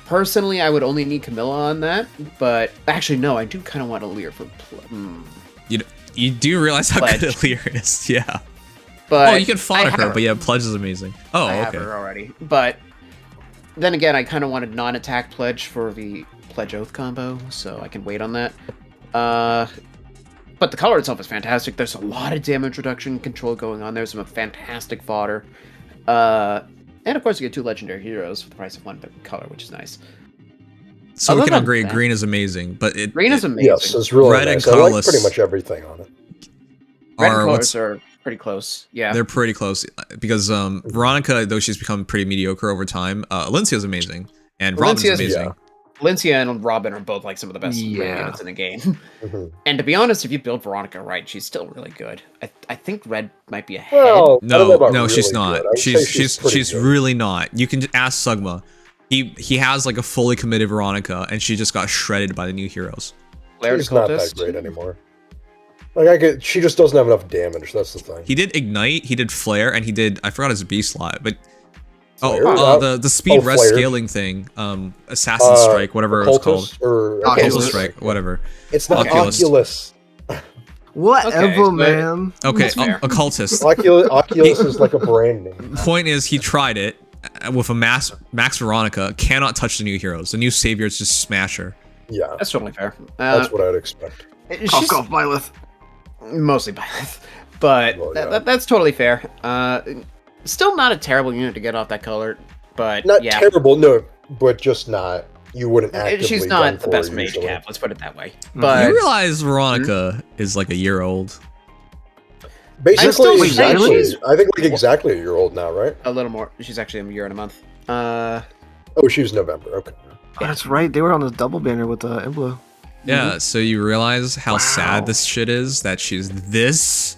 Speaker 5: Personally, I would only need Camilla on that, but actually no, I do kind of want Alear for.
Speaker 1: You do realize how
Speaker 5: Pledge.
Speaker 1: good Alear is, yeah.
Speaker 5: But
Speaker 1: Oh, you can fodder
Speaker 5: I have
Speaker 1: her, but yeah, Pledge is amazing. Oh,
Speaker 5: I have
Speaker 1: okay.
Speaker 5: her already. But then again, I kind of wanted non-attack Pledge for the Pledge Oath combo, so I can wait on that. But the color itself is fantastic. There's a lot of damage reduction control going on. There's some fantastic fodder. And of course, you get 2 legendary heroes for the price of 1 color, which is nice.
Speaker 1: So we
Speaker 5: Other
Speaker 1: can
Speaker 5: than
Speaker 1: agree,
Speaker 5: that-
Speaker 1: green is amazing, but
Speaker 5: Green is amazing.
Speaker 7: Yes, it's really
Speaker 1: Red and
Speaker 7: nice. I like
Speaker 1: colorless.
Speaker 7: pretty much everything on it.
Speaker 5: Red and
Speaker 1: are
Speaker 5: colors
Speaker 1: what's
Speaker 5: are pretty close. Yeah.
Speaker 1: they're pretty close because Veronica, though she's become pretty mediocre over time, Alencia's amazing and Robin's
Speaker 5: Alencia's-
Speaker 1: amazing.
Speaker 5: Valencia and Robin are both like some of the best
Speaker 4: Yeah.
Speaker 5: units in the game.
Speaker 7: Mhm.
Speaker 5: And to be honest, if you build Veronica right, she's still really good. I think Red might be ahead.
Speaker 7: Well, I don't know
Speaker 1: No,
Speaker 7: about
Speaker 1: no, she's
Speaker 7: really
Speaker 1: not.
Speaker 7: good. I would say
Speaker 1: She's
Speaker 7: pretty good.
Speaker 1: really not. You can ask Sugma. He has like a fully committed Veronica, and she just got shredded by the new heroes.
Speaker 5: Laird
Speaker 7: She's not that
Speaker 5: Cultist.
Speaker 7: great anymore. Like she just doesn't have enough damage. That's the thing.
Speaker 1: He did Ignite, he did Flare, and he did, I forgot his B slot, but
Speaker 7: Flare?
Speaker 1: the speed res
Speaker 7: Flare.
Speaker 1: scaling thing, Assassin Strike, whatever it's called.
Speaker 7: Occultist or
Speaker 4: Oculus
Speaker 1: Occulus Strike, whatever.
Speaker 7: It's not
Speaker 1: Oculus.
Speaker 7: Oculus.
Speaker 4: Whatever,
Speaker 5: Okay, but-
Speaker 4: man.
Speaker 1: Okay,
Speaker 5: That's fair.
Speaker 1: Occultist.
Speaker 7: Oculus is like a brand name.
Speaker 1: Point is, he tried it with a Max Veronica, cannot touch the new heroes. The new saviors just smash her.
Speaker 7: Yeah,
Speaker 5: That's totally fair.
Speaker 7: that's what I'd expect.
Speaker 4: Cough, cough, Byleth.
Speaker 5: Mostly Byleth. But
Speaker 7: Well, yeah.
Speaker 5: that's totally fair. Still not a terrible unit to get off that color, but
Speaker 7: Not
Speaker 5: yeah.
Speaker 7: terrible, no, but just not. You wouldn't actively.
Speaker 5: She's
Speaker 7: gun
Speaker 5: not the
Speaker 7: for
Speaker 5: best
Speaker 7: her
Speaker 5: mage
Speaker 7: usually.
Speaker 5: cap, let's put it that way.
Speaker 1: You
Speaker 5: But
Speaker 1: realize Veronica is like a year old.
Speaker 7: Basically,
Speaker 5: still think
Speaker 7: exactly.
Speaker 5: she's-
Speaker 7: I think like exactly a year old now, right?
Speaker 5: a little more. She's actually a year and a month.
Speaker 7: Oh, she was November. Okay.
Speaker 4: Yeah, that's right. They were on the double banner with the Emblem.
Speaker 1: Yeah, so you realize how
Speaker 4: Wow.
Speaker 1: sad this shit is that she's this.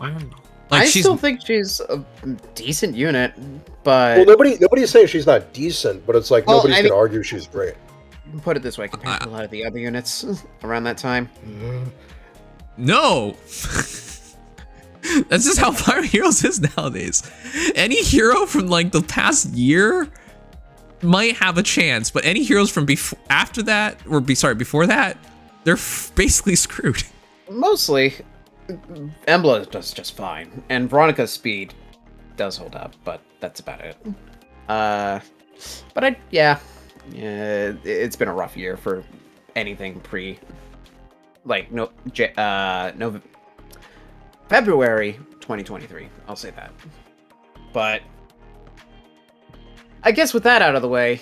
Speaker 4: Wow.
Speaker 1: Like
Speaker 5: I
Speaker 1: she's
Speaker 5: still think she's a decent unit, but
Speaker 7: Well, nobody's saying she's not decent, but it's like
Speaker 5: Well,
Speaker 7: nobody's
Speaker 5: I
Speaker 7: gonna
Speaker 5: mean-
Speaker 7: argue she's great.
Speaker 5: put it this way, compared to a lot of the other units around that time.
Speaker 1: no. That's just how Fire Heroes is nowadays. Any hero from like the past year might have a chance, but any heroes from before that, they're basically screwed.
Speaker 5: Mostly, Emblem does just fine, and Veronica's speed does hold up, but that's about it. But yeah, it's been a rough year for anything February 2023. I'll say that. But I guess with that out of the way,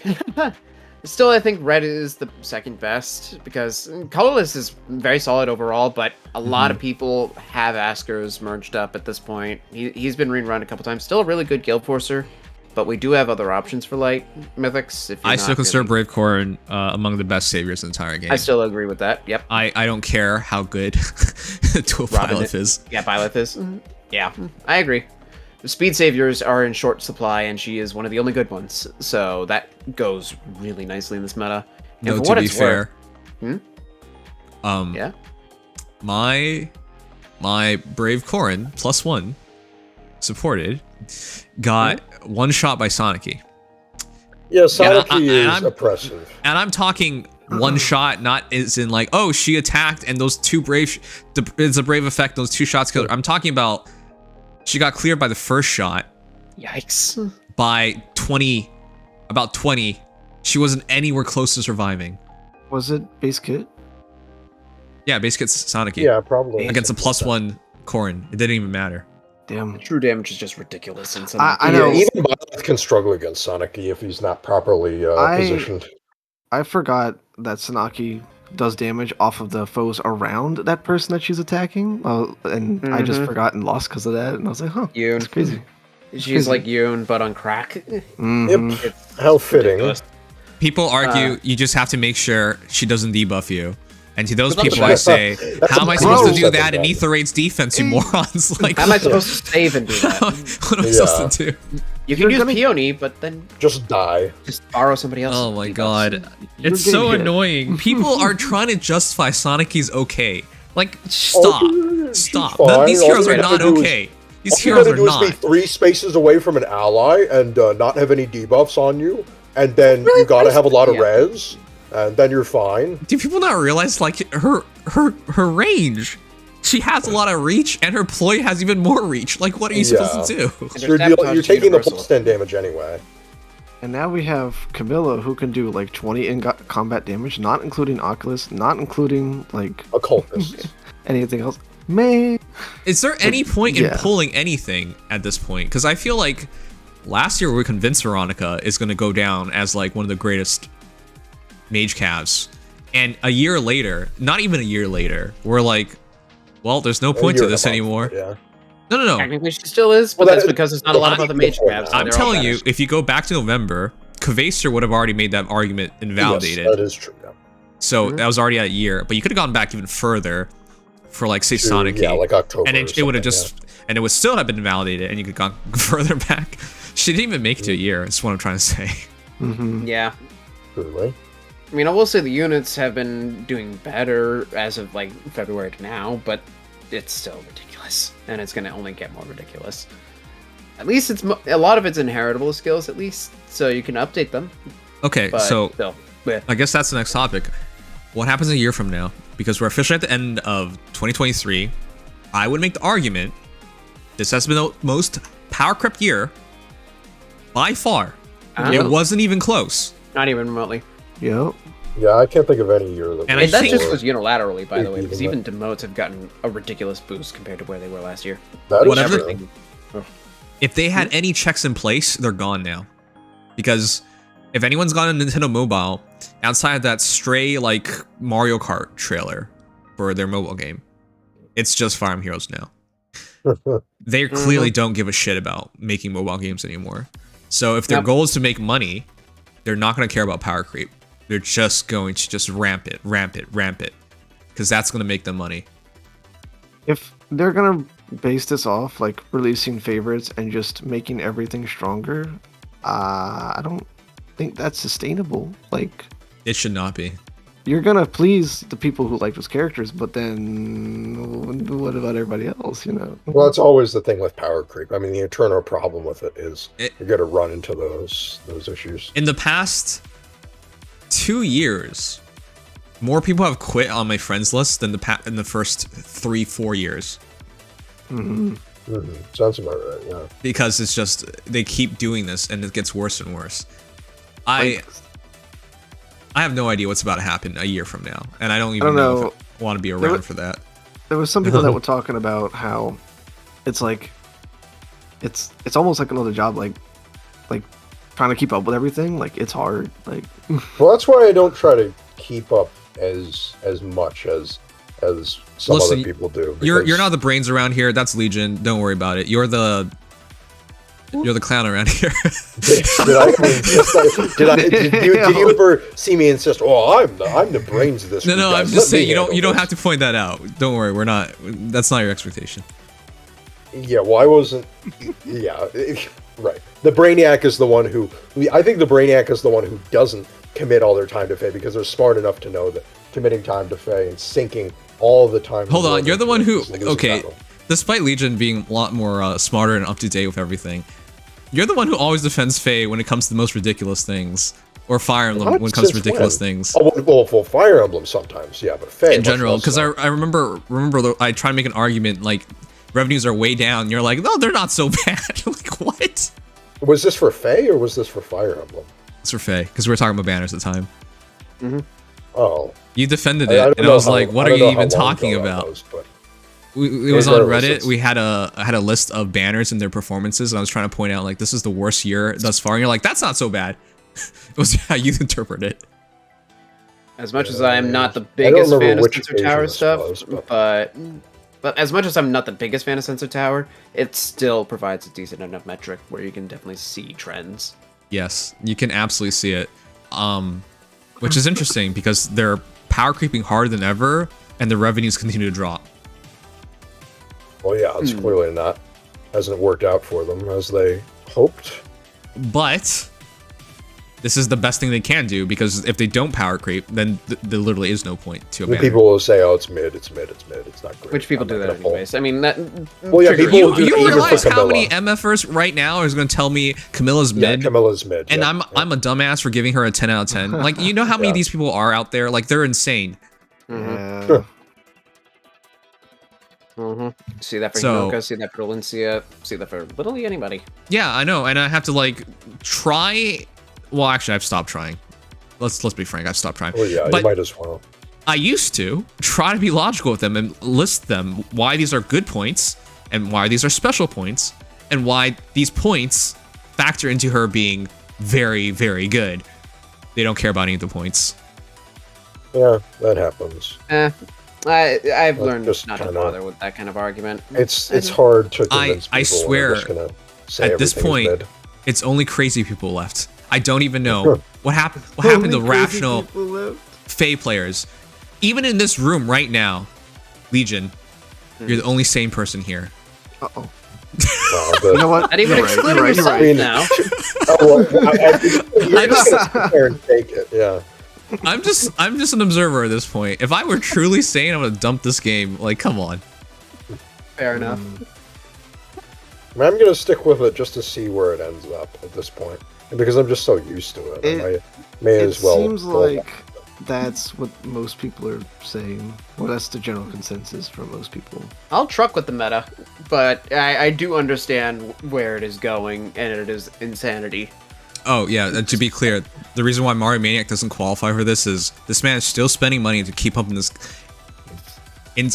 Speaker 5: Still, I think red is the second best because colorless is very solid overall, but a lot of people have Askers merged up at this point. He's been rerun a couple times. Still a really good Guild Forcer, but we do have other options for light mythics. If
Speaker 1: I still consider Brave Corrin among the best saviors in the entire game.
Speaker 5: I still agree with that. Yep.
Speaker 1: I don't care how good Dual
Speaker 5: Robin
Speaker 1: Byleth is.
Speaker 5: Yeah, Byleth is. Yeah, I agree. The speed saviors are in short supply, and she is one of the only good ones. So that goes really nicely in this meta. And
Speaker 1: No,
Speaker 5: for
Speaker 1: to
Speaker 5: what
Speaker 1: be
Speaker 5: it's
Speaker 1: fair,
Speaker 5: worth- yeah.
Speaker 1: my Brave Corrin +1 supported got one shot by Sonic.
Speaker 8: Yeah, Sonic
Speaker 1: and
Speaker 8: is
Speaker 1: I'm-
Speaker 8: oppressive.
Speaker 1: And I'm talking one shot, not as in like, oh, she attacked and those two brave, it's a brave effect, those two shots killed her. I'm talking about she got cleared by the first shot
Speaker 5: Yikes.
Speaker 1: by about 20. She wasn't anywhere close to surviving.
Speaker 4: Was it base kit?
Speaker 1: Yeah, basically it's Sonic
Speaker 8: Yeah, probably.
Speaker 1: against a +1 Corrin. It didn't even matter.
Speaker 4: Damn.
Speaker 5: True damage is just ridiculous in some.
Speaker 4: I know.
Speaker 8: Yeah, even Byleth can struggle against Sonic if he's not properly positioned.
Speaker 4: I forgot that Sanaki does damage off of the foes around that person that she's attacking. And I just forgot and lost because of that. And I was like, huh,
Speaker 5: Yoon.
Speaker 4: that's crazy.
Speaker 5: She's like Yoon, but on crack.
Speaker 4: Mhm.
Speaker 8: Yep. How fitting.
Speaker 5: ridiculous.
Speaker 1: People argue you just have to make sure she doesn't debuff you. And to those
Speaker 5: But
Speaker 1: people I say, how am I supposed to do that in Aether Raid's defense, you morons? Like,
Speaker 5: How am I supposed to save and do that?
Speaker 1: what am I supposed to do?
Speaker 5: You can
Speaker 4: You're
Speaker 5: use
Speaker 4: gonna-
Speaker 5: Peony, but then
Speaker 8: Just die.
Speaker 5: just borrow somebody else.
Speaker 1: Oh my god.
Speaker 4: You're
Speaker 1: It's so
Speaker 4: getting hit.
Speaker 1: annoying. People are trying to justify Sonic is okay. Like, stop.
Speaker 8: she's
Speaker 1: Stop.
Speaker 8: fine.
Speaker 1: These
Speaker 8: All
Speaker 1: heroes
Speaker 8: you
Speaker 1: are
Speaker 8: gotta
Speaker 1: not
Speaker 8: do is-
Speaker 1: okay. These
Speaker 8: All you
Speaker 1: heroes
Speaker 8: gotta
Speaker 1: are
Speaker 8: do is be
Speaker 1: not.
Speaker 8: 3 spaces away from an ally and not have any debuffs on you, and then you gotta have a lot of
Speaker 5: Yeah.
Speaker 8: res, and then you're fine.
Speaker 1: Do people not realize, like, her range? She has a lot of reach, and her ploy has even more reach. Like, what are you supposed to do?
Speaker 8: You're taking the +10 damage anyway.
Speaker 4: And now we have Camilla, who can do like 20 in combat damage, not including Oculus, not including like
Speaker 8: Occultist.
Speaker 4: anything else. Man,
Speaker 1: Is there any point in
Speaker 4: yeah.
Speaker 1: pulling anything at this point? Because I feel like last year we convinced Veronica is going to go down as like one of the greatest mage calves, and a year later, not even a year later, we're like, well, there's no point to this anymore.
Speaker 8: Yeah.
Speaker 1: No.
Speaker 5: Technically, she still is, but
Speaker 8: Well,
Speaker 5: that's
Speaker 8: that-
Speaker 5: because there's not a lot of other mage crabs.
Speaker 1: I'm telling you, if you go back to November, Kvaser would have already made that argument invalidated.
Speaker 8: Yes, that is true. Yeah.
Speaker 1: So that was already at a year, but you could have gone back even further for like say
Speaker 8: To,
Speaker 1: Sonic,
Speaker 8: yeah, like October.
Speaker 1: and
Speaker 8: or
Speaker 1: it would have
Speaker 8: something,
Speaker 1: just, and it would still have been invalidated, and you could have gone further back. She didn't even make it to a year. That's what I'm trying to say.
Speaker 5: Yeah.
Speaker 8: yeah. Truly.
Speaker 5: I mean, I will say the units have been doing better as of like February to now, but it's still ridiculous, and it's going to only get more ridiculous. At least it's a lot of it's inheritable skills, at least, so you can update them.
Speaker 1: Okay,
Speaker 5: But
Speaker 1: so
Speaker 5: still, yeah.
Speaker 1: I guess that's the next topic. What happens a year from now? Because we're officially at the end of 2023. I would make the argument this has been the most power crept year by far. It wasn't even close.
Speaker 5: Not even remotely.
Speaker 4: yep.
Speaker 8: Yeah, I can't think of any year that.
Speaker 1: And
Speaker 5: And that
Speaker 1: think-
Speaker 5: just was unilaterally, by the way,
Speaker 8: Even
Speaker 5: because
Speaker 8: that-
Speaker 5: even demotes have gotten a ridiculous boost compared to where they were last year.
Speaker 8: That is
Speaker 1: whatever-
Speaker 8: true.
Speaker 1: If they had any checks in place, they're gone now. Because if anyone's got a Nintendo Mobile, outside of that stray like Mario Kart trailer for their mobile game, it's just Fire Emblem Heroes now. They clearly don't give a shit about making mobile games anymore. So if their
Speaker 5: Yep.
Speaker 1: goal is to make money, they're not going to care about power creep. They're just going to just ramp it. Because that's going to make them money.
Speaker 4: If they're gonna base this off like releasing favorites and just making everything stronger, I don't think that's sustainable. Like,
Speaker 1: It should not be.
Speaker 4: you're gonna please the people who like those characters, but then what about everybody else? You know?
Speaker 8: Well, that's always the thing with power creep. I mean, the eternal problem with it is
Speaker 1: It-
Speaker 8: you're going to run into those issues.
Speaker 1: In the past 2 years, more people have quit on my friends list than in the first 3-4 years.
Speaker 8: Sounds about right. Yeah.
Speaker 1: Because it's just they keep doing this and it gets worse and worse. I have no idea what's about to happen a year from now, and I don't even know if I want to be around for that.
Speaker 4: There was some people that were talking about how it's like it's almost like another job, like trying to keep up with everything, like it's hard. Like,
Speaker 8: Well, that's why I don't try to keep up as much as some
Speaker 1: Listen,
Speaker 8: other people do.
Speaker 1: You're
Speaker 8: because-
Speaker 1: not the brains around here. That's Legion. Don't worry about it. You're the clown around here.
Speaker 8: Did you ever see me insist? Oh, I'm the brains of this.
Speaker 1: No,
Speaker 8: group,
Speaker 1: I'm
Speaker 8: guys.
Speaker 1: just
Speaker 8: Let me
Speaker 1: saying
Speaker 8: handle
Speaker 1: you don't
Speaker 8: this."
Speaker 1: have to point that out. Don't worry. We're not. That's not your expectation.
Speaker 8: Yeah, well, I wasn't. Yeah, right. The Brainiac is the one who. I think the Brainiac is the one who doesn't commit all their time to Fae because they're smart enough to know that committing time to Fae and sinking all the time.
Speaker 1: Hold on, you're the one who.
Speaker 8: is losing
Speaker 1: Okay,
Speaker 8: battle.
Speaker 1: despite Legion being a lot more smarter and up to date with everything, you're the one who always defends Fae when it comes to the most ridiculous things, or Fire Emblem
Speaker 8: What?
Speaker 1: when it comes to
Speaker 8: Since
Speaker 1: ridiculous
Speaker 8: when?
Speaker 1: things.
Speaker 8: Oh, well, Fire Emblem sometimes, yeah, but Fae
Speaker 1: In
Speaker 8: much
Speaker 1: general,
Speaker 8: less
Speaker 1: because
Speaker 8: so.
Speaker 1: I remember I tried to make an argument like revenues are way down. And you're like, no, they're not so bad. Like what?
Speaker 8: Was this for Fae or was this for Fire Emblem?
Speaker 1: It's for Fae because we were talking about banners at the time.
Speaker 8: Oh,
Speaker 1: You defended
Speaker 8: I
Speaker 1: it,
Speaker 8: don't
Speaker 1: and I
Speaker 8: know
Speaker 1: was
Speaker 8: how-
Speaker 1: like, "What
Speaker 8: I
Speaker 1: are
Speaker 8: don't
Speaker 1: you
Speaker 8: know how
Speaker 1: even
Speaker 8: long
Speaker 1: talking
Speaker 8: ago that
Speaker 1: about?"
Speaker 8: was, but
Speaker 1: It was on
Speaker 8: Regardless,
Speaker 1: Reddit.
Speaker 8: it's-
Speaker 1: We had a list of banners and their performances, and I was trying to point out like this is the worst year thus far. And you're like, "That's not so bad." It was how you interpret it.
Speaker 5: As much as I am not the
Speaker 8: don't
Speaker 5: biggest
Speaker 8: remember
Speaker 5: fan of
Speaker 8: which
Speaker 5: Sensor
Speaker 8: occasion
Speaker 5: Tower
Speaker 8: this
Speaker 5: stuff,
Speaker 8: was,
Speaker 5: but as much as I'm not the biggest fan of Sensor Tower, it still provides a decent enough metric where you can definitely see trends.
Speaker 1: Yes, you can absolutely see it, which is interesting because they're power creeping harder than ever, and the revenues continue to drop.
Speaker 8: well, yeah, it's clearly not hasn't worked out for them as they hoped.
Speaker 1: But this is the best thing they can do because if they don't power creep, then there literally is no point to a
Speaker 8: The
Speaker 1: banner.
Speaker 8: people will say, "Oh, it's mid, it's mid, it's mid, it's not great."
Speaker 5: Which people
Speaker 8: I'm
Speaker 5: do
Speaker 8: not
Speaker 5: that
Speaker 8: gonna pull.
Speaker 5: anyways. I mean, that.
Speaker 8: Well, yeah,
Speaker 5: trigger-
Speaker 8: people do
Speaker 1: You
Speaker 8: it even for
Speaker 1: realize how many
Speaker 8: Camilla.
Speaker 1: MFers right now is going to tell me Camilla's
Speaker 8: Yeah,
Speaker 1: mid,
Speaker 8: Camilla's mid,
Speaker 1: and
Speaker 8: yeah.
Speaker 1: I'm a dumbass for giving her a 10 out of 10. Like, you know how many
Speaker 8: Yeah.
Speaker 1: of these people are out there? Like, they're insane.
Speaker 4: yeah.
Speaker 5: See that for
Speaker 1: So-
Speaker 5: Hinoka, see that for Valencia, see that for literally anybody.
Speaker 1: Yeah, I know, and I have to like try. Well, actually, I've stopped trying. Let's be frank. I've stopped trying.
Speaker 8: Well, yeah,
Speaker 1: but
Speaker 8: you might as well.
Speaker 1: I used to try to be logical with them and list them why these are good points and why these are special points and why these points factor into her being very, very good. They don't care about any of the points.
Speaker 8: Yeah, that happens.
Speaker 5: I've
Speaker 8: Well,
Speaker 5: learned
Speaker 8: just
Speaker 5: not to
Speaker 8: kinda-
Speaker 5: bother with that kind of argument.
Speaker 8: It's hard to
Speaker 1: I
Speaker 8: convince people.
Speaker 1: swear,
Speaker 8: They're just gonna say
Speaker 1: At this
Speaker 8: everything's
Speaker 1: point,
Speaker 8: mid.
Speaker 1: it's only crazy people left. I don't even know what happened. What happened to rational Fae players? Even in this room right now, Legion, you're the only sane person here.
Speaker 4: Uh oh.
Speaker 8: But,
Speaker 4: You know what?
Speaker 5: Not even
Speaker 4: You're right,
Speaker 5: excluding
Speaker 4: you're right,
Speaker 5: yourself
Speaker 4: you're right.
Speaker 5: now.
Speaker 8: oh, well, you're just gonna sit there and take it. Yeah.
Speaker 1: I'm just an observer at this point. If I were truly sane, I'm gonna dump this game. Like, come on.
Speaker 5: Fair enough.
Speaker 8: I mean, I'm gonna stick with it just to see where it ends up at this point, and because I'm just so used to it, I may
Speaker 4: It
Speaker 8: as well.
Speaker 4: seems
Speaker 8: go
Speaker 4: like
Speaker 8: back.
Speaker 4: that's what most people are saying. Well, that's the general consensus for most people.
Speaker 5: I'll truck with the meta, but I do understand where it is going, and it is insanity.
Speaker 1: Oh yeah, to be clear, the reason why MarioManiac doesn't qualify for this is this man is still spending money to keep up in this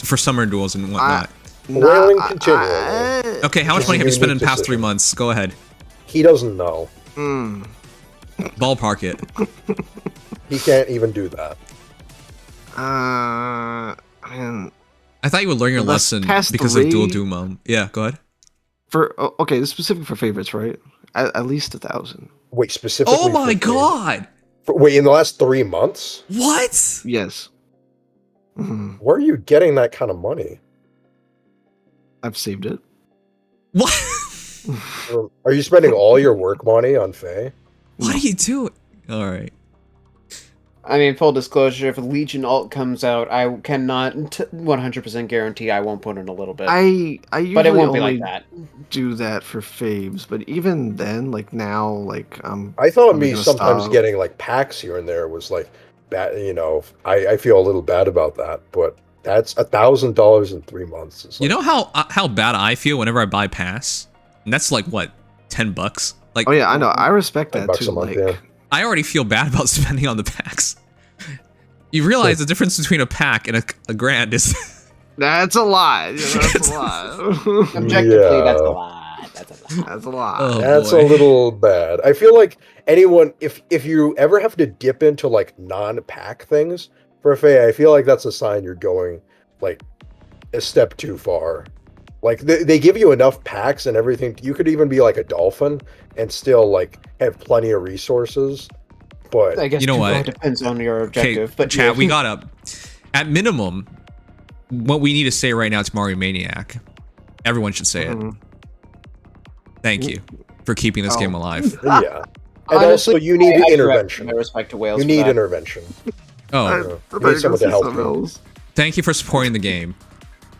Speaker 1: for summer duels and whatnot.
Speaker 8: Wailing continually.
Speaker 1: Okay, how much money have you spent in the past 3
Speaker 8: decision.
Speaker 1: months? Go ahead.
Speaker 8: He doesn't know.
Speaker 1: Ballpark it.
Speaker 8: He can't even do that.
Speaker 4: Man,
Speaker 1: I thought you would learn your
Speaker 4: Unless
Speaker 1: lesson
Speaker 4: past
Speaker 1: because of Dual
Speaker 4: 3
Speaker 1: Doom. Yeah, go ahead.
Speaker 4: okay, this is specific for favorites, right? At least 1,000.
Speaker 8: Wait, specifically.
Speaker 1: Oh my
Speaker 8: for-
Speaker 1: god!
Speaker 8: Wait, in the last 3 months?
Speaker 1: What?
Speaker 4: Yes. Mhm.
Speaker 8: Where are you getting that kind of money?
Speaker 4: I've saved it.
Speaker 1: What?
Speaker 8: Are you spending all your work money on Faye?
Speaker 1: What are you doing? All right.
Speaker 5: I mean, full disclosure, if Legion alt comes out, I cannot 100% guarantee I won't put in a little bit.
Speaker 4: I usually
Speaker 5: but it won't be
Speaker 4: only
Speaker 5: like that.
Speaker 4: do that for faves, but even then, like now, like
Speaker 8: I thought
Speaker 4: probably
Speaker 8: me
Speaker 4: gonna
Speaker 8: sometimes
Speaker 4: stop.
Speaker 8: getting like packs here and there was like bad. You know, I feel a little bad about that, but that's $1,000 in 3 months. It's
Speaker 1: You
Speaker 8: like,
Speaker 1: know how bad I feel whenever I buy pass? And that's like what, $10? Like,
Speaker 4: Oh yeah, I know. I respect
Speaker 8: $10
Speaker 4: that
Speaker 8: bucks
Speaker 4: too.
Speaker 8: a month,
Speaker 4: Like,
Speaker 8: yeah.
Speaker 1: I already feel bad about spending on the packs. You realize the difference between a pack and a grand is
Speaker 4: that's a lot. You know, that's a lot.
Speaker 5: Objectively, that's a
Speaker 8: Yeah.
Speaker 5: lot. lot. That's a lot.
Speaker 4: That's a lot.
Speaker 1: Oh,
Speaker 8: That's
Speaker 1: boy.
Speaker 8: a little bad. I feel like anyone, if you ever have to dip into like non-pack things for a Fae, I feel like that's a sign you're going like a step too far. Like they give you enough packs and everything. You could even be like a dolphin and still like have plenty of resources. But
Speaker 5: I guess
Speaker 1: You know
Speaker 5: it
Speaker 1: what?
Speaker 5: depends on your
Speaker 1: Okay,
Speaker 5: objective. But
Speaker 1: Chad,
Speaker 5: yeah.
Speaker 1: we gotta, at minimum, what we need to say right now to MarioManiac. Everyone should say it.
Speaker 4: Mhm.
Speaker 1: Thank you for keeping this
Speaker 4: Oh.
Speaker 1: game alive.
Speaker 8: yeah, and
Speaker 5: Honestly,
Speaker 8: also you need
Speaker 5: I
Speaker 8: intervention.
Speaker 5: My respect to Wales.
Speaker 8: You
Speaker 5: for
Speaker 8: need
Speaker 5: that.
Speaker 8: intervention.
Speaker 1: Oh,
Speaker 4: I
Speaker 8: You
Speaker 4: thought
Speaker 8: need
Speaker 4: you were
Speaker 8: someone
Speaker 4: gonna
Speaker 8: to
Speaker 4: say
Speaker 8: help
Speaker 4: something
Speaker 8: you.
Speaker 4: else.
Speaker 1: thank you for supporting the game.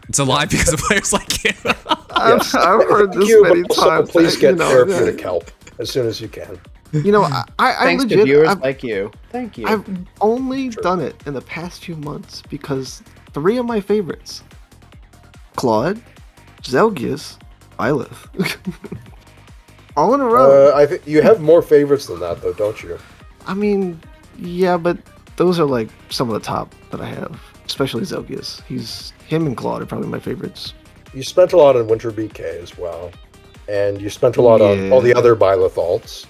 Speaker 1: It's alive because of players like you.
Speaker 8: Yes.
Speaker 4: I've heard
Speaker 8: Thank
Speaker 4: this
Speaker 8: you,
Speaker 4: many
Speaker 8: but also
Speaker 4: times.
Speaker 8: please
Speaker 4: that,
Speaker 8: get
Speaker 4: you know,
Speaker 8: therapeutic help as soon as you can.
Speaker 4: You know, I
Speaker 5: Thanks
Speaker 4: legit,
Speaker 5: to viewers
Speaker 4: I've,
Speaker 5: like you. Thank you.
Speaker 4: I've only
Speaker 8: Sure.
Speaker 4: done it in the past few months because 3 of my favorites, Claude, Zelgius, Byleth, all in a row.
Speaker 8: I think you have more favorites than that, though, don't you?
Speaker 4: I mean, yeah, but those are like some of the top that I have, especially Zelgius. Him and Claude are probably my favorites.
Speaker 8: You spent a lot on Winter BK as well, and you spent a lot on all the
Speaker 4: Yeah.
Speaker 8: other Byleth alts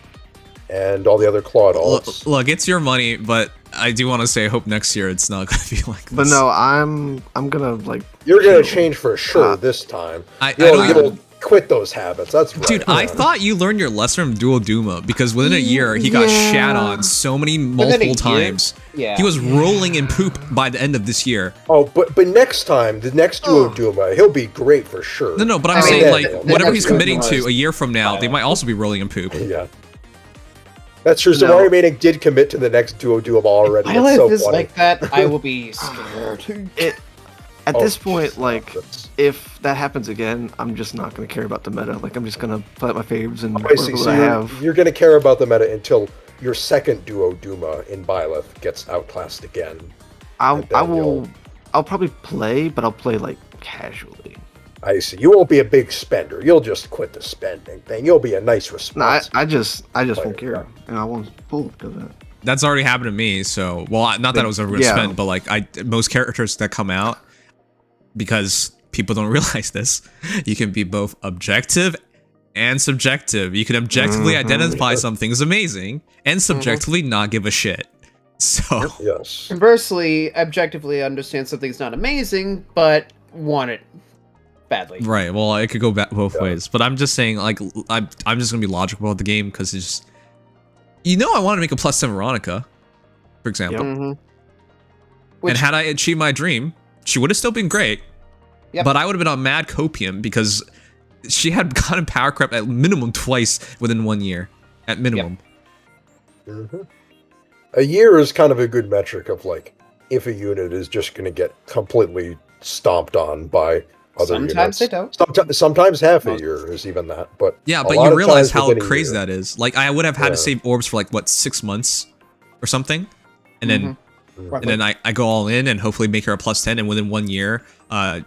Speaker 8: and all the other Claude alts.
Speaker 1: Look, it's your money, but I do want to say I hope next year it's not going to be like this.
Speaker 4: But no, I'm gonna like.
Speaker 8: You're gonna
Speaker 4: chill.
Speaker 8: change for sure
Speaker 4: Ah.
Speaker 8: this time.
Speaker 1: I
Speaker 8: You'll,
Speaker 1: don't
Speaker 8: you'll
Speaker 1: even...
Speaker 8: quit those habits. That's right.
Speaker 1: Dude, I
Speaker 8: Yeah.
Speaker 1: thought you learned your lesson from Dual Duma because within a year he got
Speaker 4: Yeah.
Speaker 1: shat on so many
Speaker 5: a
Speaker 1: multiple
Speaker 5: year?
Speaker 1: times.
Speaker 5: Yeah.
Speaker 1: He was rolling in poop by the end of this year.
Speaker 8: Oh, but next time, the next Duo Duma, he'll be great for sure.
Speaker 1: No, but I'm
Speaker 5: I mean,
Speaker 1: saying
Speaker 8: that-
Speaker 1: like
Speaker 8: that-
Speaker 1: whatever
Speaker 5: that's
Speaker 1: he's
Speaker 5: good
Speaker 1: committing to
Speaker 5: noise.
Speaker 1: a year from now, they might also be rolling in poop.
Speaker 8: Yeah. That's true. So
Speaker 4: No.
Speaker 8: MarioManiac did commit to the next Duo Duma already. It's
Speaker 5: Byleth
Speaker 8: so
Speaker 5: is
Speaker 8: funny.
Speaker 5: like that. I will be scared.
Speaker 4: At
Speaker 8: Oh,
Speaker 4: this point, like,
Speaker 8: that's-
Speaker 4: if that happens again, I'm just not gonna care about the meta. Like, I'm just gonna play out my faves and
Speaker 8: I see.
Speaker 4: whatever
Speaker 8: So
Speaker 4: I
Speaker 8: you're,
Speaker 4: have.
Speaker 8: you're going to care about the meta until your second Duo Duma in Byleth gets outclassed again.
Speaker 4: I'll
Speaker 8: and then
Speaker 4: I'll probably play, but I'll play like casually.
Speaker 8: I see. You won't be a big spender. You'll just quit the spending thing. You'll be a nice
Speaker 4: No,
Speaker 8: response.
Speaker 4: I just
Speaker 8: Player,
Speaker 4: won't care,
Speaker 8: yeah.
Speaker 4: and I won't pull because of that.
Speaker 1: That's already happened to me. So, well, not that I was ever going to
Speaker 4: Yeah.
Speaker 1: spend, but like most characters that come out, because people don't realize this, you can be both objective and subjective. You can objectively
Speaker 4: Mhm.
Speaker 1: identify something as amazing and subjectively not give a shit. So,
Speaker 8: Yes.
Speaker 5: Conversely, objectively understand something's not amazing, but want it badly.
Speaker 1: right. Well, it could go both
Speaker 8: Yeah.
Speaker 1: ways, but I'm just saying, like, I'm just gonna be logical about the game because it's just, I wanted to make a +7 Veronica, for example,
Speaker 5: Mhm.
Speaker 1: and had I achieved my dream, she would have still been great.
Speaker 5: Yep.
Speaker 1: But I would have been on mad copium because she had gotten power crept at minimum twice within 1 year, at minimum.
Speaker 8: Mhm. A year is kind of a good metric of like if a unit is just going to get completely stomped on by other
Speaker 5: Sometimes
Speaker 8: units.
Speaker 5: they don't.
Speaker 8: Sometimes half a
Speaker 5: Most-
Speaker 8: year is even that. But
Speaker 1: Yeah,
Speaker 8: a
Speaker 1: but
Speaker 8: lot
Speaker 1: you
Speaker 8: of
Speaker 1: realize
Speaker 8: times
Speaker 1: how
Speaker 8: within a
Speaker 1: crazy
Speaker 8: year-
Speaker 1: that is. Like, I would have had to
Speaker 8: Yeah.
Speaker 1: save orbs for like, what, 6 months or something? And then
Speaker 8: Mm-hmm.
Speaker 1: and then I go all in and hopefully make her a +10, and within 1 year,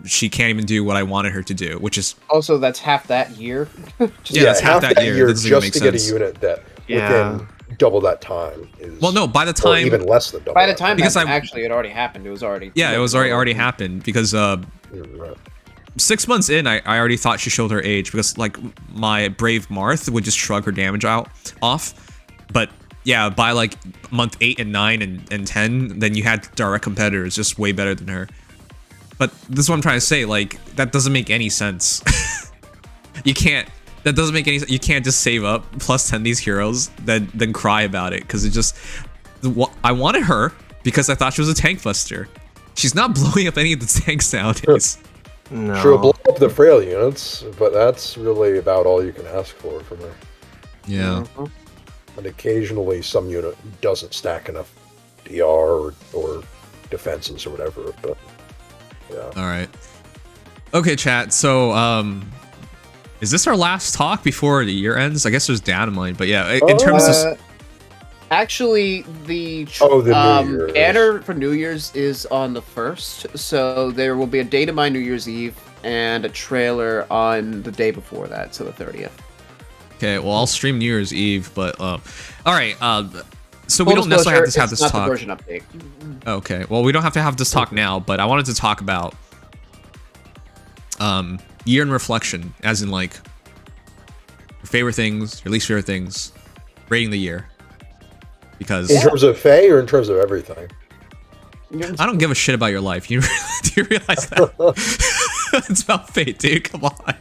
Speaker 1: she can't even do what I wanted her to do, which is,
Speaker 5: Also, that's half that year. Just
Speaker 1: Yeah, that's half that year. That doesn't even
Speaker 8: just
Speaker 1: make
Speaker 8: to get a
Speaker 1: sense.
Speaker 8: unit that
Speaker 4: Yeah.
Speaker 8: within double that time is.
Speaker 1: well, no, by the
Speaker 8: or
Speaker 1: time,
Speaker 8: even less than double.
Speaker 5: By the
Speaker 8: that
Speaker 5: time
Speaker 1: Because
Speaker 5: that
Speaker 1: I-
Speaker 5: actually it already happened, it was already.
Speaker 1: yeah, it was already happened because,
Speaker 8: Right.
Speaker 1: 6 months in, I already thought she showed her age because like my brave Marth would just shrug her damage off, but yeah, by like month 8 and 9 and 10, then you had direct competitors just way better than her. But this is what I'm trying to say, like, that doesn't make any sense. That doesn't make any sense. You can't just save up +10 these heroes, then cry about it, because it just, I wanted her because I thought she was a tank buster. She's not blowing up any of the tanks nowadays.
Speaker 4: No.
Speaker 8: She'll blow up the frail units, but that's really about all you can ask for from her.
Speaker 1: Yeah.
Speaker 8: And occasionally some unit doesn't stack enough DR or defenses or whatever, but yeah.
Speaker 1: All right. Okay, chat. So, is this our last talk before the year ends? I guess there's Dynamite, but yeah, in terms of
Speaker 5: Actually, the
Speaker 8: Oh, the New Year's.
Speaker 5: banner for New Year's is on the 1st, so there will be a date of my New Year's Eve and a trailer on the day before that, so the 30th.
Speaker 1: okay, well, I'll stream New Year's Eve, but all right. So we
Speaker 5: Full
Speaker 1: don't necessarily have to
Speaker 5: disclosure,
Speaker 1: have
Speaker 5: it's
Speaker 1: this
Speaker 5: not
Speaker 1: talk.
Speaker 5: the version update.
Speaker 1: Okay, well, we don't have to have this talk now, but I wanted to talk about year in reflection, as in like Your favorite things, your least favorite things, rating the year. Because
Speaker 8: In terms of Faye or in terms of everything?
Speaker 1: I don't give a shit about your life. Do you realize that? It's about fate, dude. Come on.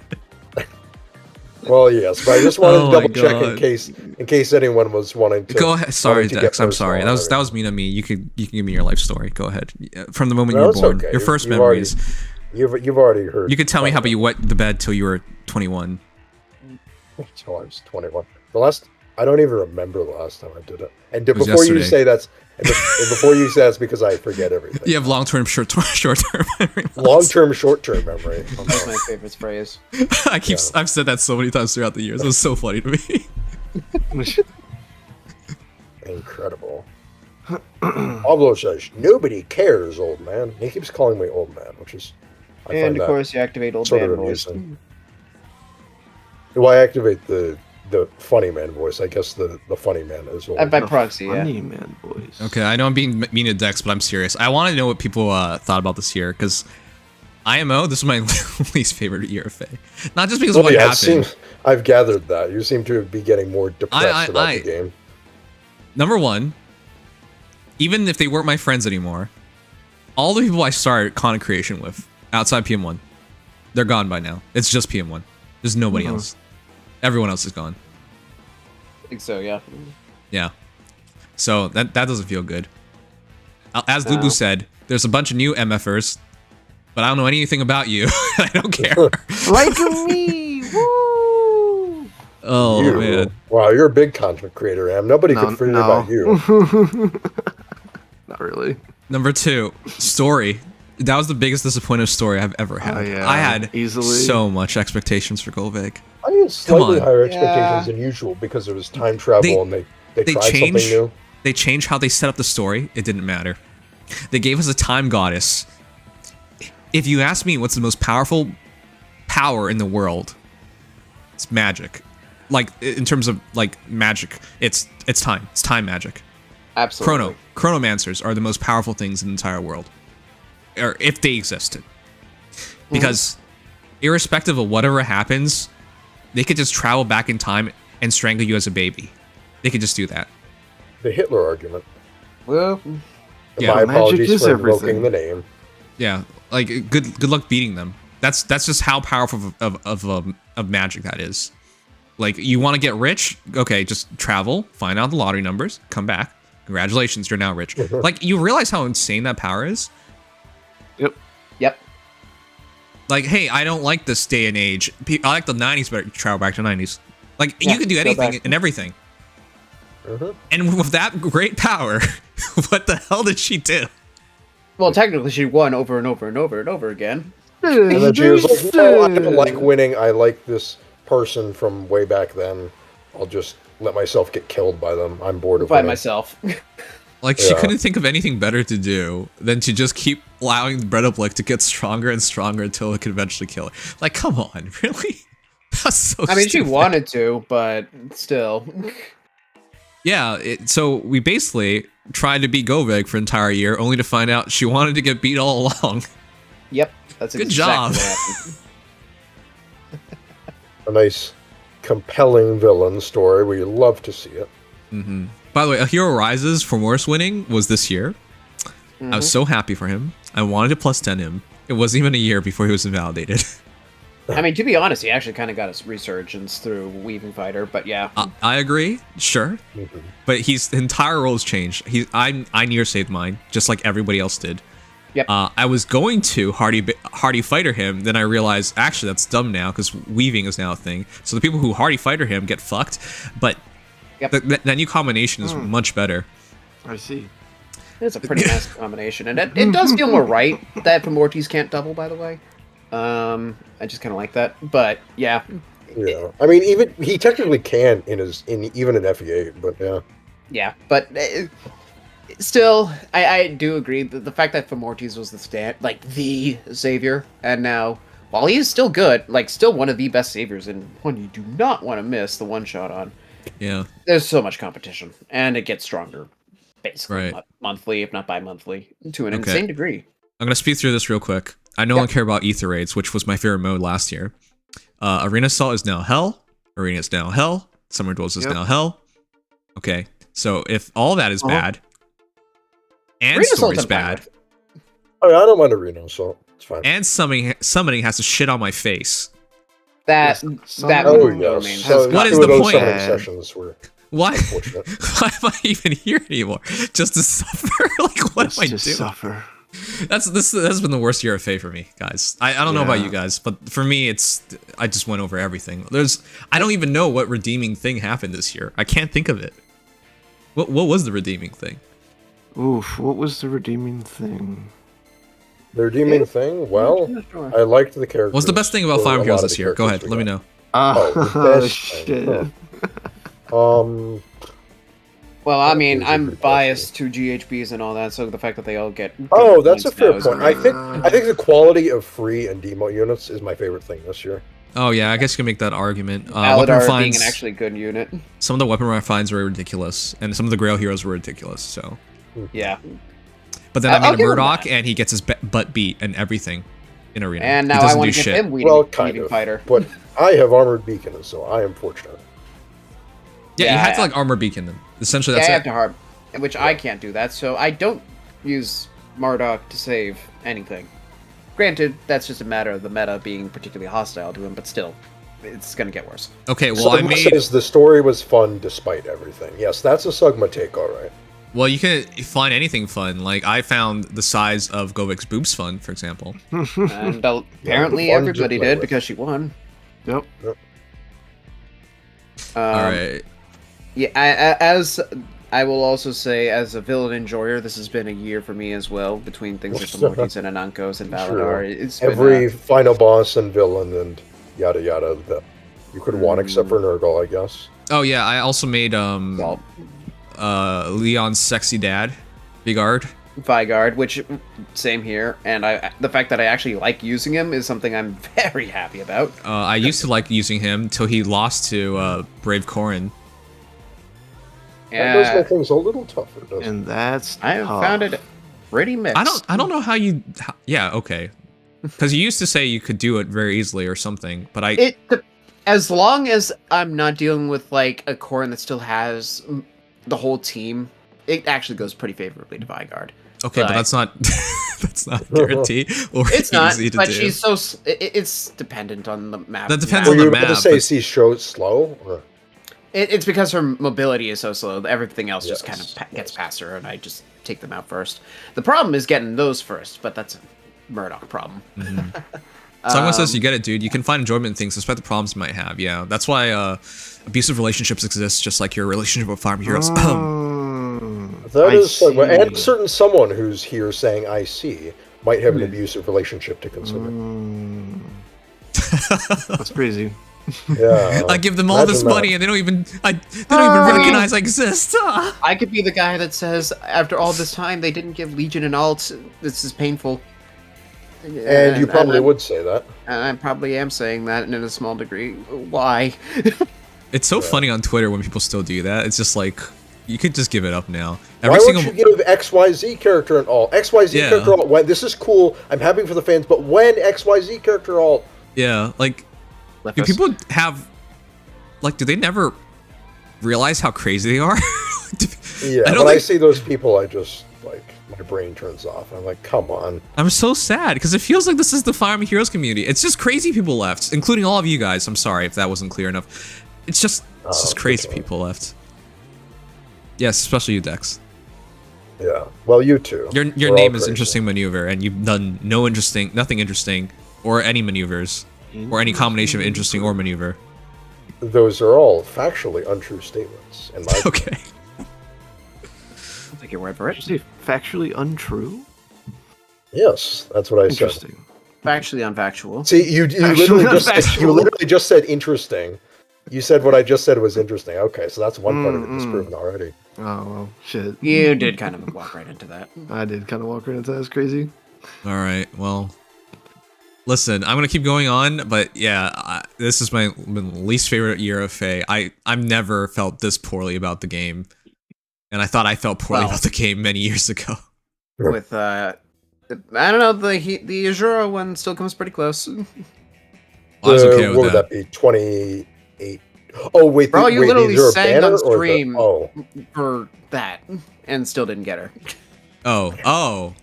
Speaker 8: Well, yes, but I just wanted
Speaker 1: Oh
Speaker 8: to
Speaker 1: my
Speaker 8: double check
Speaker 1: God.
Speaker 8: in case anyone was wanting to.
Speaker 1: Go ahead. Sorry,
Speaker 8: wanting to
Speaker 1: Dex.
Speaker 8: get
Speaker 1: I'm sorry.
Speaker 8: personal.
Speaker 1: That was mean of me. You can give me your life story. Go ahead. From the moment
Speaker 8: No,
Speaker 1: you were
Speaker 8: it's
Speaker 1: born,
Speaker 8: okay.
Speaker 1: your first
Speaker 8: You've
Speaker 1: memories.
Speaker 8: You've already heard.
Speaker 1: You could tell me how you wet the bed till you were 21.
Speaker 8: Until I was 21. I don't even remember the last time I did it. And
Speaker 1: was
Speaker 8: before you
Speaker 1: yesterday.
Speaker 8: say that's, and before you say that's because I forget everything.
Speaker 1: You have long-term, short-term memory.
Speaker 8: Long-term, short-term memory.
Speaker 5: That's my favorite phrase.
Speaker 1: I've said that so many times throughout the years. It was so funny to me.
Speaker 8: Incredible. Pablo says, nobody cares, old man. He keeps calling me old man, which is... I
Speaker 5: And
Speaker 8: find
Speaker 5: of
Speaker 8: that
Speaker 5: course, you activate old
Speaker 8: sort
Speaker 5: man
Speaker 8: of
Speaker 5: voice.
Speaker 8: amusing. Do I activate the funny man voice? I guess the funny man is old.
Speaker 5: By proxy, yeah.
Speaker 4: Funny man voice.
Speaker 1: Okay, I know I'm being mean to Dex, but I'm serious. I want to know what people thought about this year, because IMO, this is my least favorite year of Faye. Not just because of what happened.
Speaker 8: I've gathered that. You seem to be getting more depressed about the game.
Speaker 1: Number one, even if they weren't my friends anymore, all the people I started content creation with, outside PM1, they're gone by now. It's just PM1. There's nobody else. Everyone else is gone.
Speaker 5: I think so, yeah.
Speaker 1: Yeah. So that doesn't feel good. As Lubu said, there's a bunch of new MFers, but I don't know anything about you. I don't care.
Speaker 4: Like me! Woo!
Speaker 1: Oh, man.
Speaker 8: Wow, you're a big content creator, Am. Nobody could forget about you.
Speaker 4: Not really.
Speaker 1: Number 2, story. That was the biggest disappointing story I've ever had.
Speaker 4: Yeah,
Speaker 1: I had
Speaker 4: easily.
Speaker 1: so much expectations for Golvig.
Speaker 8: I had slightly
Speaker 1: on.
Speaker 8: higher expectations than usual because it was time travel and they tried something new.
Speaker 1: They changed how they set up the story. It didn't matter. They gave us a time goddess. If you ask me what's the most powerful power in the world, it's magic. Like, in terms of, like, magic, it's time. It's time magic.
Speaker 5: Absolutely.
Speaker 1: Chronomancers are the most powerful things in the entire world. Or if they existed. Because irrespective of whatever happens, they could just travel back in time and strangle you as a baby. They could just do that.
Speaker 8: The Hitler argument.
Speaker 5: Well,
Speaker 1: Yeah,
Speaker 8: my
Speaker 4: magic
Speaker 8: apologies
Speaker 4: is
Speaker 8: for
Speaker 4: everything.
Speaker 8: invoking the name.
Speaker 1: Yeah, like good luck beating them. That's just how powerful of magic that is. Like, you want to get rich? Okay, just travel, find out the lottery numbers, come back. Congratulations, you're now rich. Like, you realize how insane that power is?
Speaker 5: Yep.
Speaker 1: Like, hey, I don't like this day and age. I like the 90s, but travel back to 90s. Like,
Speaker 5: Yeah,
Speaker 1: you can do
Speaker 5: go
Speaker 1: anything
Speaker 5: back.
Speaker 1: and everything. And with that great power, what the hell did she do?
Speaker 5: Well, technically, she won over and over and over and over again.
Speaker 8: And then she was like, no, I don't like winning. I like this person from way back then. I'll just let myself get killed by them. I'm bored of
Speaker 5: By
Speaker 8: winning.
Speaker 5: myself.
Speaker 1: Like, she
Speaker 8: Yeah.
Speaker 1: couldn't think of anything better to do than to just keep allowing the Bread of Blick to get stronger and stronger until it could eventually kill her. Like, come on, really? That's so
Speaker 5: I mean, she
Speaker 1: stupid.
Speaker 5: wanted to, but still.
Speaker 1: Yeah, so we basically tried to beat Goveg for an entire year, only to find out she wanted to get beat all along.
Speaker 5: Yep. That's
Speaker 1: Good
Speaker 5: exactly
Speaker 1: job.
Speaker 5: what happened.
Speaker 8: A nice, compelling villain story where you love to see it.
Speaker 1: By the way, A Hero Rises from Worse winning was this year. I was so happy for him. I wanted to plus 10 him. It wasn't even a year before he was invalidated.
Speaker 5: I mean, to be honest, he actually kind of got his resurgence through Weaving Fighter, but yeah.
Speaker 1: I agree, sure. But his entire role's changed. I near saved mine, just like everybody else did.
Speaker 5: Yep.
Speaker 1: I was going to hardy fighter him, then I realized actually that's dumb now because weaving is now a thing. So the people who hardy fighter him get fucked. But
Speaker 5: Yep.
Speaker 1: that new combination is much better.
Speaker 4: I see.
Speaker 5: It's a pretty nice combination, and it does feel more right that Femortes can't double, by the way. I just kind of like that, but yeah.
Speaker 8: Yeah, I mean, even he technically can in even in FE8, but yeah.
Speaker 5: Yeah, but still, I do agree that the fact that Femortes was the the savior, and now while he is still good, like still one of the best saviors and one you do not want to miss the one shot on.
Speaker 1: Yeah.
Speaker 5: There's so much competition, and it gets stronger, basically
Speaker 1: Right.
Speaker 5: monthly, if not bi-monthly, to an
Speaker 1: Okay.
Speaker 5: insane degree.
Speaker 1: I'm gonna speed through this real quick. I no longer care about Aether raids, which was my favorite mode last year. Arena Assault is now Hell. Arena is now hell. Summer Duels is
Speaker 4: Yep.
Speaker 1: now hell. Okay, so if all that is bad, and
Speaker 5: Arena
Speaker 1: story's
Speaker 5: Assault's fine
Speaker 1: bad,
Speaker 5: with.
Speaker 8: I mean, I don't mind Arena, so it's fine.
Speaker 1: and summoning has to shit on my face.
Speaker 5: That
Speaker 8: Oh,
Speaker 5: would
Speaker 8: yes.
Speaker 5: remain.
Speaker 8: So
Speaker 1: What is
Speaker 8: two of
Speaker 1: the
Speaker 8: those
Speaker 1: point?
Speaker 8: summoning sessions were
Speaker 1: Why?
Speaker 8: unfortunate.
Speaker 1: Why am I even here anymore? Just to suffer? Like, what am I doing?
Speaker 4: Suffer.
Speaker 1: This has been the worst year of Fae for me, guys. I don't know about you guys, but for me, I just went over everything. I don't even know what redeeming thing happened this year. I can't think of it. What was the redeeming thing?
Speaker 4: Oof, what was the redeeming thing?
Speaker 8: The redeeming thing? Well, I liked the characters.
Speaker 1: What's the best thing about
Speaker 8: or
Speaker 1: Fire
Speaker 8: a
Speaker 1: Emblem Heroes
Speaker 8: lot of
Speaker 1: this
Speaker 8: the
Speaker 1: year? Go
Speaker 8: characters
Speaker 1: ahead,
Speaker 8: we
Speaker 1: let me
Speaker 8: got.
Speaker 1: know.
Speaker 8: Oh, the best
Speaker 4: shit.
Speaker 8: thing. Huh.
Speaker 5: Well, I
Speaker 8: That
Speaker 5: mean,
Speaker 8: is a
Speaker 5: I'm
Speaker 8: good
Speaker 5: biased to GHBs and all that, so the fact that they all get
Speaker 8: Oh,
Speaker 5: good
Speaker 8: that's a
Speaker 5: points
Speaker 8: fair
Speaker 5: now is
Speaker 8: point.
Speaker 5: great.
Speaker 8: I think the quality of free and demo units is my favorite thing this year.
Speaker 1: Oh yeah, I guess you can make that argument. Weapon
Speaker 5: Aladar being
Speaker 1: refines,
Speaker 5: an actually good unit.
Speaker 1: some of the weapon refines were ridiculous, and some of the Grail heroes were ridiculous. So,
Speaker 5: Yeah.
Speaker 1: but then
Speaker 5: I'll
Speaker 1: I made a
Speaker 5: give him
Speaker 1: Murdoch,
Speaker 5: that.
Speaker 1: and he gets his butt beat and everything in Arena.
Speaker 5: And
Speaker 1: He
Speaker 5: now I
Speaker 1: doesn't
Speaker 5: want
Speaker 1: do
Speaker 5: to give
Speaker 1: shit.
Speaker 5: him Weeding,
Speaker 8: Well, kind
Speaker 5: Weeding
Speaker 8: of.
Speaker 5: Fighter.
Speaker 8: But I have armored beacon, so I am fortunate.
Speaker 1: Yeah, you
Speaker 5: Yeah,
Speaker 1: had to like armor beacon them. Essentially,
Speaker 5: Yeah,
Speaker 1: that's
Speaker 5: I have
Speaker 1: it.
Speaker 5: to harm, which I can't do that, so I don't use Marduk to save anything. Granted, that's just a matter of the meta being particularly hostile to him, but still, it's gonna get worse.
Speaker 1: Okay, well
Speaker 8: Sugma says the story was fun despite everything. Yes, that's a Sugma take, all right.
Speaker 1: Well, you can find anything fun. Like I found the size of Govik's boobs fun, for example.
Speaker 5: And apparently
Speaker 8: fun to
Speaker 5: everybody
Speaker 8: play
Speaker 5: did
Speaker 8: with.
Speaker 5: because she won.
Speaker 4: Yep.
Speaker 1: All right.
Speaker 5: Yeah, as I will also say, as a villain enjoyer, this has been a year for me as well. Between things like the Mortis and Anankos and Valadar, it's been
Speaker 8: Every final boss and villain and yada yada that you could want except for Nurgle, I guess.
Speaker 1: Oh yeah, I also made
Speaker 5: well,
Speaker 1: Leon's sexy dad, Vigard.
Speaker 5: Vigard, which same here, and the fact that I actually like using him is something I'm very happy about.
Speaker 1: I used to like using him till he lost to Brave Corrin.
Speaker 8: That does make things a little tougher, doesn't it?
Speaker 4: And that's
Speaker 5: I have
Speaker 4: tough.
Speaker 5: found it pretty mixed.
Speaker 1: I don't know how you. Yeah, okay. Because you used to say you could do it very easily or something, but
Speaker 5: As long as I'm not dealing with like a Corrin that still has the whole team, it actually goes pretty favorably to Vigard.
Speaker 1: okay, but that's not that's not a guarantee or
Speaker 5: It's not,
Speaker 1: easy to
Speaker 5: but
Speaker 1: do.
Speaker 5: she's so. It's dependent on the map.
Speaker 1: That depends
Speaker 8: Were
Speaker 1: on
Speaker 8: you
Speaker 1: the
Speaker 8: about to
Speaker 1: map,
Speaker 8: say
Speaker 1: but-
Speaker 8: she's slow? Or?
Speaker 5: It's because her mobility is so slow. Everything else just kind
Speaker 8: Yes,
Speaker 5: of gets past her, and I just take them out first. The problem is getting those first, but that's a Murdoch problem.
Speaker 1: Songma says you get it, dude. You can find enjoyment in things despite the problems you might have. Yeah, that's why abusive relationships exist, just like your relationship with Fire Heroes.
Speaker 8: That
Speaker 4: I
Speaker 8: is like, and a
Speaker 4: see.
Speaker 8: certain someone who's here saying I see might have an abusive relationship to consider.
Speaker 4: That's crazy.
Speaker 8: Yeah.
Speaker 1: I give them all this
Speaker 8: Imagine that.
Speaker 1: money and they don't even recognize I exist. Ah.
Speaker 5: I could be the guy that says, after all this time, they didn't give Legion an alt. This is painful.
Speaker 8: And you probably would say that.
Speaker 5: And I probably am saying that in a small degree. Why?
Speaker 1: It's so funny on Twitter when people still do that. It's just like you could just give it up now.
Speaker 8: Why won't you give XYZ character an alt? XYZ
Speaker 1: Yeah.
Speaker 8: character alt. When, this is cool. I'm happy for the fans, but when XYZ character alt?
Speaker 1: Yeah, like do people have like do they never realize how crazy they are?
Speaker 8: Yeah,
Speaker 1: I don't
Speaker 8: when I
Speaker 1: think-
Speaker 8: see those people, I just like my brain turns off. I'm like, come on.
Speaker 1: I'm so sad because it feels like this is the Fire Emblem Heroes community. It's just crazy people left, including all of you guys. I'm sorry if that wasn't clear enough. It's just crazy
Speaker 8: okay.
Speaker 1: people left. Yes, especially you, Dex.
Speaker 8: Yeah. Well, you too.
Speaker 1: Your
Speaker 8: We're all
Speaker 1: name is
Speaker 8: crazy.
Speaker 1: Interesting Maneuver, and you've done nothing interesting, or any maneuvers, or any combination of interesting or maneuver.
Speaker 8: Those are all factually untrue statements. In my
Speaker 1: Okay.
Speaker 5: I'll take your word for
Speaker 4: Did you
Speaker 5: it.
Speaker 4: say factually untrue?
Speaker 8: Yes, that's what I said.
Speaker 4: Interesting.
Speaker 5: Factually unfactual.
Speaker 8: See, you literally just said interesting. You said what I just said was interesting. Okay, so that's one part of it disproven already.
Speaker 4: Oh, well, shit.
Speaker 5: You did kind of walk right into that.
Speaker 4: I did kind of walk right into that. That's crazy.
Speaker 1: All right. Well, listen, I'm gonna keep going on, but yeah, this is my least favorite year of Fae. I've never felt this poorly about the game, and I thought I felt poorly
Speaker 5: Well.
Speaker 1: about the game many years ago.
Speaker 5: With I don't know, the Azura one still comes pretty close.
Speaker 1: I was okay
Speaker 8: what
Speaker 1: with
Speaker 8: would
Speaker 1: that.
Speaker 8: that be? 28 Oh wait,
Speaker 5: Bro, you
Speaker 8: wait,
Speaker 5: literally
Speaker 8: these are a
Speaker 5: sang
Speaker 8: banner
Speaker 5: on
Speaker 8: or
Speaker 5: stream
Speaker 8: oh,
Speaker 5: for that and still didn't get her.
Speaker 1: Oh.
Speaker 5: That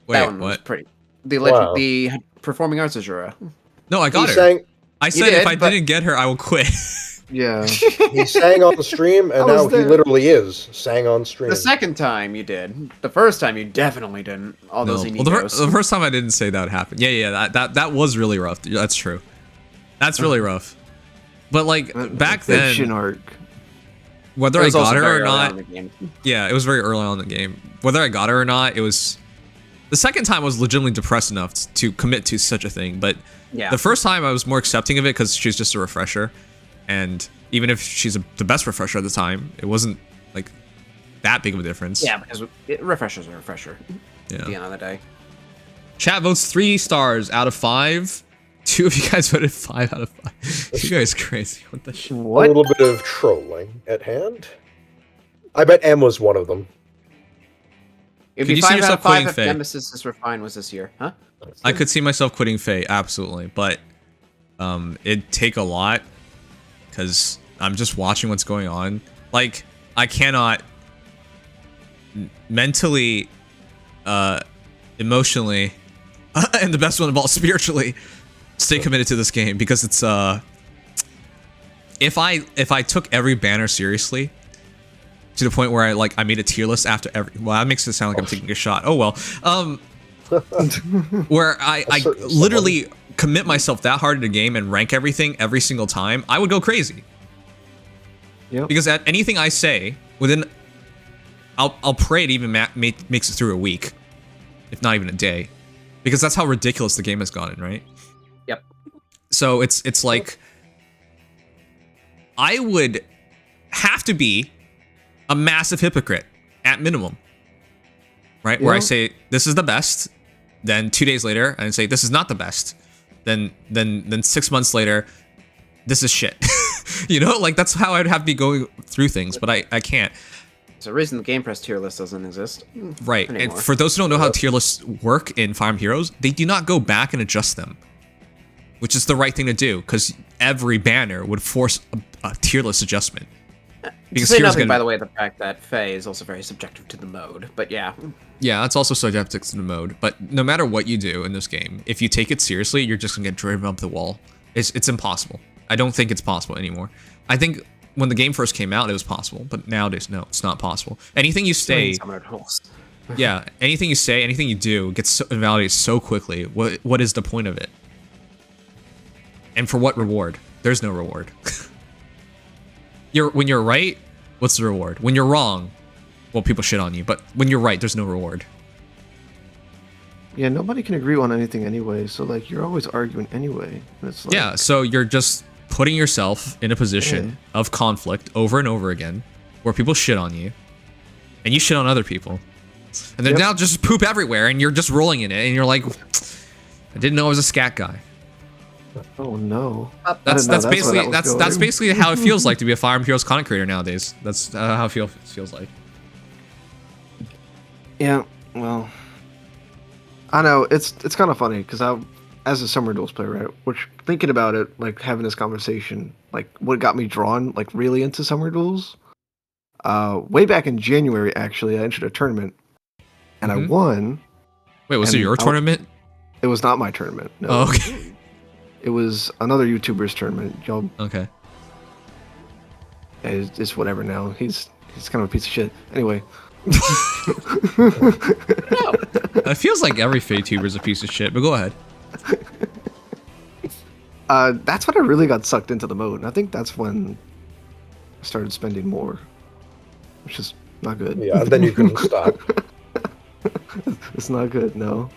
Speaker 1: Wait,
Speaker 5: one was
Speaker 1: what?
Speaker 5: pretty.
Speaker 8: Wow.
Speaker 5: The performing arts Azura.
Speaker 1: No, I got her.
Speaker 8: sang.
Speaker 1: I
Speaker 5: You
Speaker 1: said if
Speaker 5: did,
Speaker 1: I
Speaker 5: but-
Speaker 1: didn't get her, I will quit.
Speaker 4: Yeah.
Speaker 8: He sang on the stream, and
Speaker 4: I was
Speaker 8: now he
Speaker 4: there.
Speaker 8: literally is sang on stream.
Speaker 5: The second time you did. The first time you definitely didn't. All
Speaker 1: No.
Speaker 5: those
Speaker 1: Well, the
Speaker 5: Inigos.
Speaker 1: first time I didn't say that would happen. Yeah, that was really rough. That's true. That's really rough. But like back
Speaker 4: Fiction
Speaker 1: then,
Speaker 4: arc.
Speaker 1: whether
Speaker 5: It
Speaker 1: I
Speaker 5: was also
Speaker 1: got her
Speaker 5: very
Speaker 1: or
Speaker 5: early on
Speaker 1: not,
Speaker 5: in the game.
Speaker 1: yeah, it was very early on in the game. Whether I got her or not, it was the second time I was legitimately depressed enough to commit to such a thing. But
Speaker 5: Yeah.
Speaker 1: the first time I was more accepting of it because she's just a refresher, and even if she's the best refresher at the time, it wasn't like that big of a difference.
Speaker 5: Yeah, because refreshers are a refresher
Speaker 1: Yeah.
Speaker 5: at the end of the day.
Speaker 1: Chat votes 3 stars out of 5. 2 of you guys voted 5 out of 5. You guys crazy. What the shit?
Speaker 8: A little bit of trolling at hand. I bet M was one of them.
Speaker 5: It'd
Speaker 1: Could
Speaker 5: be
Speaker 1: you see
Speaker 5: 5 out
Speaker 1: yourself
Speaker 5: of 5
Speaker 1: quitting
Speaker 5: if
Speaker 1: Faye?
Speaker 5: Nemesis is Refine was this year, huh?
Speaker 1: I could see myself quitting Faye, absolutely, but it'd take a lot because I'm just watching what's going on. Like, I cannot mentally, emotionally, and the best one of all, spiritually, stay committed to this game because it's if I took every banner seriously to the point where I made a tier list after every, well, that makes it sound like I'm taking a shot. Oh well. Where I literally commit myself that hard in a game and rank everything every single time, I would go crazy.
Speaker 4: Yep.
Speaker 1: Because at anything I say, within, I'll pray it even makes it through a week, if not even a day, because that's how ridiculous the game has gotten, right?
Speaker 5: Yep.
Speaker 1: So it's like I would have to be a massive hypocrite at minimum, right? Where I
Speaker 4: Yeah.
Speaker 1: say this is the best, then 2 days later I say this is not the best, then 6 months later this is shit. You know, like that's how I'd have to be going through things, but I can't.
Speaker 5: There's a reason the Game Press tier list doesn't exist.
Speaker 1: Right. And
Speaker 5: Anymore.
Speaker 1: for those who don't know how tier lists work in Fire Emblem Heroes, they do not go back and adjust them, which is the right thing to do because every banner would force a tier list adjustment.
Speaker 5: To say nothing, by the way, the fact that Faye is also very subjective to the mode, but yeah.
Speaker 1: Yeah, that's also subjective to the mode. But no matter what you do in this game, if you take it seriously, you're just gonna get driven up the wall. It's impossible. I don't think it's possible anymore. I think when the game first came out, it was possible, but nowadays, no, it's not possible. Anything you say, yeah, anything you say, anything you do gets invalidated so quickly. What is the point of it? And for what reward? There's no reward. When you're right, what's the reward? When you're wrong, well, people shit on you, but when you're right, there's no reward.
Speaker 4: Yeah, nobody can agree on anything anyway, so like you're always arguing anyway. And it's like,
Speaker 1: Yeah, so you're just putting yourself in a position of conflict over and over again, where people shit on you, and you shit on other people, and then now just poop everywhere, and you're just rolling in it, and you're like, I didn't know I was a scat guy.
Speaker 4: Oh no.
Speaker 1: That's basically that's
Speaker 4: going.
Speaker 1: basically how it feels like to be a Fire Emblem Heroes content creator nowadays. That's how it feels like.
Speaker 4: Yeah, well, I know it's kind of funny because as a Summer Duels player, right? Which thinking about it, like having this conversation, like what got me drawn, like really into Summer Duels. Way back in January, actually, I entered a tournament, and I won.
Speaker 1: Wait, was it your tournament?
Speaker 4: It was not my tournament. No.
Speaker 1: Oh, okay.
Speaker 4: It was another YouTuber's tournament. Y'all.
Speaker 1: Okay.
Speaker 4: It's whatever now. He's kind of a piece of shit. Anyway.
Speaker 1: It feels like every FateTuber is a piece of shit, but go ahead.
Speaker 4: That's when I really got sucked into the mode. And I think that's when I started spending more, which is not good.
Speaker 8: Yeah, and then you couldn't stop.
Speaker 4: It's not good, no.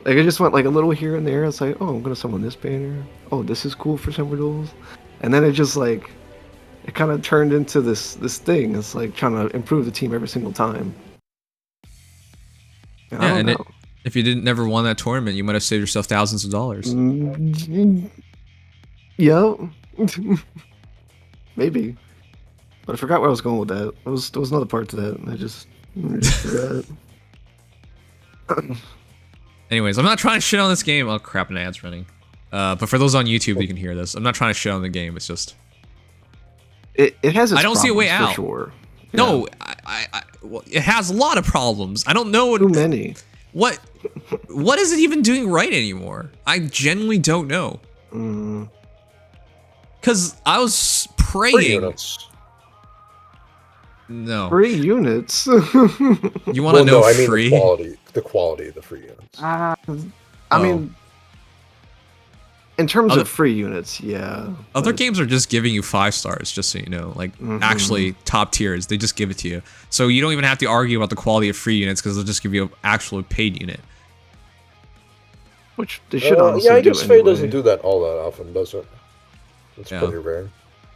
Speaker 4: Like, I just went like a little here and there. It's like, oh, I'm gonna summon this banner. Oh, this is cool for Summer Duels. And then it just like, it kind of turned into this thing. It's like trying to improve the team every single time. And
Speaker 1: if you never won that tournament, you might have saved yourself thousands of dollars.
Speaker 4: Yeah. Maybe. But I forgot where I was going with that. There was another part to that. And I just forgot.
Speaker 1: Anyways, I'm not trying to shit on this game. Oh crap, an ad's running. But for those on YouTube, you can hear this. I'm not trying to shit on the game. It's just
Speaker 4: It has its
Speaker 1: I don't see a way
Speaker 4: problems,
Speaker 1: out.
Speaker 4: for sure.
Speaker 1: no. Well, it has a lot of problems. I don't know what
Speaker 4: Too many.
Speaker 1: what is it even doing right anymore. I genuinely don't know. Because I was
Speaker 8: Free
Speaker 1: praying.
Speaker 8: units.
Speaker 1: No,
Speaker 4: Free units.
Speaker 1: you want to
Speaker 8: Well,
Speaker 1: know
Speaker 8: no, I mean
Speaker 1: free?
Speaker 8: the quality of the free units.
Speaker 4: I
Speaker 1: Oh.
Speaker 4: mean, in terms
Speaker 1: Other-
Speaker 4: of free units, yeah.
Speaker 1: Other
Speaker 4: but-
Speaker 1: games are just giving you 5 stars, just so you know. Like, actually, top tiers, they just give it to you. So you don't even have to argue about the quality of free units, because they'll just give you an actual paid unit.
Speaker 4: Which they should honestly
Speaker 8: Yeah, I
Speaker 4: do
Speaker 8: guess Faye
Speaker 4: anyway.
Speaker 8: doesn't do that all that often, does it? It's
Speaker 1: Yeah.
Speaker 8: pretty rare.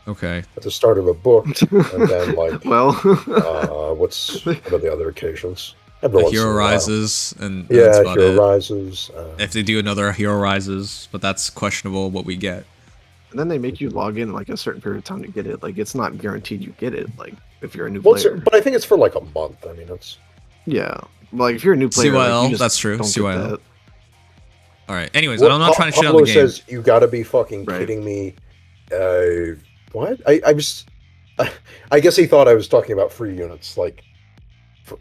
Speaker 1: Okay.
Speaker 8: At the start of a book, and then like,
Speaker 4: Well,
Speaker 8: what are the other occasions? Every
Speaker 1: The
Speaker 8: once in
Speaker 1: Hero
Speaker 8: a while.
Speaker 1: Rises, and that's
Speaker 8: Yeah,
Speaker 1: about
Speaker 8: Hero
Speaker 1: it.
Speaker 8: Rises.
Speaker 1: If they do another Hero Rises, but that's questionable what we get.
Speaker 4: and then they make you log in like a certain period of time to get it. Like it's not guaranteed you get it. Like if you're a new
Speaker 8: Well,
Speaker 4: player.
Speaker 8: but I think it's for like a month. I mean, it's
Speaker 4: Yeah, like if you're a new player, like,
Speaker 1: CYL,
Speaker 4: you just
Speaker 1: that's true,
Speaker 4: don't get
Speaker 1: CYL.
Speaker 4: that.
Speaker 1: All right. Anyways, I'm not trying to shit on
Speaker 8: Pablo
Speaker 1: the game.
Speaker 8: says you gotta be fucking
Speaker 4: Right.
Speaker 8: kidding me. What? I was. I guess he thought I was talking about free units, like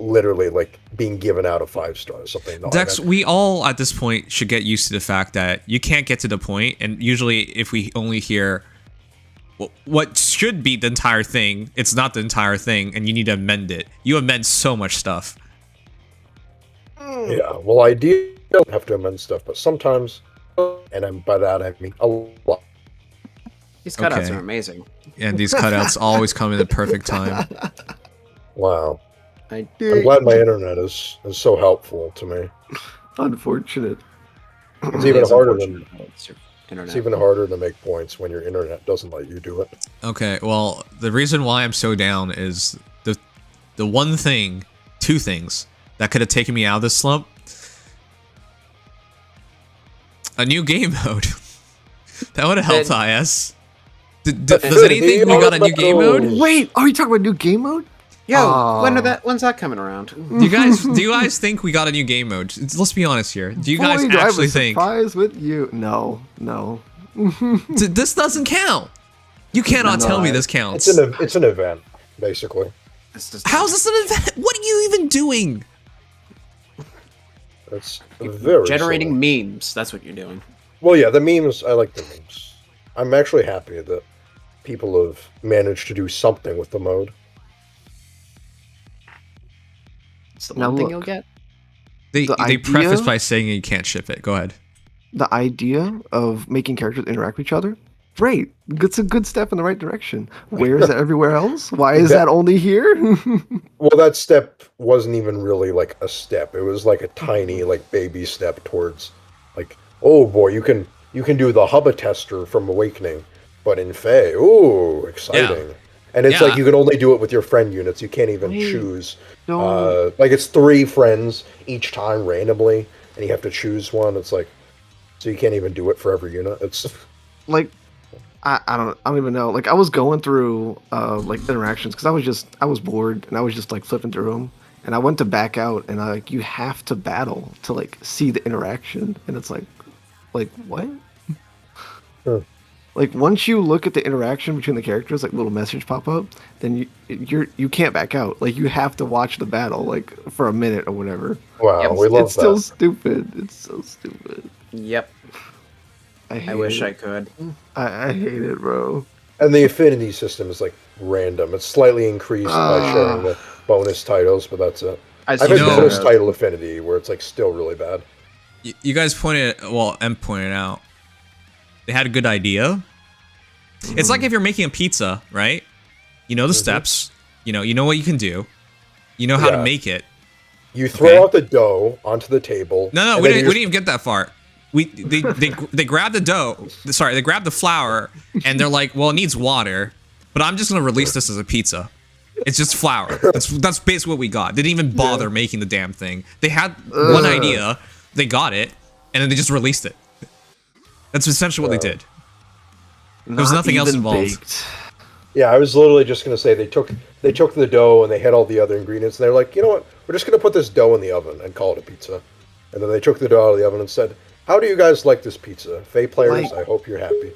Speaker 8: literally like being given out a 5-star or something. No, I
Speaker 1: Dex,
Speaker 8: meant-
Speaker 1: we all at this point should get used to the fact that you can't get to the point, and usually if we only hear what should be the entire thing, it's not the entire thing, and you need to amend it. You amend so much stuff.
Speaker 8: Yeah, well, I do have to amend stuff, but sometimes, and by that I mean a lot.
Speaker 5: These cutouts
Speaker 1: Okay.
Speaker 5: are amazing.
Speaker 1: And these cutouts always come in the perfect time.
Speaker 8: Wow,
Speaker 5: I
Speaker 8: I'm glad my internet is so helpful to me.
Speaker 4: Unfortunate.
Speaker 8: It's even
Speaker 5: It's
Speaker 8: harder
Speaker 5: unfortunate
Speaker 8: than
Speaker 5: that it's your internet.
Speaker 8: it's even harder to make points when your internet doesn't let you do it.
Speaker 1: Okay, well, the reason why I'm so down is the one thing, 2 things that could have taken me out of this slump. A new game mode. That would have helped IS. Does anything we got a new game mode?
Speaker 4: Wait, are you talking about new game mode?
Speaker 5: Yo,
Speaker 4: Aw.
Speaker 5: when's that coming around?
Speaker 1: Do you guys think we got a new game mode? Let's be honest here. Do you guys
Speaker 4: Boy, do I have a
Speaker 1: actually think
Speaker 4: surprise with you? No.
Speaker 1: this doesn't count? You cannot tell me this counts.
Speaker 8: It's an event, basically.
Speaker 5: It's just
Speaker 1: How's this an event? What are you even doing?
Speaker 8: It's very
Speaker 5: generating
Speaker 8: silly.
Speaker 5: memes. That's what you're doing.
Speaker 8: Well, yeah, the memes. I like the memes. I'm actually happy that people have managed to do something with the mode.
Speaker 5: It's the
Speaker 4: Now
Speaker 5: one thing
Speaker 4: look.
Speaker 5: you'll get.
Speaker 1: They
Speaker 4: The
Speaker 1: preface
Speaker 4: idea-
Speaker 1: by saying you can't ship it. Go ahead.
Speaker 4: The idea of making characters interact with each other, great. It's a good step in the right direction. Where is that everywhere else? Why is that only here?
Speaker 8: Well, that step wasn't even really like a step. It was like a tiny, like baby step towards, like, oh boy, you can do the Hubba tester from Awakening, but in Fae, ooh, exciting. And it's
Speaker 1: Yeah.
Speaker 8: like you can only do it with your friend units. You can't even
Speaker 4: Wait,
Speaker 8: choose.
Speaker 4: no.
Speaker 8: Like it's 3 friends each time randomly, and you have to choose one. It's like, so you can't even do it for every unit. It's
Speaker 4: Like, I don't even know. Like I was going through like interactions because I was bored and I was just like flipping through them, and I went to back out and you have to battle to like see the interaction, and it's like what?
Speaker 8: Huh.
Speaker 4: Like once you look at the interaction between the characters, like little message pop up, then you can't back out. Like you have to watch the battle like for a minute or whatever.
Speaker 8: wow.
Speaker 5: Yep.
Speaker 8: We love
Speaker 4: It's still
Speaker 8: that.
Speaker 4: stupid. It's so stupid.
Speaker 5: Yep.
Speaker 4: I
Speaker 5: I wish
Speaker 4: it.
Speaker 5: I could.
Speaker 4: I hate it, bro.
Speaker 8: And the affinity system is like random. It's slightly increased by sharing the bonus titles, but that's it. I've had
Speaker 1: know-
Speaker 8: bonus title affinity where it's like still really bad.
Speaker 1: You guys Em pointed out, they had a good idea. It's like if you're making a pizza, right? You know the steps. You know what you can do. You know how to
Speaker 8: Yeah.
Speaker 1: make it.
Speaker 8: You throw out the dough onto the table.
Speaker 1: No,
Speaker 8: and
Speaker 1: we
Speaker 8: then
Speaker 1: didn't
Speaker 8: you
Speaker 1: even get that far. They grab the dough. Sorry, they grab the flour, and they're like, "Well, it needs water, but I'm just gonna release this as a pizza. It's just flour. That's basically what we got. They didn't even bother making the damn thing. They had one idea, they got it, and then they just released it. That's essentially what they did. There was
Speaker 4: Not
Speaker 1: nothing else
Speaker 4: even
Speaker 1: involved.
Speaker 4: baked.
Speaker 8: Yeah, I was literally just gonna say they took the dough and they had all the other ingredients and they're like, you know what? We're just gonna put this dough in the oven and call it a pizza. And then they took the dough out of the oven and said, How do you guys like this pizza? Fae players,
Speaker 4: Like-
Speaker 8: I hope you're happy.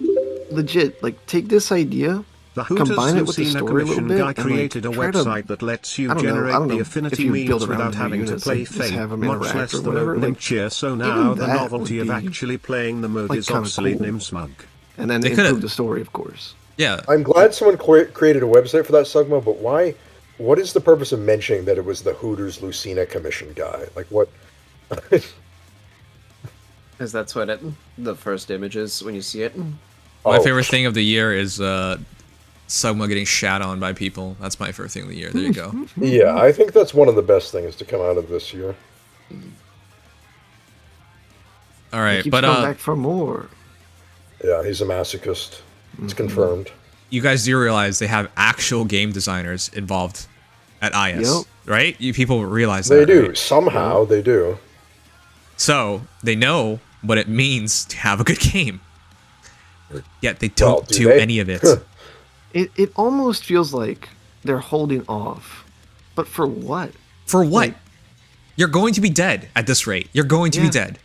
Speaker 4: Legit, like take this idea,
Speaker 2: The Hooters
Speaker 4: combine it with the
Speaker 2: Lucina
Speaker 4: story a little
Speaker 2: Commission
Speaker 4: bit,
Speaker 2: guy
Speaker 4: and, like,
Speaker 2: created a
Speaker 4: try to-
Speaker 2: website that lets you
Speaker 4: I don't know
Speaker 2: generate the
Speaker 4: if
Speaker 2: affinity
Speaker 4: you
Speaker 2: memes
Speaker 4: build around
Speaker 2: without
Speaker 4: your
Speaker 2: having to
Speaker 4: units,
Speaker 2: play
Speaker 4: like, just
Speaker 2: Fae,
Speaker 4: have 'em
Speaker 2: much
Speaker 4: interact
Speaker 2: less
Speaker 4: or
Speaker 2: the
Speaker 4: whatever,
Speaker 2: local
Speaker 4: like,
Speaker 2: cheer, so
Speaker 4: even
Speaker 2: now the
Speaker 4: that
Speaker 2: novelty
Speaker 4: would
Speaker 2: of
Speaker 4: be,
Speaker 2: actually playing the mode
Speaker 4: like,
Speaker 2: is
Speaker 4: kinda
Speaker 2: obsolete
Speaker 4: cool.
Speaker 2: and smug.
Speaker 4: and then
Speaker 1: They
Speaker 4: improve
Speaker 1: could've-
Speaker 4: the story, of course.
Speaker 1: Yeah.
Speaker 8: I'm glad someone created a website for that, Sugma, but why? What is the purpose of mentioning that it was the Hooters Lucina Commission guy? Like, what?
Speaker 9: Because that's what the first image is when you see it.
Speaker 1: My
Speaker 8: Oh.
Speaker 1: favorite thing of the year is Sugma getting shat on by people. That's my favorite thing of the year. There you go.
Speaker 8: Yeah, I think that's one of the best things to come out of this year.
Speaker 1: All
Speaker 4: He
Speaker 1: right,
Speaker 4: keeps
Speaker 1: but
Speaker 4: coming back for more.
Speaker 8: Yeah, he's a masochist. It's confirmed.
Speaker 1: you guys do realize they have actual game designers involved at IS,
Speaker 4: Yep.
Speaker 1: right? You people realize
Speaker 8: They
Speaker 1: that,
Speaker 8: do.
Speaker 1: right?
Speaker 8: Somehow, they do.
Speaker 1: So they know what it means to have a good game. Yet they don't
Speaker 8: Well,
Speaker 1: do
Speaker 8: they?
Speaker 1: any of it.
Speaker 4: It almost feels like they're holding off, but for what?
Speaker 1: For what?
Speaker 4: Like-
Speaker 1: You're going to be dead at this rate. You're going to be
Speaker 4: Yeah.
Speaker 1: dead.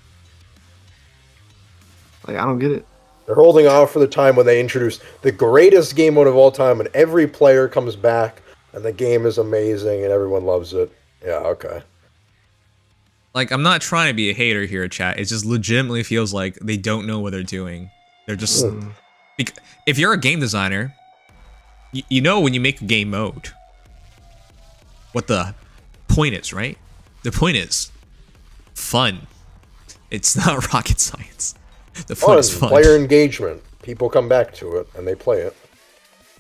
Speaker 4: Like, I don't get it.
Speaker 8: They're holding off for the time when they introduce the greatest game mode of all time, and every player comes back, and the game is amazing, and everyone loves it. Yeah, okay.
Speaker 1: Like, I'm not trying to be a hater here, chat. It just legitimately feels like they don't know what they're doing. They're just... If you're a game designer, you know when you make a game mode what the point is, right? The point is fun. It's not rocket science. The point is fun.
Speaker 8: Player engagement. People come back to it, and they play it.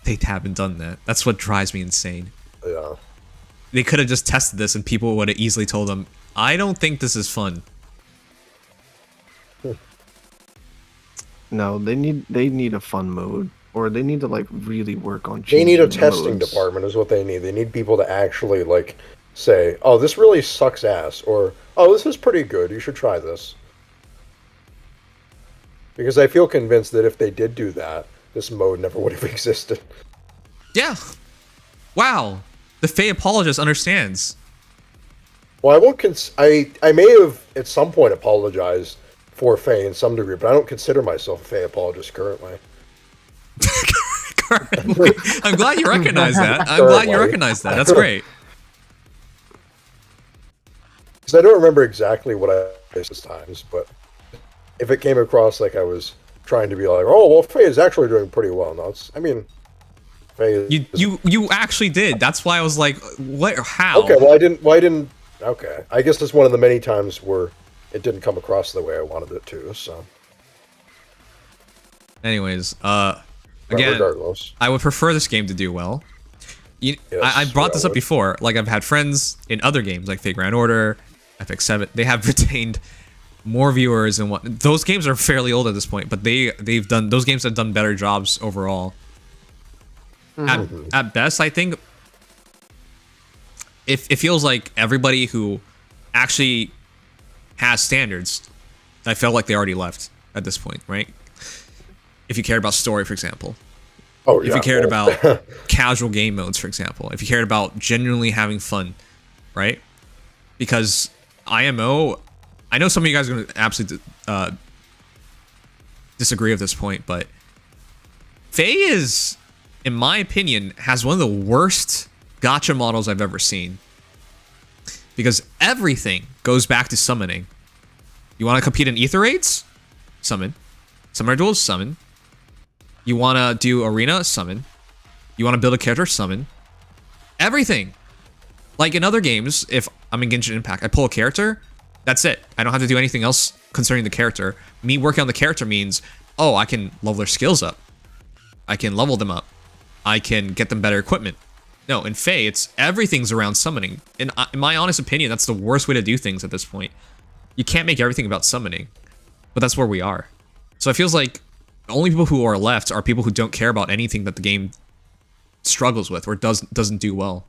Speaker 1: They haven't done that. That's what drives me insane.
Speaker 8: Yeah.
Speaker 1: They could have just tested this and people would have easily told them, I don't think this is fun.
Speaker 4: No, they need a fun mode, or they need to like really work on.
Speaker 8: They need a
Speaker 4: changing
Speaker 8: testing
Speaker 4: modes.
Speaker 8: department is what they need. They need people to actually, like, say, oh, this really sucks ass, or, oh, this is pretty good, you should try this. Because I feel convinced that if they did do that, this mode never would have existed.
Speaker 1: Yeah. Wow. The Fae apologist understands.
Speaker 8: Well, I won't I may have at some point apologized for Faye in some degree, but I don't consider myself a Faye apologist currently.
Speaker 1: I'm glad you recognize that. I'm glad you recognize that. That's great.
Speaker 8: Because I don't remember exactly what I faced this times, but if it came across like I was trying to be like, oh, well, Faye is actually doing pretty well. No, I mean, Faye is...
Speaker 1: You actually did. That's why I was like, what? How?
Speaker 8: Okay, well, I didn't... Okay, I guess it's one of the many times where it didn't come across the way I wanted it to, so...
Speaker 1: Anyways,
Speaker 8: But
Speaker 1: again,
Speaker 8: regardless.
Speaker 1: I would prefer this game to do well.
Speaker 8: Yes,
Speaker 1: I brought this
Speaker 8: I
Speaker 1: up
Speaker 8: would.
Speaker 1: before. Like, I've had friends in other games, like Fate Grand Order, FX7. They have retained more viewers and what. Those games are fairly old at this point, but those games have done better jobs overall. At best, I think it feels like everybody who actually has standards, I felt like they already left at this point, right? If you cared about story, for example.
Speaker 8: Oh,
Speaker 1: If you cared about casual game modes, for example. If you cared about genuinely having fun, right? Because IMO, I know some of you guys are going to absolutely disagree with this point, but Faye is, in my opinion, has one of the worst gacha models I've ever seen. Because everything goes back to summoning. You want to compete in Aether raids? Summon. Summoner duels? Summon. You want to do arena? Summon. You want to build a character? Summon. Everything. Like in other games, if I'm in Genshin Impact, I pull a character, that's it. I don't have to do anything else concerning the character. Me working on the character means, oh, I can level their skills up. I can level them up. I can get them better equipment. No, in Faye, it's everything's around summoning. In my honest opinion, that's the worst way to do things at this point. You can't make everything about summoning. But that's where we are. So it feels like the only people who are left are people who don't care about anything that the game struggles with or doesn't do well.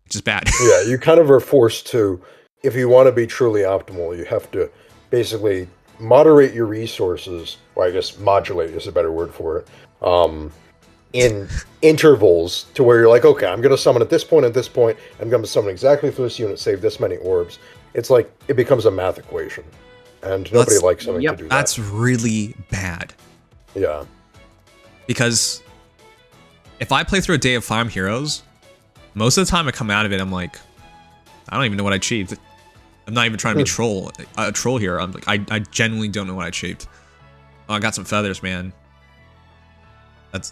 Speaker 1: Which is bad.
Speaker 8: Yeah, you kind of are forced to, if you want to be truly optimal, you have to basically moderate your resources, or I guess modulate is a better word for it, in intervals to where you're like, okay, I'm going to summon at this point, I'm going to summon exactly for this unit, save this many orbs. It's like, it becomes a math equation. and nobody likes something
Speaker 9: yep,
Speaker 8: to do
Speaker 1: That's really bad.
Speaker 8: that. Yeah.
Speaker 1: Because if I play through a day of Fire Emblem Heroes, most of the time I come out of it, I'm like, I don't even know what I achieved. I'm not even trying to be a troll here. I'm like, I genuinely don't know what I achieved. Oh, I got some feathers, man.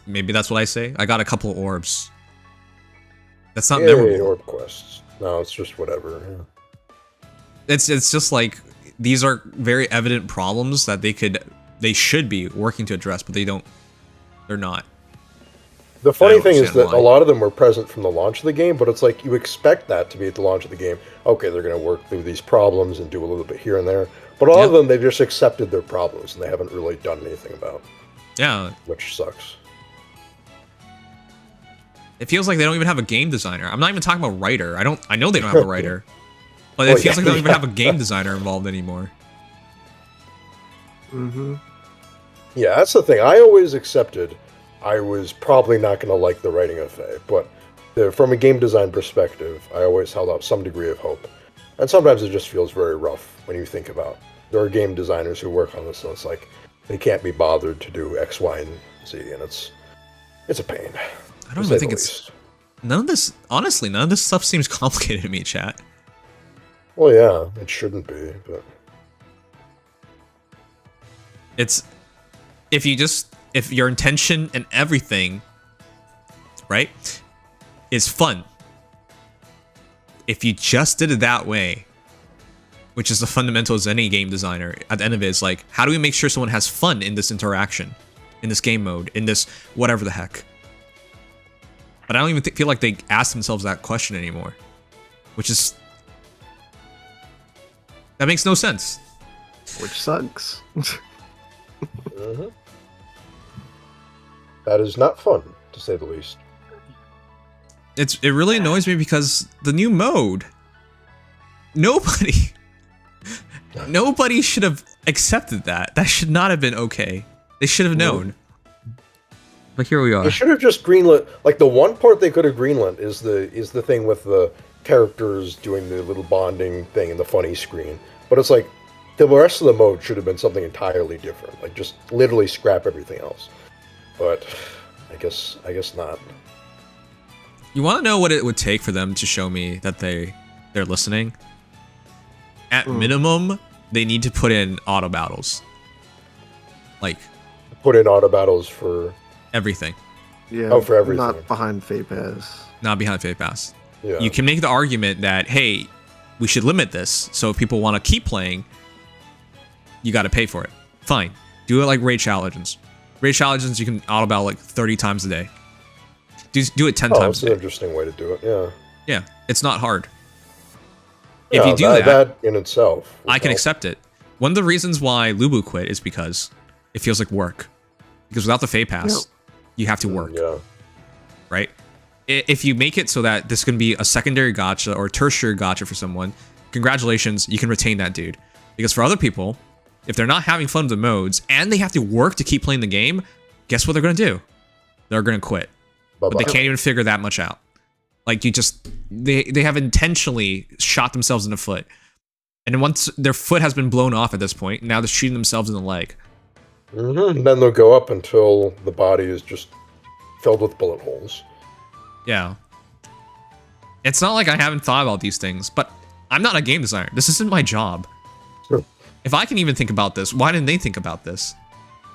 Speaker 1: Maybe that's what I say. I got a couple orbs. That's not memorable.
Speaker 8: Orb quests. No, it's just whatever. Yeah.
Speaker 1: It's just like these are very evident problems that they should be working to address, but they're not.
Speaker 8: The funny thing is that
Speaker 1: why.
Speaker 8: a lot of them were present from the launch of the game, but it's like you expect that to be at the launch of the game. Okay, they're going to work through these problems and do a little bit here and there. But all of them, they've just accepted their problems and they haven't really done anything about.
Speaker 1: Yeah.
Speaker 8: Which sucks.
Speaker 1: It feels like they don't even have a game designer. I'm not even talking about writer. I know they don't have a writer. But it feels like they don't even have a game designer involved anymore.
Speaker 4: Mm-hmm.
Speaker 8: Yeah, that's the thing. I always accepted I was probably not going to like the writing of Faye, but from a game design perspective, I always held out some degree of hope. And sometimes it just feels very rough when you think about there are game designers who work on this, and it's like they can't be bothered to do X, Y, and Z, and it's a pain.
Speaker 1: I don't even think it's... None of this... Honestly, none of this stuff seems complicated to me, chat.
Speaker 8: Well, yeah, it shouldn't be, but...
Speaker 1: It's... If your intention and everything, right, is fun. If you just did it that way, which is the fundamentals of any game designer, at the end of it is like, how do we make sure someone has fun in this interaction, in this game mode, in this whatever the heck? But I don't even feel like they ask themselves that question anymore, which is... That makes no sense.
Speaker 4: Which sucks.
Speaker 8: That is not fun, to say the least.
Speaker 1: It really annoys me because the new mode, nobody should have accepted that. That should not have been okay. They should have known. But here we are.
Speaker 8: They should have just greenlit. Like the one part they could have greenlit is the thing with the characters doing the little bonding thing in the funny screen. But it's like the rest of the mode should have been something entirely different. Like just literally scrap everything else. But I guess not.
Speaker 1: You want to know what it would take for them to show me that they're listening? At minimum, they need to put in auto battles. Like
Speaker 8: put in auto battles for
Speaker 1: everything.
Speaker 4: Yeah.
Speaker 8: Oh, for everything.
Speaker 4: Not behind Fate Pass.
Speaker 1: Not behind Fate Pass.
Speaker 8: Yeah.
Speaker 1: You can make the argument that, hey, we should limit this, so if people want to keep playing, you got to pay for it. Fine. Do it like Raid Shadow Legends. Raid Shadow Legends, you can auto battle like 30 times a day. Do it 10 times a day.
Speaker 8: That's an interesting way to do it, yeah.
Speaker 1: Yeah, it's not hard.
Speaker 8: Yeah,
Speaker 1: if you do
Speaker 8: that in itself,
Speaker 1: I can accept it. One of the reasons why Lubu quit is because it feels like work. Because without the Fate Pass, you have to work.
Speaker 8: Yeah.
Speaker 1: Right? If you make it so that this can be a secondary gacha or tertiary gacha for someone, congratulations, you can retain that dude. Because for other people, if they're not having fun with the modes and they have to work to keep playing the game, guess what they're going to do? They're going to quit. But they can't even figure that much out. Like, they have intentionally shot themselves in the foot. And once their foot has been blown off at this point, now they're shooting themselves in the leg.
Speaker 8: And then they'll go up until the body is just filled with bullet holes.
Speaker 1: Yeah. It's not like I haven't thought about these things, but I'm not a game designer. This isn't my job.
Speaker 8: Sure.
Speaker 1: If I can even think about this, why didn't they think about this?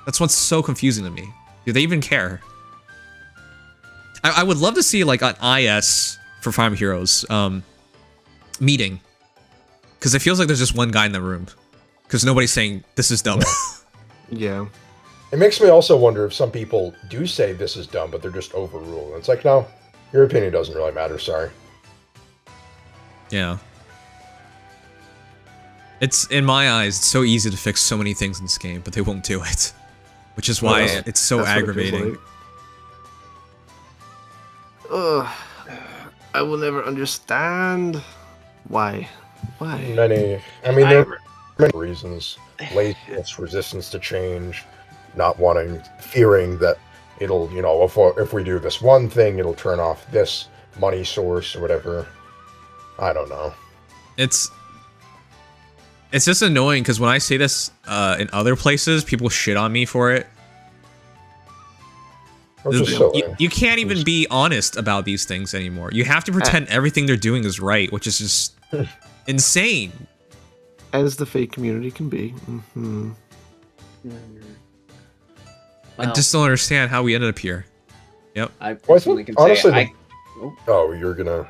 Speaker 1: That's what's so confusing to me. Do they even care? I would love to see like an IS for Fire Emblem Heroes meeting. Because it feels like there's just one guy in the room. Because nobody's saying, this is dumb.
Speaker 4: Yeah.
Speaker 8: It makes me also wonder if some people do say this is dumb, but they're just overruled. It's like, no, your opinion doesn't really matter, sorry.
Speaker 1: Yeah. It's, in my eyes, it's so easy to fix so many things in this game, but they won't do it. Which is why it's so aggravating.
Speaker 4: Ugh. I will never understand. Why? Why?
Speaker 8: There are many reasons. Laziness, resistance to change, not wanting, fearing that it'll, if we do this one thing, it'll turn off this money source or whatever. I don't know.
Speaker 1: It's It's just annoying because when I say this in other places, people shit on me for it. You can't even be honest about these things anymore. You have to pretend everything they're doing is right, which is just insane.
Speaker 4: As the fake community can be.
Speaker 1: I just don't understand how we ended up here. Yep.
Speaker 5: I personally can say
Speaker 8: Oh, you're gonna...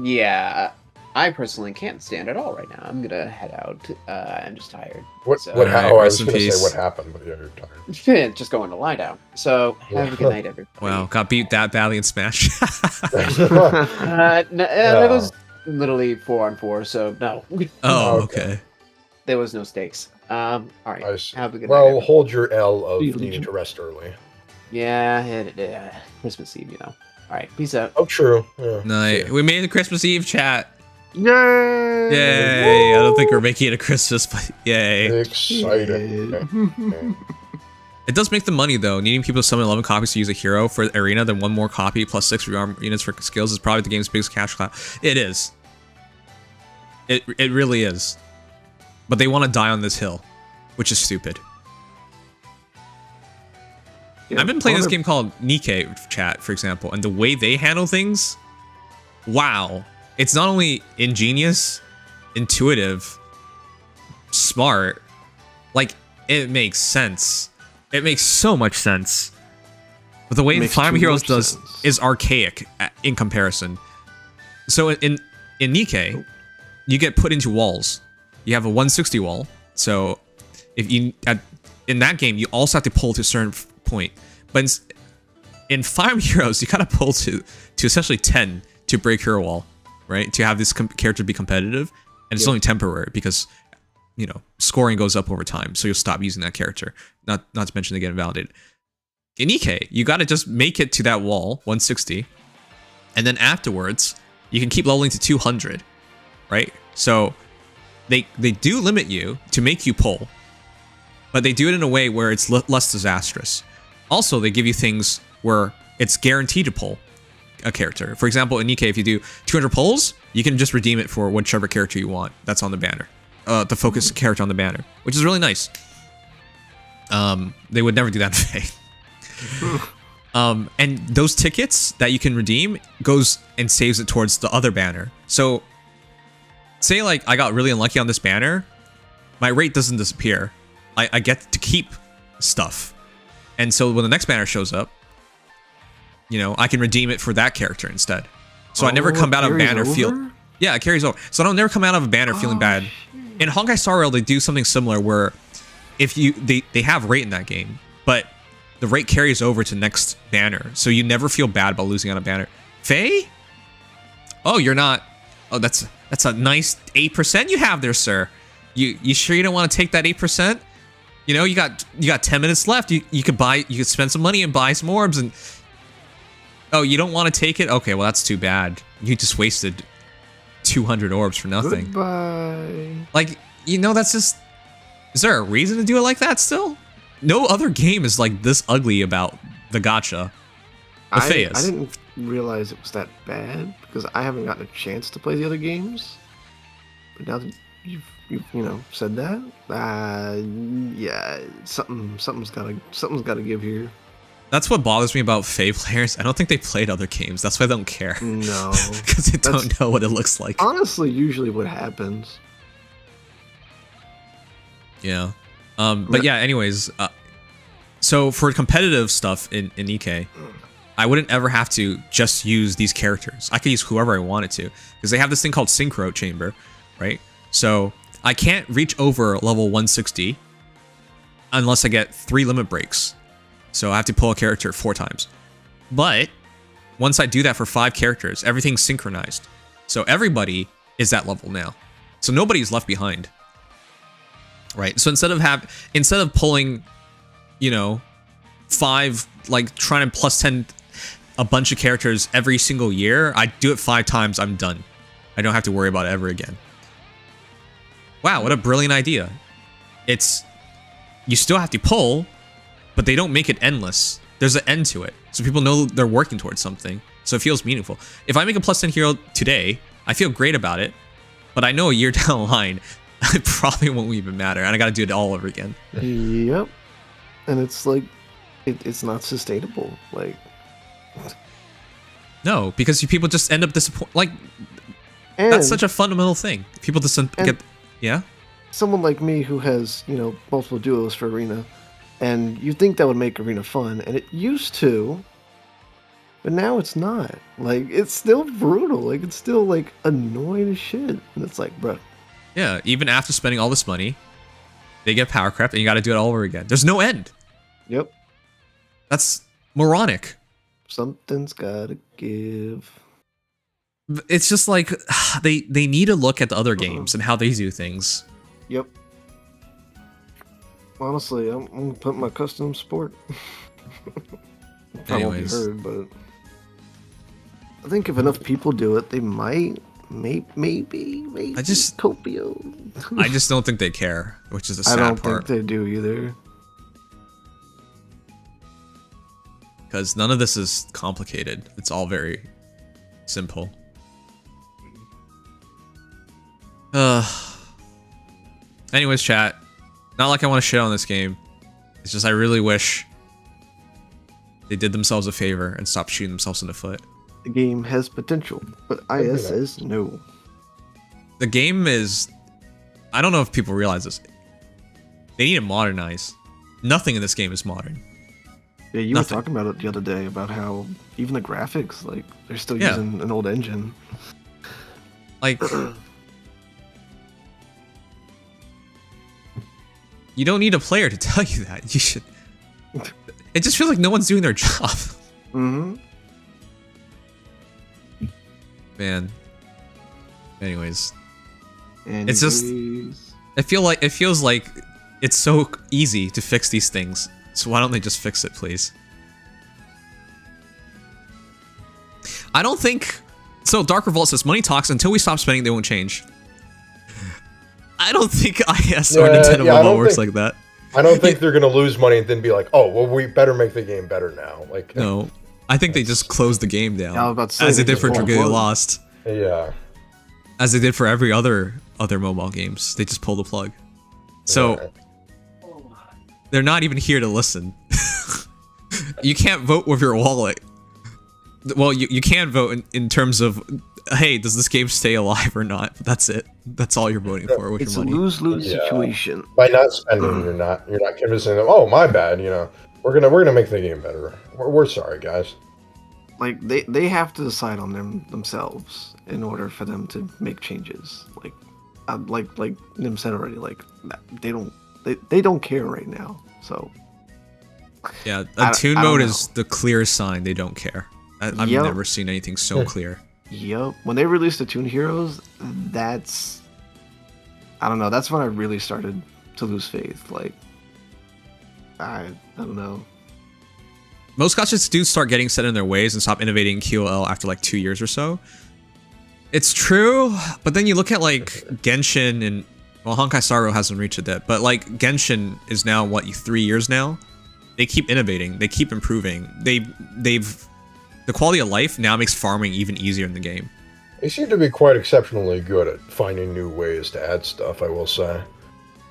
Speaker 5: Yeah, I personally can't stand it all right now. I'm gonna head out. I'm just tired.
Speaker 8: What
Speaker 1: rest
Speaker 8: in
Speaker 1: in
Speaker 8: gonna
Speaker 1: peace.
Speaker 8: say what happened, but yeah, you're tired.
Speaker 5: Just going to lie down. So, have a good night, everybody.
Speaker 1: Wow, got beat that badly in Smash.
Speaker 5: It was literally 4-on-4, so no.
Speaker 1: Oh, okay.
Speaker 5: There was no stakes. All right. Have a good night.
Speaker 8: Well, hold your L of needing to rest early.
Speaker 5: Yeah, Christmas Eve, you know. All right, peace out.
Speaker 8: Oh, true. Yeah.
Speaker 1: Night. We made the Christmas Eve chat.
Speaker 4: Yay!
Speaker 1: Yay! I don't think we're making it a Christmas, but yay.
Speaker 8: Exciting.
Speaker 1: It does make the money though. Needing people to summon 11 copies to use a hero for arena, then one more copy plus 6 rearm units for skills is probably the game's biggest cash cow. It is. It really is. But they want to die on this hill, which is stupid. Yeah, I've been playing this game called Nikke chat, for example, and the way they handle things, wow. It's not only ingenious, intuitive, smart, like, it makes sense. It makes so much sense. But the way Fire Emblem Heroes does is archaic in comparison. So in Nikke, you get put into walls. You have a 160 wall. So if you in that game, you also have to pull to a certain point. But in Fire Emblem Heroes, you gotta pull to essentially 10 to break your wall, right? To have this character be competitive, and it's only temporary because, you know, scoring goes up over time, so you'll stop using that character. Not to mention they get invalidated. In Nikke, you gotta just make it to that wall, 160, and then afterwards, you can keep leveling to 200, right? So they do limit you to make you pull, but they do it in a way where it's less disastrous. Also, they give you things where it's guaranteed to pull a character. For example, in Nikke, if you do 200 pulls, you can just redeem it for whichever character you want that's on the banner. The focus character on the banner, which is really nice. They would never do that in Fae. And those tickets that you can redeem goes and saves it towards the other banner. So, say like I got really unlucky on this banner, my rate doesn't disappear. I get to keep stuff. And so when the next banner shows up, you know, I can redeem it for that character instead. So I never come out of a banner yeah, it carries over. So I don't never come out of a banner feeling bad. In Honkai Star Rail, they do something similar where if they have rate in that game, but the rate carries over to next banner. So you never feel bad about losing on a banner. Fae? Oh, you're not. Oh, that's a nice 8% you have there, sir. You sure you don't want to take that 8%? You know, you got 10 minutes left. You could spend some money and buy some orbs and oh, you don't want to take it? Okay, well that's too bad. You just wasted 200 orbs for nothing.
Speaker 4: Goodbye.
Speaker 1: Like, you know, that's just... Is there a reason to do it like that still? No other game is like this ugly about the gacha.
Speaker 4: I didn't realize it was that bad because I haven't gotten a chance to play the other games. But now that you've said that, yeah, something's gotta give here.
Speaker 1: That's what bothers me about Fae players. I don't think they played other games. That's why they don't care.
Speaker 4: No.
Speaker 1: Because they don't know what it looks like.
Speaker 4: Honestly, usually what happens.
Speaker 1: Yeah. But yeah, anyways. So for competitive stuff in Nikke, I wouldn't ever have to just use these characters. I could use whoever I wanted to. Because they have this thing called Synchro Chamber, right? So I can't reach over level 160 unless I get 3 limit breaks. So I have to pull a character 4 times. But once I do that for 5 characters, everything's synchronized. So everybody is that level now. So nobody's left behind. Right? So instead of pulling, you know, 5, like trying to plus 10 a bunch of characters every single year, I do it 5 times, I'm done. I don't have to worry about it ever again. Wow, what a brilliant idea. You still have to pull, but they don't make it endless. There's an end to it. So people know they're working towards something. So it feels meaningful. If I make a plus 10 hero today, I feel great about it. But I know a year down the line, it probably won't even matter, and I gotta do it all over again.
Speaker 4: Yep. And it's like, it's not sustainable. Like,
Speaker 1: No, because people just end up disappointed. Like,
Speaker 4: and
Speaker 1: that's such a fundamental thing. People just get, yeah.
Speaker 4: someone like me who has, multiple duos for Arena, and you think that would make Arena fun, and it used to, but now it's not. Like, it's still brutal. Like, it's still, like, annoying as shit. And it's like, bruh.
Speaker 1: Yeah, even after spending all this money, they get power crept, and you gotta do it all over again. There's no end.
Speaker 4: Yep.
Speaker 1: That's moronic.
Speaker 4: Something's gotta give.
Speaker 1: It's just like, they need to look at the other games and how they do things.
Speaker 4: Yep. Honestly, I'm gonna put my custom sport. Probably won't be heard, but I think if enough people do it, they might, maybe.
Speaker 1: I just
Speaker 4: Copium.
Speaker 1: I just don't think they care, which is the sad
Speaker 4: I don't
Speaker 1: part.
Speaker 4: think they do either.
Speaker 1: Because none of this is complicated. It's all very simple. Anyways, chat. Not like I want to shit on this game. It's just I really wish they did themselves a favor and stopped shooting themselves in the foot.
Speaker 4: The game has potential, but IS says no.
Speaker 1: The game is... I don't know if people realize this. They need to modernize. Nothing in this game is modern.
Speaker 4: Yeah, you were talking about it the other day, about how even the graphics, like, they're still using an old engine.
Speaker 1: Like... You don't need a player to tell you that. You should... It just feels like no one's doing their job.
Speaker 4: Mm-hmm.
Speaker 1: Man. Anyways. It's just... It feels like it's so easy to fix these things. So why don't they just fix it, please? I don't think... So Dark Revolt says, money talks. Until we stop spending, they won't change. I don't think IS or Nintendo Mobile works like that.
Speaker 8: I don't think they're gonna lose money and then be like, oh, well, we better make the game better now. Like,
Speaker 1: no, I think they just closed the game down,
Speaker 4: I was about to say,
Speaker 1: as they did for Dragalia Lost.
Speaker 8: Yeah.
Speaker 1: As they did for every other mobile games, they just pulled the plug. So they're not even here to listen. You can't vote with your wallet. Well, you can vote in terms of, hey, does this game stay alive or not? That's it. That's all you're voting for with
Speaker 4: it's
Speaker 1: your money.
Speaker 4: a lose-lose situation.
Speaker 8: By not spending, you're not convincing them. Oh, my bad. We're gonna make the game better. We're sorry, guys.
Speaker 4: Like, they have to decide on themselves in order for them to make changes. Like Nim said already. Like, they don't care right now. So
Speaker 1: yeah, tune mode is the clearest sign they don't care. I've never seen anything so clear.
Speaker 4: Yep. When they released the Toon Heroes, that's... I don't know. That's when I really started to lose faith. Like, I don't know.
Speaker 1: Most gotchas do start getting set in their ways and stop innovating QOL after like 2 years or so. It's true, but then you look at like Genshin and... Well, Honkai Star Rail hasn't reached it yet, but like Genshin is now, what, 3 years now? They keep innovating. They keep improving. They've... The quality of life now makes farming even easier in the game.
Speaker 8: They seem to be quite exceptionally good at finding new ways to add stuff, I will say.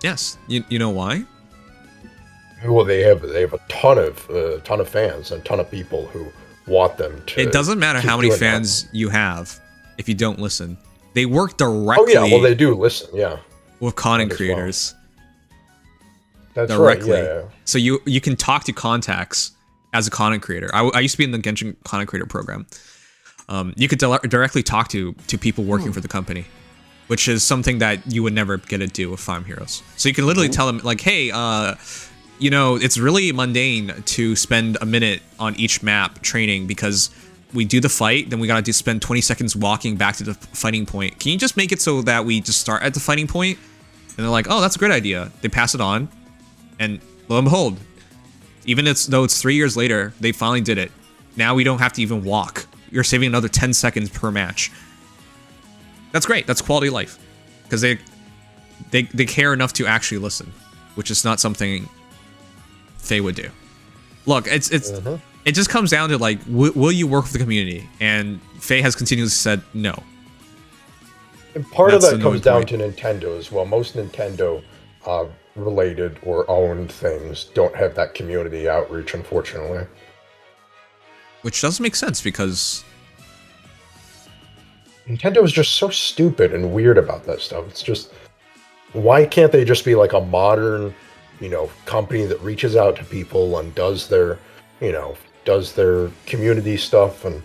Speaker 1: Yes. You know why?
Speaker 8: Well, they have a ton of fans and a ton of people who want them to...
Speaker 1: It doesn't matter how many fans you have if you don't listen. They work directly...
Speaker 8: Oh, yeah. Well, they do listen, yeah.
Speaker 1: With content creators.
Speaker 8: That's
Speaker 1: directly.
Speaker 8: Right, yeah.
Speaker 1: So you can talk to contacts as a content creator. I used to be in the Genshin content creator program. You could directly talk to people working for the company, which is something that you would never get to do with Farm Heroes. So you can literally tell them, like, hey, it's really mundane to spend a minute on each map training because we do the fight, then we gotta spend 20 seconds walking back to the fighting point. Can you just make it so that we just start at the fighting point? And they're like, oh, that's a great idea. They pass it on, and lo and behold, even though it's 3 years later, they finally did it. Now we don't have to even walk. You're saving another 10 seconds per match. That's great. That's quality of life. Because they care enough to actually listen, which is not something they would do. Look, it just comes down to, like, will you work with the community? And Faye has continuously said no.
Speaker 8: And part of
Speaker 1: That's
Speaker 8: that
Speaker 1: the
Speaker 8: comes
Speaker 1: annoying
Speaker 8: down to Nintendo as well. Most Nintendo related or owned things don't have that community outreach, unfortunately.
Speaker 1: Which doesn't make sense because
Speaker 8: Nintendo is just so stupid and weird about that stuff. It's just, why can't they just be like a modern, company that reaches out to people and does their community stuff? And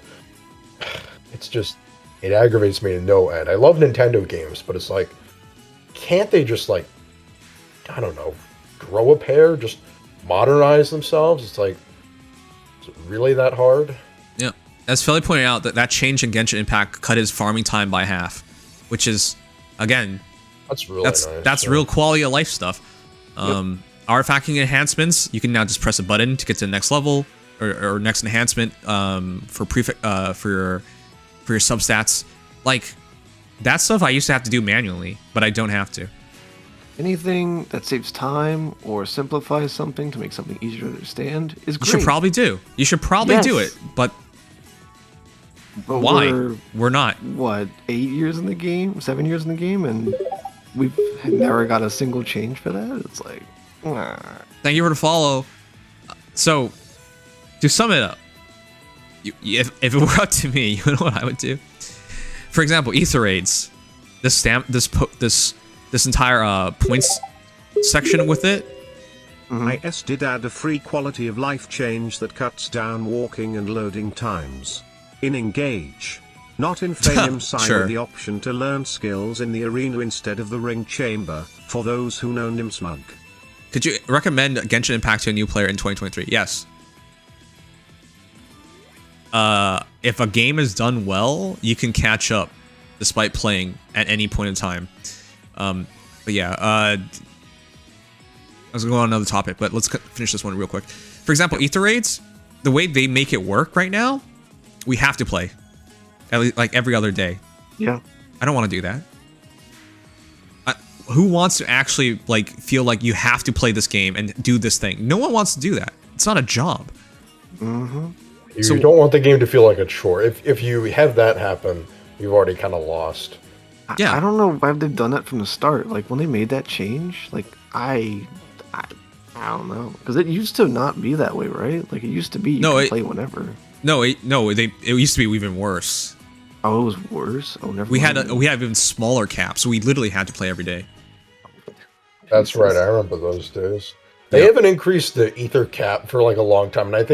Speaker 8: it's just, it aggravates me to no end. I love Nintendo games, but it's like, can't they just like, I don't know, grow a pair, just modernize themselves? It's like, is it really that hard?
Speaker 1: yeah, as Philly pointed out, that change in Genshin Impact cut his farming time by half, which is, again,
Speaker 8: That's really nice.
Speaker 1: That's
Speaker 8: yeah.
Speaker 1: real quality of life stuff. Artifacting enhancements, you can now just press a button to get to the next level or next enhancement for your substats. Like, that stuff I used to have to do manually, but I don't have to.
Speaker 4: Anything that saves time or simplifies something to make something easier to understand is great.
Speaker 1: You should probably do. You should probably do it, but
Speaker 4: But
Speaker 1: why? We're not.
Speaker 4: What, 8 years in the game? 7 years in the game? And we've never got a single change for that? It's like, nah.
Speaker 1: Thank you for the follow. So, to sum it up, if it were up to me, you know what I would do? For example, Aether raids. This entire points section with it.
Speaker 2: IS did add a free quality of life change that cuts down walking and loading times. In Engage. Not in Fame side
Speaker 1: Sure.
Speaker 2: with the option to learn skills in the arena instead of the ring chamber, for those who know Nimsmug.
Speaker 1: Could you recommend Genshin Impact to a new player in 2023? Yes. If a game is done well, you can catch up despite playing at any point in time. But yeah, I was going to go on another topic, but let's finish this one real quick. For example, Aether raids, the way they make it work right now, we have to play at least like every other day.
Speaker 4: Yeah.
Speaker 1: I don't want to do that. Who wants to actually like feel like you have to play this game and do this thing? No one wants to do that. It's not a job.
Speaker 8: You don't want the game to feel like a chore. If you have that happen, you've already kind of lost.
Speaker 1: Yeah.
Speaker 4: I don't know why they've done that from the start. Like, when they made that change, like, I don't know. Because it used to not be that way, right? Like, it used to be you could play whenever.
Speaker 1: It used to be even worse.
Speaker 4: Oh, it was worse? Oh, never
Speaker 1: We
Speaker 4: mind.
Speaker 1: had even smaller caps, so we literally had to play every day.
Speaker 8: That's right, I remember those days. They haven't increased the Aether cap for like a long time, and I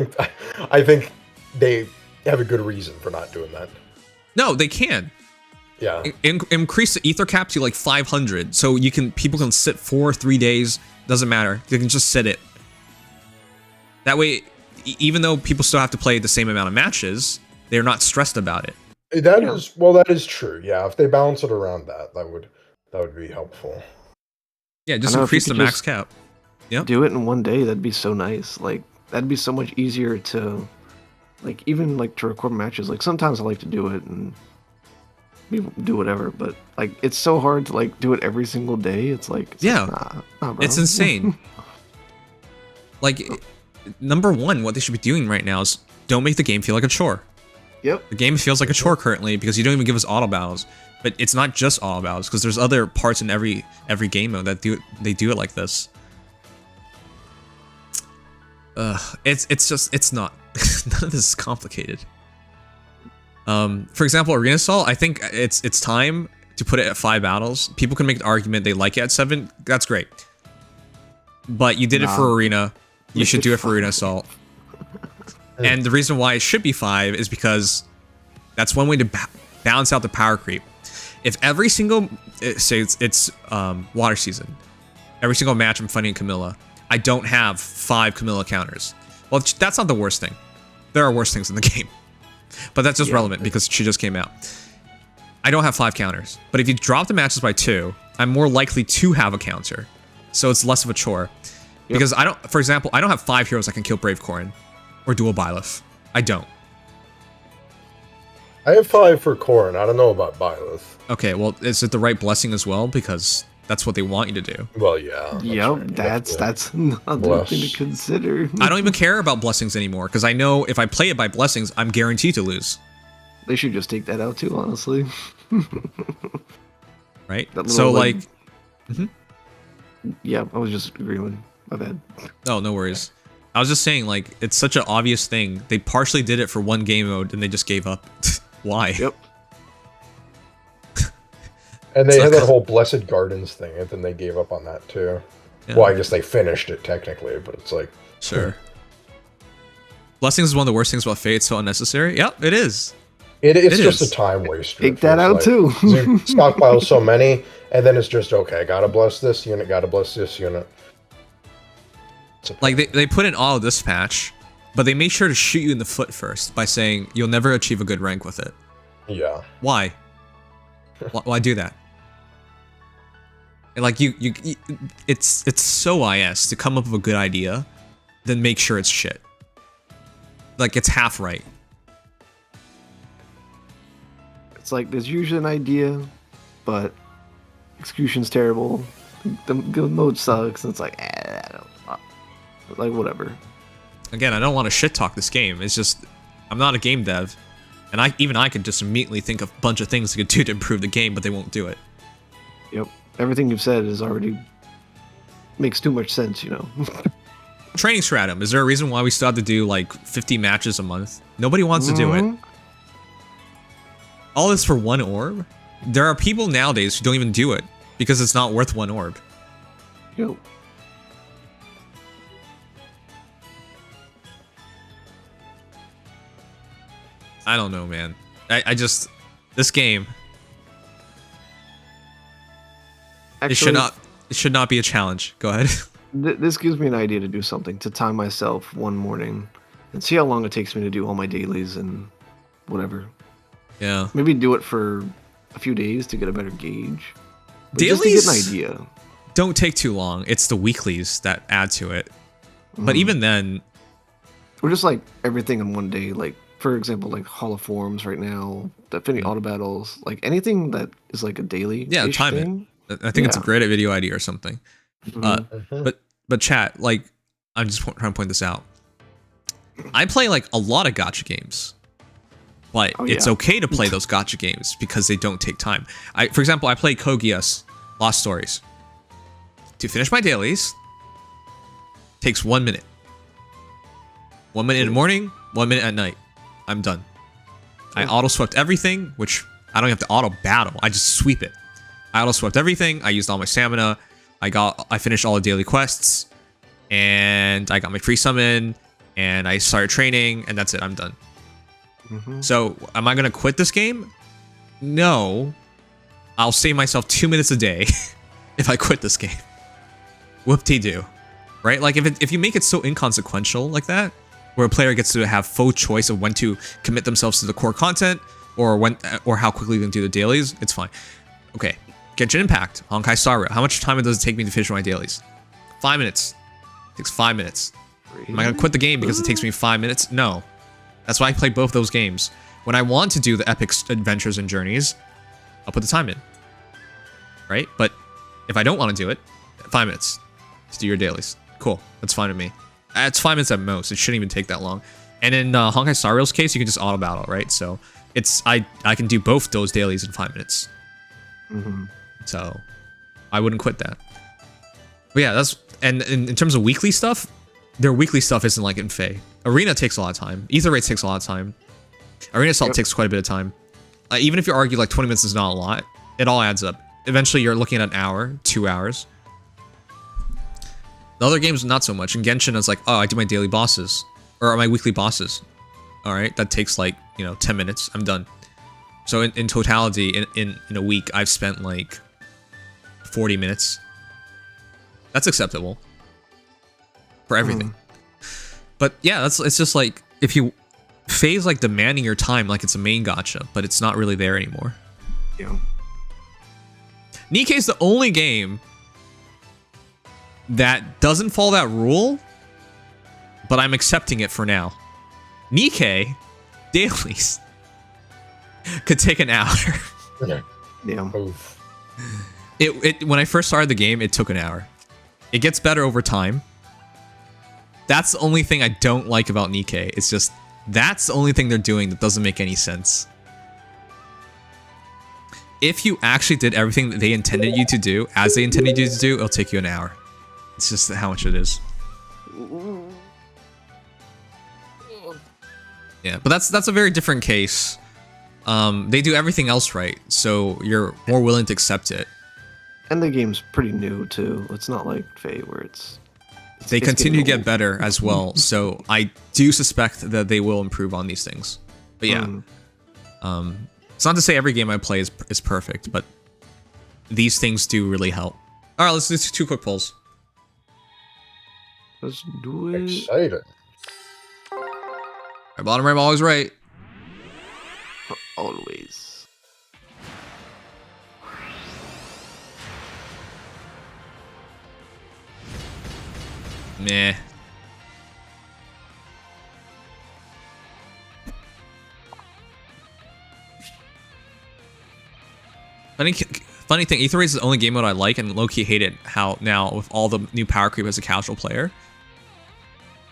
Speaker 8: think they have a good reason for not doing that.
Speaker 1: No, they can.
Speaker 8: Yeah.
Speaker 1: Increase the Aether cap to like 500, so people can sit 3 days. Doesn't matter. They can just sit it. That way, even though people still have to play the same amount of matches, they're not stressed about it.
Speaker 8: That is true. Yeah, if they balance it around that would be helpful.
Speaker 1: Yeah, just increase the max cap. Yep.
Speaker 4: Do it in one day. That'd be so nice. Like, that'd be so much easier to, like, even like to record matches. Like, sometimes I like to do it and do whatever, but like, it's so hard to like do it every single day. It's like, nah, bro.
Speaker 1: It's insane. Like, number one, what they should be doing right now is don't make the game feel like a chore.
Speaker 4: Yep.
Speaker 1: The game feels like a chore currently because you don't even give us auto battles. But it's not just auto battles because there's other parts in every game mode that do it like this. It's not none of this is complicated. For example, Arena Assault, I think it's time to put it at 5 battles. People can make the argument they like it at 7. That's great. But you did it for Arena. You should do it for Arena Assault. And the reason why it should be 5 is because that's one way to balance out the power creep. If every single, say it's water season, every single match I'm fighting Camilla, I don't have 5 Camilla counters. Well, that's not the worst thing. There are worse things in the game. But that's just relevant because she just came out. I don't have 5 counters. But if you drop the matches by 2, I'm more likely to have a counter. So it's less of a chore. Because for example, I don't have 5 heroes that can kill Brave Corrin or dual Byleth. I don't.
Speaker 8: I have 5 for Corrin. I don't know about Byleth.
Speaker 1: Okay, well, is it the right blessing as well? Because that's what they want you to do.
Speaker 8: Well, yeah.
Speaker 4: That's another thing to consider.
Speaker 1: I don't even care about blessings anymore because I know if I play it by blessings, I'm guaranteed to lose.
Speaker 4: They should just take that out too, honestly.
Speaker 1: right?
Speaker 4: That
Speaker 1: So
Speaker 4: little,
Speaker 1: like,
Speaker 4: Yeah, I was just agreeing. My bad.
Speaker 1: oh, no worries. I was just saying, like, it's such an obvious thing. They partially did it for one game mode, and they just gave up. Why?
Speaker 4: Yep.
Speaker 8: And they
Speaker 1: It's
Speaker 8: had
Speaker 1: like-
Speaker 8: that whole Blessed Gardens thing, and then they gave up on that too.
Speaker 1: Yeah.
Speaker 8: Well, I guess they finished it technically, but it's like,
Speaker 1: Sure. Blessings is one of the worst things about Fate. It's so unnecessary. Yep, it is.
Speaker 8: it's
Speaker 1: It
Speaker 8: just
Speaker 1: is.
Speaker 8: a time waster.
Speaker 4: Take
Speaker 8: it
Speaker 4: that
Speaker 8: feels
Speaker 4: out
Speaker 8: like.
Speaker 4: too.
Speaker 8: You stockpile so many, and then it's just okay. Gotta bless this unit. Gotta bless this unit.
Speaker 1: Like they put in auto dispatch, but they made sure to shoot you in the foot first by saying you'll never achieve a good rank with it.
Speaker 8: Yeah.
Speaker 1: Why? Why do that? And like you, it's so IS to come up with a good idea, then make sure it's shit. Like it's half right.
Speaker 4: It's like there's usually an idea, but execution's terrible. The mode sucks, and it's like, I don't know. Like whatever.
Speaker 1: Again, I don't want to shit talk this game. It's just I'm not a game dev, and I could just immediately think of a bunch of things they could do to improve the game, but they won't do it.
Speaker 4: Yep. Everything you've said is already makes too much sense, you know.
Speaker 1: Training stratum. Is there a reason why we still have to do like 50 matches a month? Nobody wants to do it. All this for one orb? There are people nowadays who don't even do it because it's not worth one orb.
Speaker 4: Yep.
Speaker 1: I don't know, man. I just this game.
Speaker 4: Actually,
Speaker 1: it should not be a challenge. Go ahead.
Speaker 4: This gives me an idea to do something, to time myself one morning and see how long it takes me to do all my dailies and whatever.
Speaker 1: Yeah.
Speaker 4: Maybe do it for a few days to get a better gauge. But
Speaker 1: Dailies
Speaker 4: just to get an idea.
Speaker 1: don't take too long. It's the weeklies that add to it. But even then,
Speaker 4: Or just like everything in one day, like for example, like Hall of Forms right now, Definitely Auto Battles, like anything that is like a daily.
Speaker 1: yeah, time
Speaker 4: thing.
Speaker 1: it. I think it's a
Speaker 4: Yeah.
Speaker 1: great video idea or something.
Speaker 4: Mhm.
Speaker 1: But chat, like, I'm just trying to point this out. I play like a lot of gacha games, but
Speaker 4: Oh,
Speaker 1: it's
Speaker 4: yeah.
Speaker 1: okay to play those gacha games because they don't take time. For example, I play Kogias Lost Stories. To finish my dailies, takes 1 minute. 1 minute in the morning, 1 minute at night. I'm done. I auto swept everything, which I don't have to auto battle. I just sweep it. I auto swept everything. I used all my stamina. I finished all the daily quests, and I got my free summon, and I started training, and that's it. I'm done. So, am I gonna quit this game? No. I'll save myself 2 minutes a day if I quit this game. Whoop-de-doo. Right? Like, if you make it so inconsequential like that, where a player gets to have full choice of when to commit themselves to the core content, or how quickly they can do the dailies, it's fine. Okay. Genshin Impact, Honkai Star Rail. How much time does it take me to finish my dailies? 5 minutes. It takes 5 minutes. Am I gonna quit the game because it takes me 5 minutes? No. That's why I play both those games. When I want to do the epic adventures and journeys, I'll put the time in. Right? But if I don't want to do it, 5 minutes to do your dailies. Cool. That's fine with me. It's 5 minutes at most. It shouldn't even take that long. And in Honkai Star Rail's case, you can just auto battle, right? So it's I can do both those dailies in 5 minutes. So I wouldn't quit that. But yeah, that's and in terms of weekly stuff, their weekly stuff isn't like in Fae. Arena takes a lot of time. Aether Raid takes a lot of time. Arena Assault takes quite a bit of time. Even if you argue like 20 minutes is not a lot, it all adds up. Eventually, you're looking at an hour, 2 hours. The other games, not so much. In Genshin, it's like, oh, I do my daily bosses. Or my weekly bosses. Alright, that takes like, 10 minutes. I'm done. So in totality, in a week, I've spent like 40 minutes. That's acceptable. For everything. But yeah, it's just like, if you phase like demanding your time like it's a main gacha, but it's not really there anymore.
Speaker 4: Yeah.
Speaker 1: Nikkei is the only game that doesn't follow that rule, but I'm accepting it for now. Nikkei dailies could take an hour.
Speaker 4: Yeah.
Speaker 8: Oof.
Speaker 1: When I first started the game, it took an hour. It gets better over time. That's the only thing I don't like about Nikkei. It's just that's the only thing they're doing that doesn't make any sense. if you actually did everything that they intended you to do, as they intended you to do, it'll take you an hour. It's just how much it is. Yeah, but that's a very different case. They do everything else right, so you're more willing to accept it.
Speaker 4: And the game's pretty new too. It's not like Faye where
Speaker 1: they
Speaker 4: it's
Speaker 1: continue to
Speaker 4: getting
Speaker 1: get better as well. So I do suspect that they will improve on these things. But yeah, it's not to say every game I play is perfect, but these things do really help. All right, let's do 2 quick polls.
Speaker 4: Let's do it.
Speaker 8: Exciting.
Speaker 1: Right, bottom right, always right.
Speaker 4: Always.
Speaker 1: Meh. Funny thing, Aether is the only game mode I like, and low-key hate it how now with all the new power creep as a casual player.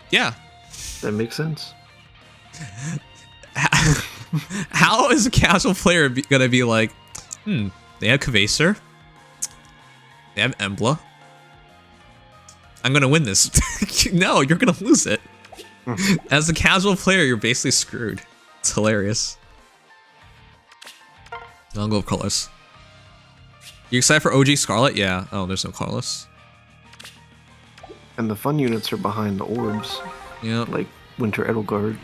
Speaker 1: Yeah.
Speaker 4: That makes sense.
Speaker 1: How is a casual player gonna be like, they have Kvaser, they have Emblem, I'm gonna win this. No, you're gonna lose it. As a casual player, you're basically screwed. It's hilarious. I'll go with colors. You excited for OG Scarlet? Yeah. Oh, there's no Carlos.
Speaker 4: And the fun units are behind the orbs.
Speaker 1: Yeah.
Speaker 4: Like Winter Edelgard.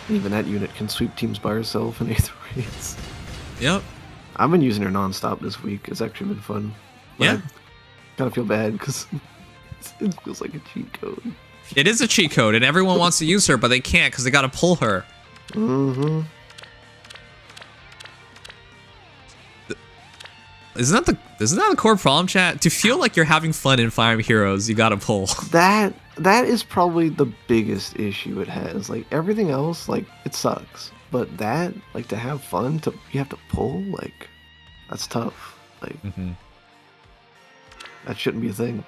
Speaker 4: Even that unit can sweep teams by herself in Aether raids.
Speaker 1: Yep.
Speaker 4: I've been using her non-stop this week. It's actually been fun. But
Speaker 1: Yeah.
Speaker 4: I kind of feel bad because it feels like a cheat code.
Speaker 1: It is a cheat code, and everyone wants to use her, but they can't because they gotta pull her.
Speaker 4: Mm-hmm.
Speaker 1: Isn't that the core problem, chat? To feel like you're having fun in Fire Emblem Heroes, you gotta pull.
Speaker 4: That is probably the biggest issue it has. Like everything else, like it sucks. But that, like to have fun, you have to pull, like that's tough. Like that shouldn't be a thing.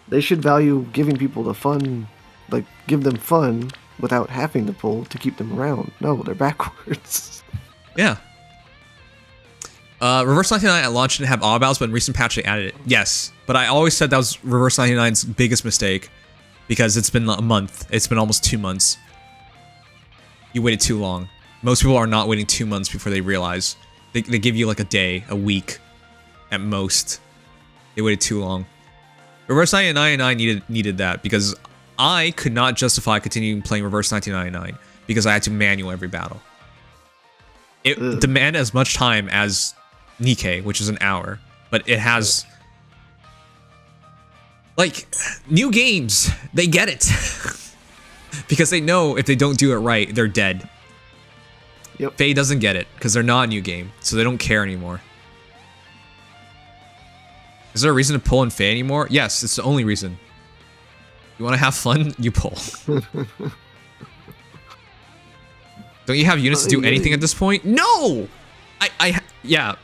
Speaker 4: They should value giving people the fun, like give them fun without having to pull to keep them around. No, they're backwards.
Speaker 1: Yeah. Reverse 99 at launch didn't have Oddballs, but in recent patch they added it. Yes, but I always said that was Reverse 99's biggest mistake because it's been a month. It's been almost 2 months. You waited too long. Most people are not waiting 2 months before they realize. They give you like a day, a week, at most. They waited too long. Reverse 99 needed that because I could not justify continuing playing Reverse 1999 because I had to manual every battle. It demanded as much time as Nikkei, which is an hour, but it has like new games. They get it because they know if they don't do it right, they're dead.
Speaker 4: Yep.
Speaker 1: Faye doesn't get it because they're not a new game, so they don't care anymore. Is there a reason to pull in Faye anymore? Yes, it's the only reason. You want to have fun? You pull. Don't you have units to do anything at this point? No! Yeah.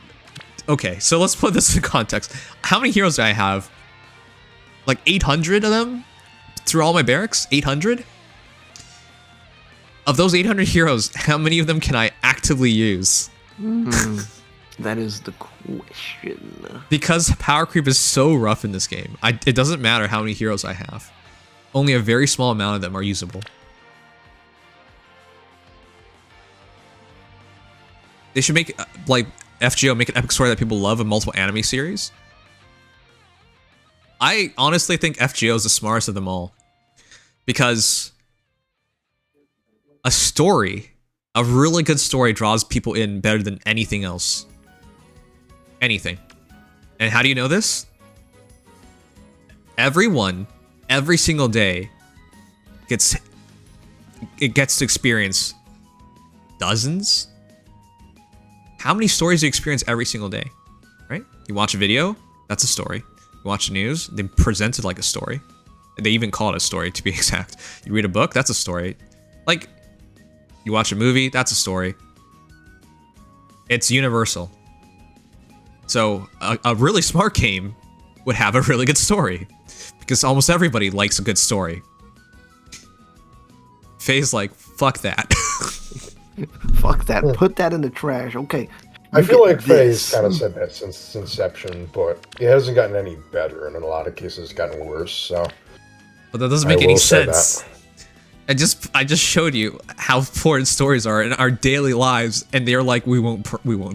Speaker 1: Okay, so let's put this in context. How many heroes do I have? Like 800 of them? Through all my barracks? 800? Of those 800 heroes, how many of them can I actively use?
Speaker 4: That is the question.
Speaker 1: Because power creep is so rough in this game. It doesn't matter how many heroes I have. Only a very small amount of them are usable. They should make, like, FGO make an epic story that people love in multiple anime series. I honestly think FGO is the smartest of them all. Because a story, a really good story draws people in better than anything else. Anything. And how do you know this? Everyone, every single day, gets to experience dozens. How many stories do you experience every single day? Right? You watch a video, that's a story. You watch the news, they present it like a story. They even call it a story, to be exact. You read a book, that's a story. Like, you watch a movie, that's a story. It's universal. So, a really smart game would have a really good story. Because almost everybody likes a good story. Faye's like, fuck that.
Speaker 4: Fuck that. Put that in the trash. Okay.
Speaker 8: I
Speaker 4: you
Speaker 8: feel
Speaker 4: get
Speaker 8: like Faye's
Speaker 4: this.
Speaker 8: kind of said that since inception, but it hasn't gotten any better, and in a lot of cases, it's gotten worse. So,
Speaker 1: But that doesn't make any sense. I just showed you how important stories are in our daily lives, and they're like, we won't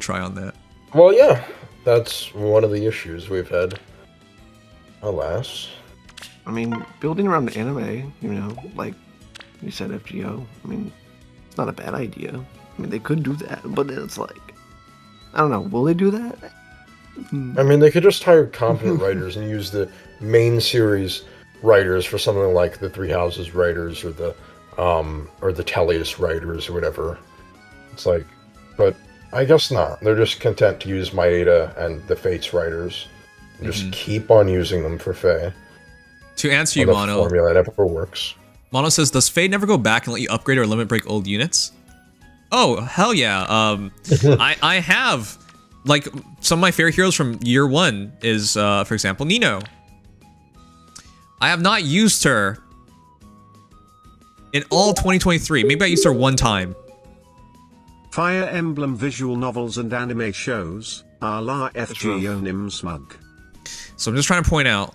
Speaker 1: try on that.
Speaker 8: Well, yeah, that's one of the issues we've had. Alas.
Speaker 4: I mean, building around the anime, you know, like you said, FGO. I mean, it's not a bad idea. I mean, they could do that, but it's like, I don't know. Will they do that?
Speaker 8: I mean, they could just hire competent writers and use the main series writers for something like the Three Houses writers or the Tellius writers or whatever. It's like, but I guess not. They're just content to use Maeda and the Fates writers. And just keep on using them for Faye.
Speaker 1: To answer you,
Speaker 8: Well,
Speaker 1: Mono.
Speaker 8: the formula never works.
Speaker 1: Mono says, does Faye never go back and let you upgrade or limit break old units? Oh, hell yeah. I have. Like, some of my favorite heroes from year one is, for example, Nino. I have not used her in all 2023. Maybe I used her one time.
Speaker 2: Fire Emblem visual novels and anime shows, a la FGO Nim Smug.
Speaker 1: So I'm just trying to point out,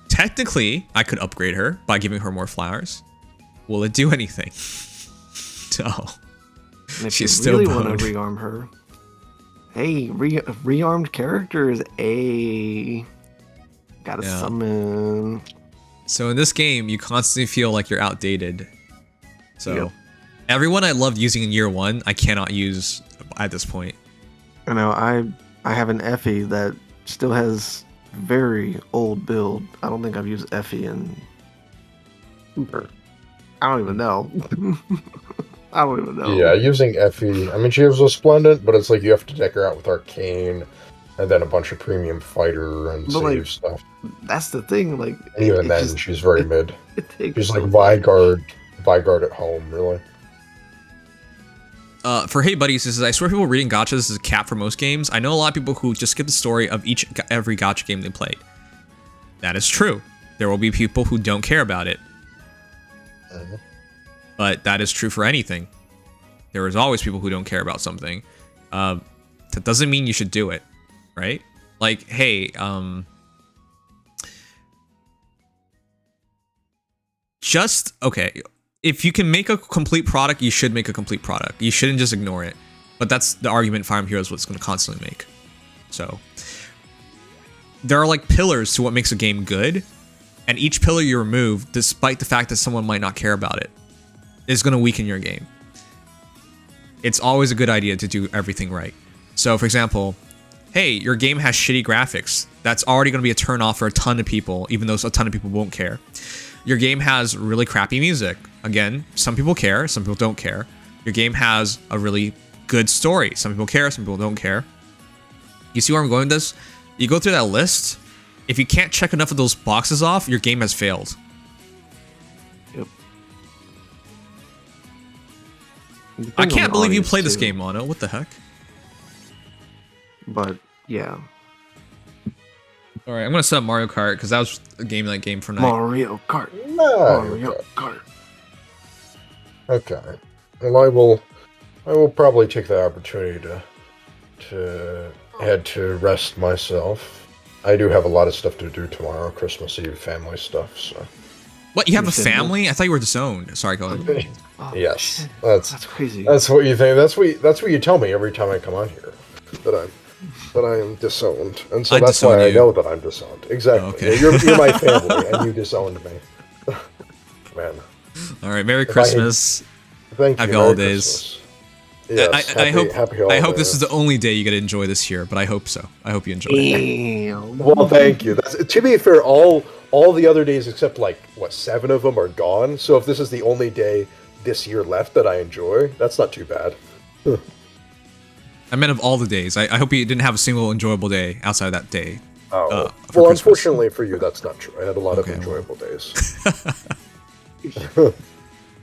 Speaker 1: technically, I could upgrade her by giving her more flowers. Will it do anything? No.
Speaker 4: And if
Speaker 1: She's
Speaker 4: you
Speaker 1: still
Speaker 4: really want
Speaker 1: boned.
Speaker 4: to rearm her, hey, rearmed characters, gotta
Speaker 1: Yeah.
Speaker 4: summon.
Speaker 1: So in this game, you constantly feel like you're outdated. So
Speaker 4: Yep.
Speaker 1: everyone I loved using in year one, I cannot use at this point.
Speaker 4: I know, I have an Effie that still has very old build. I don't think I've used Effie in... I don't even know. I don't even know.
Speaker 8: Yeah, using Effie. I mean, she was resplendent, but it's like you have to deck her out with Arcane, and then a bunch of premium fighter and
Speaker 4: But,
Speaker 8: save
Speaker 4: like,
Speaker 8: stuff.
Speaker 4: That's the thing, like...
Speaker 8: And even
Speaker 4: it
Speaker 8: then,
Speaker 4: just-
Speaker 8: she's very mid.
Speaker 4: It takes
Speaker 8: She's like
Speaker 4: so-
Speaker 8: Vigard at home, really.
Speaker 1: For Hey Buddies, this is, I swear people reading gachas is a cap for most games. I know a lot of people who just skip the story of every gacha game they played. That is true. There will be people who don't care about it. But that is true for anything. There is always people who don't care about something. That doesn't mean you should do it, right? Like, hey, okay. If you can make a complete product, you should make a complete product. You shouldn't just ignore it. But that's the argument Fire Emblem Heroes was going to constantly make. So there are like pillars to what makes a game good, and each pillar you remove, despite the fact that someone might not care about it, is going to weaken your game. It's always a good idea to do everything right. So for example, hey, your game has shitty graphics. That's already going to be a turn off for a ton of people, even though a ton of people won't care. Your game has really crappy music. Again, some people care, some people don't care. Your game has a really good story. Some people care, some people don't care. You see where I'm going with this? You go through that list. If you can't check enough of those boxes off, your game has failed.
Speaker 4: Yep.
Speaker 1: I can't believe you played this game, Mono. What the heck?
Speaker 4: But, yeah.
Speaker 1: Alright, I'm gonna set up Mario Kart, because that was a game for night.
Speaker 4: Mario Kart.
Speaker 8: No.
Speaker 4: Mario Kart.
Speaker 8: Okay. Well, I will probably take the opportunity to head to rest myself. I do have a lot of stuff to do tomorrow, Christmas Eve family stuff, so.
Speaker 1: What, you have a
Speaker 4: said
Speaker 1: family? I thought you were disowned. Sorry, go ahead.
Speaker 4: Oh,
Speaker 8: Yes.
Speaker 4: shit.
Speaker 8: That's
Speaker 4: crazy.
Speaker 8: That's what you think. That's what you tell me every time I come on here. That I am disowned. And so
Speaker 1: I
Speaker 8: that's why
Speaker 1: disown
Speaker 8: I
Speaker 1: you.
Speaker 8: know that I'm disowned. Exactly.
Speaker 1: Oh, okay.
Speaker 8: Yeah, you're my family and you disowned me. Man.
Speaker 1: Alright, Merry Christmas.
Speaker 8: Thank you.
Speaker 1: Happy
Speaker 8: Merry
Speaker 1: holidays.
Speaker 8: Yes,
Speaker 1: I hope
Speaker 8: happy
Speaker 1: I hope this is
Speaker 8: holidays.
Speaker 1: the only day you get to enjoy this year, but I hope so. I hope you enjoy it.
Speaker 4: Damn.
Speaker 8: Well, thank you. To be fair, all the other days except like 7 of them are gone. So if this is the only day this year left that I enjoy, that's not too bad.
Speaker 1: I meant of all the days. I hope you didn't have a single enjoyable day outside of that day.
Speaker 8: Oh,
Speaker 1: for
Speaker 8: well,
Speaker 1: Christmas.
Speaker 8: unfortunately for you, that's not true. I had a lot
Speaker 1: Okay,
Speaker 8: of enjoyable days.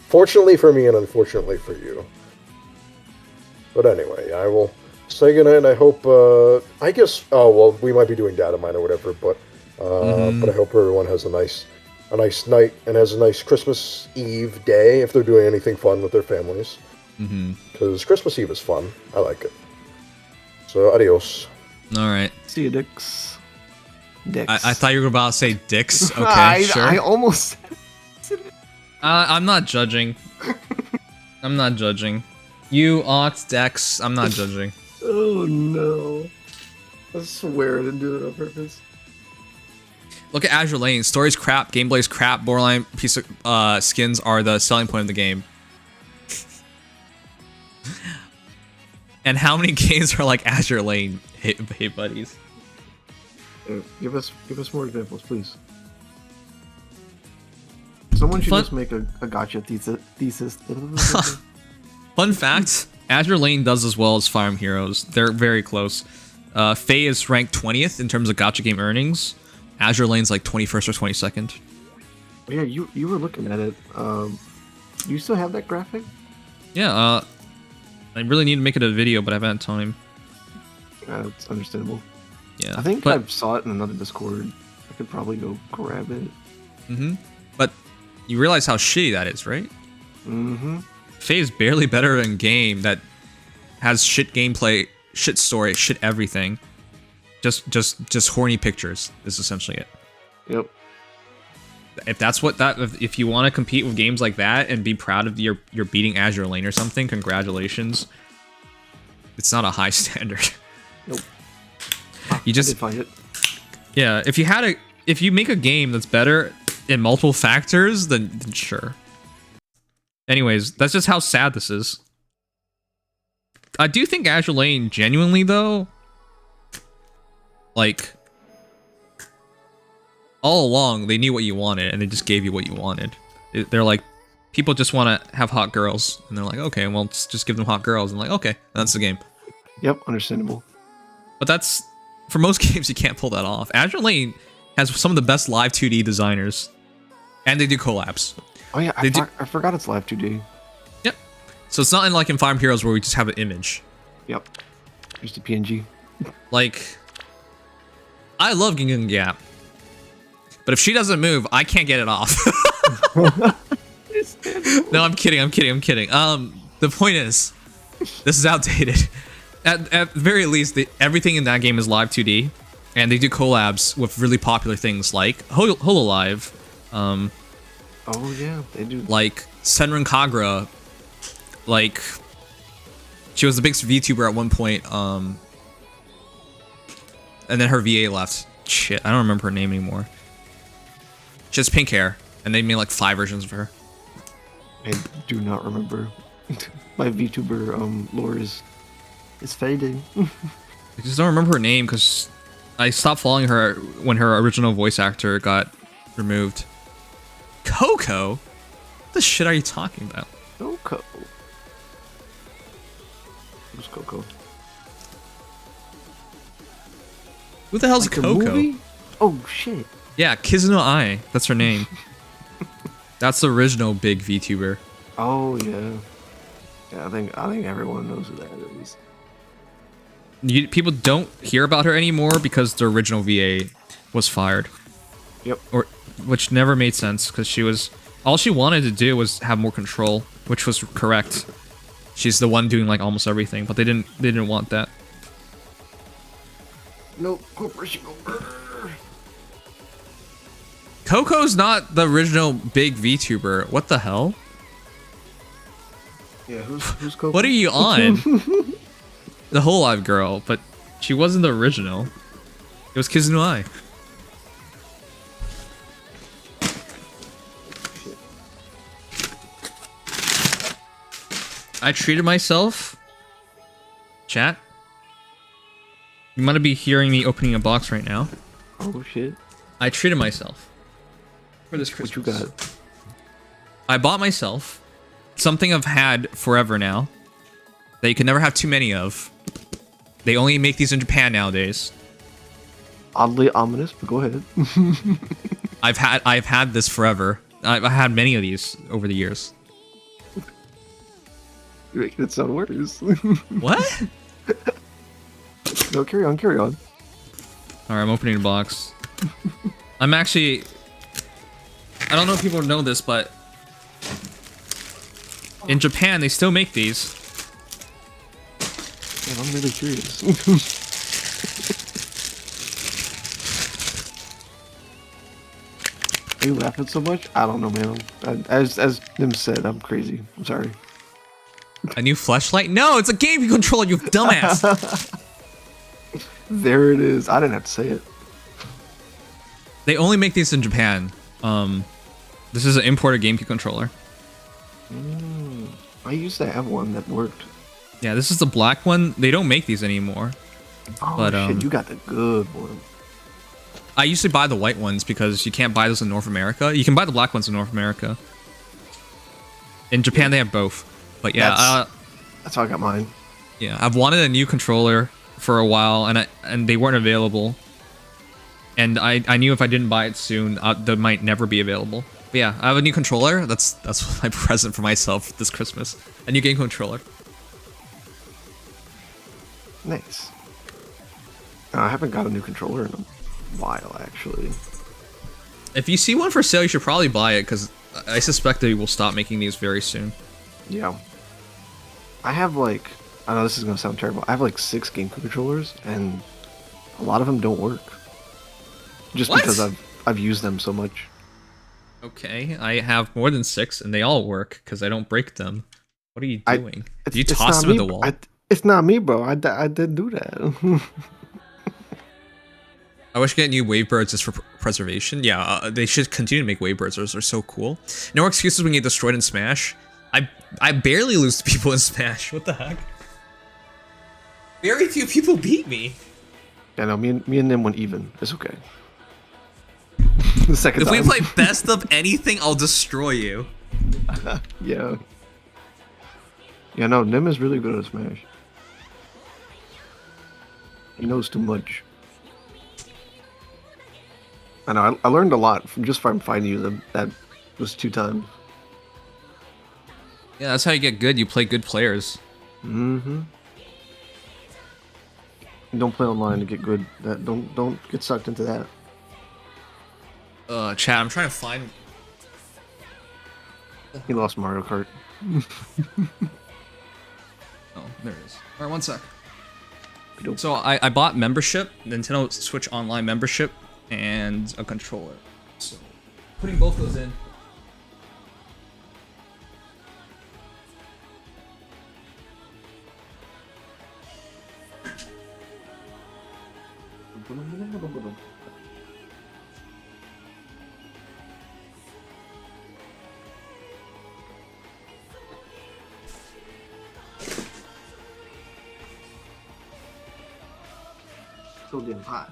Speaker 8: Fortunately for me and unfortunately for you. But anyway, I will say goodnight, and I hope, we might be doing data mine or whatever, but I hope everyone has a nice a nice night and has a nice Christmas Eve day if they're doing anything fun with their families. Because Christmas Eve is fun. I like it. So, adios.
Speaker 1: All right.
Speaker 4: See you, Dix. Dix.
Speaker 1: I thought you were about to say dicks. Okay, sure.
Speaker 4: I almost.
Speaker 1: I'm not judging. I'm not judging. You, Ox, Dex, I'm not judging.
Speaker 4: Oh no. I swear I didn't do it on purpose.
Speaker 1: Look at Azure Lane. Story's crap, gameplay's crap, borderline piece of skins are the selling point of the game. And how many games are like Azure Lane? Hey buddies.
Speaker 4: Give us more examples, please. Someone should just make a gotcha thesis.
Speaker 1: Fun fact, Azure Lane does as well as Fire Emblem Heroes. They're very close. Faye is ranked 20th in terms of gotcha game earnings. Azure Lane's like 21st or 22nd.
Speaker 4: Oh, yeah, you were looking at it. You still have that graphic?
Speaker 1: Yeah, I really need to make it a video, but I haven't had time.
Speaker 4: It's understandable.
Speaker 1: Yeah.
Speaker 4: I think I saw it in another Discord. I could probably go grab it.
Speaker 1: But you realize how shitty that is, right? Faye is barely better in game that has shit gameplay, shit story, shit everything. Just horny pictures is essentially it.
Speaker 4: Yep.
Speaker 1: If that's what if you want to compete with games like that and be proud of you're beating Azure Lane or something, congratulations. It's not a high standard.
Speaker 4: Nope.
Speaker 1: You just
Speaker 4: I did find it.
Speaker 1: Yeah, if you make a game that's better in multiple factors, then sure. Anyways, that's just how sad this is. I do think Azure Lane genuinely though, like, all along they knew what you wanted and they just gave you what you wanted. They're like, people just want to have hot girls, and they're like, okay, well, let's just give them hot girls, and like, okay, that's the game.
Speaker 4: Yep, understandable.
Speaker 1: But that's, for most games, you can't pull that off. Azure Lane has some of the best live 2D designers, and they do collabs.
Speaker 4: Oh yeah, I forgot it's live 2D.
Speaker 1: Yep. So it's not like in Fire Emblem Heroes where we just have an image.
Speaker 4: Yep. Just a PNG.
Speaker 1: Like, I love Gingham Gap, but if she doesn't move, I can't get it off. No, I'm kidding. The point is, this is outdated. At the very least, everything in that game is live 2D, and they do collabs with really popular things like Hololive.
Speaker 4: Oh yeah, they do.
Speaker 1: Like Senran Kagura. Like, she was the biggest VTuber at one point. And then her VA left. Shit, I don't remember her name anymore. She has pink hair, and they made like 5 versions of her.
Speaker 4: I do not remember. My VTuber lore is fading.
Speaker 1: I just don't remember her name because I stopped following her when her original voice actor got removed. Coco? What the shit are you talking about?
Speaker 4: Coco. Who's Coco?
Speaker 1: Who the hell's
Speaker 4: Like
Speaker 1: Coco?
Speaker 4: Oh shit.
Speaker 1: Yeah, Kizuno Ai. That's her name. That's the original big VTuber.
Speaker 4: Oh yeah. Yeah, I think everyone knows who that is.
Speaker 1: People don't hear about her anymore because the original VA was fired.
Speaker 4: Yep.
Speaker 1: Which never made sense because all she wanted to do was have more control, which was correct. She's the one doing like almost everything, but they didn't want that.
Speaker 4: No corporation over.
Speaker 1: Coco's not the original big VTuber. What the hell?
Speaker 4: Yeah, who's Coco?
Speaker 1: What are you on? The whole live girl, but she wasn't the original. It was Kizuno Ai. I treated myself. Chat. You might be hearing me opening a box right now.
Speaker 4: Oh shit.
Speaker 1: I treated myself for this Christmas.
Speaker 4: What you got?
Speaker 1: I bought myself something I've had forever now that you can never have too many of. They only make these in Japan nowadays.
Speaker 4: Oddly ominous, but go ahead.
Speaker 1: I've had this forever. I've had many of these over the years.
Speaker 4: You're making it sound worse.
Speaker 1: What?
Speaker 4: No, carry on.
Speaker 1: Alright, I'm opening a box. I'm actually... I don't know if people know this, but in Japan they still make these.
Speaker 4: Man, I'm really curious. Are you laughing so much? I don't know, man. As Nim said, I'm crazy. I'm sorry.
Speaker 1: A new fleshlight? No, it's a game controller, you dumbass.
Speaker 4: There it is. I didn't have to say it.
Speaker 1: They only make these in Japan. This is an imported GameCube controller.
Speaker 4: I used to have one that worked.
Speaker 1: Yeah, this is the black one. They don't make these anymore.
Speaker 4: Oh
Speaker 1: But,
Speaker 4: shit, you got the good one.
Speaker 1: I used to buy the white ones because you can't buy those in North America. You can buy the black ones in North America. In Japan, they have both. But yeah,
Speaker 4: That's how I got mine.
Speaker 1: yeah, I've wanted a new controller for a while, and they weren't available. And I knew if I didn't buy it soon, they might never be available. But yeah, I have a new controller. That's my present for myself this Christmas. A new game controller.
Speaker 4: Nice. I haven't got a new controller in a while, actually.
Speaker 1: If you see one for sale, you should probably buy it, because I suspect they will stop making these very soon.
Speaker 4: Yeah. I have like, I know this is gonna sound terrible. I have like 6 GameCube controllers, and a lot of them don't work. Just
Speaker 1: What?
Speaker 4: because I've used them so much.
Speaker 1: Okay, I have more than 6, and they all work, because I don't break them. What are you doing? Do you
Speaker 4: It's
Speaker 1: toss
Speaker 4: not
Speaker 1: them at
Speaker 4: me,
Speaker 1: the wall?
Speaker 4: It's not me, bro. I didn't do that.
Speaker 1: I wish I get new Wavebirds just for preservation. Yeah, they should continue to make Wavebirds. Those are so cool. No excuses when you get destroyed in Smash. I barely lose to people in Smash. What the heck? Very few people beat me.
Speaker 4: Yeah, no, me and them went even. It's okay. The second
Speaker 1: If
Speaker 4: time.
Speaker 1: we play best of anything, I'll destroy you.
Speaker 4: Yeah. Yeah, no, Nim is really good at Smash. He knows too much. I know, I learned a lot from fighting you. That was 2 times.
Speaker 1: Yeah, that's how you get good. You play good players.
Speaker 4: Mm-hmm. Don't play online to get good. Don't get sucked into that.
Speaker 1: Chat, I'm trying to find...
Speaker 4: He lost Mario Kart.
Speaker 1: Oh, there it is. Alright, one sec. So I bought membership, Nintendo Switch Online membership, and a controller. So putting both those in.
Speaker 4: So damn hot.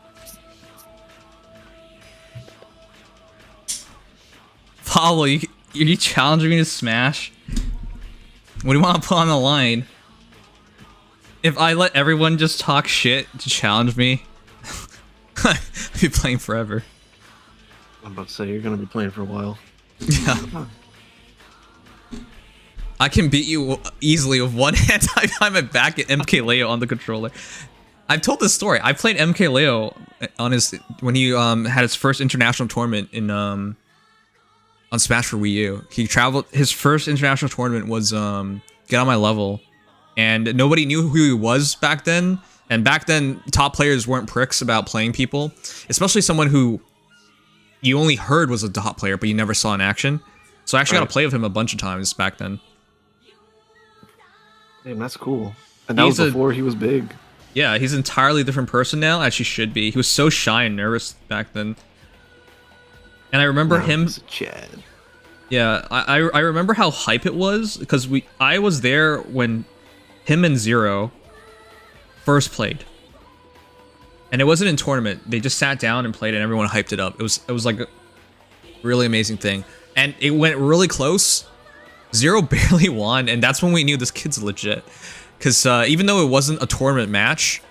Speaker 1: Pablo, you challenging me to Smash? What do you want to put on the line? If I let everyone just talk shit to challenge me, I'd be playing forever.
Speaker 4: I'm about to say, you're gonna be playing for a while.
Speaker 1: Yeah. I can beat you easily with one hand behind my back at MK Leo on the controller. I've told this story. I played MK Leo on when he had his first international tournament in on Smash for Wii U. He traveled. His first international tournament was Get On My Level, and nobody knew who he was back then. And back then, top players weren't pricks about playing people, especially someone who you only heard was a top player, but you never saw in action. So I actually got to play with him a bunch of times back then.
Speaker 4: Damn, that's cool. And that was before he was big.
Speaker 1: Yeah, he's an entirely different person now, as he should be. He was so shy and nervous back then. And I remember him...
Speaker 4: Chad.
Speaker 1: Yeah, I remember how hype it was, because I was there when him and Zero first played. And it wasn't in tournament. They just sat down and played, and everyone hyped it up. It was like a really amazing thing. And it went really close. Zero barely won, and that's when we knew this kid's legit. Because even though it wasn't a tournament match,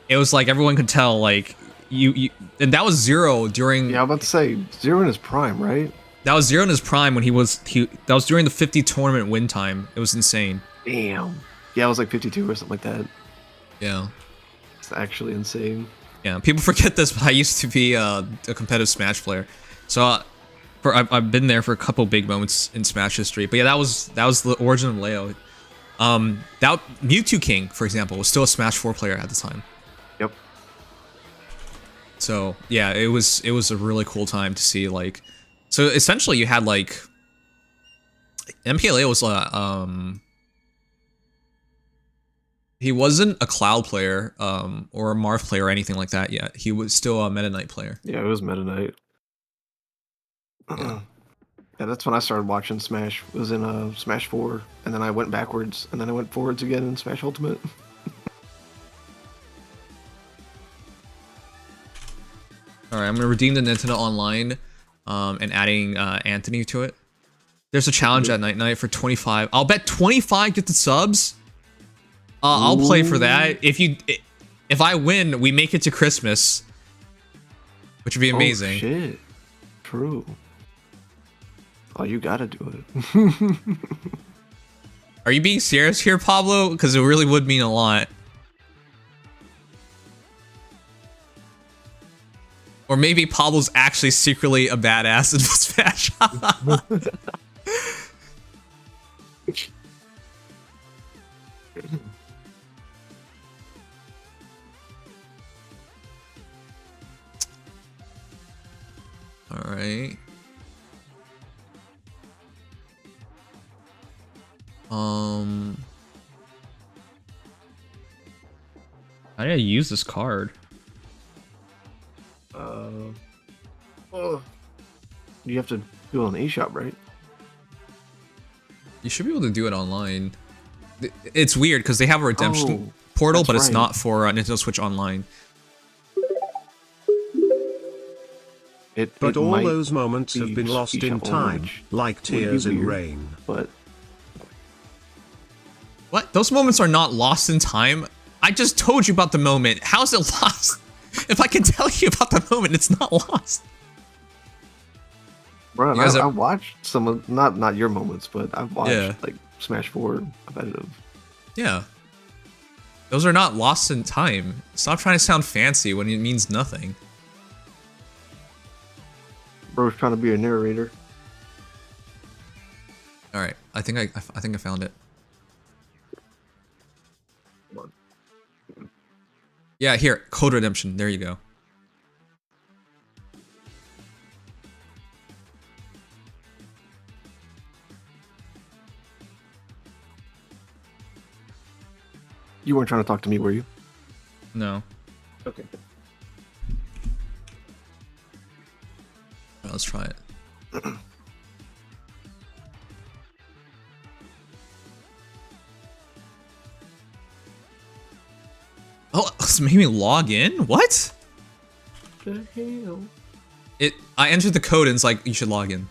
Speaker 1: it was like everyone could tell, like, and that was Zero during...
Speaker 4: Yeah, I'm about to say, Zero in his prime, right?
Speaker 1: That was Zero in his prime when that was during the 50 tournament win time. It was insane.
Speaker 4: Damn. Yeah, it was like 52 or something like that.
Speaker 1: Yeah.
Speaker 4: It's actually insane.
Speaker 1: Yeah, people forget this, but I used to be a competitive Smash player. So I've been there for a couple big moments in Smash history. But yeah, that was the origin of Leo. That Mewtwo King, for example, was still a Smash 4 player at the time.
Speaker 4: Yep.
Speaker 1: So yeah, it was a really cool time to see, like, so essentially you had like MPLA was he wasn't a Cloud player or a Marth player or anything like that yet. He was still a Meta Knight player.
Speaker 4: Yeah, it was Meta Knight. Yeah, that's when I started watching Smash. It was in Smash 4, and then I went backwards, and then I went forwards again in Smash Ultimate.
Speaker 1: Alright, I'm gonna redeem the Nintendo Online and adding Anthony to it. There's a challenge at Night for 25. I'll bet 25 gifted subs. I'll play for that. If I win, we make it to Christmas, which would be amazing.
Speaker 4: Oh, shit. True. Oh, you gotta do it.
Speaker 1: Are you being serious here, Pablo? Because it really would mean a lot. Or maybe Pablo's actually secretly a badass in Smash. Alright. How do I use this card?
Speaker 4: You have to do it on the eShop, right?
Speaker 1: You should be able to do it online. It's weird because they have a redemption
Speaker 4: Oh,
Speaker 1: portal,
Speaker 4: that's
Speaker 1: but it's
Speaker 4: right.
Speaker 1: not for Nintendo Switch Online.
Speaker 2: But
Speaker 4: It
Speaker 2: all
Speaker 4: might
Speaker 2: those moments
Speaker 4: be
Speaker 2: have been lost in
Speaker 4: eShop
Speaker 2: time,
Speaker 4: only,
Speaker 2: like
Speaker 4: which would be
Speaker 2: tears in
Speaker 4: weird,
Speaker 2: rain.
Speaker 4: But
Speaker 1: What? Those moments are not lost in time? I just told you about the moment. How's it lost? If I can tell you about the moment, it's not lost.
Speaker 4: bro,
Speaker 1: You guys
Speaker 4: I
Speaker 1: are-
Speaker 4: watched some of not your moments, but I've watched
Speaker 1: Yeah.
Speaker 4: like Smash 4 competitive.
Speaker 1: Yeah. Those are not lost in time. Stop trying to sound fancy when it means nothing.
Speaker 4: Bro's trying to be a narrator.
Speaker 1: All right, I think I found it.
Speaker 4: Come on.
Speaker 1: Yeah, here, code redemption. There you go.
Speaker 4: You weren't trying to talk to me, were you?
Speaker 1: No.
Speaker 4: Okay.
Speaker 1: Let's try it. Oh, it's made me log in? What?
Speaker 4: The hell?
Speaker 1: I entered the code and it's like, you should log in.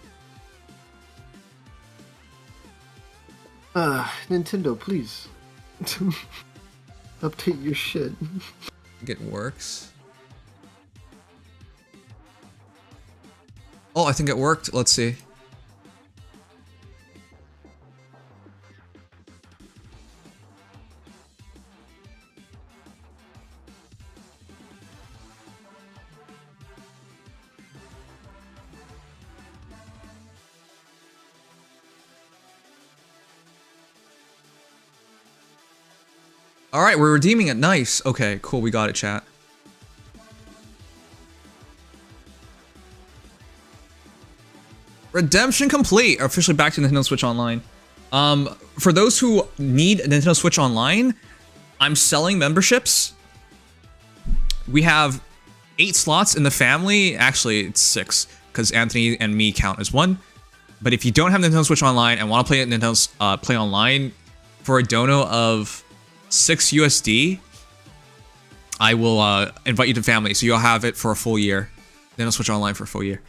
Speaker 4: Nintendo, please. Update your shit.
Speaker 1: I think it works. Oh, I think it worked. Let's see. All right, we're redeeming it. Nice. Okay, cool. We got it, chat. Redemption complete. Officially back to Nintendo Switch Online. For those who need Nintendo Switch Online, I'm selling memberships. We have 8 slots in the family. Actually, it's 6 because Anthony and me count as 1. But if you don't have Nintendo Switch Online and want to play at Nintendo's Play Online for a dono of 6 USD, I will invite you to family, so you'll have it for a full year. Nintendo Switch Online for a full year.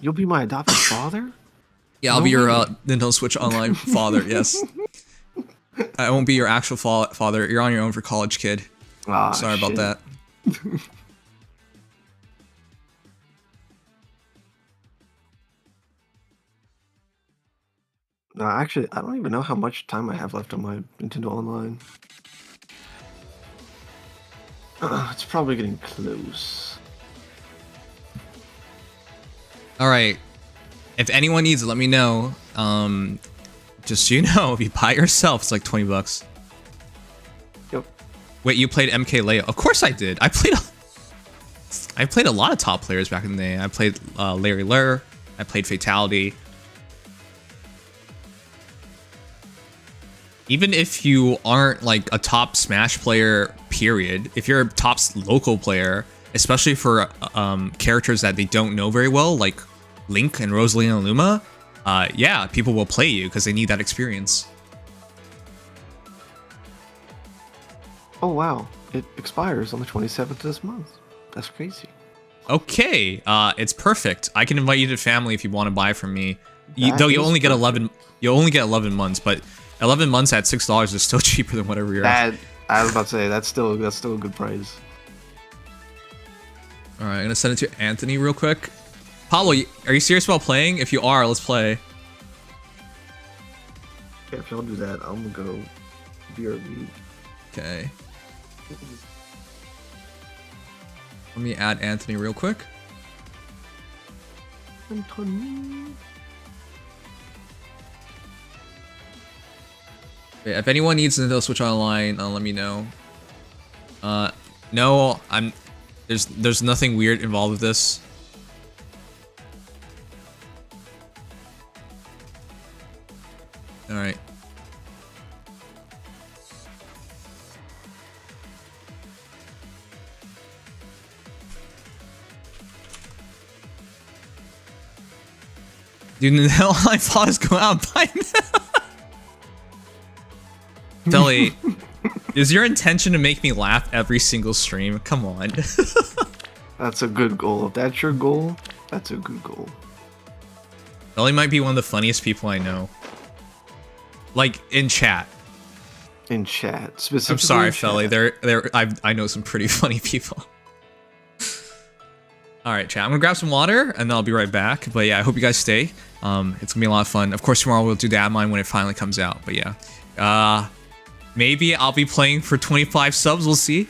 Speaker 4: You'll be my adopted father?
Speaker 1: Yeah, I'll
Speaker 4: No
Speaker 1: be your
Speaker 4: way.
Speaker 1: Nintendo Switch Online father, yes. I won't be your actual father. You're on your own for college, kid.
Speaker 4: Ah,
Speaker 1: Sorry about
Speaker 4: shit.
Speaker 1: that.
Speaker 4: No, actually, I don't even know how much time I have left on my Nintendo Online. It's probably getting close.
Speaker 1: All right. If anyone needs it, let me know. Just so you know, if you buy it yourself, it's like 20 bucks.
Speaker 4: Yep.
Speaker 1: Wait, you played MK Leo? Of course I did. I played a lot of top players back in the day. I played Larry Lurr. I played Fatality. Even if you aren't like a top Smash player, period, if you're a top local player, especially for characters that they don't know very well, like Link and Rosalina and Luma, yeah, people will play you because they need that experience.
Speaker 4: Oh wow, it expires on the 27th of this month. That's crazy.
Speaker 1: Okay, it's perfect. I can invite you to family if you want to buy from me.
Speaker 4: That
Speaker 1: You
Speaker 4: is
Speaker 1: only get
Speaker 4: perfect.
Speaker 1: 11 months, but 11 months at $6 is still cheaper than whatever you're at.
Speaker 4: I was about to say that's still a good price.
Speaker 1: All right, I'm gonna send it to Anthony real quick. Pablo, are you serious about playing? If you are, let's play.
Speaker 4: Yeah, if y'all do that, I'm gonna go BRB.
Speaker 1: Okay. Let me add Anthony real quick.
Speaker 4: Anthony.
Speaker 1: Okay, if anyone needs Nintendo Switch Online, let me know. No, there's nothing weird involved with this. All right. Dude, the hell I thought was going out by now. Felly, is your intention to make me laugh every single stream? Come on.
Speaker 4: That's a good goal. If that's your goal, that's a good goal.
Speaker 1: Felly might be one of the funniest people I know. Like in chat.
Speaker 4: In chat, specifically.
Speaker 1: I'm sorry,
Speaker 4: in
Speaker 1: Felly.
Speaker 4: chat.
Speaker 1: I know some pretty funny people. All right, chat. I'm gonna grab some water and then I'll be right back. But yeah, I hope you guys stay. It's gonna be a lot of fun. Of course, tomorrow we'll do Dad Mine when it finally comes out. But yeah, maybe I'll be playing for 25 subs. We'll see.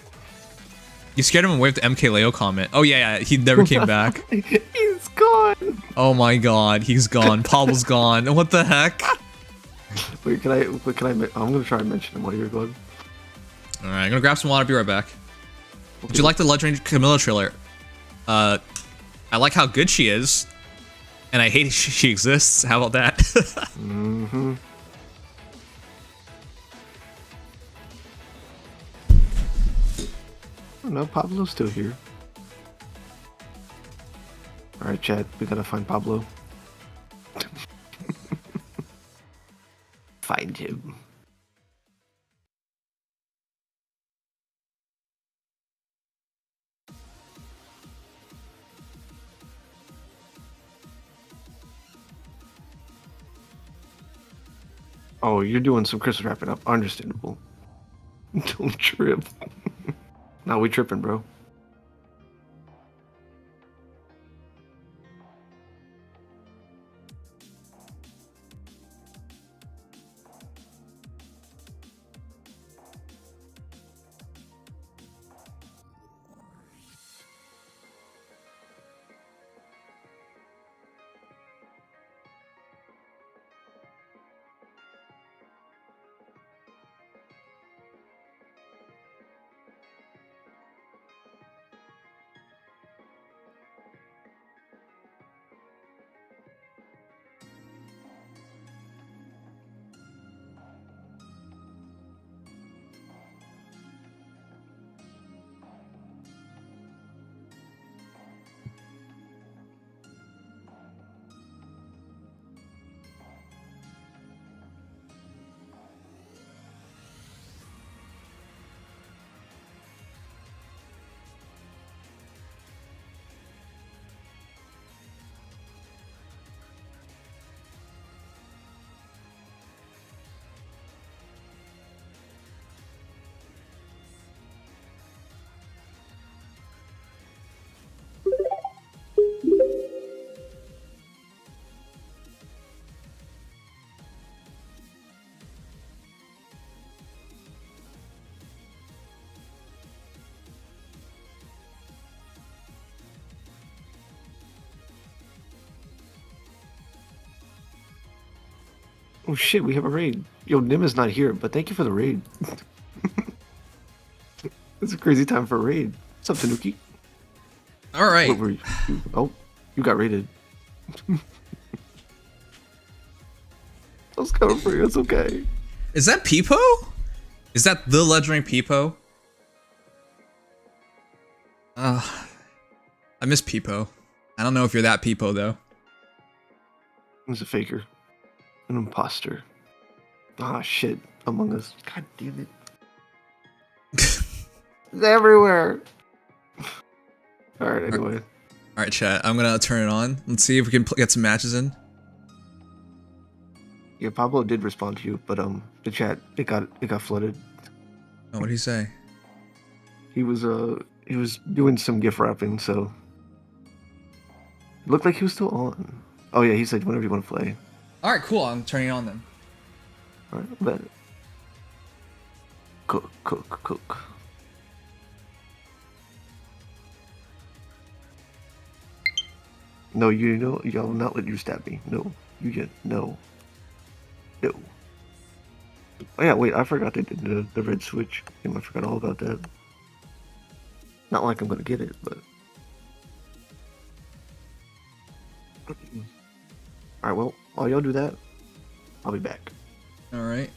Speaker 1: You scared him away with the MK Leo comment. Oh yeah, he never came back.
Speaker 4: He's gone.
Speaker 1: Oh my god, he's gone. Pablo's gone. What the heck?
Speaker 4: Wait, can I? I'm gonna try and mention him. What are you going?
Speaker 1: All right, I'm gonna grab some water. Be right back. Did you like the Legendary Camilla trailer? I like how good she is, and I hate she exists. How about that?
Speaker 4: Mm-hmm. Oh no, Pablo's still here. All right, Chad, we gotta find Pablo. Find him. Oh, you're doing some Christmas wrapping up. Understandable. Don't trip. Nah, we tripping, bro. Oh shit, we have a raid. Yo, Nim is not here, but thank you for the raid. It's a crazy time for a raid. What's up, Tanuki?
Speaker 1: All right.
Speaker 4: What were you? Oh, you got raided. I was coming for you. It's okay.
Speaker 1: Is that Peepo? Is that the legendary Peepo? I miss Peepo. I don't know if you're that Peepo though.
Speaker 4: He's a faker. An imposter. Ah, shit. Among Us. God damn it. It's everywhere. Alright, anyway.
Speaker 1: Alright, chat. I'm gonna turn it on. Let's see if we can get some matches in.
Speaker 4: Yeah, Pablo did respond to you, but the chat it got flooded.
Speaker 1: Oh, what did he say?
Speaker 4: He was doing some gift wrapping, so it looked like he was still on. Oh yeah, he said whenever you want to play.
Speaker 1: Alright, cool. I'm turning it on then.
Speaker 4: Alright, bet. Cook. No, you know, y'all will not let you stab me. No, you get no. Oh yeah, wait, I forgot they did the red switch. Damn, I forgot all about that. Not like I'm gonna get it, but. Alright, well, while y'all do that, I'll be back.
Speaker 1: Alright.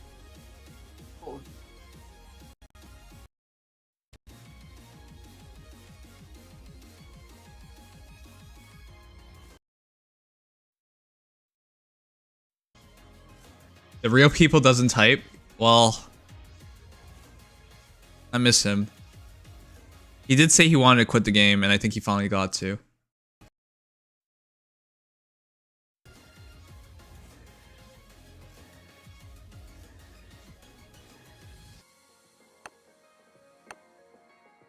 Speaker 1: The real people doesn't type? Well, I miss him. He did say he wanted to quit the game, and I think he finally got to.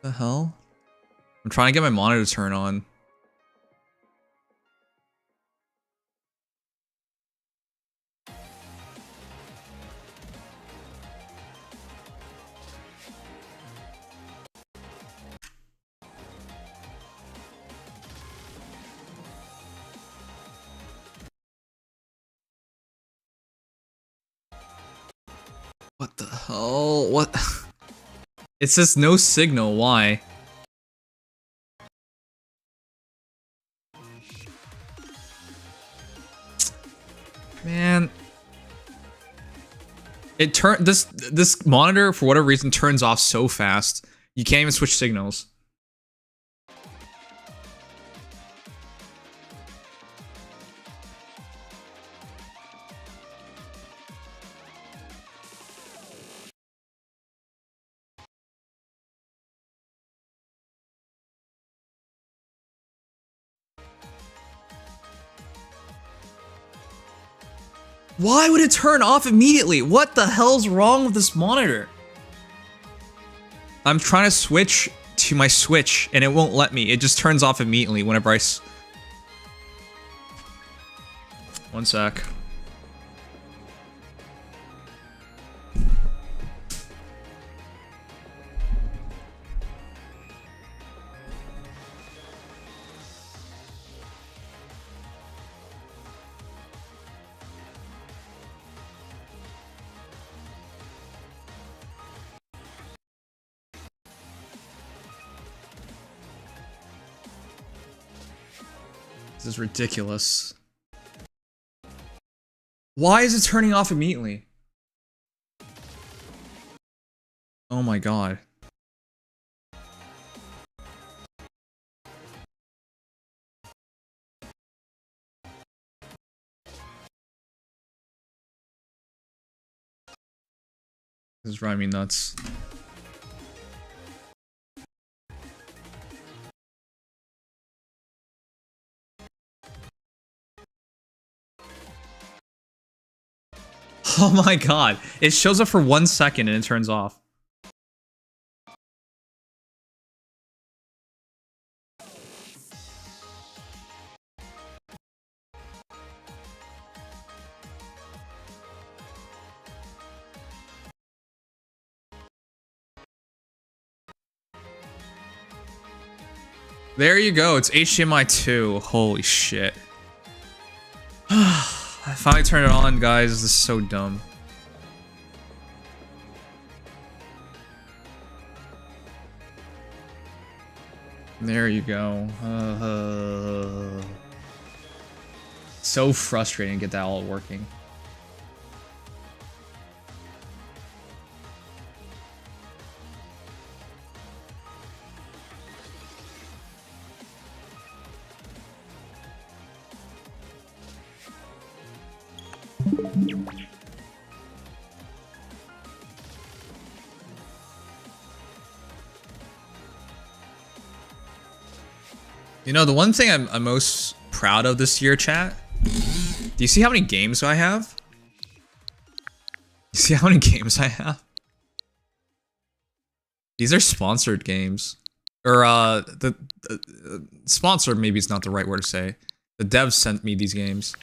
Speaker 1: The hell? I'm trying to get my monitor to turn on. What the hell? What? It says no signal. Why? Man. This monitor for whatever reason turns off so fast. You can't even switch signals. Why would it turn off immediately? What the hell's wrong with this monitor? I'm trying to switch to my Switch and it won't let me. It just turns off immediately whenever I One sec. This is ridiculous. Why is it turning off immediately? Oh my god. This is driving me nuts. Oh my god. It shows up for 1 second and it turns off. There you go. It's HDMI 2. Holy shit. finally turned it on, guys. This is so dumb. There you go. So frustrating to get that all working. You know, the one thing I'm most proud of this year, chat? Do you see how many games I have? You see how many games I have? These are sponsored games. Or, sponsored maybe is not the right word to say. The devs sent me these games.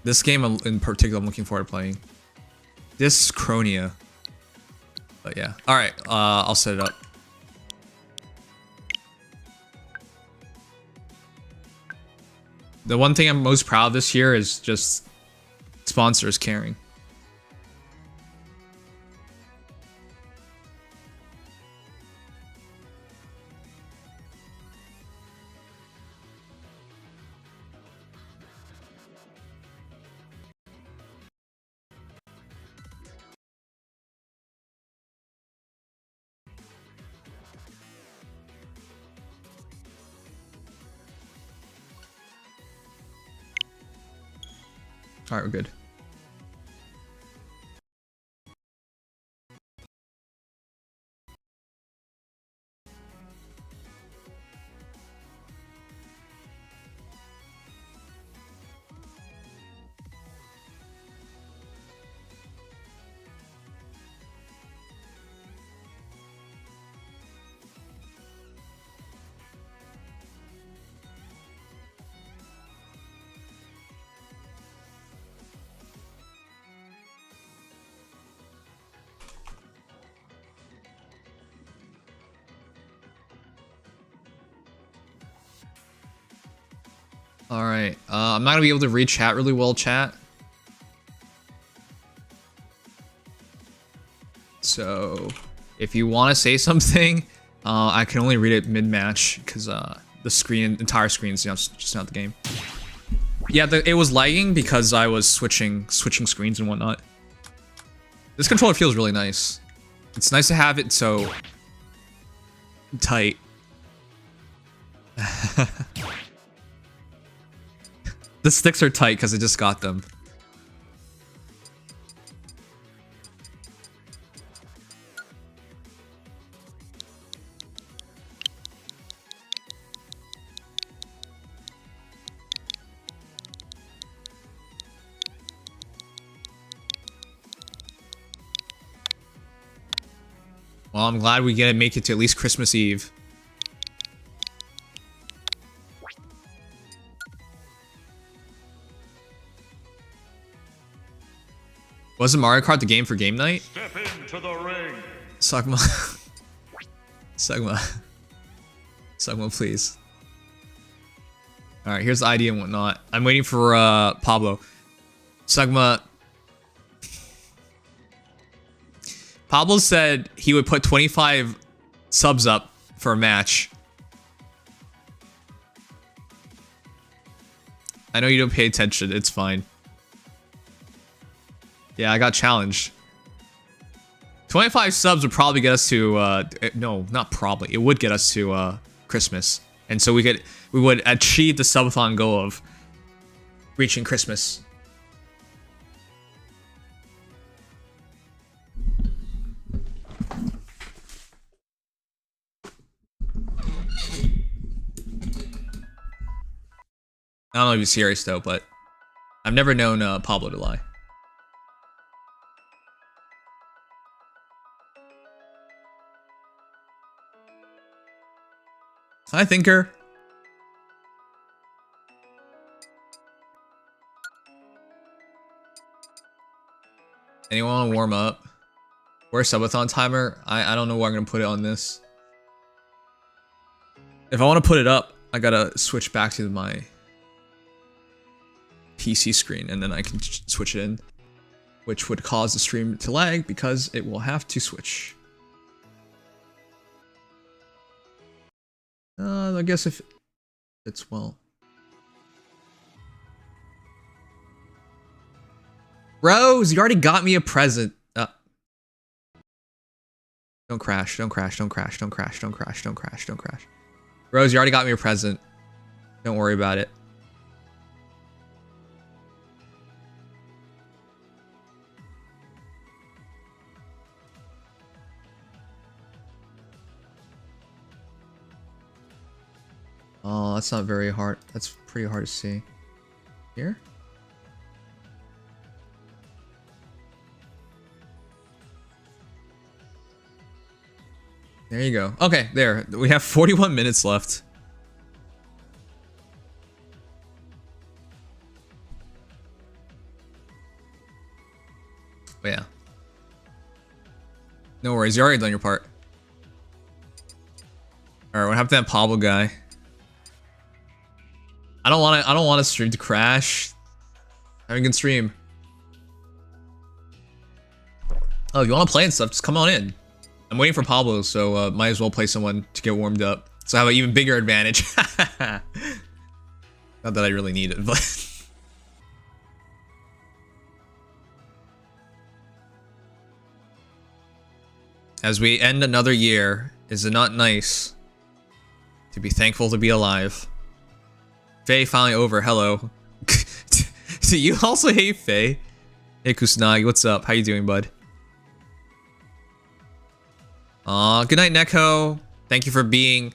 Speaker 1: This game in particular I'm looking forward to playing. This is Chronia. But yeah. Alright, I'll set it up. The one thing I'm most proud of this year is just sponsors caring. Alright, we're good. Alright, I'm not gonna be able to read chat really well, chat. So, if you want to say something, I can only read it mid-match, because the entire screen is just not the game. Yeah, it was lagging because I was switching screens and whatnot. This controller feels really nice. It's nice to have it so tight. The sticks are tight because I just got them. Well, I'm glad we get to make it to at least Christmas Eve. Wasn't Mario Kart the game for game night?
Speaker 10: Step into the ring.
Speaker 1: Sugma. Sugma, please. Alright, here's the ID and whatnot. I'm waiting for Pablo. Sugma. Pablo said he would put 25 subs up for a match. I know you don't pay attention, it's fine. Yeah, I got challenged. 25 subs would probably get us to, no, not probably. It would get us to, Christmas. And so we would achieve the subathon goal of reaching Christmas. I don't know if he's serious though, but I've never known, Pablo to lie. Hi, Thinker. Anyone want to warm up? Where's Subathon timer? I don't know where I'm going to put it on this. If I want to put it up, I got to switch back to my PC screen, and then I can switch it in, which would cause the stream to lag because it will have to switch. I guess if it's well. Rose, you already got me a present. Don't crash, don't crash, don't crash, don't crash, don't crash, don't crash, don't crash. Rose, you already got me a present. Don't worry about it. Oh, that's not very hard. That's pretty hard to see. Here? There you go. Okay, there. We have 41 minutes left. But yeah. No worries, you already done your part. Alright, what happened to that Pablo guy? I don't want a stream to crash. Having a good stream. Oh, if you want to play and stuff, just come on in. I'm waiting for Pablo, so might as well play someone to get warmed up. So I have an even bigger advantage. Not that I really need it, but... As we end another year, is it not nice to be thankful to be alive? Faye finally over, hello. Do you also hate Faye? Hey Kusanagi, what's up? How you doing, bud? Aw, good night, Neko. Thank you for being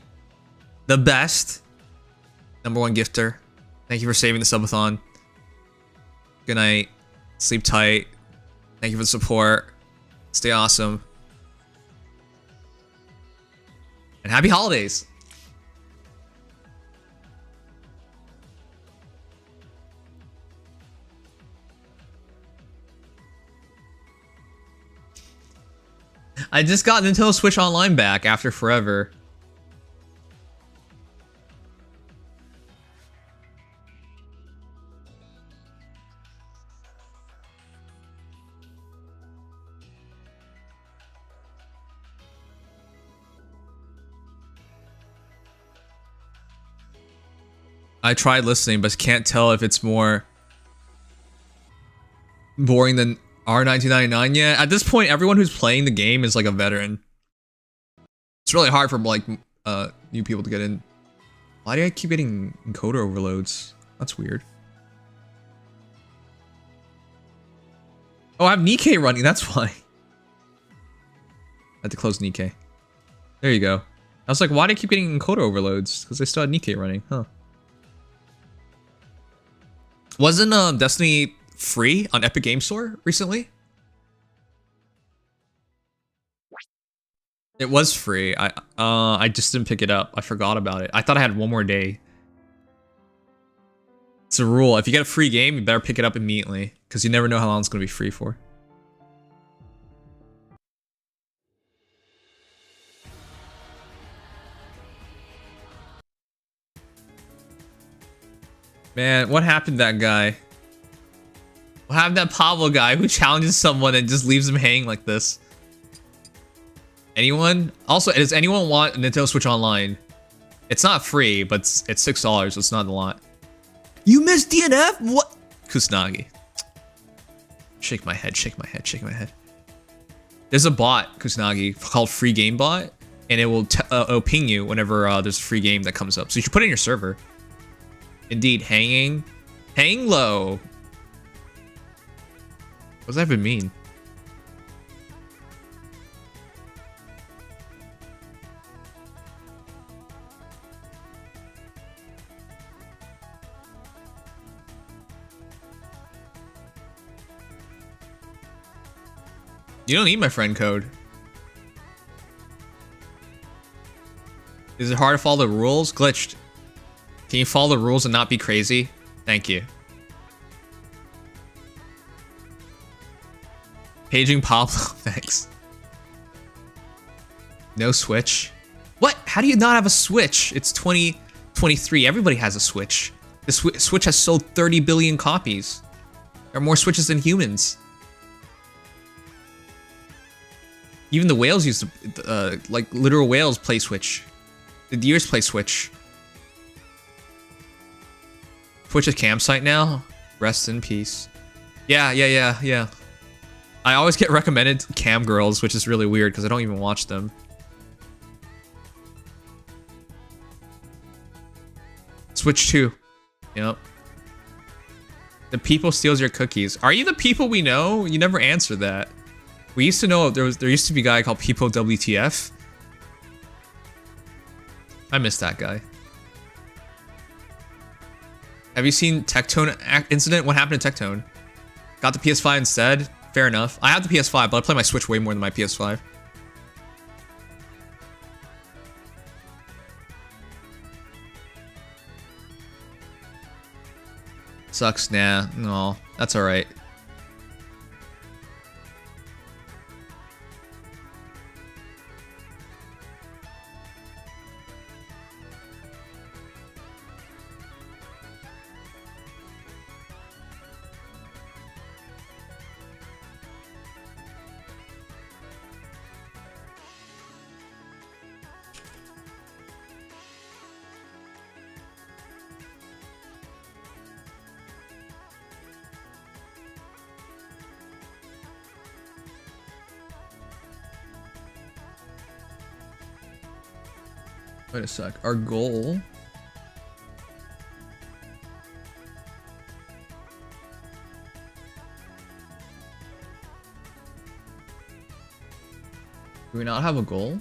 Speaker 1: the best. #1 gifter. Thank you for saving the subathon. Good night. Sleep tight. Thank you for the support. Stay awesome. And happy holidays. I just got Nintendo Switch Online back after forever. I tried listening, but can't tell if it's more boring than R1999 yet. At this point, everyone who's playing the game is like a veteran. It's really hard for like new people to get in. Why do I keep getting encoder overloads? That's weird. Oh, I have Nikkei running, that's why. I had to close Nikkei. There you go. I was like, why do I keep getting encoder overloads? Because I still had Nikkei running, huh? Wasn't Destiny free on Epic Game Store recently? It was free. I just didn't pick it up. I forgot about it. I thought I had one more day. It's a rule. If you get a free game, you better pick it up immediately, because you never know how long it's going to be free for. Man, what happened to that guy? What happened to that Pablo guy who challenges someone and just leaves him hanging like this? Anyone? Also, does anyone want Nintendo Switch Online? It's not free, but it's $6, so it's not a lot. You missed DNF? What? Kusanagi. Shake my head, shake my head, shake my head. There's a bot, Kusanagi, called Free Game Bot, and it will it'll ping you whenever there's a free game that comes up. So you should put it in your server. Indeed, hanging. Hang low. What does that even mean? You don't need my friend code. Is it hard to follow the rules? Glitched. Can you follow the rules and not be crazy? Thank you. Paging Pablo, thanks. No Switch. What? How do you not have a Switch? It's 2023. Everybody has a Switch. The Switch has sold 30 billion copies. There are more Switches than humans. Even the whales used to, like literal whales play Switch. The deers play Switch. Twitch is campsite now. Rest in peace. Yeah. I always get recommended cam girls, which is really weird because I don't even watch them. Switch 2. Yep. The people steals your cookies. Are you the people we know? You never answer that. We used to know there used to be a guy called People WTF. I miss that guy. Have you seen Tectone incident? What happened to Tectone? Got the PS5 instead? Fair enough. I have the PS5, but I play my Switch way more than my PS5. Sucks, nah. No, that's alright. Wait a sec. Our goal. Do we not have a goal?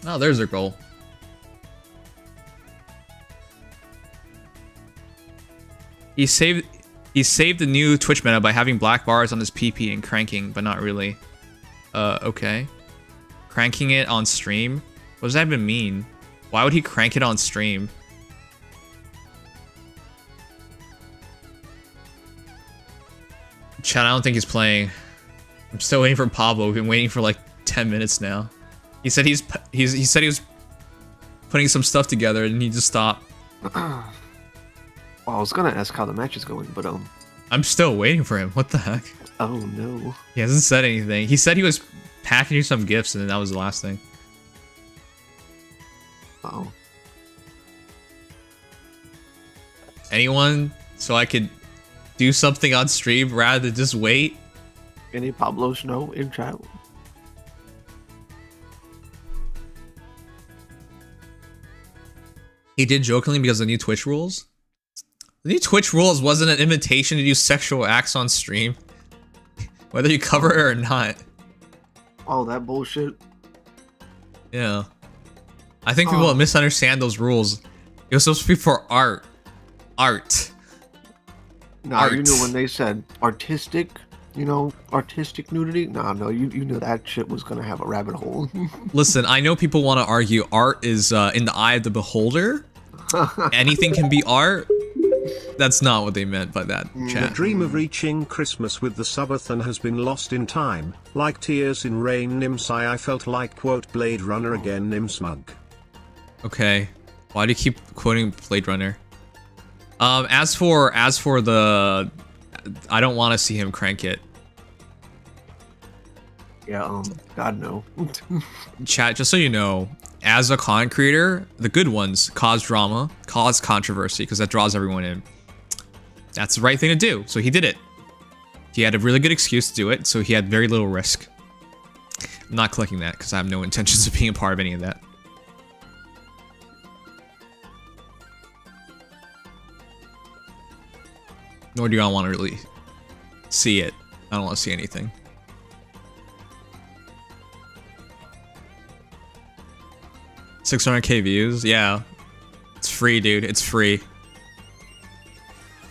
Speaker 1: Oh, there's our goal. He saved the new Twitch meta by having black bars on his PP and cranking, but not really. Okay. Cranking it on stream? What does that even mean? Why would he crank it on stream? Chat, I don't think he's playing. I'm still waiting for Pablo. We've been waiting for like 10 minutes now. He said he was putting some stuff together and he just stopped.
Speaker 4: Well, I was gonna ask how the match is going, but
Speaker 1: I'm still waiting for him. What the heck?
Speaker 4: Oh no.
Speaker 1: He hasn't said anything. He said he was packing you some gifts, and then that was the last thing.
Speaker 4: Oh.
Speaker 1: Anyone? So I could do something on stream rather than just wait?
Speaker 4: Any Pablos know in chat?
Speaker 1: He did jokingly because of the new Twitch rules. The new Twitch rules wasn't an invitation to do sexual acts on stream. Whether you cover it or not.
Speaker 4: Oh, that bullshit.
Speaker 1: Yeah. I think people misunderstand those rules. It was supposed to be for art. Art.
Speaker 4: Nah, you know when they said artistic, you know, artistic nudity? Nah, no, you knew that shit was gonna have a rabbit hole.
Speaker 1: Listen, I know people want to argue art is in the eye of the beholder. Anything can be art. That's not what they meant by that, chat.
Speaker 2: The dream of reaching Christmas with the Subathon has been lost in time. Like tears in rain, Nimsai, I felt like, quote, Blade Runner again, Nimsmug.
Speaker 1: Okay. Why do you keep quoting Blade Runner? As for the... I don't want to see him crank it.
Speaker 4: Yeah, God no.
Speaker 1: Chat, just so you know, as a content creator, the good ones cause drama, cause controversy, because that draws everyone in. That's the right thing to do, so he did it. He had a really good excuse to do it, so he had very little risk. I'm not clicking that, because I have no intentions of being a part of any of that. Nor do I want to really see it. I don't want to see anything. $600K views? Yeah. It's free, dude. It's free.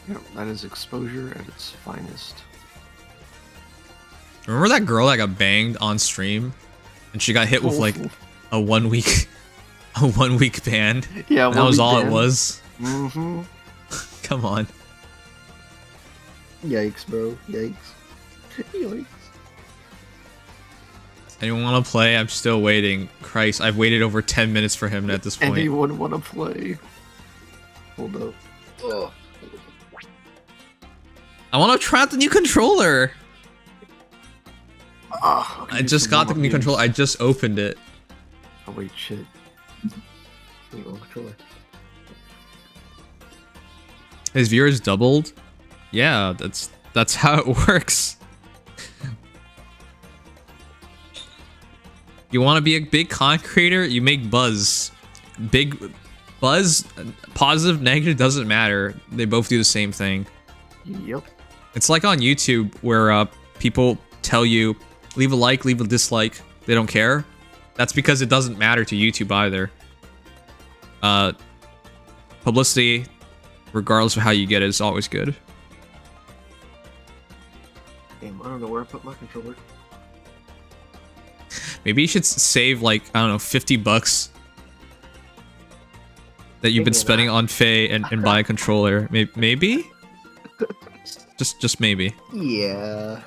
Speaker 4: Yeah, that is exposure at its finest.
Speaker 1: Remember that girl that got banged on stream? And she got hit with like a 1 week ban?
Speaker 4: Yeah,
Speaker 1: and that was all ban. It was?
Speaker 4: Mm-hmm.
Speaker 1: Come on.
Speaker 4: Yikes, bro. Yikes. Yikes.
Speaker 1: Anyone want to play? I'm still waiting. Christ, I've waited over 10 minutes for him at this point.
Speaker 4: Anyone want to play? Hold up. Ugh.
Speaker 1: I want to try out the new controller.
Speaker 4: Okay,
Speaker 1: I just got the new controller. I just opened it.
Speaker 4: Oh wait, shit. New controller.
Speaker 1: His viewers doubled. Yeah, that's how it works. You want to be a big content creator? You make buzz. Big buzz, positive, negative, doesn't matter. They both do the same thing.
Speaker 4: Yep.
Speaker 1: It's like on YouTube where people tell you, leave a like, leave a dislike. They don't care. That's because it doesn't matter to YouTube either. Publicity, regardless of how you get it, is always good.
Speaker 4: Damn, I don't know where I put my controller.
Speaker 1: Maybe you should save like, I don't know, 50 bucks that you've been spending on Faye and buy a controller. Maybe? Just maybe.
Speaker 4: Yeah.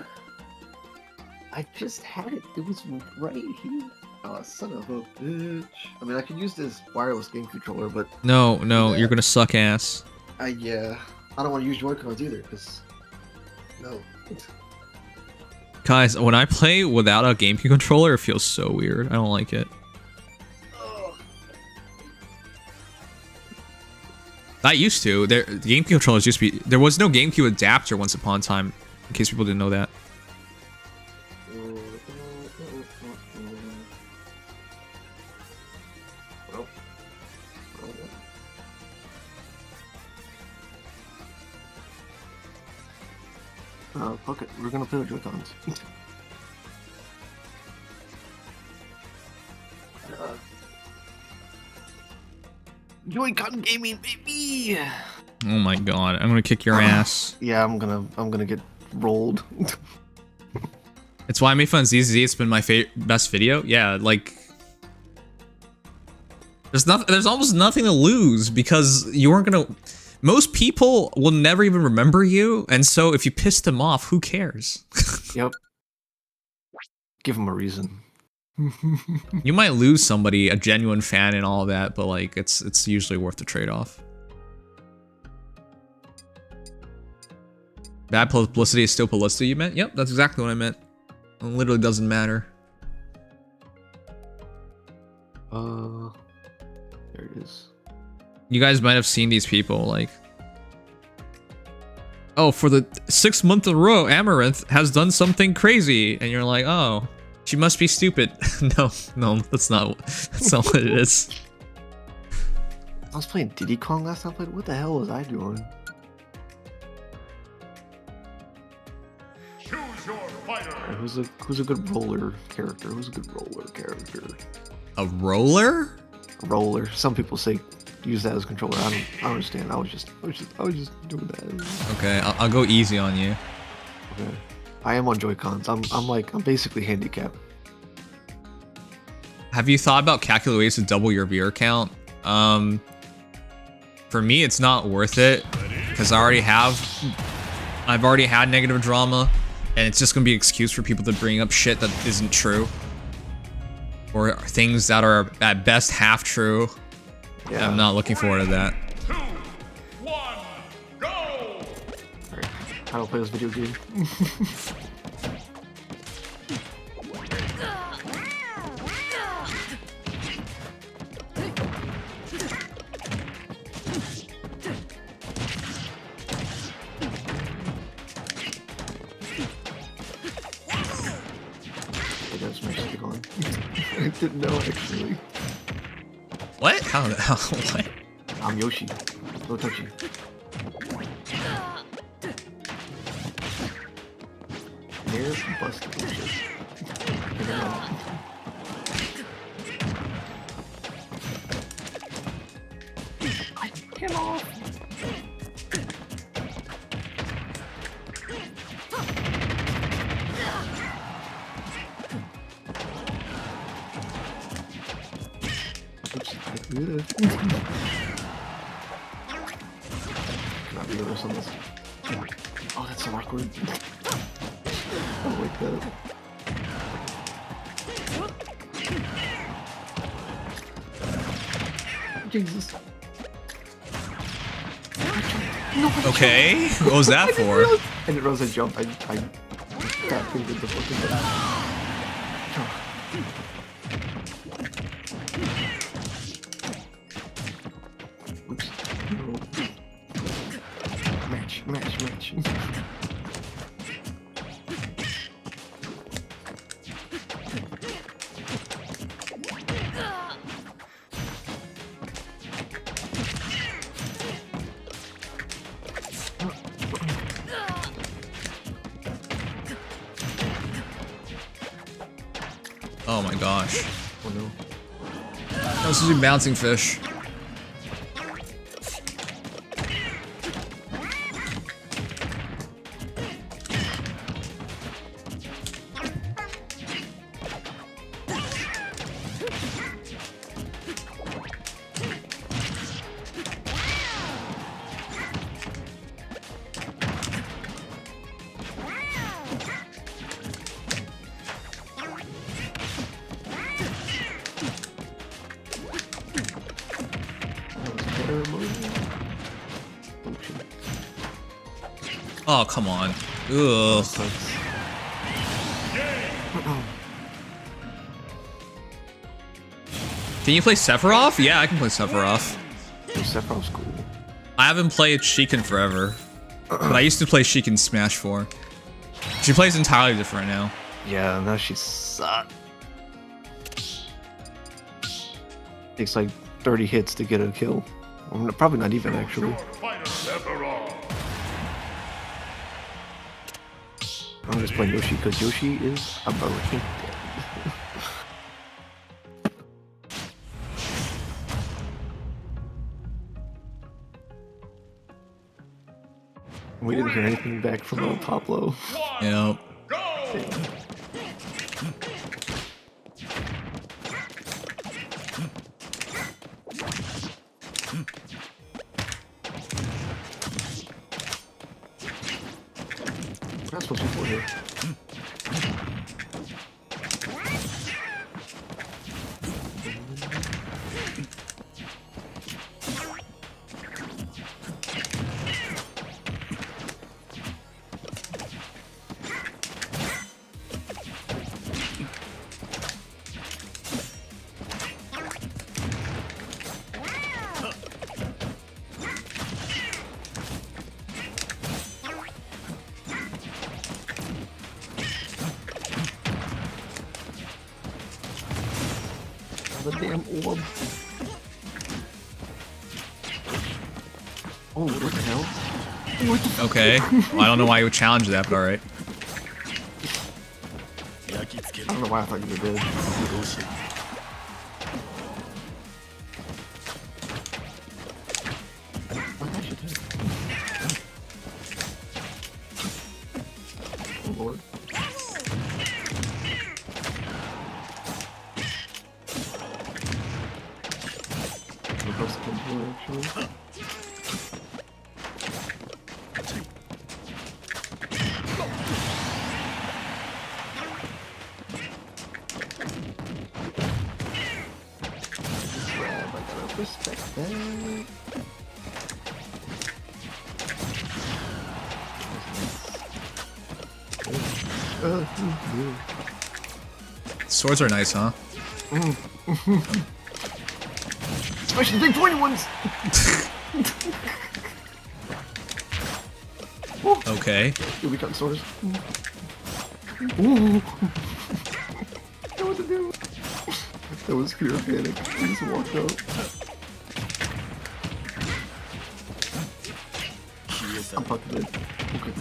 Speaker 4: I just had it. It was right here. Oh, son of a bitch. I mean, I could use this wireless game controller, but...
Speaker 1: No, you're gonna suck ass.
Speaker 4: Yeah. I don't want to use Joy-Cons either, because... No.
Speaker 1: Guys, when I play without a GameCube controller, it feels so weird. I don't like it. I used to. The GameCube controllers used to be... There was no GameCube adapter once upon a time, in case people didn't know that.
Speaker 4: Fuck it. We're gonna play with Joy-Cons. Joy-Con gaming, baby!
Speaker 1: Oh my god, I'm gonna kick your ass.
Speaker 4: Yeah, I'm gonna get rolled.
Speaker 1: It's why I made fun of ZZ. It's been my best video. Yeah, like... There's almost nothing to lose, because you weren't gonna... Most people will never even remember you, and so if you piss them off, who cares?
Speaker 4: Yep. Give them a reason.
Speaker 1: You might lose somebody, a genuine fan and all that, but like it's usually worth the trade-off. Bad publicity is still publicity, you meant? Yep, that's exactly what I meant. It literally doesn't matter.
Speaker 4: There it is.
Speaker 1: You guys might have seen these people, like... Oh, for the 6th month in a row, Amaranth has done something crazy. And you're like, oh, she must be stupid. No, that's not what it is.
Speaker 4: I was playing Diddy Kong last time. What the hell was I doing?
Speaker 10: Choose your fighter.
Speaker 4: Who's a good roller character? Who's a good roller character?
Speaker 1: A roller?
Speaker 4: Roller. Some people say use that as a controller. I don't understand. I was just doing that.
Speaker 1: Okay, I'll go easy on you.
Speaker 4: Okay. I am on Joy-Cons. I'm basically handicapped.
Speaker 1: Have you thought about calculating ways to double your viewer count? For me, it's not worth it because I've already had negative drama, and it's just gonna be an excuse for people to bring up shit that isn't true, or things that are at best half true. Yeah. I'm not looking forward to that.
Speaker 10: 2, 1, go!
Speaker 4: Alright, how do I play this video game? I didn't know actually.
Speaker 1: What? How? What?
Speaker 4: I'm Yoshi. Don't touch you. There's busted. Get off. Not the others on this. Oh, that's so awkward. I don't like that. Jesus.
Speaker 1: Okay, what was that for?
Speaker 4: I didn't realize I jumped. I got fingered the fucking thing. Oops. Match.
Speaker 1: Oh my gosh.
Speaker 4: Oh no.
Speaker 1: This is a bouncing fish. Oh, come on. Ugh. Can you play Sephiroth? Yeah, I can play Sephiroth.
Speaker 4: Sephiroth's cool.
Speaker 1: I haven't played Sheik in forever, but I used to play Sheik in Smash 4. She plays entirely different now.
Speaker 4: Yeah, now she sucks. Takes like 30 hits to get a kill. Well, probably not even, actually. I'm just playing Yoshi because Yoshi is a broken. We didn't hear anything back from Pablo.
Speaker 1: Yep.
Speaker 4: That's what people here. The damn orb. Oh, what the hell? What the
Speaker 1: Okay. Well, I don't know why you would challenge that, but alright.
Speaker 4: I don't know why I thought you were dead. Oh Lord. Actually. Respect that.
Speaker 1: Swords are nice, huh?
Speaker 4: Especially the big pointy ones.
Speaker 1: Okay.
Speaker 4: Here we got swords. Ooh. What to do? That was pure panic. He just walked out. I'm fucking dead. Okay.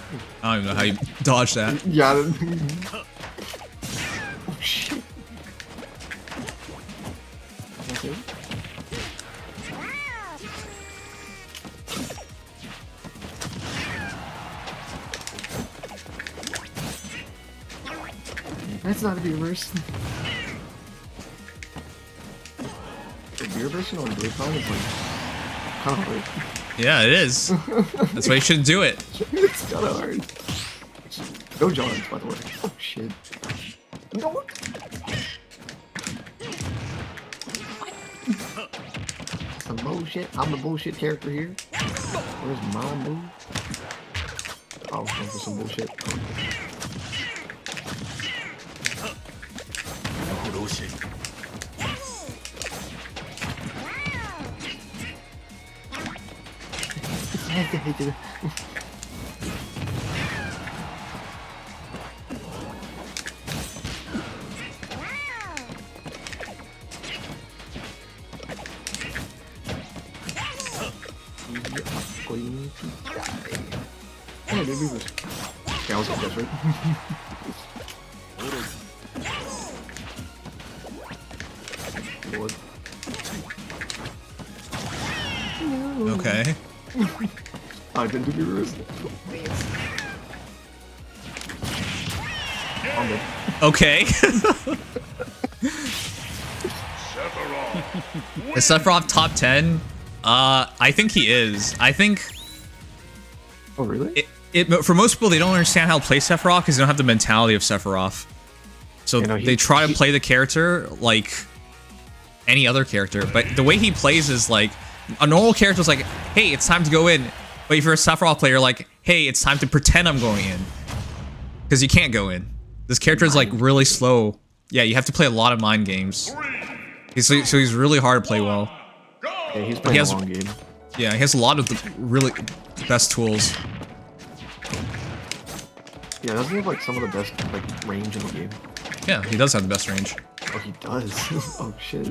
Speaker 1: I don't even know how you dodged that.
Speaker 4: Yeah. Oh shit. Okay. That's not a beer verse. The beer version on BlizzCon is like kind of weird.
Speaker 1: Yeah, it is. That's why you shouldn't do it.
Speaker 4: It's kinda hard. No Johns, by the way. Oh shit. No. Some bullshit. I'm the bullshit character here. Where's my move? Oh, I'm for some bullshit. Going to die. Oh, they do this. Yeah, I was gonna guess, right? Lord.
Speaker 1: Okay.
Speaker 4: I didn't do the reverse. I'm dead.
Speaker 1: Okay. Is Sephiroth top 10? I think he is. I think
Speaker 4: Oh, really?
Speaker 1: for most people, they don't understand how to play Sephiroth because they don't have the mentality of Sephiroth. So
Speaker 4: You know,
Speaker 1: they try to play the character like any other character. But the way he plays is like, a normal character is like, hey, it's time to go in. But if you're a Sephiroth player, like, hey, it's time to pretend I'm going in. Because you can't go in. This character is like really slow. Yeah, you have to play a lot of mind games. So he's really hard to play well.
Speaker 4: Yeah, he's playing a long game.
Speaker 1: Yeah, he has a lot of the really best tools.
Speaker 4: Yeah, doesn't he have like some of the best like range in the game?
Speaker 1: Yeah, he does have the best range.
Speaker 4: Oh, he does. Oh shit.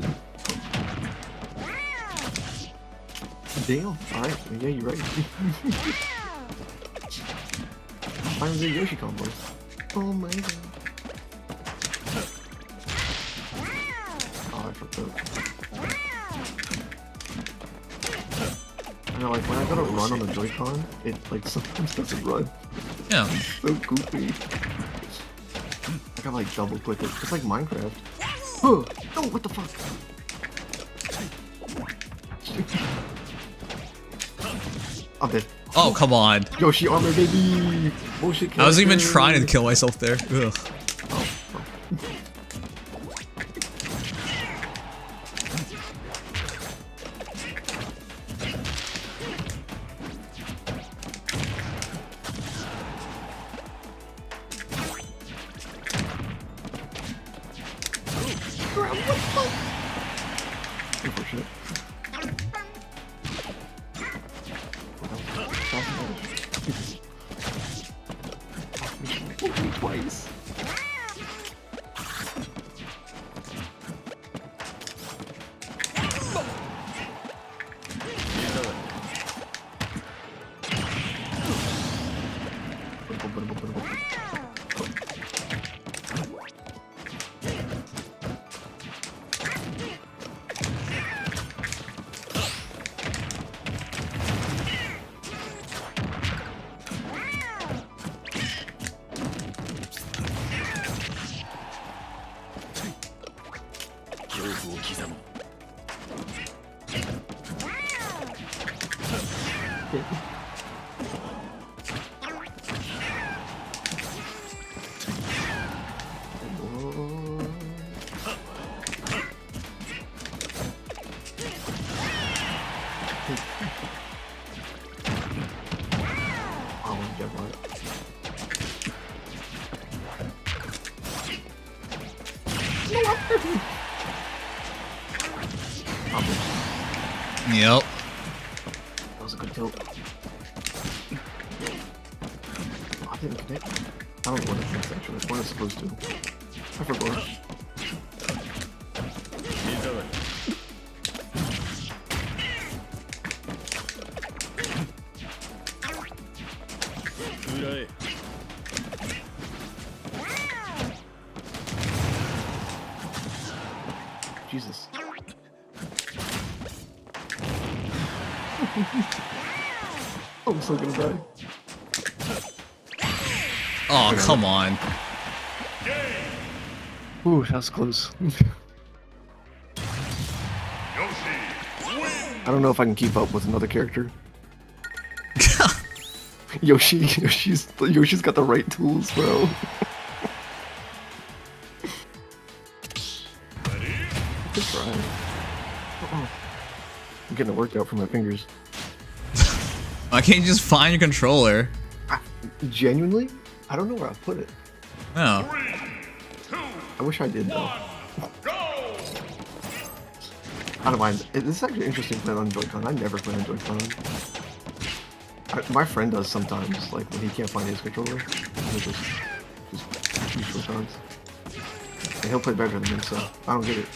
Speaker 4: Damn. Alright, yeah, you're right. Finally the Yoshi combo. Oh my god. Oh, I fucked up. I know, like when I gotta run on the Joy-Con, it like sometimes doesn't run.
Speaker 1: Yeah.
Speaker 4: It's so goofy. I gotta like double click it. It's like Minecraft. Oh, no, what the fuck? I'm dead.
Speaker 1: Oh, come on.
Speaker 4: Yoshi armor, baby! Bullshit character.
Speaker 1: I wasn't even trying to kill myself there. Ugh.
Speaker 4: Unfortunate. Twice.
Speaker 1: Yep.
Speaker 4: That was a good tilt. Oh, I didn't connect. I don't know what it thinks actually. What it's supposed to. I forgot. Jesus. I'm so gonna die.
Speaker 1: Oh, come on.
Speaker 4: Ooh, that was close. I don't know if I can keep up with another character. Yoshi's got the right tools, bro. Good try. I'm getting a workout from my fingers.
Speaker 1: Why can't you just find your controller?
Speaker 4: Genuinely, I don't know where I put it.
Speaker 1: Oh.
Speaker 4: I wish I did though. I don't mind. This is actually interesting playing on Joy-Con. I never play on Joy-Con. My friend does sometimes, like when he can't find his controller, he'll just use Joy-Cons. And he'll play better than me, so I don't get it.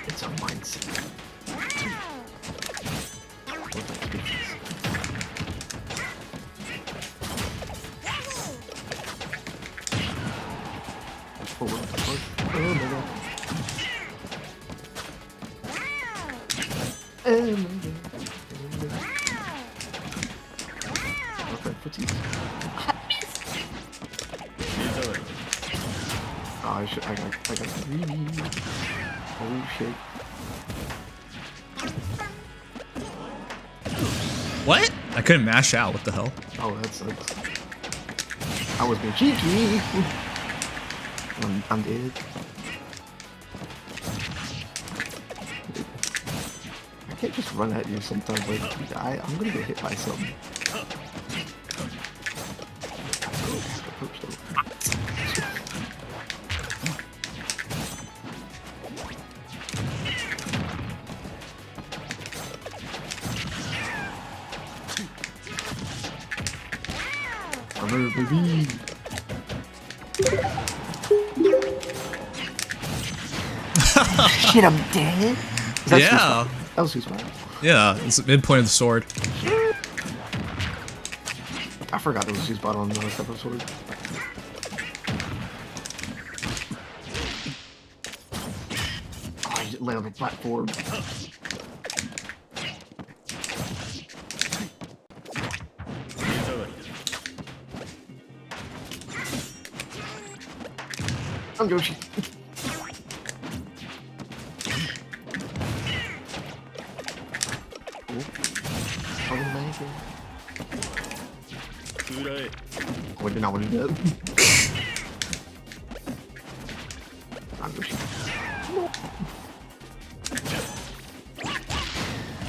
Speaker 4: It's a mindset. Oh, what the fuck? Oh my god. Oh my god. Okay, footsies. Oh, I got greedy. Oh shit.
Speaker 1: What? I couldn't mash out. What the hell?
Speaker 4: Oh, that sucks. I was being cheeky. I'm dead. I can't just run at you sometimes. Like I'm gonna get hit by something. Baby. Shit, I'm dead.
Speaker 1: Yeah.
Speaker 4: That was too smart.
Speaker 1: Yeah, it's the midpoint of the sword.
Speaker 4: I forgot there was two spot on the last episode. Oh, I just landed on the platform. I'm Yoshi. Oh, I did not want to do that. I'm Yoshi.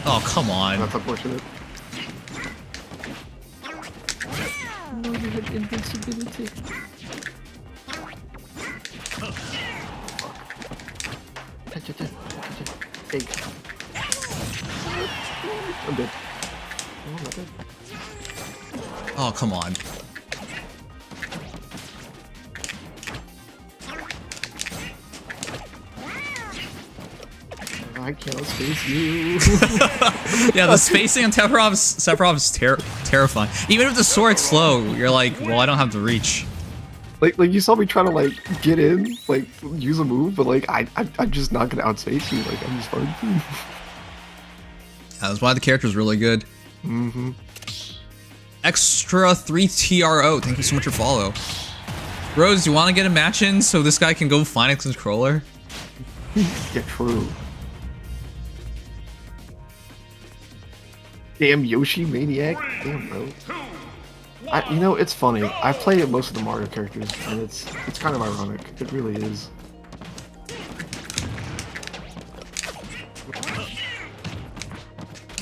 Speaker 1: Oh, come on.
Speaker 4: That's unfortunate. No, you had invincibility. Egg. I'm dead. Oh, I'm not dead.
Speaker 1: Oh, come on.
Speaker 4: I can't space you.
Speaker 1: Yeah, the spacing on Sephiroth is terrifying. Even if the sword's slow, you're like, well, I don't have to reach.
Speaker 4: Like you saw me trying to like get in, like use a move, but like I'm just not gonna outspace you. Like I'm just fine.
Speaker 1: That's why the character's really good.
Speaker 4: Mm-hmm.
Speaker 1: Extra 3 TRO. Thank you so much for follow. Rose, you want to get a match in so this guy can go find his controller?
Speaker 4: Yeah, true. Damn Yoshi Maniac. Damn, bro. You know, it's funny. I play most of the Mario characters, and it's kind of ironic. It really is.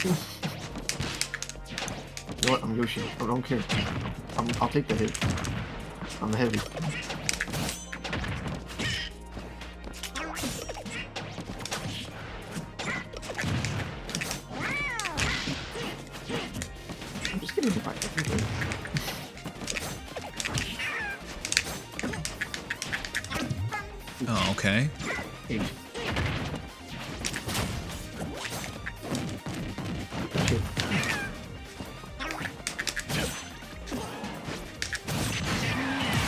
Speaker 4: You know what? I'm Yoshi. I don't care. I'll take the hit. I'm the heavy. I'm just getting hit by everything.
Speaker 1: Oh, okay.
Speaker 4: Hey.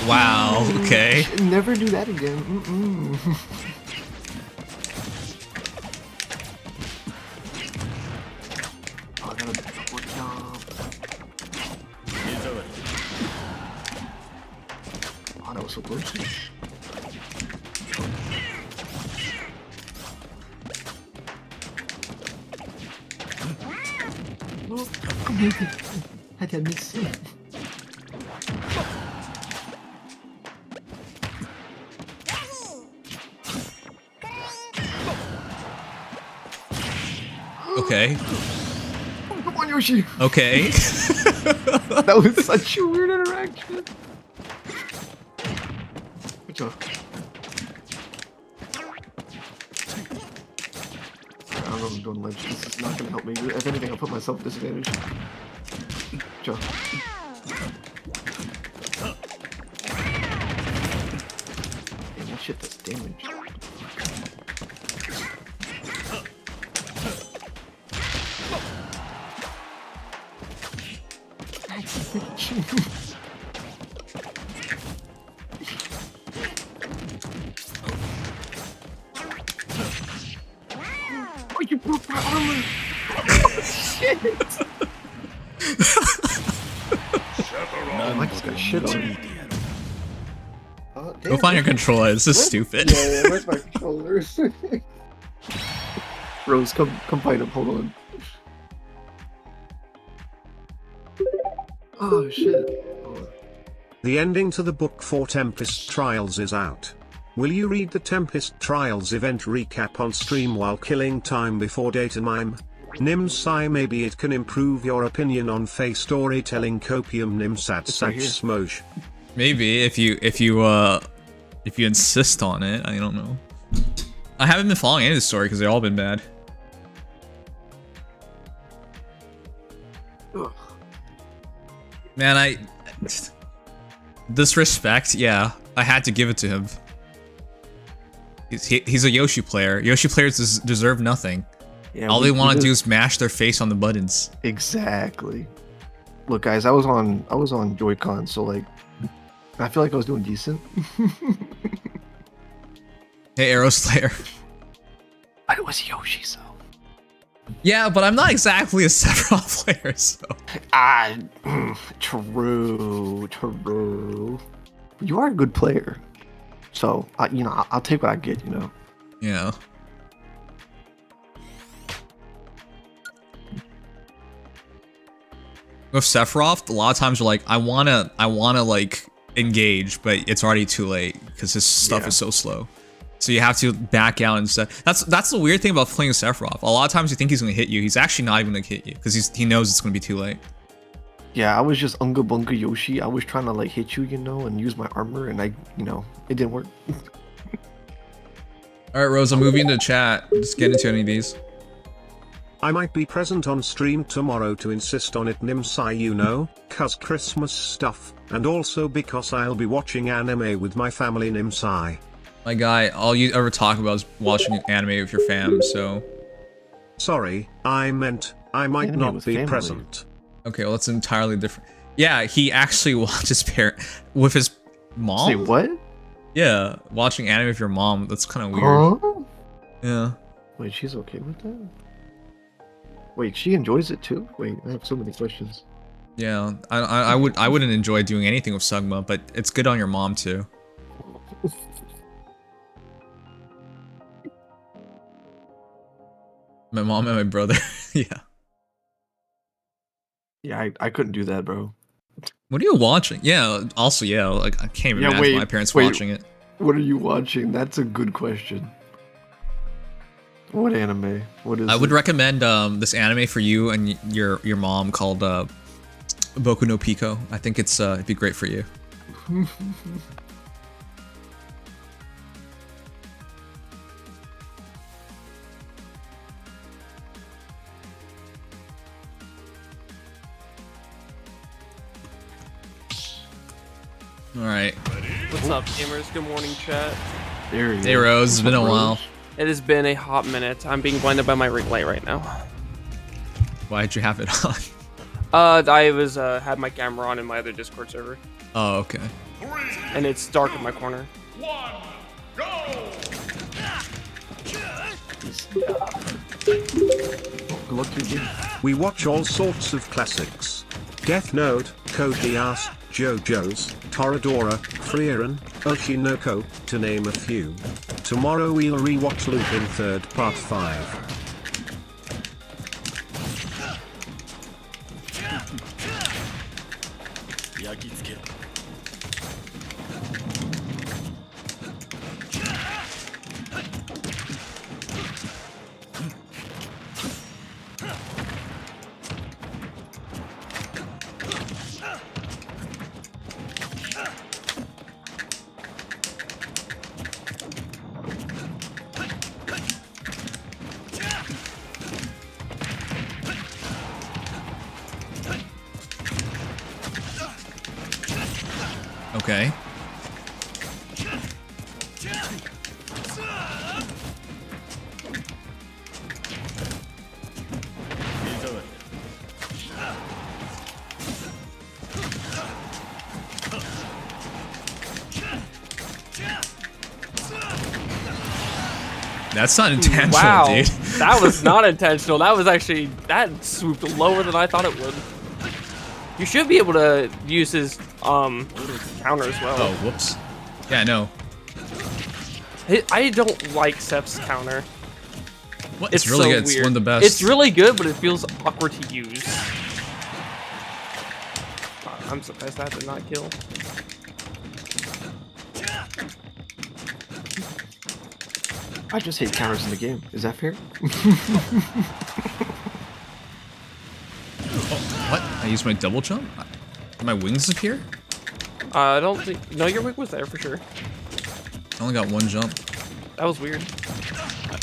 Speaker 1: Wow, okay.
Speaker 4: Never do that again. Mm-mm. Oh, I gotta work job. Oh, that was so close. Had to miss it.
Speaker 1: Okay.
Speaker 4: Come on, Yoshi.
Speaker 1: Okay.
Speaker 4: That was such a weird interaction. Good job. I don't know if I'm doing ledge. This is not going to help me. If anything, I'll put myself at disadvantage. Good job. Damn, that shit does damage. Oh, you broke my armor! Shit! I just got shit on me.
Speaker 1: Go find your controller. This is stupid.
Speaker 4: Yeah, where's my controller? Rose, come find him. Hold on. Oh shit.
Speaker 2: The ending to the book for Tempest Trials is out. Will you read the Tempest Trials event recap on stream while killing time before data mime? Nimsai, maybe it can improve your opinion on Fey storytelling. Copium Nimsat Sach Smoj.
Speaker 1: Maybe if you insist on it. I don't know. I haven't been following any of the story because they've all been bad.
Speaker 4: Ugh.
Speaker 1: Man, disrespect. Yeah, I had to give it to him. He's a Yoshi player. Yoshi players deserve nothing.
Speaker 4: Yeah,
Speaker 1: all they want to do is mash their face on the buttons.
Speaker 4: Exactly. Look, guys, I was on Joy-Con, so like, I feel like I was doing decent.
Speaker 1: Hey, Arrow Slayer.
Speaker 4: I was Yoshi, so.
Speaker 1: Yeah, but I'm not exactly a Sephiroth player, so.
Speaker 4: True. You are a good player, so I'll take what I get.
Speaker 1: Yeah. With Sephiroth, a lot of times you're like, I wanna like engage, but it's already too late because his stuff is so slow. So you have to back out and stuff. That's the weird thing about playing Sephiroth. A lot of times you think he's gonna hit you. He's actually not even gonna hit you because he knows it's gonna be too late.
Speaker 4: Yeah, I was just Unga Bunga Yoshi. I was trying to like hit you, and use my armor, and it didn't work.
Speaker 1: All right, Rose, I'm moving into chat. Just get into any of these.
Speaker 2: I might be present on stream tomorrow to insist on it, Nimsai, cause Christmas stuff, and also because I'll be watching anime with my family, Nimsai.
Speaker 1: My guy, all you ever talk about is watching anime with your fam, so...
Speaker 2: Sorry, I meant I might
Speaker 4: Anime
Speaker 2: not
Speaker 4: with
Speaker 2: be
Speaker 4: family.
Speaker 2: present.
Speaker 1: Okay, well, that's entirely different. Yeah, he actually watches with his mom?
Speaker 4: Say what?
Speaker 1: Yeah, watching anime with your mom, that's kind of weird.
Speaker 4: Huh?
Speaker 1: Yeah.
Speaker 4: Wait, she's okay with that? Wait, she enjoys it too? Wait, I have so many questions.
Speaker 1: Yeah, I wouldn't enjoy doing anything with Sugma, but it's good on your mom too. My mom and my brother, yeah.
Speaker 4: Yeah, I couldn't do that, bro.
Speaker 1: What are you watching? Yeah, also, yeah, like, I can't even imagine my parents watching it.
Speaker 4: What are you watching? That's a good question. What anime? What is
Speaker 1: I would
Speaker 4: it?
Speaker 1: recommend this anime for you and your mom called Boku no Pico. I think it'd be great for you. All right.
Speaker 11: What's up, gamers? Good morning, chat.
Speaker 4: There you
Speaker 1: Hey, Rose. It's been a while.
Speaker 11: It has been a hot minute. I'm being blinded by my ring light right now.
Speaker 1: Why'd you have it on?
Speaker 11: I was had my camera on in my other Discord server.
Speaker 1: Oh, okay.
Speaker 11: And it's dark in my corner.
Speaker 10: 1, go!
Speaker 4: Good luck to you.
Speaker 2: We watch all sorts of classics. Death Note, Code Geass, JoJo's, Toradora, Frieren, Oshinoko, to name a few. Tomorrow we'll rewatch Lupin 3rd Part 5.
Speaker 1: Okay. That's not intentional,
Speaker 11: Wow,
Speaker 1: dude.
Speaker 11: that was not intentional. That was actually, that swooped lower than I thought it would. You should be able to use his counter as well.
Speaker 1: Oh, whoops. Yeah, no.
Speaker 11: I don't like Sep's counter.
Speaker 1: What? It's really
Speaker 11: so
Speaker 1: good.
Speaker 11: Weird.
Speaker 1: It's one of the best.
Speaker 11: It's really good, but it feels awkward to use. I'm surprised that did not kill.
Speaker 4: I just hate counters in the game. Is that fair?
Speaker 1: Oh, what? I used my double jump? Did my wings appear?
Speaker 11: I don't think. No, your wig was there for sure.
Speaker 1: I only got one jump.
Speaker 11: That was weird.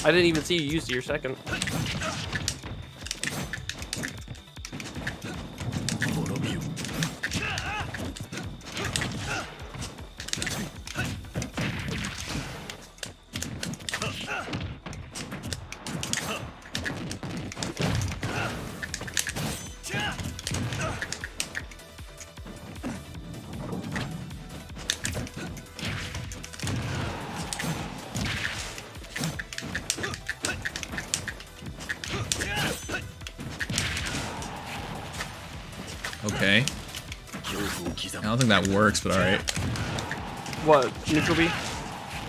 Speaker 11: I didn't even see you use your second.
Speaker 1: Okay. I don't think that works, but alright.
Speaker 11: What? Neutral B?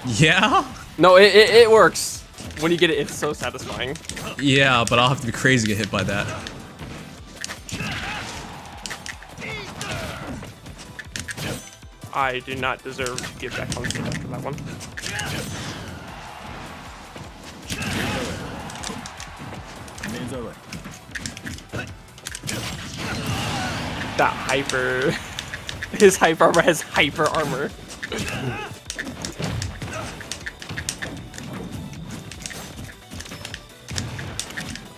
Speaker 1: Yeah?
Speaker 11: No, it works. When you get it, it's so satisfying.
Speaker 1: Yeah, but I'll have to be crazy to get hit by that.
Speaker 11: I do not deserve to get back on stage after that one. That hyper... His hyper armor has hyper armor.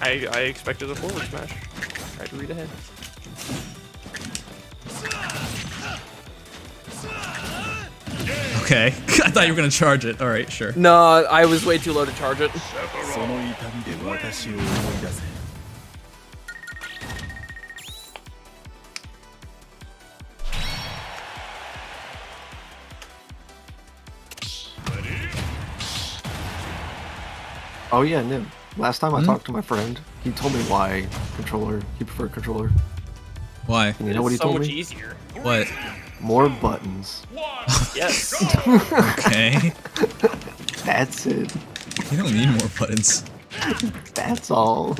Speaker 11: I expected a forward smash. Tried to read ahead.
Speaker 1: Okay. I thought you were gonna charge it. Alright, sure.
Speaker 11: No, I was way too low to charge it.
Speaker 4: Oh yeah, Nim. Last time I talked to my friend, he told me why he preferred controller.
Speaker 1: Why?
Speaker 4: And you know what he told me?
Speaker 11: So much easier.
Speaker 1: What?
Speaker 4: More buttons.
Speaker 11: Yes.
Speaker 1: Okay.
Speaker 4: That's it.
Speaker 1: You don't need more buttons.
Speaker 4: That's all.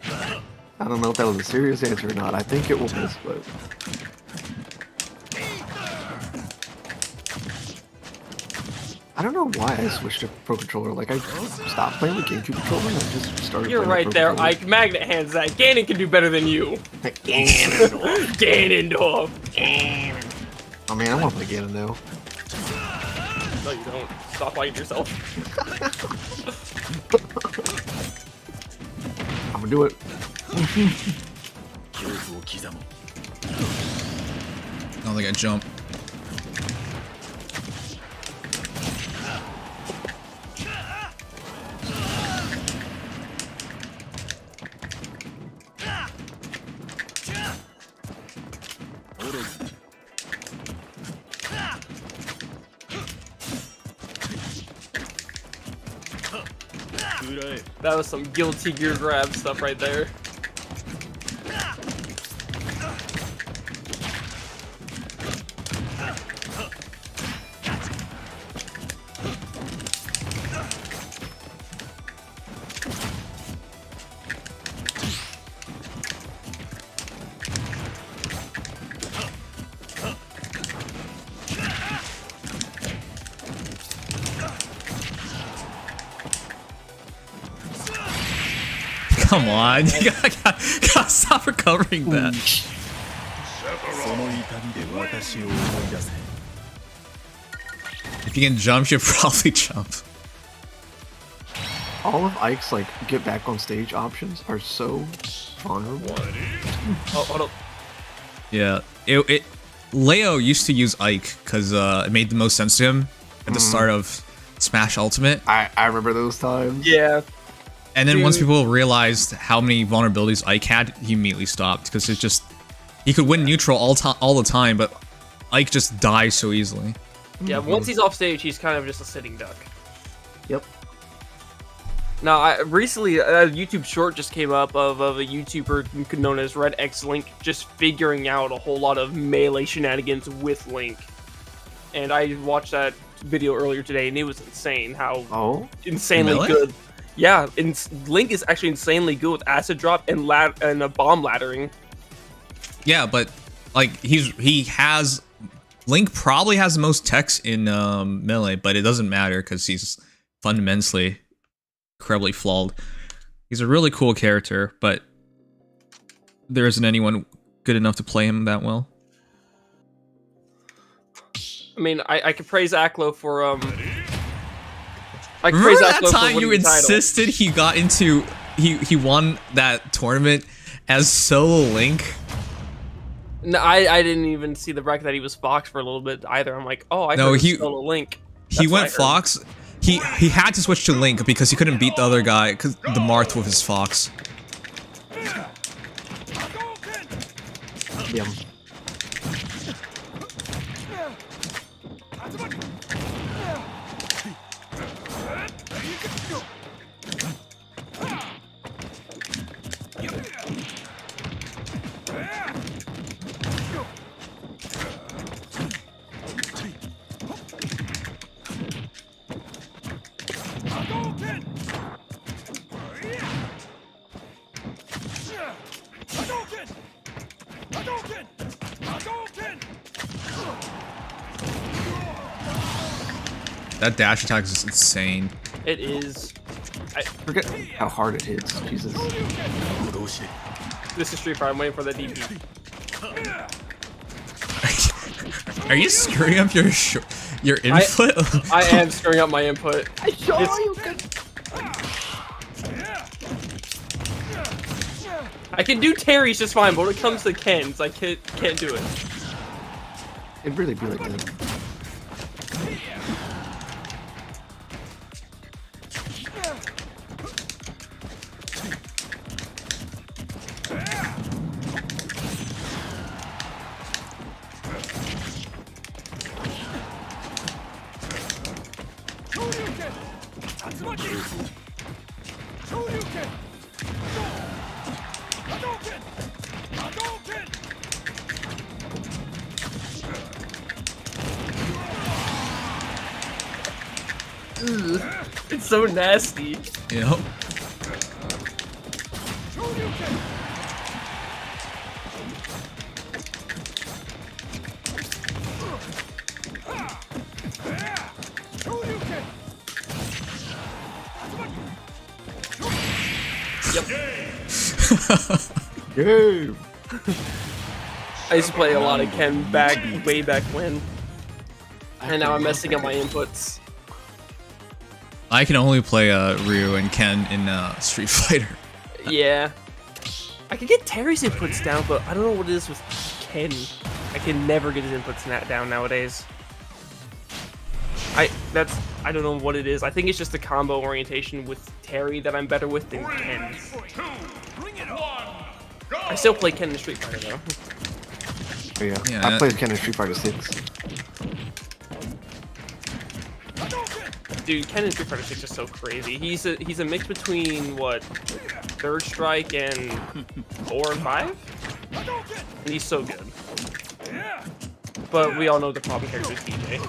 Speaker 4: I don't know if that was a serious answer or not. I think it was, but... I don't know why I switched to Pro Controller. Like, I stopped playing the GameCube controller and I just started
Speaker 11: You're
Speaker 4: playing
Speaker 11: right
Speaker 4: the Pro
Speaker 11: there,
Speaker 4: Controller.
Speaker 11: Ike. Magnet hands that. Ganon can do better than you. Ganondorf.
Speaker 4: Oh man, I want to play Ganon now.
Speaker 11: No, you don't. Stop lying to yourself.
Speaker 4: I'm gonna do it.
Speaker 1: I don't think I jump.
Speaker 11: That was some guilty gear grab stuff right there.
Speaker 1: Come on, you gotta stop recovering that. If you can jump, you should probably jump.
Speaker 4: All of Ike's like get back on stage options are so vulnerable.
Speaker 11: Oh, hold up.
Speaker 1: Yeah, Leo used to use Ike because it made the most sense to him at the start of Smash Ultimate.
Speaker 4: I remember those times.
Speaker 11: Yeah.
Speaker 1: And then once people realized how many vulnerabilities Ike had, he immediately stopped because it's just he could win neutral all the time, but Ike just dies so easily.
Speaker 11: Yeah, once he's off stage, he's kind of just a sitting duck.
Speaker 4: Yep.
Speaker 11: Now, recently a YouTube short just came up of a YouTuber known as Red X Link just figuring out a whole lot of melee shenanigans with Link. And I watched that video earlier today, and it was insane how insanely
Speaker 1: Melee?
Speaker 11: good. Yeah, Link is actually insanely good with acid drop and a bomb laddering.
Speaker 1: Yeah, but like Link probably has the most techs in Melee, but it doesn't matter because he's fundamentally incredibly flawed. He's a really cool character, but there isn't anyone good enough to play him that well.
Speaker 11: I mean, I could praise Aklo for
Speaker 1: Remember that time you insisted he got into he won that tournament as solo Link?
Speaker 11: No, I didn't even see the bracket that he was Fox for a little bit either. I'm like, oh, I heard he solo Link.
Speaker 1: He went Fox. He had to switch to Link because he couldn't beat the other guy because the Marth with his Fox.
Speaker 4: Yum.
Speaker 1: That dash attack is just insane.
Speaker 11: It is.
Speaker 4: I forget how hard it hits. Jesus.
Speaker 11: This is Street Fighter. I'm waiting for the DP.
Speaker 1: Are you screwing up your input?
Speaker 11: I am screwing up my input.
Speaker 4: I saw you could.
Speaker 11: I can do Terry's just fine, but when it comes to Ken's, I can't do it.
Speaker 4: It'd really be like that.
Speaker 11: It's so nasty.
Speaker 1: Yep.
Speaker 4: Yay!
Speaker 11: I used to play a lot of Ken way back when, and now I'm messing up my inputs.
Speaker 1: I can only play Ryu and Ken in Street Fighter.
Speaker 11: Yeah, I can get Terry's inputs down, but I don't know what it is with Ken. I can never get his inputs down nowadays. I don't know what it is. I think it's just the combo orientation with Terry that I'm better with than Ken. I still play Ken in Street Fighter though.
Speaker 4: Oh, yeah. I played Ken in Street Fighter 6.
Speaker 11: Dude, Ken in Street Fighter 6 is so crazy. He's a mix between what, Third Strike and 4 and 5? And he's so good. But we all know the problem character is DJ.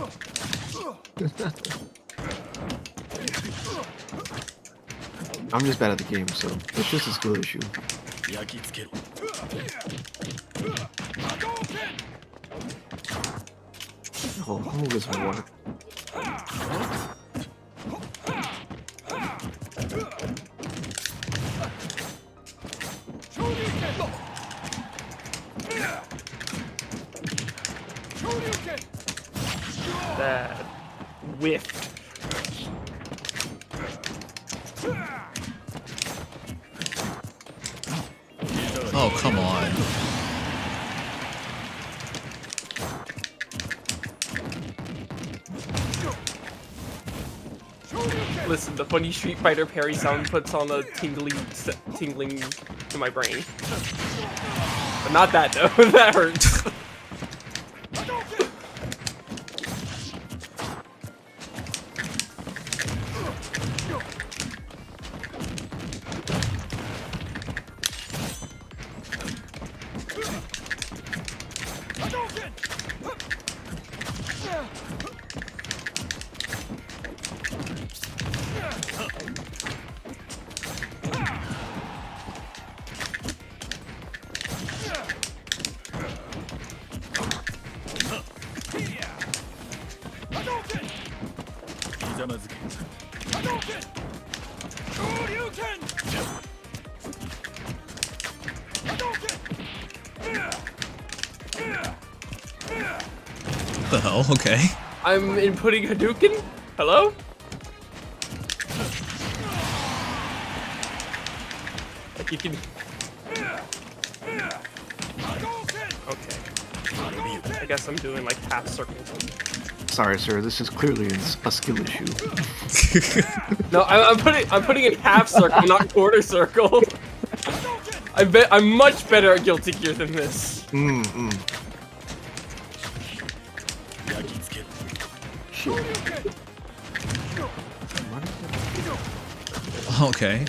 Speaker 4: I'm just bad at the game, so it's just a skill issue. Oh, I'm gonna get some water.
Speaker 11: whiffed.
Speaker 1: Oh, come on.
Speaker 11: Listen, the funny Street Fighter parry sound puts on a tingling to my brain. But not that though. That hurts.
Speaker 1: What the hell? Okay.
Speaker 11: I'm inputting Hadouken? Hello? Like you can... Okay. I guess I'm doing like half circles.
Speaker 4: Sorry, sir. This is clearly a skill issue.
Speaker 11: No, I'm putting in half circle, not quarter circle. I bet I'm much better at Guilty Gear than this.
Speaker 1: Okay.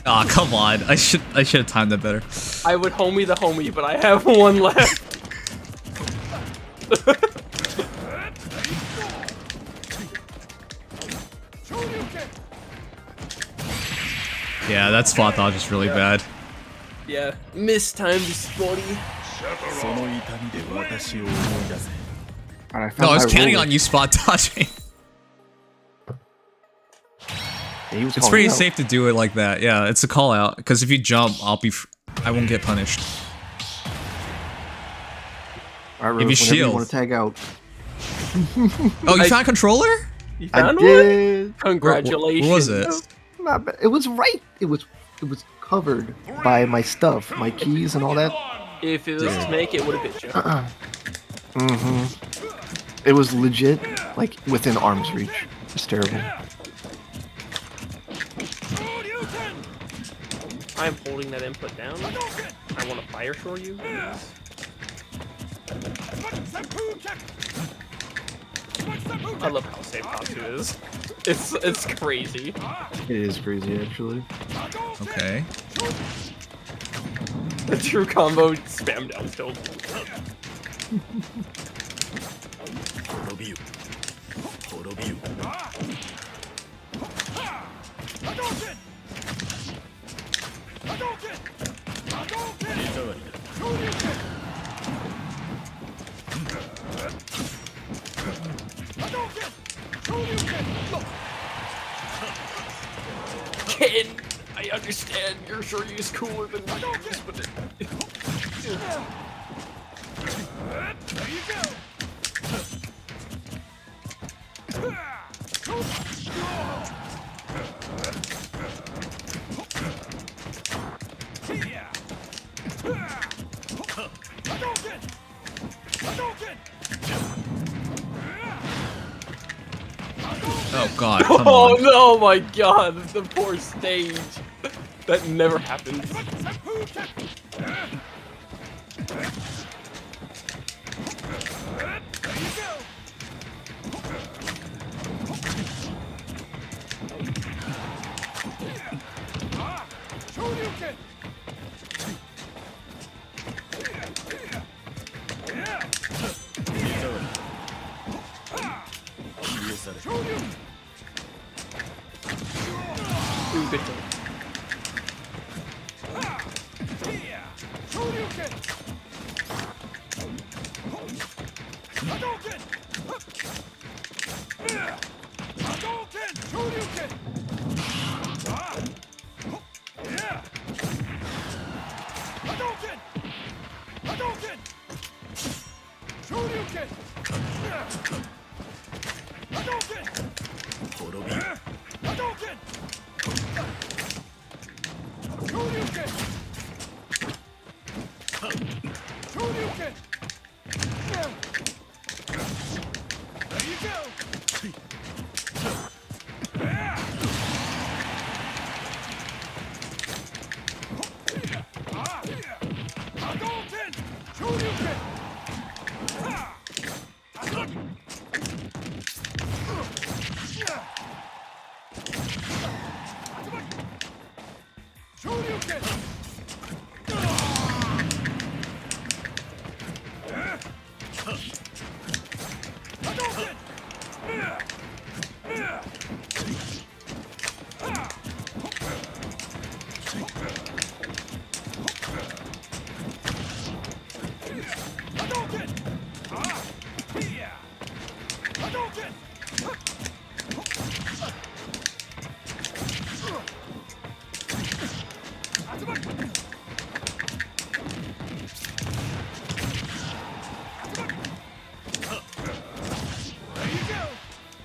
Speaker 1: Ah, oh, come on. I should have timed that better.
Speaker 11: I would homie the homie, but I have one left.
Speaker 1: Yeah, that spot dodge is really bad.
Speaker 11: Yeah, mistimed sporty.
Speaker 1: No, I was counting on you spot dodging. It's pretty safe to do it like that. Yeah, it's a call out because if you jump, I won't get punished.
Speaker 4: All right,
Speaker 1: Give you shield.
Speaker 4: You want to tag out?
Speaker 1: Oh, you found a controller?
Speaker 11: You found
Speaker 4: I did.
Speaker 11: One? Congratulations.
Speaker 1: Where was it?
Speaker 4: Not bad. It was right. It was covered by my stuff, my keys and all that.
Speaker 11: If it was Snake, it would have hit you.
Speaker 4: It was legit, like within arm's reach. It's terrible.
Speaker 11: I'm holding that input down. I want to fire shore you. I love how safe Katsu is. It's crazy.
Speaker 4: It is crazy, actually.
Speaker 1: Okay.
Speaker 11: The true combo spam down tilt. Ken, I understand your Shoryu is cooler than yours, but there you go.
Speaker 1: Oh god, come
Speaker 11: Oh
Speaker 1: on.
Speaker 11: no, my god, the poor stage. That never happens. Ooh, good job.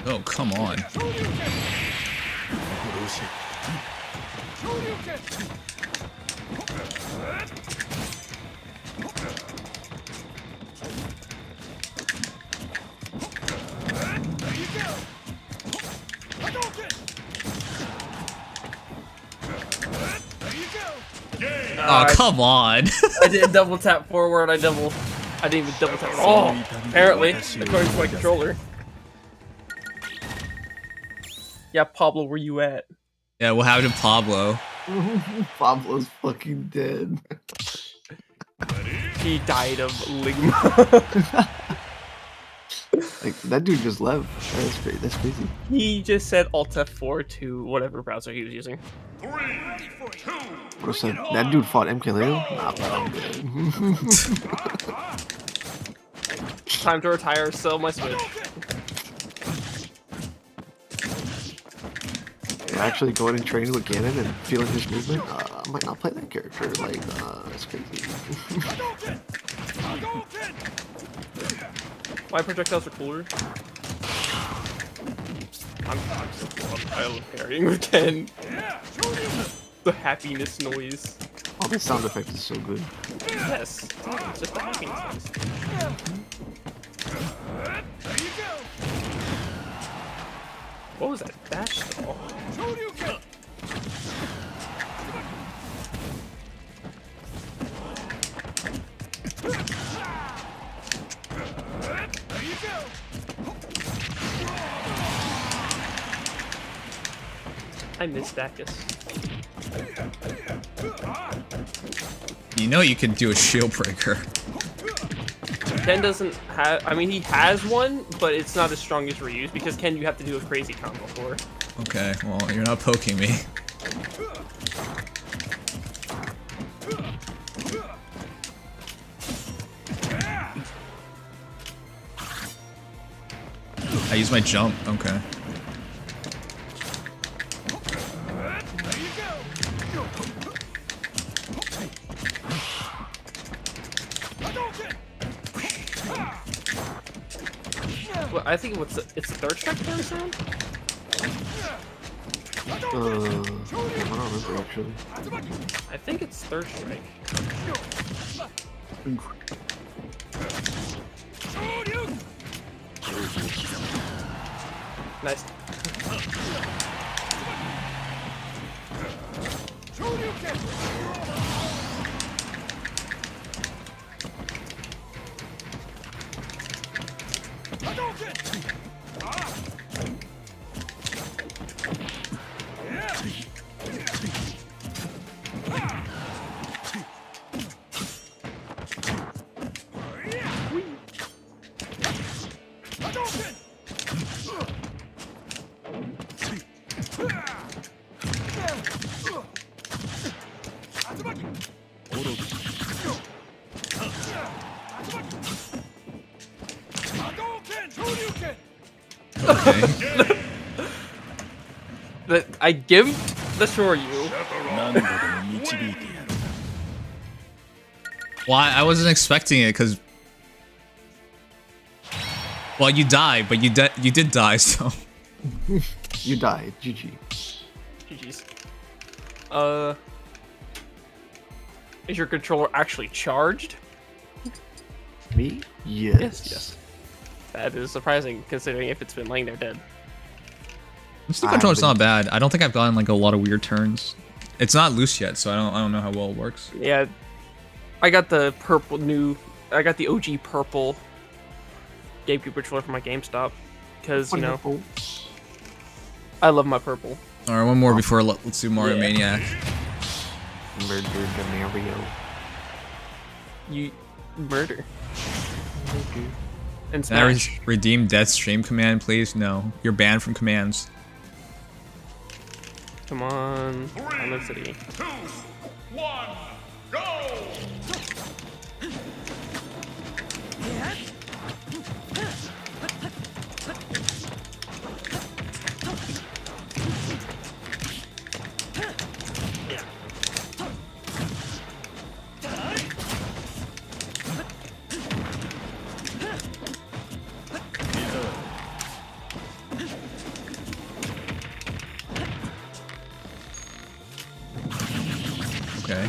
Speaker 1: Oh, come on. Oh, come on.
Speaker 11: I didn't double tap forward. I didn't even double tap. Oh, apparently, according to my controller. Yeah, Pablo, where you at?
Speaker 1: Yeah, what happened to Pablo?
Speaker 4: Pablo's fucking dead.
Speaker 11: He died of ligma.
Speaker 4: Like, that dude just left. That's crazy.
Speaker 11: He just said Alt F4 to whatever browser he was using.
Speaker 10: 3, 2,
Speaker 4: Bro said, that dude fought MK Leo? Nah, bro, I'm good.
Speaker 11: Time to retire, sell my Switch.
Speaker 4: Actually going and training with Ganon and feeling his movement, I might not play that character. Like, that's crazy.
Speaker 11: My projectiles are cooler. I'm so cool. I love parrying with Ken. The happiness noise.
Speaker 4: Oh, this sound effect is so good.
Speaker 11: Yes, it's just the happiness noise. What was that dash stall? I missed Dacus.
Speaker 1: You know you can do a shield breaker.
Speaker 11: Ken doesn't have, I mean, he has one, but it's not as strong as Ryu's because Ken you have to do a crazy combo for.
Speaker 1: Okay, well, you're not poking me. I use my jump, okay.
Speaker 11: Well, I think it's the third strike turn sound?
Speaker 4: I don't remember actually.
Speaker 11: I think it's third strike. Nice.
Speaker 1: Okay.
Speaker 11: I gimped the Shoryu.
Speaker 1: Well, I wasn't expecting it because, well, you died, but you did die, so
Speaker 4: You died. GG.
Speaker 11: GG's. Is your controller actually charged?
Speaker 4: Me? Yes.
Speaker 11: Yes. That is surprising, considering if it's been laying there dead.
Speaker 1: This new controller's not bad. I don't think I've gotten like a lot of weird turns. It's not loose yet, so I don't know how well it works.
Speaker 11: Yeah, I got the I got the OG purple GameCube controller from my GameStop because you know I love my purple.
Speaker 1: All right, one more before let's do MarioManiac.
Speaker 4: Murder the Mario.
Speaker 11: You murder. And
Speaker 1: Can I
Speaker 11: smash.
Speaker 1: redeem death stream command, please? No, you're banned from commands.
Speaker 11: Come on, Island City.
Speaker 10: 2, 1, go!
Speaker 1: Okay.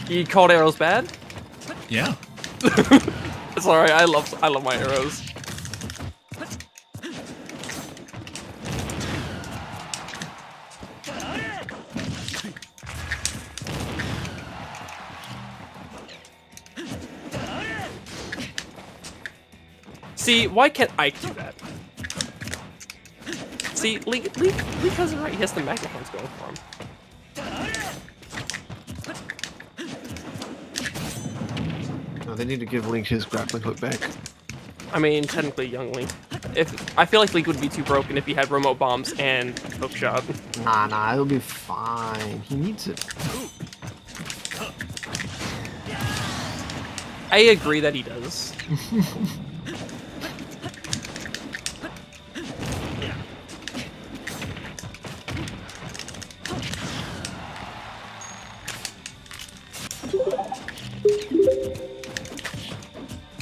Speaker 11: You called arrows bad?
Speaker 1: Yeah.
Speaker 11: It's alright. I love my arrows. See, why can't I do that? See, Link has it right. He has the magnet hands going for him.
Speaker 4: No, they need to give Link his grappling hook back.
Speaker 11: I mean, technically, young Link. I feel like Link would be too broken if he had remote bombs and hook shot.
Speaker 4: Nah, it'll be fine. He needs it.
Speaker 11: I agree that he does.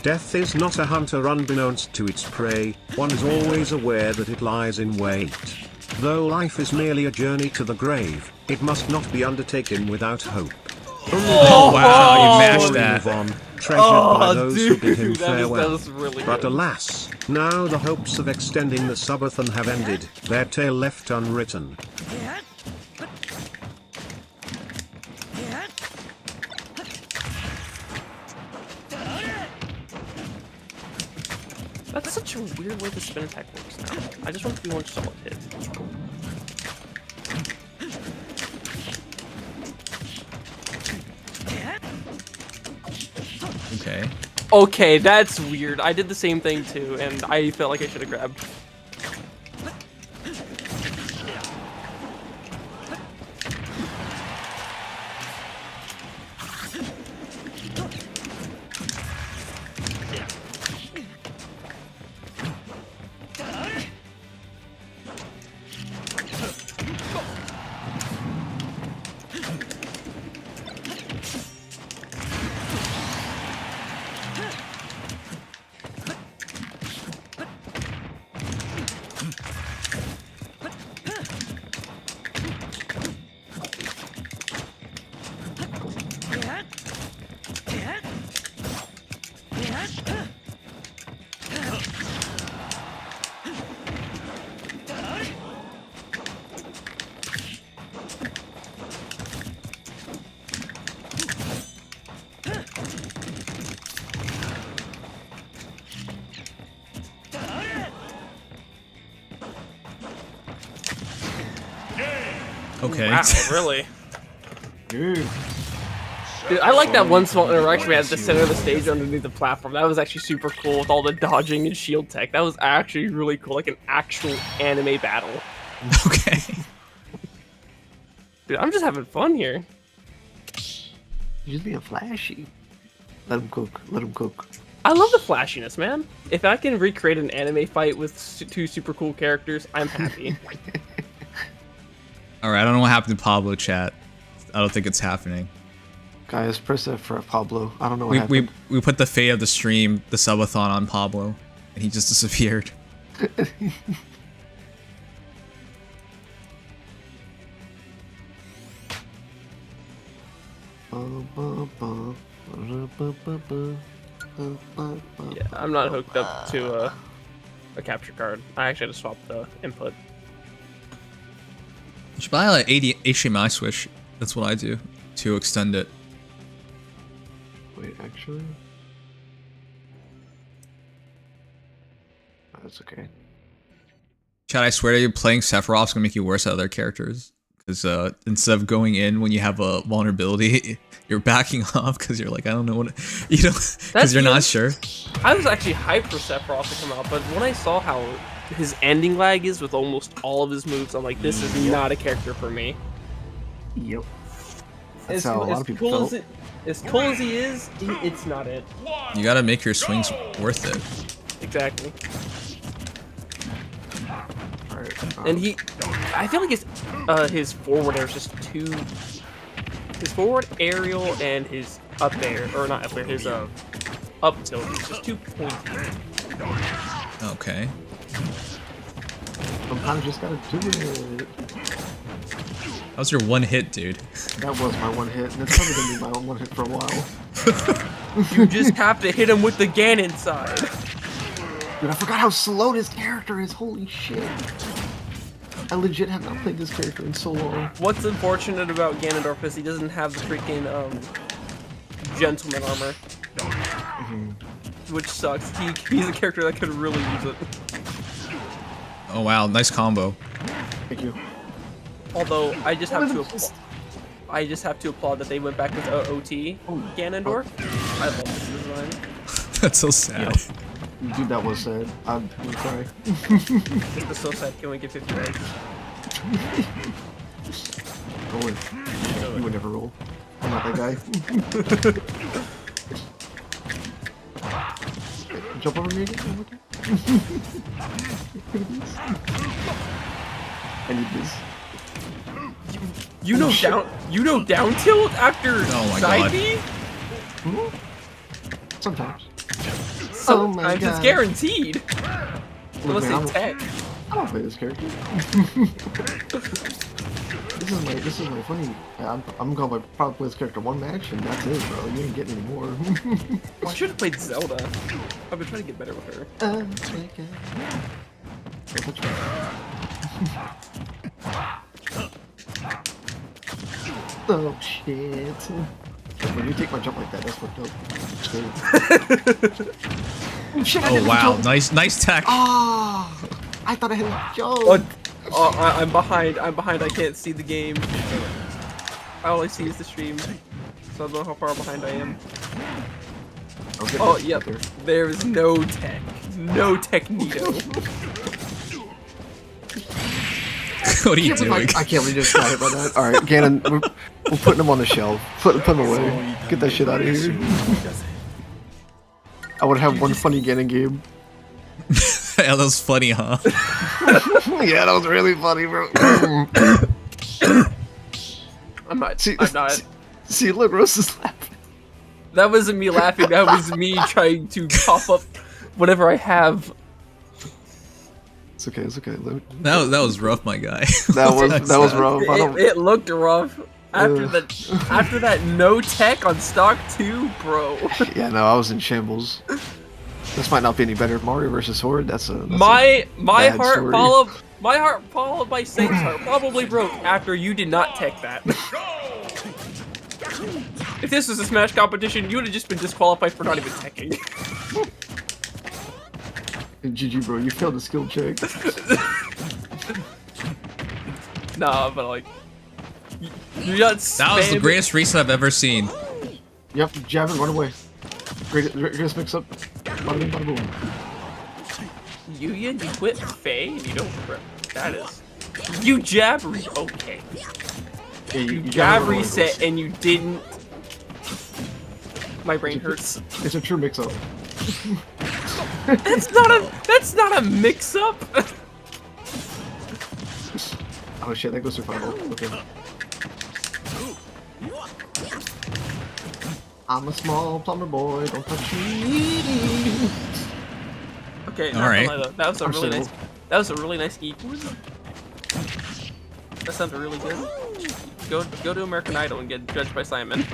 Speaker 2: Death is not a hunter unbeknownst to its prey, one is always aware that it lies in wait. Though life is merely a journey to the grave, it must not be undertaken without hope.
Speaker 1: Oh wow, you mashed that.
Speaker 2: Move on, treasured by those who bid him
Speaker 11: that
Speaker 2: farewell.
Speaker 11: is really
Speaker 2: But
Speaker 11: good.
Speaker 2: alas, now the hopes of extending the Subathon have ended, their tale left unwritten.
Speaker 11: That's such a weird way the spin attack works now. I just want to be one solid hit.
Speaker 1: Okay.
Speaker 11: Okay, that's weird. I did the same thing too, and I felt like I should have grabbed.
Speaker 1: Okay.
Speaker 11: Wow, really? Dude, I like that one small interaction we had at the center of the stage underneath the platform. That was actually super cool with all the dodging and shield tech. That was actually really cool, like an actual anime battle.
Speaker 1: Okay.
Speaker 11: Dude, I'm just having fun here.
Speaker 4: You're just being flashy. Let him cook. Let him cook.
Speaker 11: I love the flashiness, man. If I can recreate an anime fight with two super cool characters, I'm happy.
Speaker 1: All right, I don't know what happened to Pablo chat. I don't think it's happening.
Speaker 4: Guys, press F for Pablo. I don't know what happened.
Speaker 1: We put the fate of the stream, the subathon, on Pablo, and he just disappeared.
Speaker 11: Yeah, I'm not hooked up to a capture card. I actually had to swap the input.
Speaker 1: You should buy like HDMI switch. That's what I do to extend it.
Speaker 4: Wait, actually? Oh, that's okay.
Speaker 1: Chad, I swear to you, playing Sephiroth's gonna make you worse at other characters. Because instead of going in when you have a vulnerability, you're backing off because you're like, I don't know what, you know, because you're not sure.
Speaker 11: I was actually hyped for Sephiroth to come out, but when I saw how his ending lag is with almost all of his moves, I'm like, this is not a character for me.
Speaker 4: Yep. That's how a lot of people felt.
Speaker 11: As cool as he is, it's not it.
Speaker 1: You gotta make your swings worth it.
Speaker 11: Exactly. And I feel like his forward air is just too. His forward aerial and his up air, or not up air, his up tilt is just too pointy.
Speaker 1: Okay.
Speaker 4: Sometimes you just gotta do it.
Speaker 1: That was your one hit, dude.
Speaker 4: That was my one hit, and it's probably gonna be my one hit for a while.
Speaker 11: You just have to hit him with the Ganon side.
Speaker 4: Dude, I forgot how slow this character is. Holy shit. I legit have not played this character in so long.
Speaker 11: What's unfortunate about Ganondorf is he doesn't have the freaking gentleman armor. Which sucks. He's a character that could really use it.
Speaker 1: Oh wow, nice combo.
Speaker 4: Thank you.
Speaker 11: Although I just have to applaud that they went back with OT Ganondorf. I love this design.
Speaker 1: That's so sad.
Speaker 4: Yep. Dude, that was sad. I'm sorry.
Speaker 11: This is so sad. Can we get 50 likes?
Speaker 4: Roll it. You would never roll. I'm not that guy. Jump over me again. I need this.
Speaker 11: You know down tilt after side B?
Speaker 4: Sometimes.
Speaker 11: Sometimes it's guaranteed. Unless they tech.
Speaker 4: I don't play this character. This is my funny. I'm gonna probably play this character one match and that's it, bro. You ain't getting any more.
Speaker 11: Well, I should have played Zelda. I've been trying to get better with her.
Speaker 4: Oh shit. When you take my jump like that, that's fucked up.
Speaker 1: Oh wow, nice tech.
Speaker 4: Oh, I thought I had a jump.
Speaker 11: I'm behind. I can't see the game. All I see is the stream. So I don't know how far behind I am. Oh, yep. There's no tech. No technito.
Speaker 1: What are you doing?
Speaker 4: I can't believe you just got hit by that. Alright, Ganon, we're putting him on the shelf. Put him away. Get that shit out of here. I would have one funny Ganon game.
Speaker 1: Yeah, that was funny, huh?
Speaker 4: Yeah, that was really funny, bro.
Speaker 11: I'm not.
Speaker 4: See, look, Rose is laughing.
Speaker 11: That wasn't me laughing. That was me trying to pop up whatever I have.
Speaker 4: It's okay. It's okay.
Speaker 1: That was rough, my guy.
Speaker 4: That was rough.
Speaker 11: It looked rough. After that no tech on stock 2, bro.
Speaker 4: Yeah, no, I was in shambles. This might not be any better. Mario versus Horde. That's
Speaker 11: my heart followed by Saint's heart probably broke after you did not tech that. If this was a Smash competition, you would have just been disqualified for not even teching.
Speaker 4: GG, bro. You failed the skill check.
Speaker 11: Nah, but like, you got
Speaker 1: that was the greatest reset I've ever seen.
Speaker 4: Yep, jab and run away. Greatest mix up. Bada bing, bada boom.
Speaker 11: You quit Faye and you don't rip. That is. You jab okay.
Speaker 4: Yeah,
Speaker 11: you jab reset and you didn't. My brain hurts.
Speaker 4: It's a true mix up.
Speaker 11: That's not a mix-up.
Speaker 4: Oh shit, that goes to final. Okay. I'm a small plumber boy, don't touch me.
Speaker 11: Okay,
Speaker 1: All right.
Speaker 11: That was a really nice. That was a really nice geek. That sounded really good. Go to American Idol and get judged by Simon.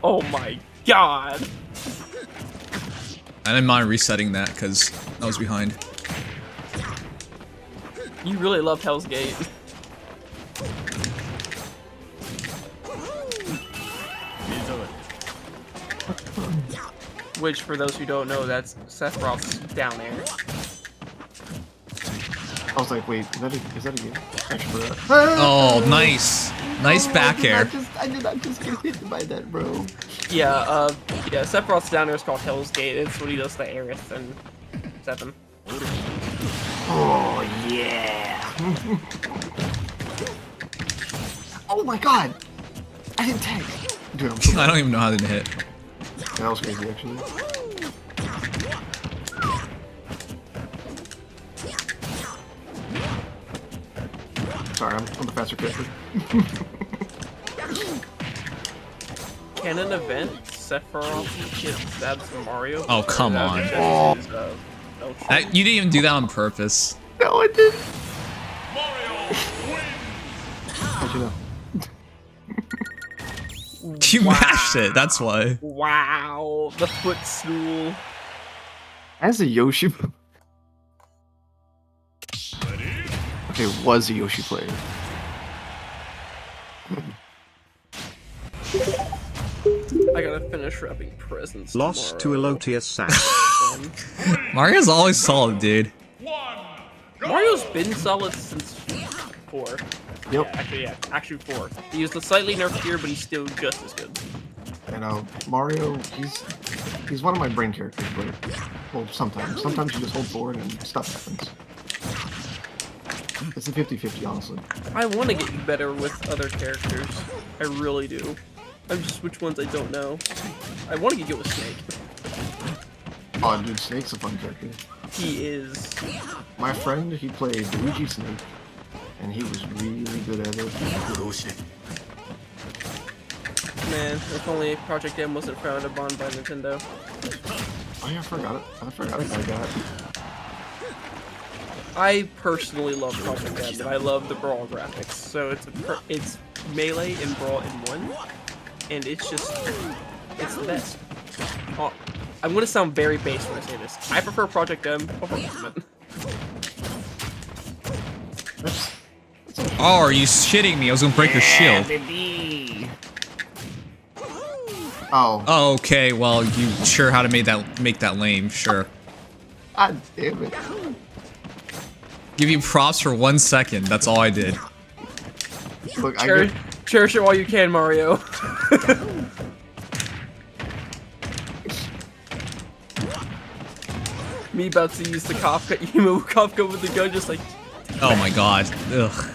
Speaker 11: Oh my god.
Speaker 1: I didn't mind resetting that because I was behind.
Speaker 11: You really love Hell's Gate. Which, for those who don't know, that's Sephiroth's down air.
Speaker 4: I was like, wait, is that a game? Actually,
Speaker 1: Oh, nice. Nice back air.
Speaker 4: I did not just get hit by that, bro.
Speaker 11: Yeah, Sephiroth's down air is called Hell's Gate. It's when he does the Aerith and 7.
Speaker 4: Oh, yeah. Oh my god. I didn't tag. Dude, I'm so
Speaker 1: I don't even know how to hit.
Speaker 4: That was crazy, actually. Sorry, I'm the faster character.
Speaker 11: Can an event Sephiroth get stabs from Mario?
Speaker 1: Oh, come on.
Speaker 11: Oh.
Speaker 1: You didn't even do that on purpose.
Speaker 4: No, I didn't.
Speaker 10: Mario
Speaker 4: How'd you know?
Speaker 1: You mashed it, that's why.
Speaker 11: Wow, the footstool.
Speaker 4: As a Yoshi... Okay, was a Yoshi player.
Speaker 11: I gotta finish wrapping presents.
Speaker 2: Lost to
Speaker 11: tomorrow.
Speaker 2: Elotius Sass.
Speaker 1: Mario's always solid, dude.
Speaker 11: Mario's been solid since 4.
Speaker 4: Yep.
Speaker 11: Actually 4. He used the slightly nerfed gear, but he's still just as good.
Speaker 4: You know, Mario, he's one of my brain characters, but well, sometimes you just hold forward and stuff happens. It's a 50-50, honestly.
Speaker 11: I want to get better with other characters. I really do. I'm just which ones I don't know. I want to get good with Snake.
Speaker 4: Oh, dude, Snake's a fun character.
Speaker 11: He is.
Speaker 4: My friend, he played Luigi Snake, and he was really good at it.
Speaker 11: Man, if only Project M wasn't frowned upon by Nintendo.
Speaker 4: Oh yeah, I forgot it. I got it.
Speaker 11: I personally love Project M, and I love the Brawl graphics. So it's Melee and Brawl in one, and it's the best. Oh, I'm gonna sound very base when I say this. I prefer Project M over Ultimate.
Speaker 1: Oh, are you shitting me? I was gonna break your shield.
Speaker 4: Oh.
Speaker 1: Oh, okay. Well, you sure how to make that lame. Sure.
Speaker 4: God damn it.
Speaker 1: Give you props for 1 second. That's all I did.
Speaker 4: Look,
Speaker 11: cherish it while you can, Mario. Me about to use the Kafka with the gun, just like.
Speaker 1: Oh my god. Ugh.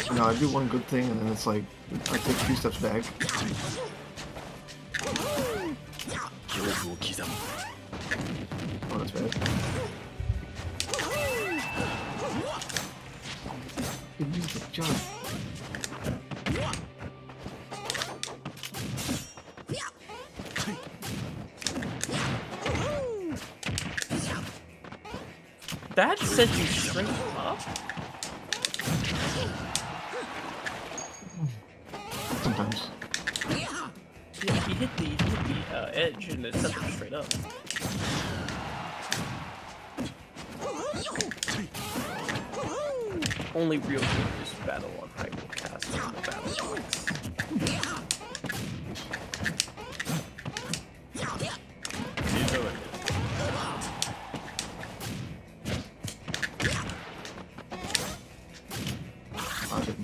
Speaker 4: You know, I do one good thing, and then it's like, I take 2 steps back. Oh, that's bad. Good music, John.
Speaker 11: That sent you straight up?
Speaker 4: Sometimes.
Speaker 11: Yeah, he hit the edge and it sent him straight up. Only real good is battle on Hyrule Castle and the battle points.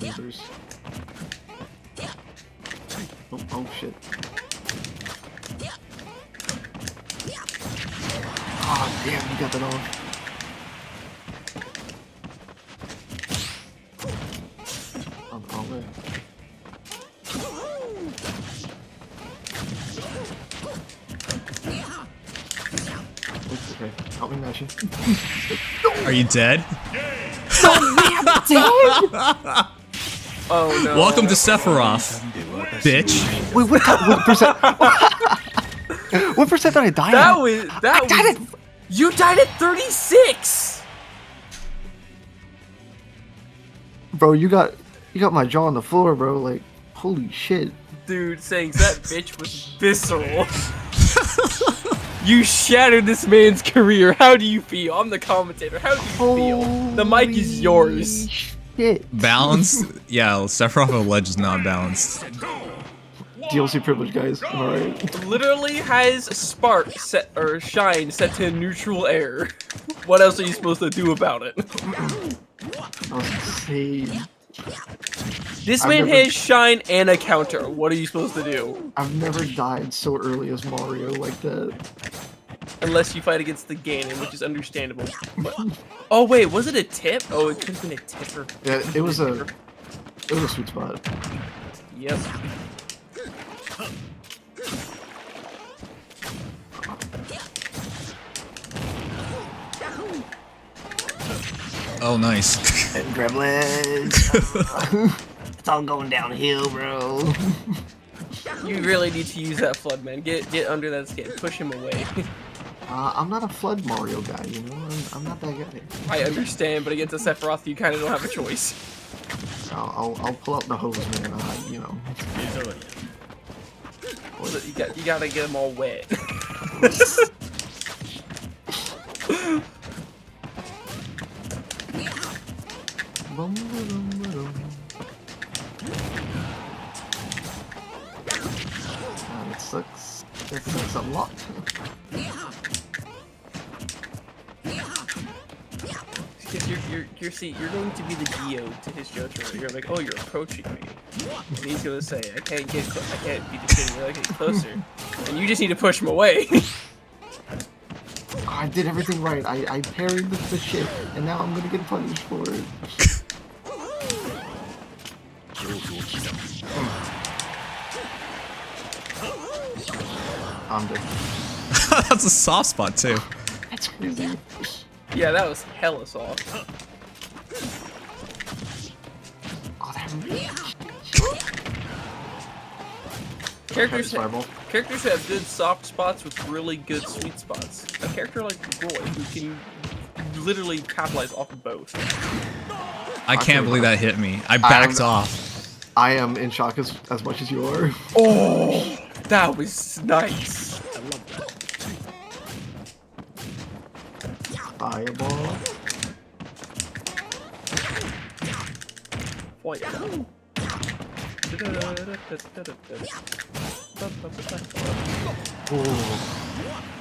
Speaker 4: Losers. Oh shit. Oh damn, you got that off. Oh, the wrong way. Oops, okay. Help me, Nashi.
Speaker 1: Are you dead?
Speaker 11: Oh no.
Speaker 1: Welcome to Sephiroth, bitch.
Speaker 4: Wait, what percent? What percent did I die at?
Speaker 11: You died at 36.
Speaker 4: Bro, you got my jaw on the floor, bro. Like, holy shit.
Speaker 11: Dude, saying that bitch was visceral. You shattered this man's career. How do you feel? I'm the commentator. How do you feel? The mic is yours.
Speaker 4: Shit.
Speaker 1: Balanced? Yeah, Sephiroth of Ledge is not balanced.
Speaker 4: DLC privilege, guys. Alright.
Speaker 11: Literally has spark set or shine set to neutral air. What else are you supposed to do about it?
Speaker 4: That was insane.
Speaker 11: This man has shine and a counter. What are you supposed to do?
Speaker 4: I've never died so early as Mario like that.
Speaker 11: Unless you fight against the Ganon, which is understandable. But, oh wait, was it a tip? Oh, it could have been a tipper.
Speaker 4: Yeah, it was a sweet spot.
Speaker 11: Yep.
Speaker 1: Oh, nice.
Speaker 4: Gremlins. It's all going downhill, bro.
Speaker 11: You really need to use that flood, man. Get under that skin. Push him away.
Speaker 4: I'm not a flood Mario guy, you know? I'm not that guy.
Speaker 11: I understand, but against a Sephiroth, you kind of don't have a choice.
Speaker 4: I'll pull out the hose, man. You know.
Speaker 11: You gotta get them all wet.
Speaker 4: That sucks. That sucks a lot.
Speaker 11: Because you're going to be the Dio to his Jotaro. You're like, oh, you're approaching me, and he's gonna say, I can't be the king. You're like, get closer, and you just need to push him away.
Speaker 4: I did everything right. I parried the shit, and now I'm gonna get punished for it. I'm dead.
Speaker 1: That's a soft spot too.
Speaker 4: That's crazy.
Speaker 11: Yeah, that was hella soft.
Speaker 4: Oh, that
Speaker 11: Characters have good soft spots with really good sweet spots. A character like Roy, who can literally capitalize off of both.
Speaker 1: I can't believe that hit me. I backed off.
Speaker 4: I am in shock as much as you are.
Speaker 11: Oh, that was nice. I love that.
Speaker 4: Fireball.
Speaker 11: Fireball.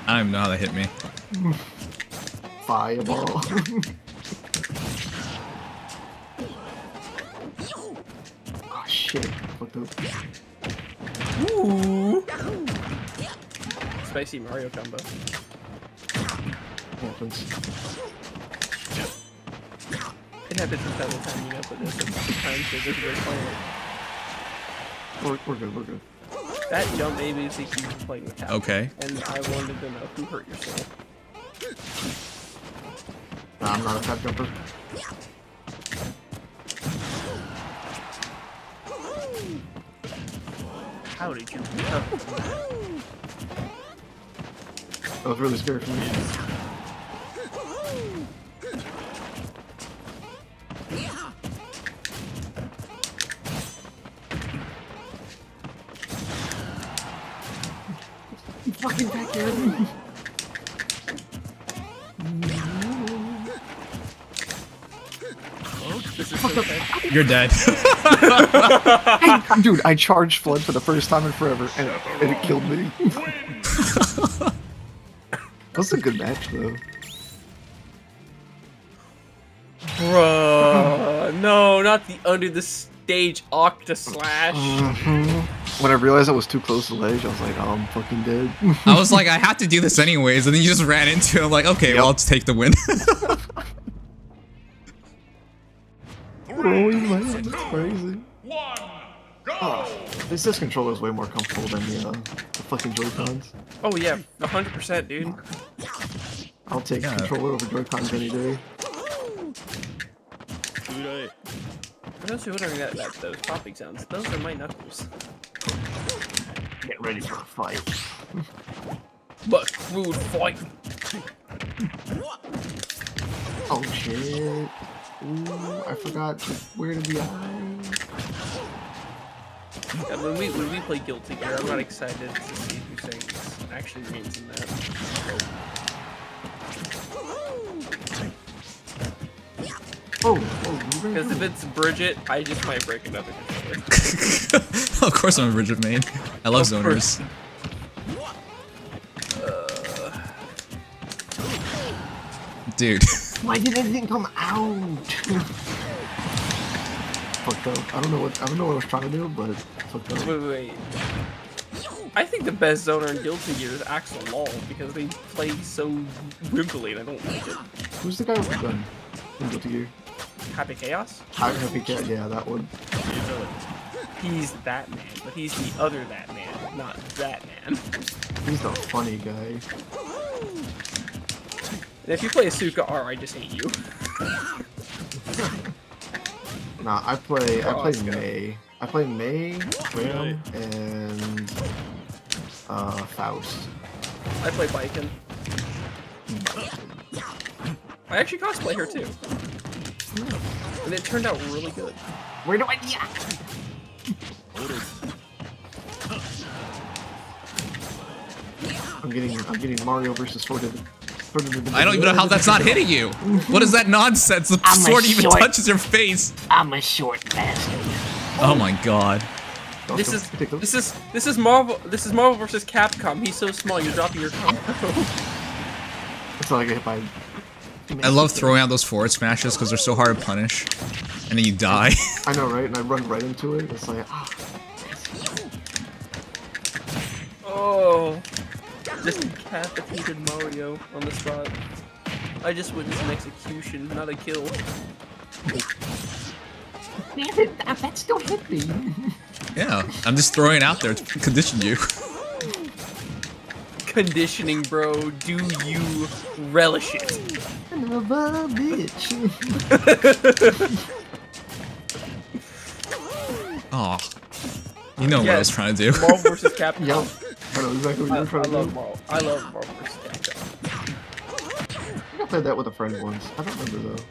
Speaker 1: I don't even know how that hit me.
Speaker 4: Fireball. Oh shit. What the?
Speaker 11: Ooh. Spicy Mario combo.
Speaker 4: Happens.
Speaker 11: It happens from time to time, you know, but there's sometimes there's a great playing it.
Speaker 4: We're good, we're good.
Speaker 11: That jump made me think you were playing with Happed.
Speaker 1: Okay.
Speaker 11: And I wanted to know who hurt yourself.
Speaker 4: Nah, I'm not a tap jumper.
Speaker 11: How did you recover?
Speaker 4: That was really scary for me. Fucking back here.
Speaker 1: You're dead.
Speaker 4: Dude, I charged Flood for the first time in forever, and it killed me. That was a good match, though.
Speaker 11: Bruh, no, not the under the stage Octa Slash.
Speaker 4: When I realized I was too close to the ledge, I was like, oh, I'm fucking dead.
Speaker 1: I was like, I have to do this anyways, and then you just ran into it. I'm like, okay, well, I'll just take the win.
Speaker 4: Oh, man, that's crazy.
Speaker 10: Go!
Speaker 4: This controller is way more comfortable than the fucking Joy-Cons.
Speaker 11: Oh yeah, 100%, dude.
Speaker 4: I'll take controller over Joy-Cons any day.
Speaker 11: For those who are wondering those popping sounds, those are my knuckles.
Speaker 4: Get ready for a fight.
Speaker 11: But food fight.
Speaker 4: Oh shit. Ooh, I forgot where to be.
Speaker 11: Yeah, when we play Guilty Gear, I'm not excited to see who sings actually means in that. Because if it's Bridget, I just might break another controller.
Speaker 1: Of course I'm a Bridget main. I love zoners. Dude.
Speaker 4: Why did anything come out? Fucked up. I don't know what I was trying to do, but fucked up.
Speaker 11: Wait. I think the best zoner in Guilty Gear is Axel Lol because they play so wimpily and I don't like it.
Speaker 4: Who's the guy with the gun in Guilty Gear?
Speaker 11: Happy Chaos?
Speaker 4: Happy Cat, yeah, that one.
Speaker 11: He's that man, but he's the other that man, not that man.
Speaker 4: He's the funny guy.
Speaker 11: And if you play Asuka R, I just hate you.
Speaker 4: Nah, I play May. I play May, Ram, and Faust.
Speaker 11: I play Baiken. I actually cosplay her too. And it turned out really good.
Speaker 4: Where do I I'm getting Mario versus Sword.
Speaker 1: I don't even know how that's not hitting you. What is that nonsense? The sword even touches your face.
Speaker 4: I'm a short bastard.
Speaker 1: Oh my god.
Speaker 11: This is Marvel versus Capcom. He's so small, you're dropping your combo.
Speaker 4: That's all I get hit by.
Speaker 1: I love throwing out those forward smashes because they're so hard to punish. And then you die.
Speaker 4: I know, right? And I run right into it. It's like,
Speaker 11: Oh. Just decapitated Mario on the spot. I just witnessed an execution, not a kill.
Speaker 4: Damn it, that still hit me.
Speaker 1: Yeah, I'm just throwing it out there to condition you.
Speaker 11: Conditioning, bro. Do you relish it?
Speaker 4: Son of a bitch.
Speaker 1: Aw. You know what I was trying to do.
Speaker 11: Marvel vs. Capcom.
Speaker 4: Yep. I know exactly what you're trying to do.
Speaker 11: I love Marvel vs. Capcom.
Speaker 4: I think I played that with a friend once. I don't remember though.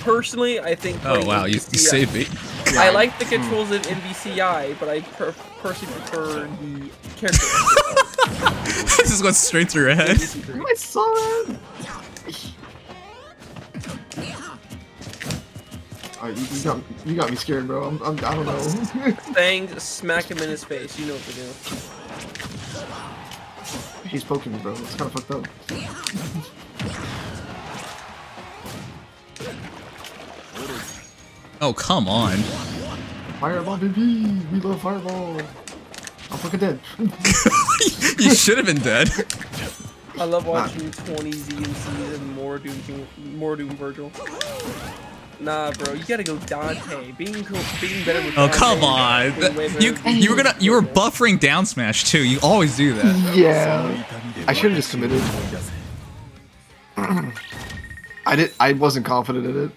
Speaker 11: Personally, I think.
Speaker 1: Oh wow, you saved me.
Speaker 11: I like the controls of NBCI, but I personally prefer the character.
Speaker 1: This just went straight through your head.
Speaker 4: I saw that. You got me scared, bro. I don't know.
Speaker 11: Thang, smack him in his face. You know what to do.
Speaker 4: He's poking me, bro. It's kind of fucked up.
Speaker 1: Oh, come on.
Speaker 4: Fireball, baby! We love Fireball! I'm fucking dead.
Speaker 1: You should have been dead.
Speaker 11: I love watching 20 ZNCs and more Doom Virgil. Nah, bro, you gotta go Dante. Being better with Dante.
Speaker 1: Oh, come on. You were buffering down smash too. You always do that.
Speaker 4: Yeah. I should have just committed. I wasn't confident in it.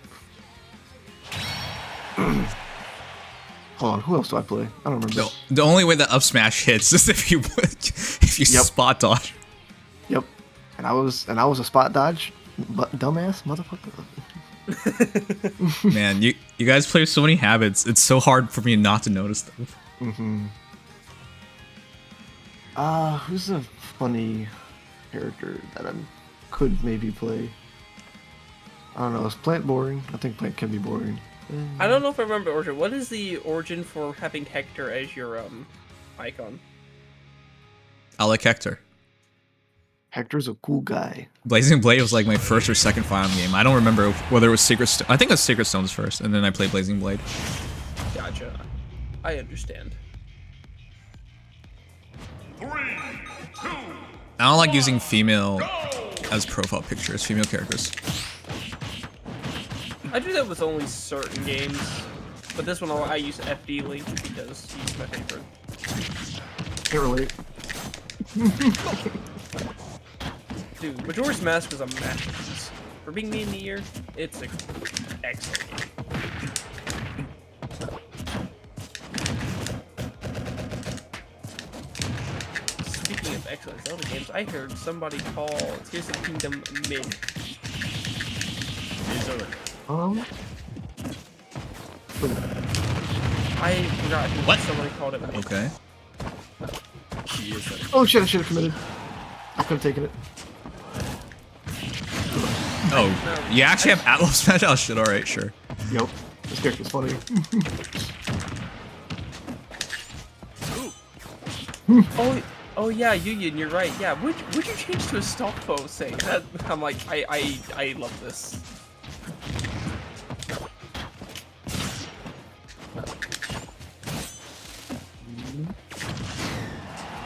Speaker 4: Hold on, who else do I play? I don't remember.
Speaker 1: The only way that up smash hits is if you spot dodge.
Speaker 4: Yep. And I was a spot dodge, but dumbass motherfucker.
Speaker 1: Man, you guys play so many habits. It's so hard for me not to notice them.
Speaker 4: Who's a funny character that I could maybe play? I don't know. Is Plant boring? I think Plant can be boring.
Speaker 11: I don't know if I remember the origin. What is the origin for having Hector as your icon?
Speaker 1: I like Hector.
Speaker 4: Hector's a cool guy.
Speaker 1: Blazing Blade was like my first or second Final game. I don't remember whether it was Secret Stone. I think it was Secret Stones first, and then I played Blazing Blade.
Speaker 11: Gotcha. I understand.
Speaker 10: 3, 2,
Speaker 1: I don't like using female as profile pictures, female characters.
Speaker 11: I do that with only certain games. But this one I use FD Link because he's my favorite.
Speaker 4: Can't relate.
Speaker 11: Dude, Majora's Mask is a masterpiece. For being me in the year, it's an excellent game. Speaking of excellent Zelda games, I heard somebody call Tears of the Kingdom mid. I forgot what somebody called it mid.
Speaker 1: Okay.
Speaker 4: Oh shit, I should have committed. I could have taken it.
Speaker 1: Oh, you actually have Atlas Match? Oh shit, alright, sure.
Speaker 4: Yep. This character's funny.
Speaker 11: Oh yeah, Yuyin, you're right. Yeah, would you change to a stock pose saying that? I'm like, I love this.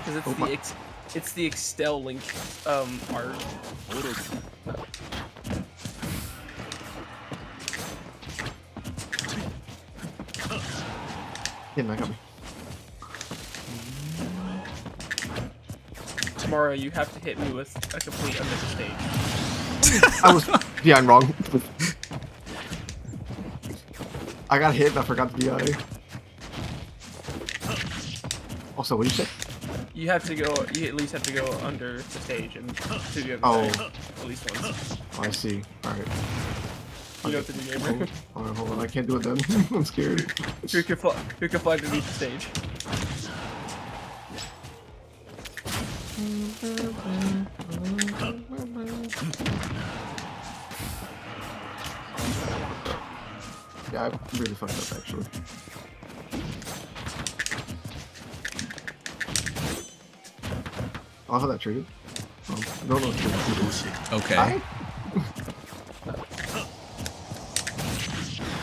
Speaker 11: Because it's the Extel Link art.
Speaker 4: Yeah, I got me.
Speaker 11: Tomorrow you have to hit me with a complete under the stage.
Speaker 4: Yeah, I'm wrong. I got hit and I forgot the DI. Also, what did you say?
Speaker 11: You have to go. You at least have to go under the stage and to the other side at least once.
Speaker 4: Oh, I see. All right.
Speaker 11: You know what to do, gamer.
Speaker 4: Hold on. I can't do it then. I'm scared.
Speaker 11: Who can fly beneath the stage?
Speaker 4: Yeah, I really fucked up actually. I'll have that traded. I don't know what to do.
Speaker 1: Okay.
Speaker 4: Hi?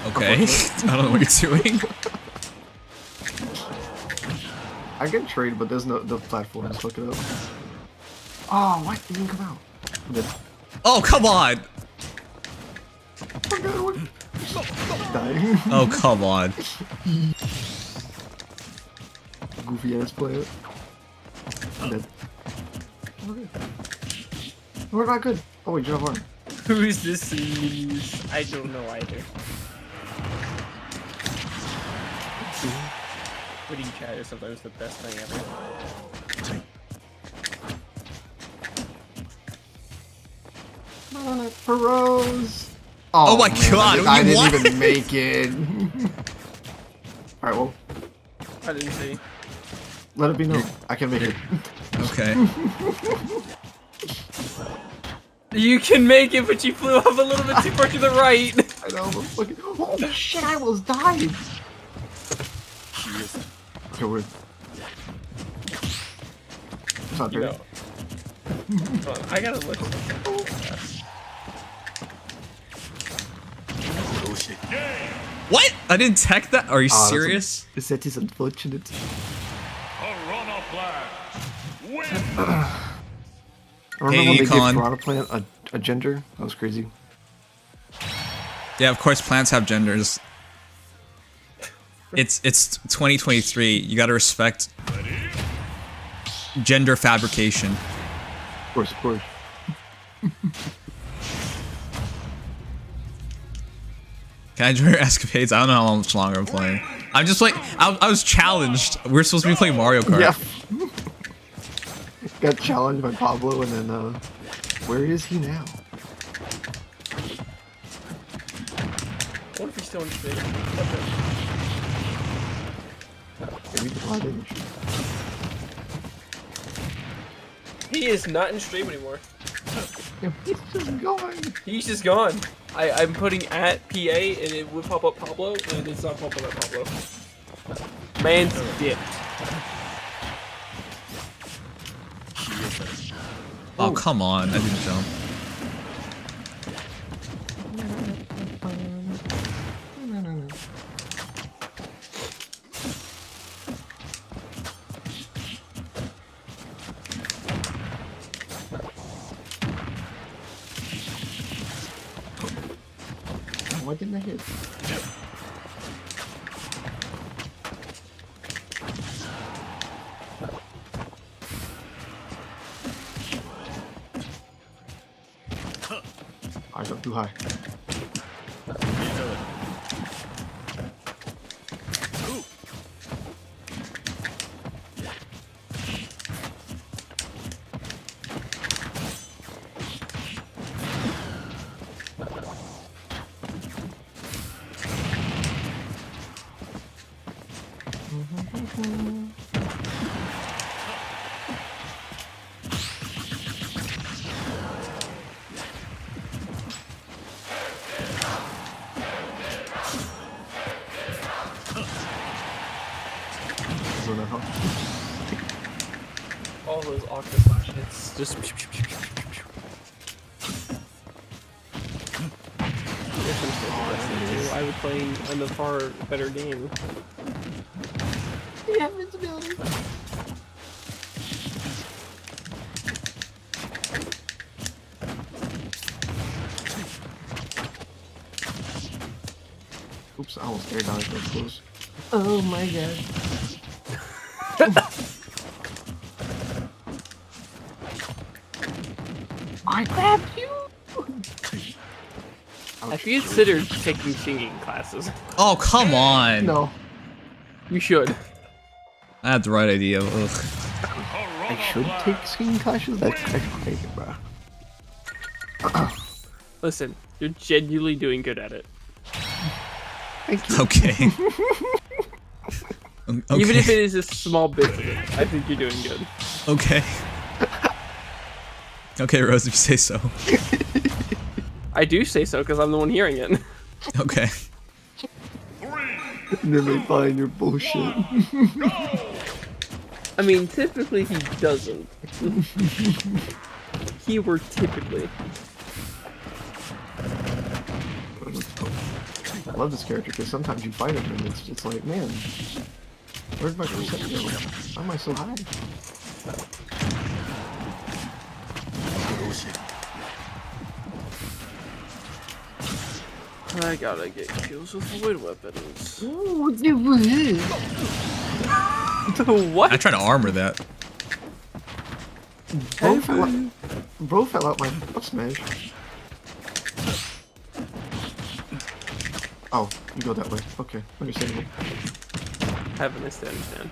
Speaker 1: Okay. I don't know what you're doing.
Speaker 4: I can trade, but there's no the platforms. Look it up. Oh, what? It didn't come out.
Speaker 1: Oh, come on!
Speaker 4: Dying.
Speaker 1: Oh, come on.
Speaker 4: Goofy ass player. I'm dead. Okay. We're not good. Oh wait, jump on.
Speaker 11: Who is this news? I don't know either. Witty chat is sometimes the best thing ever.
Speaker 4: For Rose.
Speaker 1: Oh my
Speaker 4: man,
Speaker 1: god,
Speaker 4: I didn't
Speaker 1: what?
Speaker 4: even make it. Alright, well.
Speaker 11: I didn't see.
Speaker 4: Let it be known. I can make it.
Speaker 1: Okay.
Speaker 11: You can make it, but you flew up a little bit too far to the right.
Speaker 4: I know, but fucking. Oh shit, I almost died. Okay, we're. It's not dirty.
Speaker 11: Hold on, I gotta look.
Speaker 1: What? I didn't tech that? Are you serious?
Speaker 4: That is unfortunate.
Speaker 10: Piranha Plant win.
Speaker 4: I remember when they gave Piranha Plant a gender? That was crazy.
Speaker 1: Yeah, of course plants have genders. It's 2023. You gotta respect gender fabrication.
Speaker 4: Of course, of course.
Speaker 1: Can I join your escapades? I don't know how much longer I'm playing. I'm just like I was challenged. We're supposed to be playing Mario Kart.
Speaker 4: Yeah. Got challenged by Pablo, and then where is he now?
Speaker 11: What if he's still in space? He is not in stream anymore.
Speaker 4: Yeah, he's just gone.
Speaker 11: He's just gone. I'm putting at PA and it would pop up Pablo, and it's not popping up Pablo. Man's dipped.
Speaker 1: Oh, come on. I didn't jump.
Speaker 4: Why didn't I hit? I got too high.
Speaker 11: All those octoflash hits just. I would play a far better game.
Speaker 4: Yeah, invincibility. Oops, I almost air dodged those close. Oh my god. I grabbed you!
Speaker 11: Have you considered taking singing classes?
Speaker 1: Oh, come on.
Speaker 4: No.
Speaker 11: You should.
Speaker 1: I had the right idea. Ugh.
Speaker 4: I should take singing classes? That's crazy, bro.
Speaker 11: Listen, you're genuinely doing good at it.
Speaker 4: Thank you.
Speaker 1: Okay. Okay.
Speaker 11: Even if it is a small bit of it, I think you're doing good.
Speaker 1: Okay. Okay, Rose, if you say so.
Speaker 11: I do say so because I'm the one hearing it.
Speaker 1: Okay.
Speaker 4: And then they find your bullshit.
Speaker 11: I mean, typically he doesn't. Keyword typically.
Speaker 4: I love this character because sometimes you fight him and it's like, man, where'd my percent go? Why am I so high?
Speaker 11: I gotta get kills with void weapons. What?
Speaker 1: I tried to armor that.
Speaker 4: Bro fell out my up smash. Oh, you go that way. Okay, understandable.
Speaker 11: Have a misunderstand.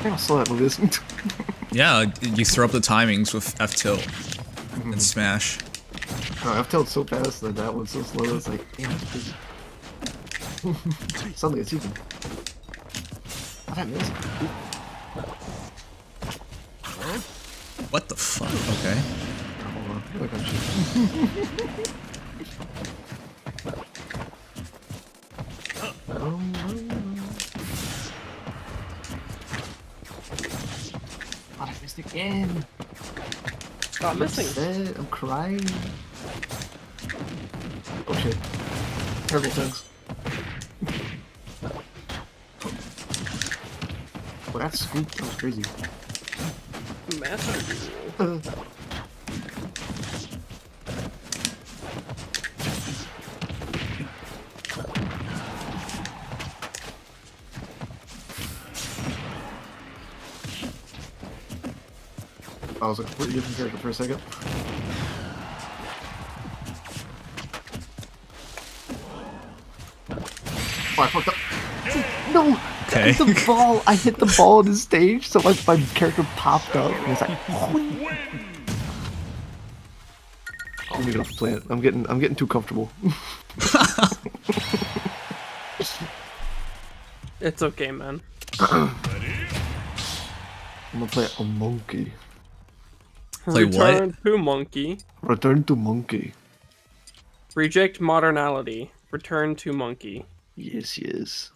Speaker 4: I how slow that move is.
Speaker 1: Yeah, you throw up the timings with F tilt and smash.
Speaker 4: Oh, F tilt's so fast and that one's so slow. It's like, damn, it's suddenly it's even. Oh, that missed.
Speaker 1: What the fuck? Okay.
Speaker 4: Oh, hold on. Look at Oh, I missed again.
Speaker 11: Stop missing.
Speaker 4: Sad. I'm crying. Oh shit. Terrible things. Well, that scoop, that was crazy.
Speaker 11: Master.
Speaker 4: I was a completely different character for a second. Oh, I fucked up. No!
Speaker 1: Okay.
Speaker 4: The ball! I hit the ball on the stage, so my character popped up, and it's like, let me get off the planet. I'm getting too comfortable.
Speaker 11: It's okay, man.
Speaker 4: I'm gonna play a monkey.
Speaker 1: Play
Speaker 11: Return
Speaker 1: what?
Speaker 11: to monkey.
Speaker 4: Return to monkey.
Speaker 11: Reject modernality. Return to monkey.
Speaker 4: Yes, yes.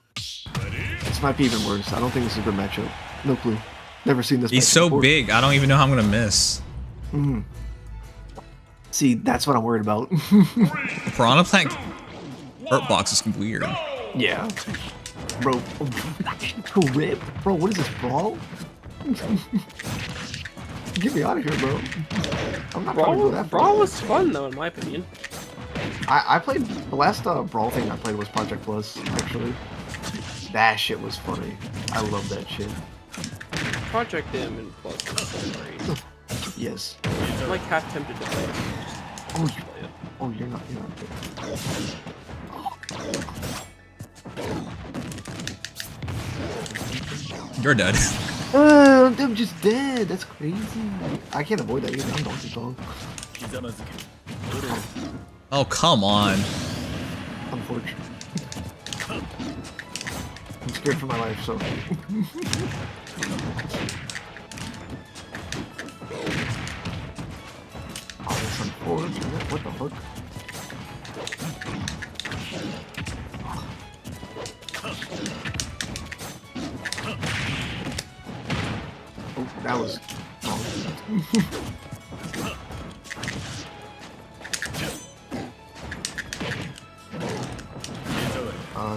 Speaker 4: This might be even worse. I don't think this is a good matchup. No clue. Never seen this.
Speaker 1: He's so big. I don't even know how I'm gonna miss.
Speaker 4: See, that's what I'm worried about.
Speaker 1: Piranha Plant Hurt Box is weird.
Speaker 4: Yeah. Bro, rip. Bro, what is this, brawl? Get me out of here, bro. I'm not trying to go that far.
Speaker 11: Brawl was fun though, in my opinion.
Speaker 4: I played the last Brawl thing I played was Project Plus. Actually, that shit was funny. I love that shit.
Speaker 11: Project M and Plus is so great.
Speaker 4: Yes.
Speaker 11: I'm like half tempted to play it. Just play it.
Speaker 4: Oh, you're not good.
Speaker 1: You're dead.
Speaker 4: I'm just dead. That's crazy. I can't avoid that either. I'm Donkey Kong.
Speaker 1: Oh, come on.
Speaker 4: Unfortunately. I'm scared for my life, so. Oh, that's unfortunate. What the fuck? Oh, that was wrong.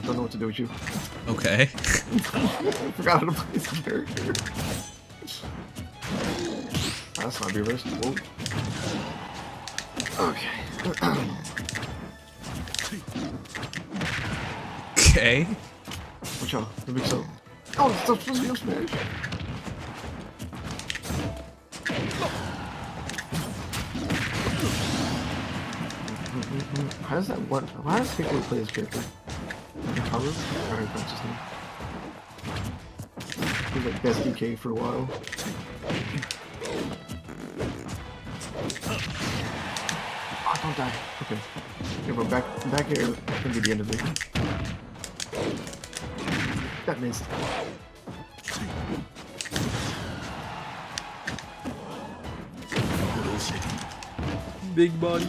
Speaker 4: Don't know what to do with you.
Speaker 1: Okay.
Speaker 4: I forgot how to play this character. That's not be reversed. Whoa. Okay.
Speaker 1: Okay.
Speaker 4: Watch out. The big so. Oh, it's supposed to be a smash. How does that work? Why does Piccolo play this character? Cover? I heard that's his name. He was like best DK for a while. Oh, don't die. Okay. Okay, but back here can be the end of it. That missed.
Speaker 11: Big body.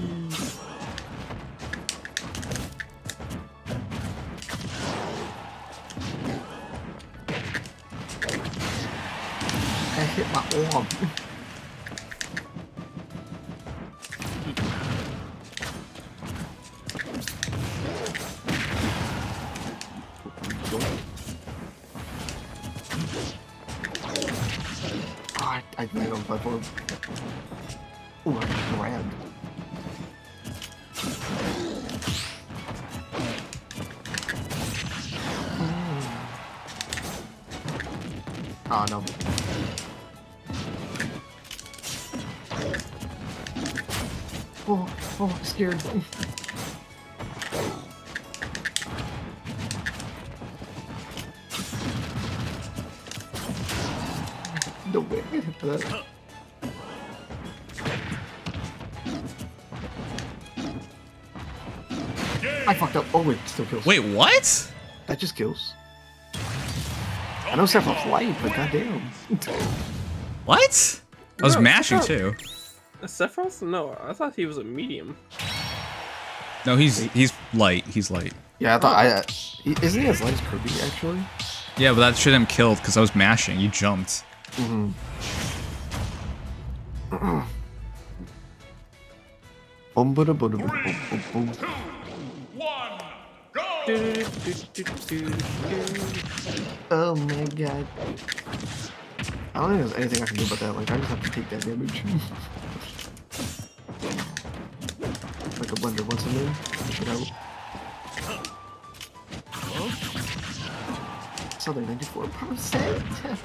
Speaker 4: I hit my arm. I landed on the platform. Oh, I just grabbed. Oh no. Oh, I'm scared. No way I hit that. I fucked up. Oh wait, it still kills.
Speaker 1: Wait, what?
Speaker 4: That just kills. I know Sephiroth's light, but goddamn.
Speaker 1: What? I was
Speaker 11: No,
Speaker 1: mashing
Speaker 11: Sephiroth-
Speaker 1: too.
Speaker 11: Sephiroth? No, I thought he was a medium.
Speaker 1: No, he's light. He's light.
Speaker 4: Yeah, I thought isn't he as light as Kirby actually?
Speaker 1: Yeah, but that shouldn't have killed because I was mashing. You jumped.
Speaker 4: Mm-hmm. Oh my god. I don't think there's anything I can do about that. Like, I just have to take that damage. Like a blender once I'm in. Push it out. Something 94%.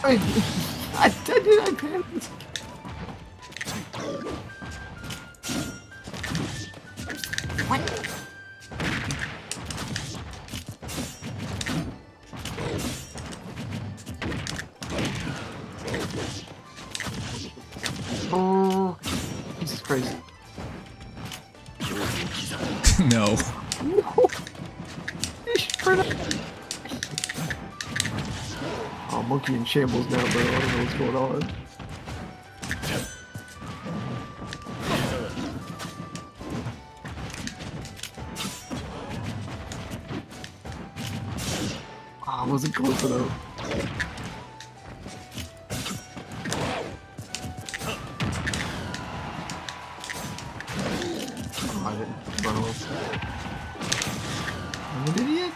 Speaker 4: I did it, I panicked. What? Oh, this is crazy.
Speaker 1: No.
Speaker 4: Oh, monkey in shambles now, bro. I don't know what's going on. I wasn't close enough. Oh, I didn't run off. I'm an idiot.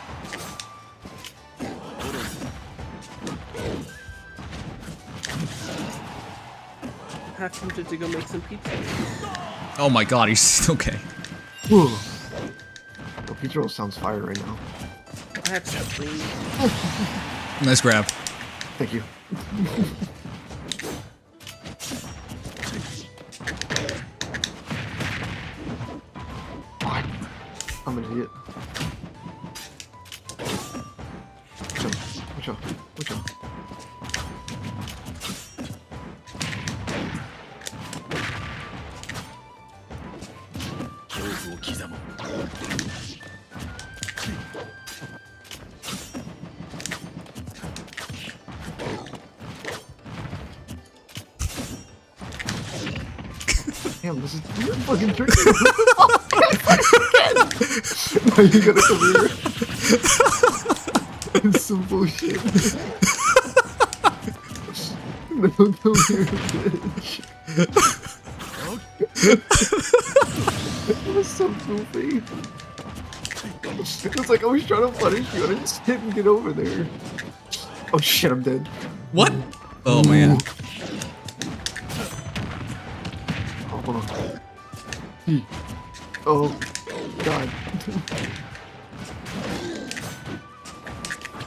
Speaker 11: half tempted to go make some pizza.
Speaker 1: Oh my god, he's okay.
Speaker 4: Whew. The pizza roll sounds fire right now.
Speaker 11: I have something.
Speaker 1: Nice grab.
Speaker 4: Thank you. What? I'm an idiot. Watch out. Watch out. Damn, this is fucking tricky. Why you gotta come here? It's some bullshit. No, come here, bitch. That was so goofy. It's like I was trying to punish you and I just didn't get over there. Oh shit, I'm dead.
Speaker 1: What? Oh man.
Speaker 4: Oh, hold on. Oh, God.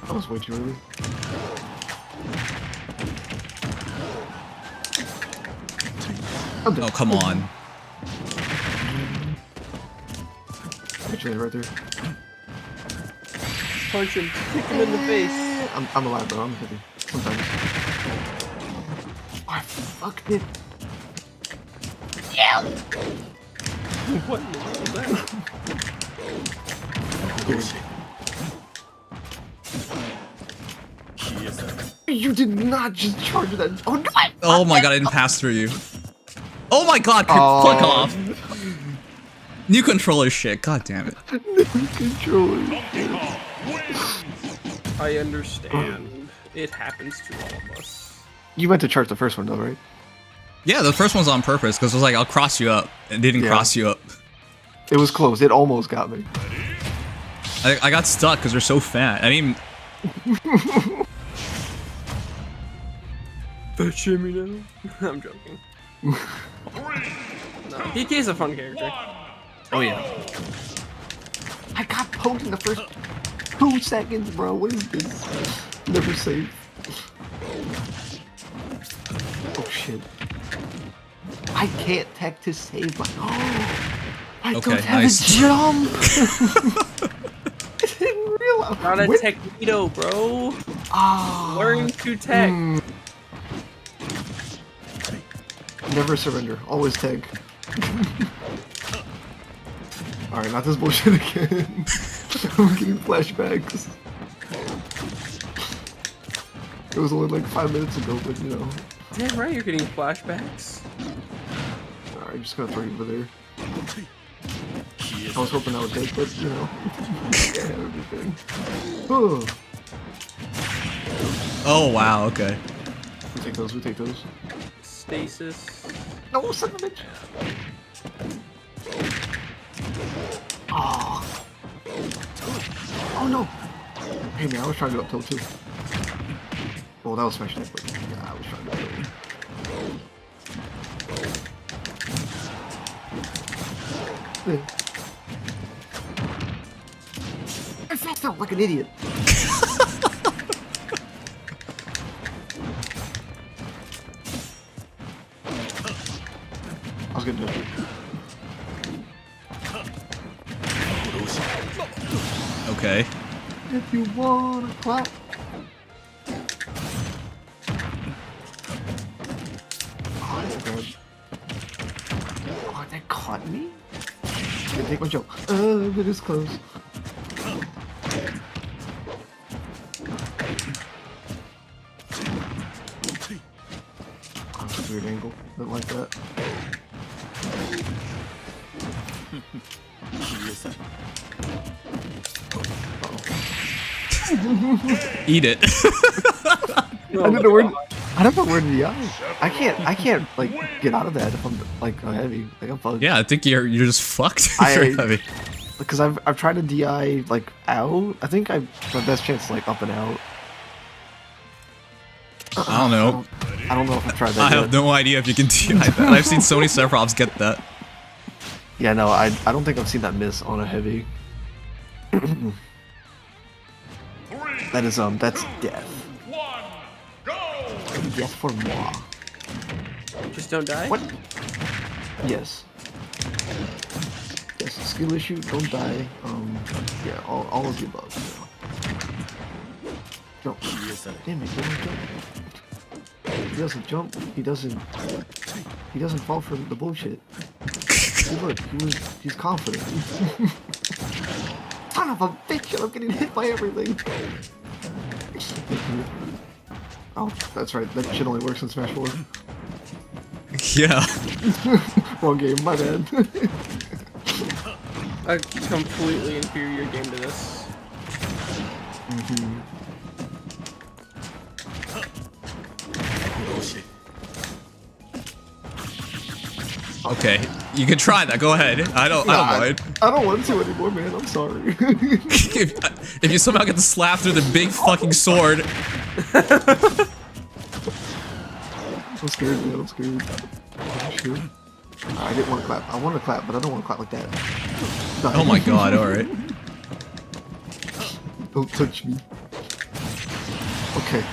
Speaker 4: That was way too early. I'm dead.
Speaker 1: Oh, come on.
Speaker 4: Actually, right there.
Speaker 11: Punch him. Kick him in the face.
Speaker 4: I'm alive, bro. I'm heavy. Sometimes. Oh, I fucked it. Yeah.
Speaker 11: What was that?
Speaker 4: You did not just charge that. Oh, no.
Speaker 1: Oh my god, I didn't pass through you. Oh my god, click off. New controller shit, god damn it.
Speaker 4: New controller shit.
Speaker 11: I understand. It happens to all of us.
Speaker 4: You meant to charge the first one though, right?
Speaker 1: Yeah, the first one's on purpose, because it was like, I'll cross you up. It didn't cross you up.
Speaker 4: It was close. It almost got me.
Speaker 1: I got stuck because they're so fat. I mean...
Speaker 11: Fat shimmy now? I'm joking. No, DK's a fun character.
Speaker 4: Oh yeah. I got poked in the first 2 seconds, bro. What is this? Never save. Oh shit. I can't tech to save my... I don't have a jump! I didn't realize.
Speaker 11: Not a technito, bro. Learn to tech.
Speaker 4: Never surrender. Always tag. Alright, not this bullshit again. I'm getting flashbacks. It was only like 5 minutes ago, but you know.
Speaker 11: Damn right, you're getting flashbacks.
Speaker 4: Alright, I'm just gonna throw you over there. I was hoping I would take, but you know. Yeah, everything. Oh.
Speaker 1: Oh wow, okay.
Speaker 4: We take those, we take those.
Speaker 11: Stasis.
Speaker 4: No, son of a bitch! Oh. Oh no! Hey man, I was trying to go up tilt too. Well, that was smash neck, but yeah, I was trying to go. I fast out like an idiot. I was gonna do it.
Speaker 1: Okay.
Speaker 4: If you wanna clap. Oh, that's good. Oh, that caught me? I'm gonna take my jump. It is close. Oh, that's a weird angle. Don't like that.
Speaker 1: Eat it.
Speaker 4: I don't know where to go. I can't like get out of that if I'm like heavy. Like I'm fucked.
Speaker 1: Yeah, I think you're just fucked. If you're heavy.
Speaker 4: Because I've tried to DI like out. I think my best chance is like up and out.
Speaker 1: I don't know.
Speaker 4: I don't know if I've tried that
Speaker 1: I
Speaker 4: yet.
Speaker 1: have no idea if you can DI that. I've seen so many Sephiroths get that.
Speaker 4: Yeah, no, I don't think I've seen that miss on a heavy. That is that's death. Death for moi.
Speaker 11: Just don't die?
Speaker 4: What? Yes. Yes, skill issue, don't die. Yeah, all of the above. So. Jump. Damn it, don't jump. He doesn't jump, he doesn't fall for the bullshit. See, look, he's confident. Son of a bitch, I'm getting hit by everything. Oh, that's right, that shit only works in Smash 4.
Speaker 1: Yeah.
Speaker 4: Wrong game, my bad.
Speaker 11: A completely inferior game to this.
Speaker 1: Okay, you can try that. Go ahead. I don't mind.
Speaker 4: I don't want to anymore, man. I'm sorry.
Speaker 1: if you somehow get to slap through the big fucking sword.
Speaker 4: I'm scared, man. I'm scared. I'm scared. I didn't want to clap. I want to clap, but I don't want to clap like that. Die.
Speaker 1: Oh my god, alright.
Speaker 4: Don't touch me. Okay.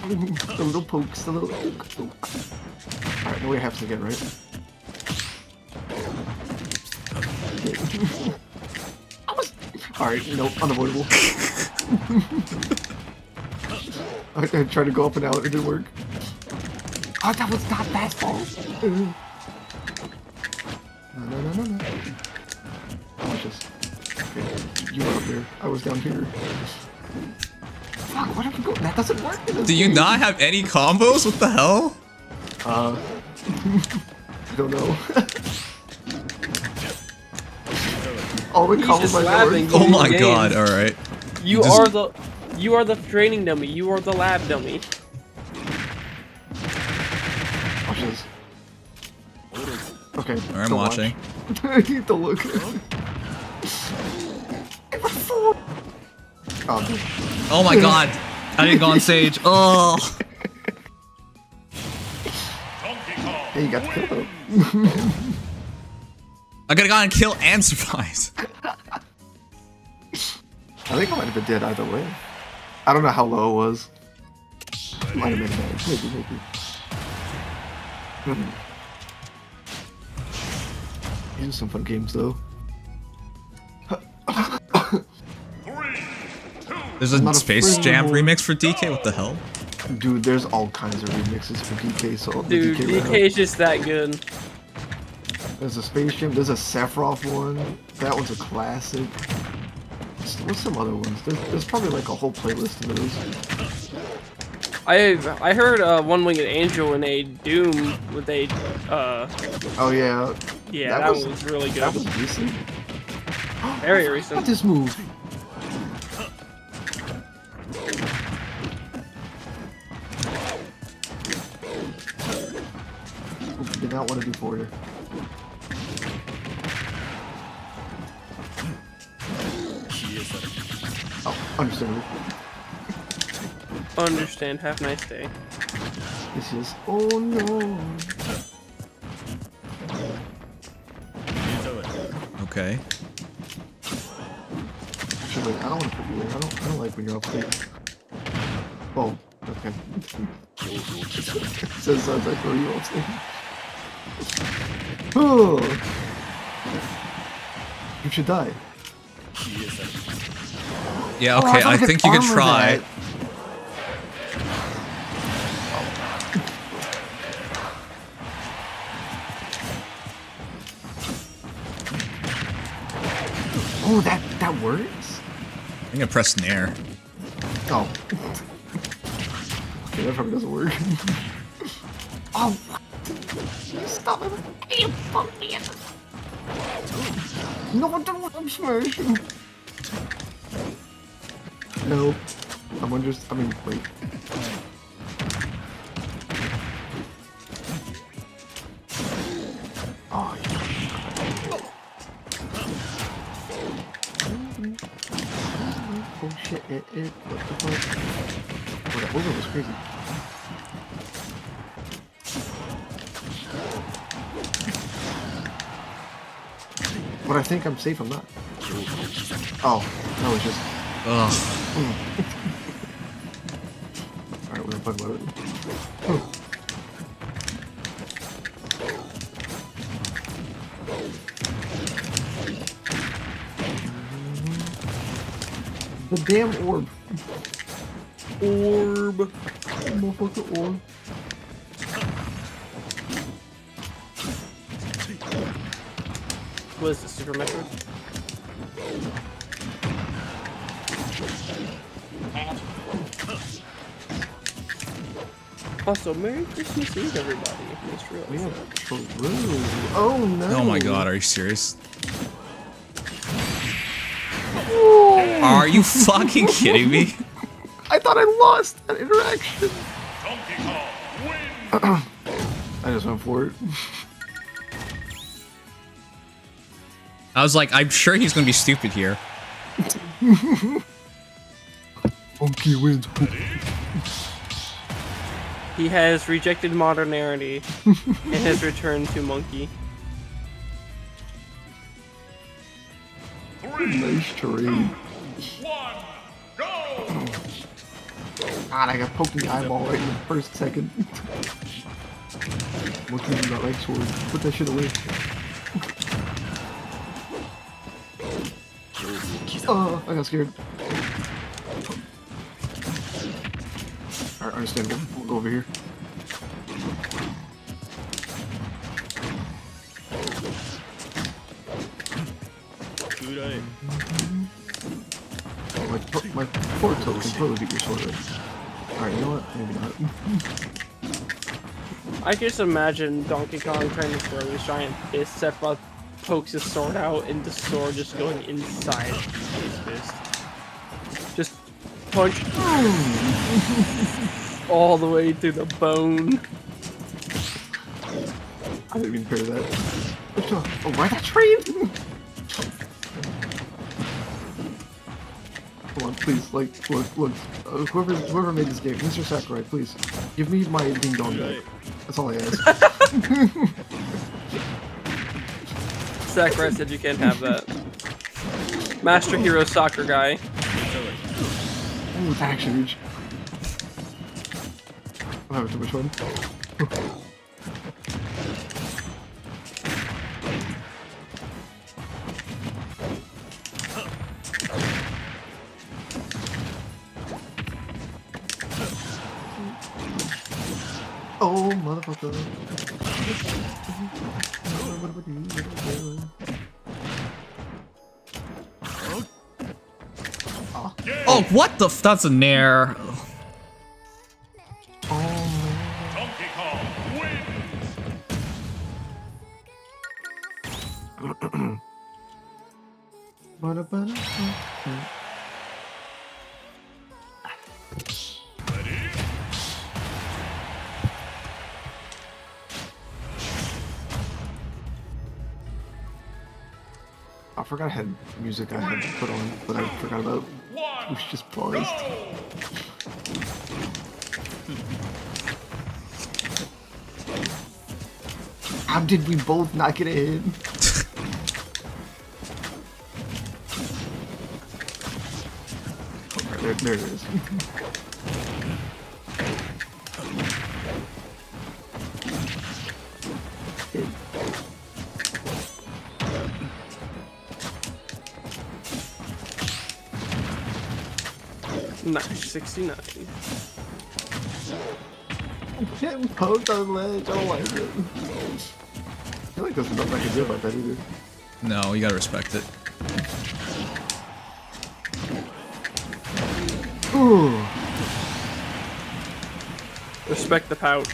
Speaker 4: The little pokes, the little poke. Alright, now we have to again, right? Alright, nope, unavoidable. I tried to go up and out, it didn't work. Oh, that was not that fault. No. Watch this. Okay, you were up there, I was down here. Fuck, why don't you go? That doesn't work.
Speaker 1: Do you not have any combos? What the hell?
Speaker 4: I don't know. All the combos my
Speaker 11: laughing.
Speaker 1: Oh my god, alright.
Speaker 11: You are the training dummy. You are the lab dummy.
Speaker 4: Watch this. Okay.
Speaker 1: Alright, I'm watching.
Speaker 4: Don't look.
Speaker 1: Oh my god. I didn't go on stage. Oh.
Speaker 4: Hey, you got to kill him.
Speaker 1: I could've gone and kill and survived.
Speaker 4: I think I might have been dead either way. I don't know how low it was. Might have been bad. Maybe. These are some fun games, though.
Speaker 1: There's a Space Jam remix for DK? What the hell?
Speaker 4: Dude, there's all kinds of remixes for DK, so
Speaker 11: Dude, DK is just that good.
Speaker 4: There's a Space Jam, there's a Sephiroth one. That one's a classic. What's some other ones? There's probably like a whole playlist of those.
Speaker 11: I heard One Winged Angel in a Doom with a
Speaker 4: Oh yeah.
Speaker 11: Yeah, that was really good.
Speaker 4: That was recent.
Speaker 11: Very recent.
Speaker 4: Look at this move. Did not want to do forward. Oh, understandable.
Speaker 11: Understand. Have a nice day.
Speaker 4: This is. Oh no.
Speaker 1: Okay.
Speaker 4: Actually, wait, I don't want to put you in. I don't like when you're up there. Oh, okay. Says I throw you off stage. Oh. You should die.
Speaker 1: Yeah, okay, I think you can try.
Speaker 4: Oh, that works?
Speaker 1: I'm gonna press Nair.
Speaker 4: Oh. Okay, that probably doesn't work. Oh, what? Stop it. You put me in. No, don't smash. No. Someone just, I mean, wait. Oh, What the fuck? Oh, that over was crazy. But I think I'm safe, I'm not. Oh, that was just...
Speaker 1: Ugh.
Speaker 4: Alright, we're gonna talk about it. Oh. The damn orb.
Speaker 11: Orb.
Speaker 4: Motherfucker orb.
Speaker 11: What is this, Super Metroid? Also, Merry Christmas Eve, everybody. I just realized that.
Speaker 4: Oh no.
Speaker 1: Oh my god, are you serious? Are you fucking kidding me?
Speaker 4: I thought I lost that interaction. I just went for it.
Speaker 1: I was like, I'm sure he's gonna be stupid here.
Speaker 4: Monkey wins.
Speaker 11: He has rejected modernity and has returned to monkey.
Speaker 4: Nice trade. God, I got poked in the eyeball right in the first second. Monkey using that right sword. Put that shit away. Oh, I got scared. Alright, understandable. We'll go over here. My poor toe can totally beat your sword right. Alright, you know what? Maybe not.
Speaker 11: I just imagine Donkey Kong trying to throw his giant fist. Sephiroth pokes his sword out and the sword just going inside his fist. Just punch all the way through the bone.
Speaker 4: I didn't even hear that. Oh, why that train? Come on, please, like, look. Whoever made this game, Mr. Sakurai, please, give me my ding dong back. That's all I ask.
Speaker 11: Sakurai said you can't have that. Master Hero Soccer Guy.
Speaker 4: Ooh, it's action reach. I'm having too much fun. Oh, motherfucker.
Speaker 1: Oh, what the that's a nair.
Speaker 10: Donkey Kong wins.
Speaker 4: I forgot I had music I had to put on, but I forgot about it. It was just paused. How did we both not get in? There it is.
Speaker 11: Nice, 69.
Speaker 4: I'm getting poked on the ledge, I don't like it. I feel like there's nothing I can do about that either.
Speaker 1: No, you gotta respect it.
Speaker 4: Ooh.
Speaker 11: Respect the pouch.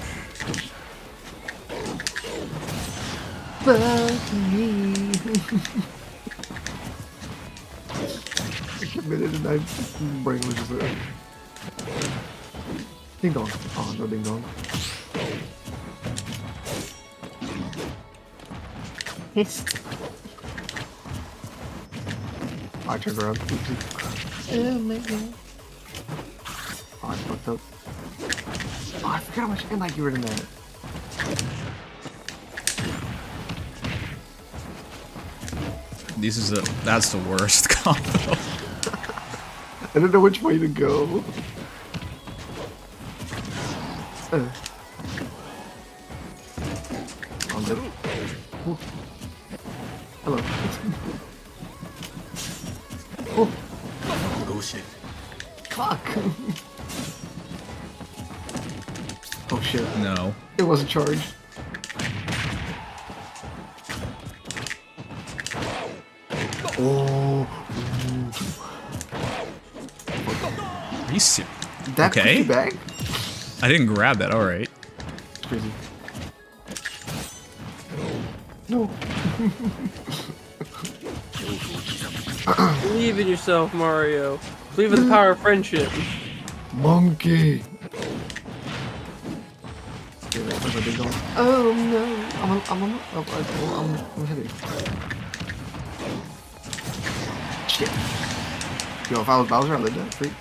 Speaker 4: Fuck me. I committed and my brain was just like... Ding dong. Oh, no ding dong. I turned around. Oh my god. fucked up. Oh, I forgot how much I like you were in that.
Speaker 1: That's the worst combo.
Speaker 4: I don't know which way to go. I'm dead. Ooh. Hello. Oh.
Speaker 6: Oh shit.
Speaker 4: Fuck. Oh shit.
Speaker 1: No.
Speaker 4: It wasn't charged. Oh.
Speaker 1: Are you serious?
Speaker 4: That
Speaker 1: okay.
Speaker 4: put you back?
Speaker 1: I didn't grab that. All right.
Speaker 4: It's crazy. No.
Speaker 11: Believe in yourself, Mario. Believe in the power of friendship.
Speaker 4: Monkey. Oh no! I'm heavy. Shit. Yo, if I was Bowser, I'd let that freak.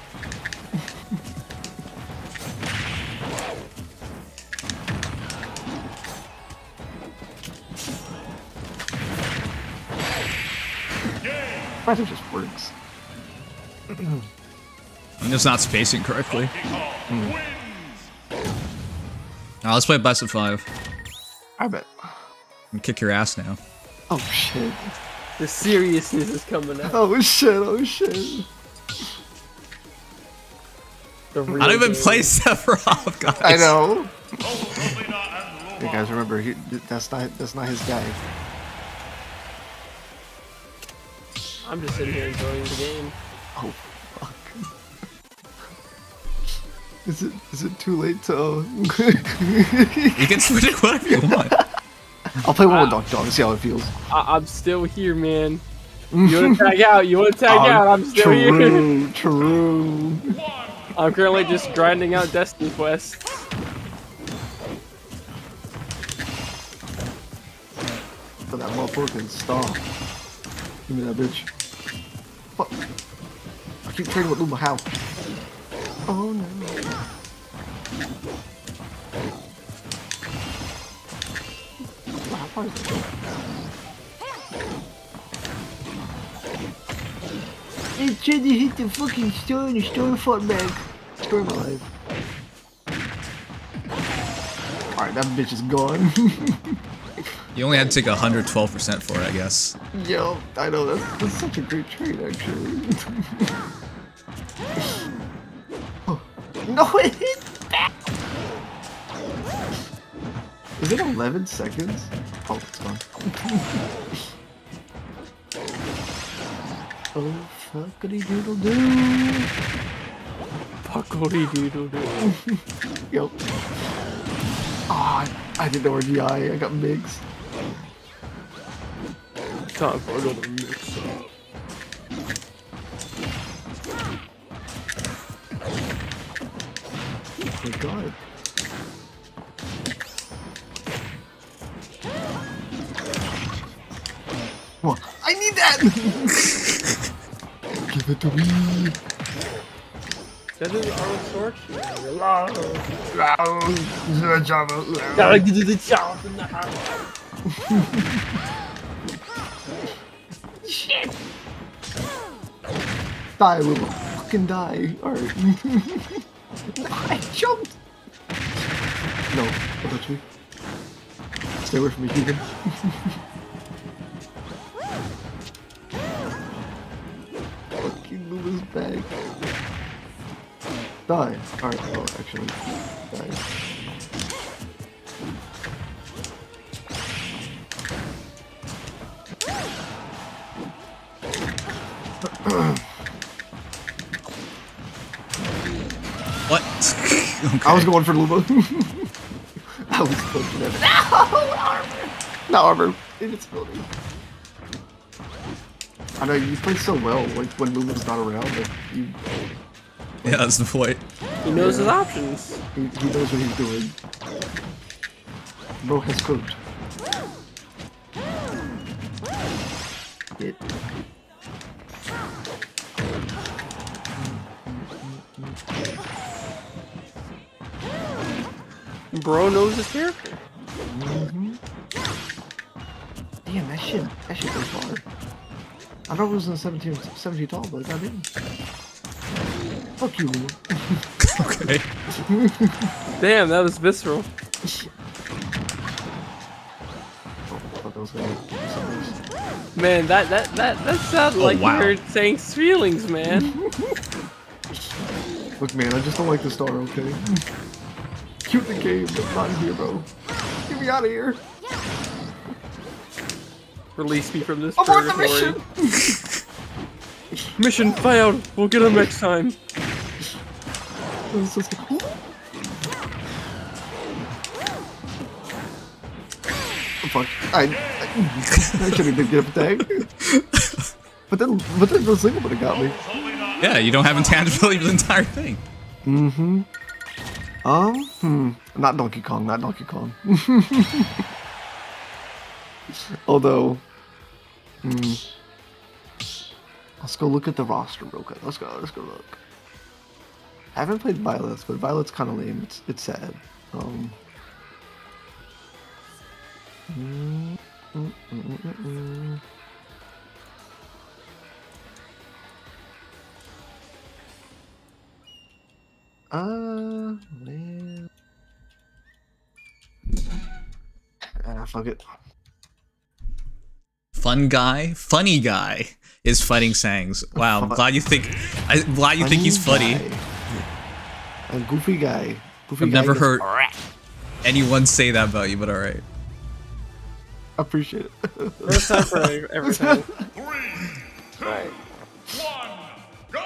Speaker 4: It just works.
Speaker 1: I'm just not spacing correctly. Now let's play best of 5.
Speaker 4: I bet.
Speaker 1: And kick your ass now.
Speaker 4: Oh shit.
Speaker 11: The seriousness is coming out.
Speaker 4: Oh shit, oh shit.
Speaker 11: I
Speaker 1: don't even play Sephiroth, guys.
Speaker 4: I know. Hey guys, remember, that's not his guy.
Speaker 11: I'm just sitting here enjoying the game.
Speaker 4: Oh fuck. Is it too late to
Speaker 1: You can switch it whatever you want.
Speaker 4: I'll play one with Doc Dog and see how it feels.
Speaker 11: I'm still here, man. You wanna tag out? You wanna tag out? I'm still here.
Speaker 4: True.
Speaker 11: I'm currently just grinding out Destiny quests.
Speaker 4: But that motherfucker can stop. Give me that bitch. Fuck. I keep trading with Luma. How? Oh no. Wow, Hey, tried to hit the fucking store and the store fought back. Story of my life. Alright, that bitch is gone.
Speaker 1: You only had to take 112% for it, I guess.
Speaker 4: Yo, I know, that's such a great trade, actually. Oh. No, it hit back! Is it 11 seconds? Oh, it's gone. Oh, fuckity doodle doo.
Speaker 11: Puckity doodle doo.
Speaker 4: Yo. Ah, I didn't know where GI. I got Migs.
Speaker 11: Time for another mix up.
Speaker 4: Oh my god. Come on. I need that! Give it to me.
Speaker 11: That is our sword.
Speaker 4: Shit! Die, little fucking die. Alright. I jumped! No, don't touch me. Stay away from me, Keegan. Fucking Luma's back. Die. Alright, oh, actually. Die.
Speaker 1: What? Okay.
Speaker 4: I was going for Luma. I was pushing it. No! Armor! No armor. In its building. I know, you play so well, like, when Luma's not around, like, you...
Speaker 1: Yeah, that's the point.
Speaker 11: He knows his options.
Speaker 4: He knows what he's doing. Bro has cooked. It.
Speaker 11: Bro knows his character.
Speaker 4: Damn, that shit goes far. I thought it was in 17 tall, but I didn't. Fuck you, Lou.
Speaker 1: Okay.
Speaker 11: Damn, that was visceral. Man, that sounded like
Speaker 1: wow.
Speaker 11: you were saying feelings, man.
Speaker 4: Look, man, I just don't like the star, okay? Cute the game, but not here, bro. Get me out of here.
Speaker 11: Release me from this
Speaker 4: Abort the
Speaker 11: purgatory.
Speaker 4: mission!
Speaker 11: Mission failed. We'll get him next time.
Speaker 4: Fuck. I should've did get a tag. But then the single would have got me.
Speaker 1: Yeah, you don't have intangibility for the entire thing.
Speaker 4: Not Donkey Kong, not Donkey Kong. Although, let's go look at the roster real quick. Let's go look. I haven't played Violet's, but Violet's kind of lame. It's sad. Man. Fuck it.
Speaker 1: Funny guy is fighting Sangs. Wow, I'm glad you think he's funny.
Speaker 4: A goofy guy.
Speaker 1: I've never heard anyone say that about you, but alright.
Speaker 4: Appreciate it.
Speaker 11: First time for everything.
Speaker 10: 3, 2,
Speaker 11: Right.
Speaker 10: 1, go!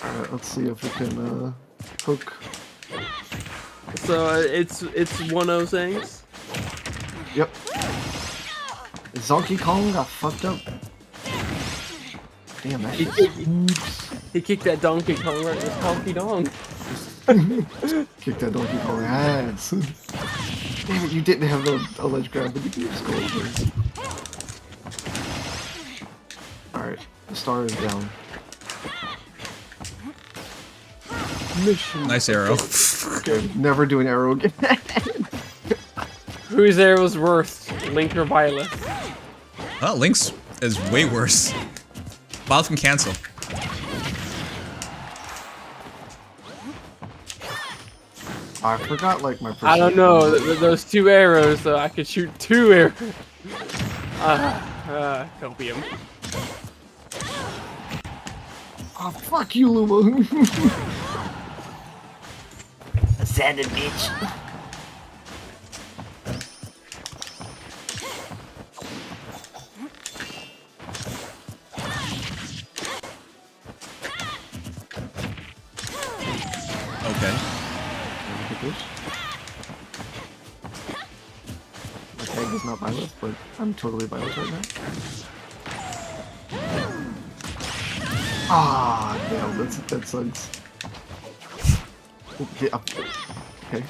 Speaker 4: Alright, let's see if we can hook.
Speaker 11: So it's 1-0 Sangs.
Speaker 4: Yep. Donkey Kong got fucked up. Damn, that shit.
Speaker 11: He kicked that Donkey Kong right in his honky dong.
Speaker 4: Kick that Donkey Kong ass. Damn it, you didn't have a ledge grab, but you can just go over. Alright, the star is down.
Speaker 11: Mission.
Speaker 1: Nice arrow.
Speaker 4: Okay, never do an arrow again.
Speaker 11: Whose arrow was worse, Link or Violet?
Speaker 1: Well, Link's is way worse. Violet can cancel.
Speaker 4: I forgot, like, my
Speaker 11: I don't know, those two arrows, though, I could shoot 2 arrows. Copium.
Speaker 4: Oh, fuck you, Luma. Sand it, bitch.
Speaker 1: Okay.
Speaker 4: My tag is not Violet, but I'm totally Violet right now. Ah, damn, that sucks. Yeah. Okay.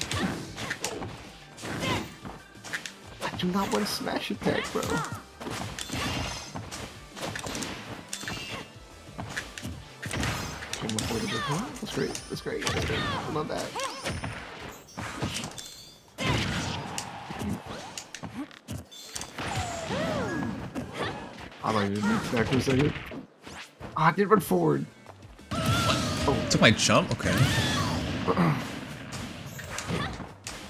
Speaker 4: I do not want to smash attack, bro. That's great. That's great. That's great. I love that. I thought you didn't back for a second. Ah, I did run forward.
Speaker 1: Oh, took my jump? Okay.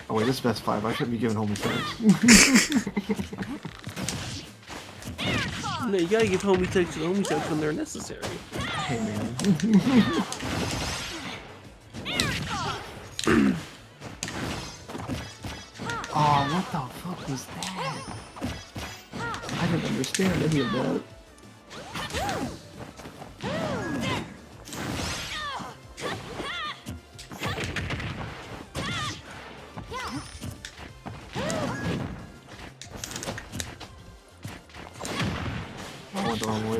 Speaker 4: Oh wait, this is best 5. I shouldn't be giving homie tags.
Speaker 11: No, you gotta give homie tags to homie tags when they're necessary.
Speaker 4: Hey man. Oh, what the fuck was that? I didn't understand any of that. I went the wrong way.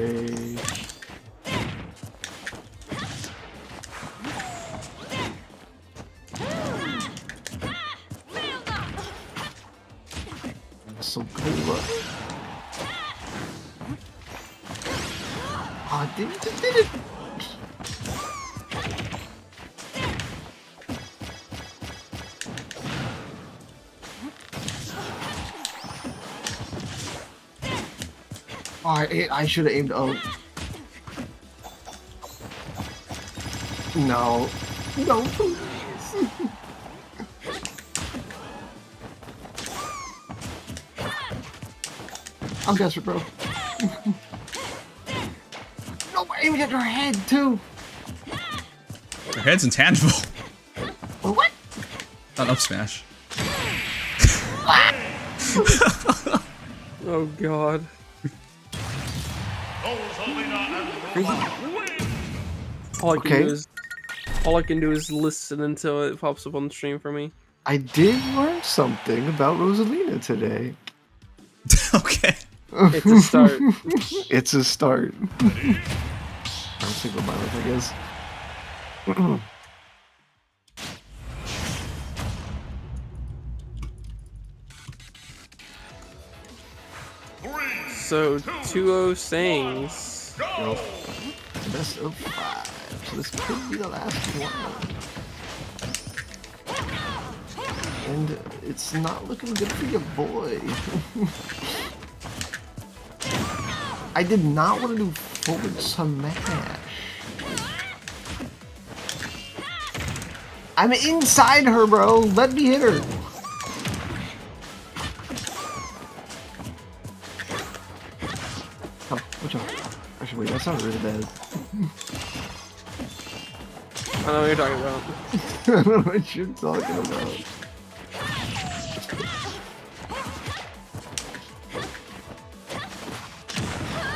Speaker 4: So cool. Oh, I did it! I should have aimed up. No. No, please. I'm desperate, bro. No, aiming at her head, too.
Speaker 1: Her head's intangible.
Speaker 4: What?
Speaker 1: Not up smash.
Speaker 11: Oh god. All I can do is listen until it pops up on the stream for me.
Speaker 4: I did learn something about Rosalina today.
Speaker 1: Okay.
Speaker 11: It's a start.
Speaker 4: It's a start. I'm single minded, I guess.
Speaker 11: So 2-0 Sangs.
Speaker 4: Well, best of 5. So this could be the last one. And it's not looking good for your boy. I did not want to do forward smash. I'm inside her, bro. Let me hit her. Oh, watch out. Actually, wait, that sounds really bad.
Speaker 11: I know what you're talking about.
Speaker 4: I don't know what you're talking about.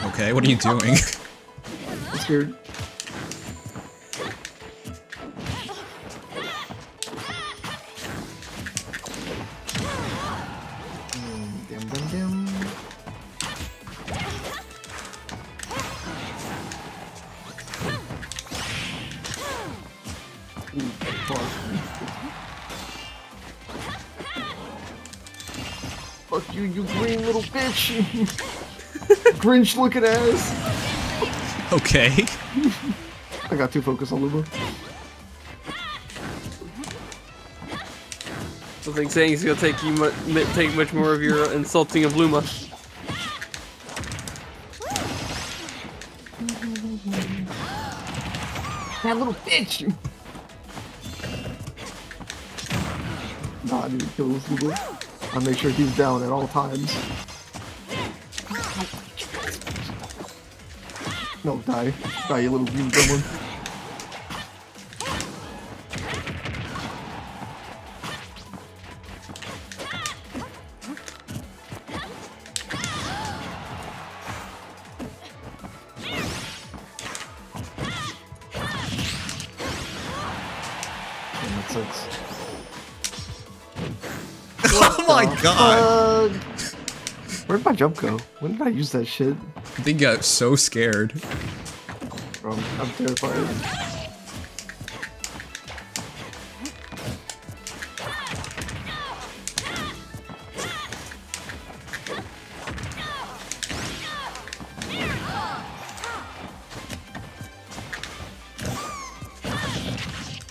Speaker 1: Okay, what are you doing?
Speaker 4: I'm scared. Damn, damn, damn. Fuck you, you green little bitch! Grinch looking ass!
Speaker 1: Okay.
Speaker 4: I got too focused on Luma.
Speaker 11: I think saying he's gonna take much more of your insulting of Luma.
Speaker 4: That little bitch! Nah, I need to kill this Luma. I'll make sure he's down at all times. No, die. Die, you little green gremlin. Damn, that sucks.
Speaker 1: Oh my god!
Speaker 4: Where'd my jump go? When did I use that shit?
Speaker 1: I think I got so scared.
Speaker 4: Bro, I'm terrified.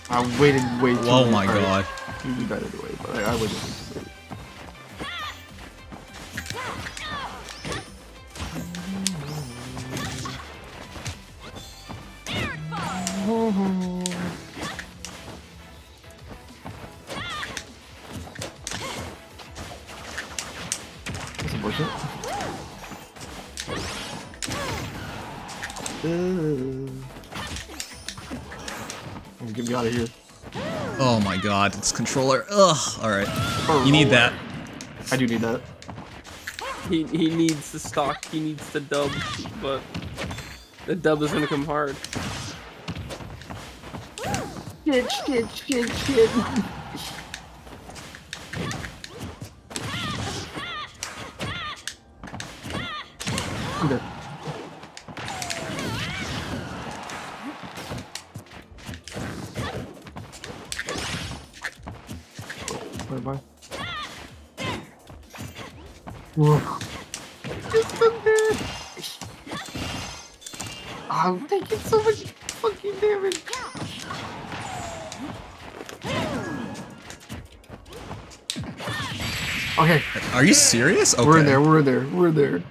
Speaker 4: I waited way too long.
Speaker 1: Oh my god.
Speaker 4: You do that anyway, but I waited way too late. That's some bullshit. Get me out of here.
Speaker 1: Oh my god, it's controller. Ugh, alright. You need that.
Speaker 4: I do need that.
Speaker 11: He needs the stock, he needs the dub, but the dub is gonna come hard.
Speaker 4: Shit. I'm dead. Bye-bye. Whoa. Just so good. I'm taking so much fucking damage. Okay.
Speaker 1: Are you serious? Okay.
Speaker 4: We're in there.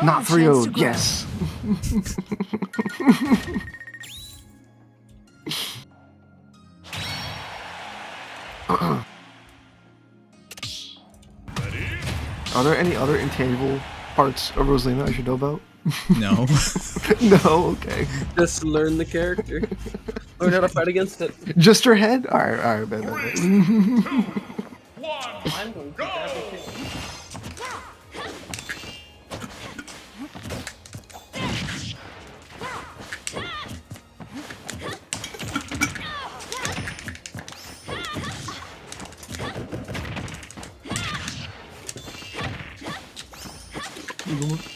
Speaker 3: have
Speaker 4: Not
Speaker 3: a chance to
Speaker 4: 3-0,
Speaker 3: grow.
Speaker 4: yes. Are there any other intangible parts of Rosalina I should know about?
Speaker 1: No.
Speaker 4: No, okay.
Speaker 11: Just learn the character. Learn how to fight against it.
Speaker 4: Just her head? Alright, bet.
Speaker 11: I'm going to keep everything.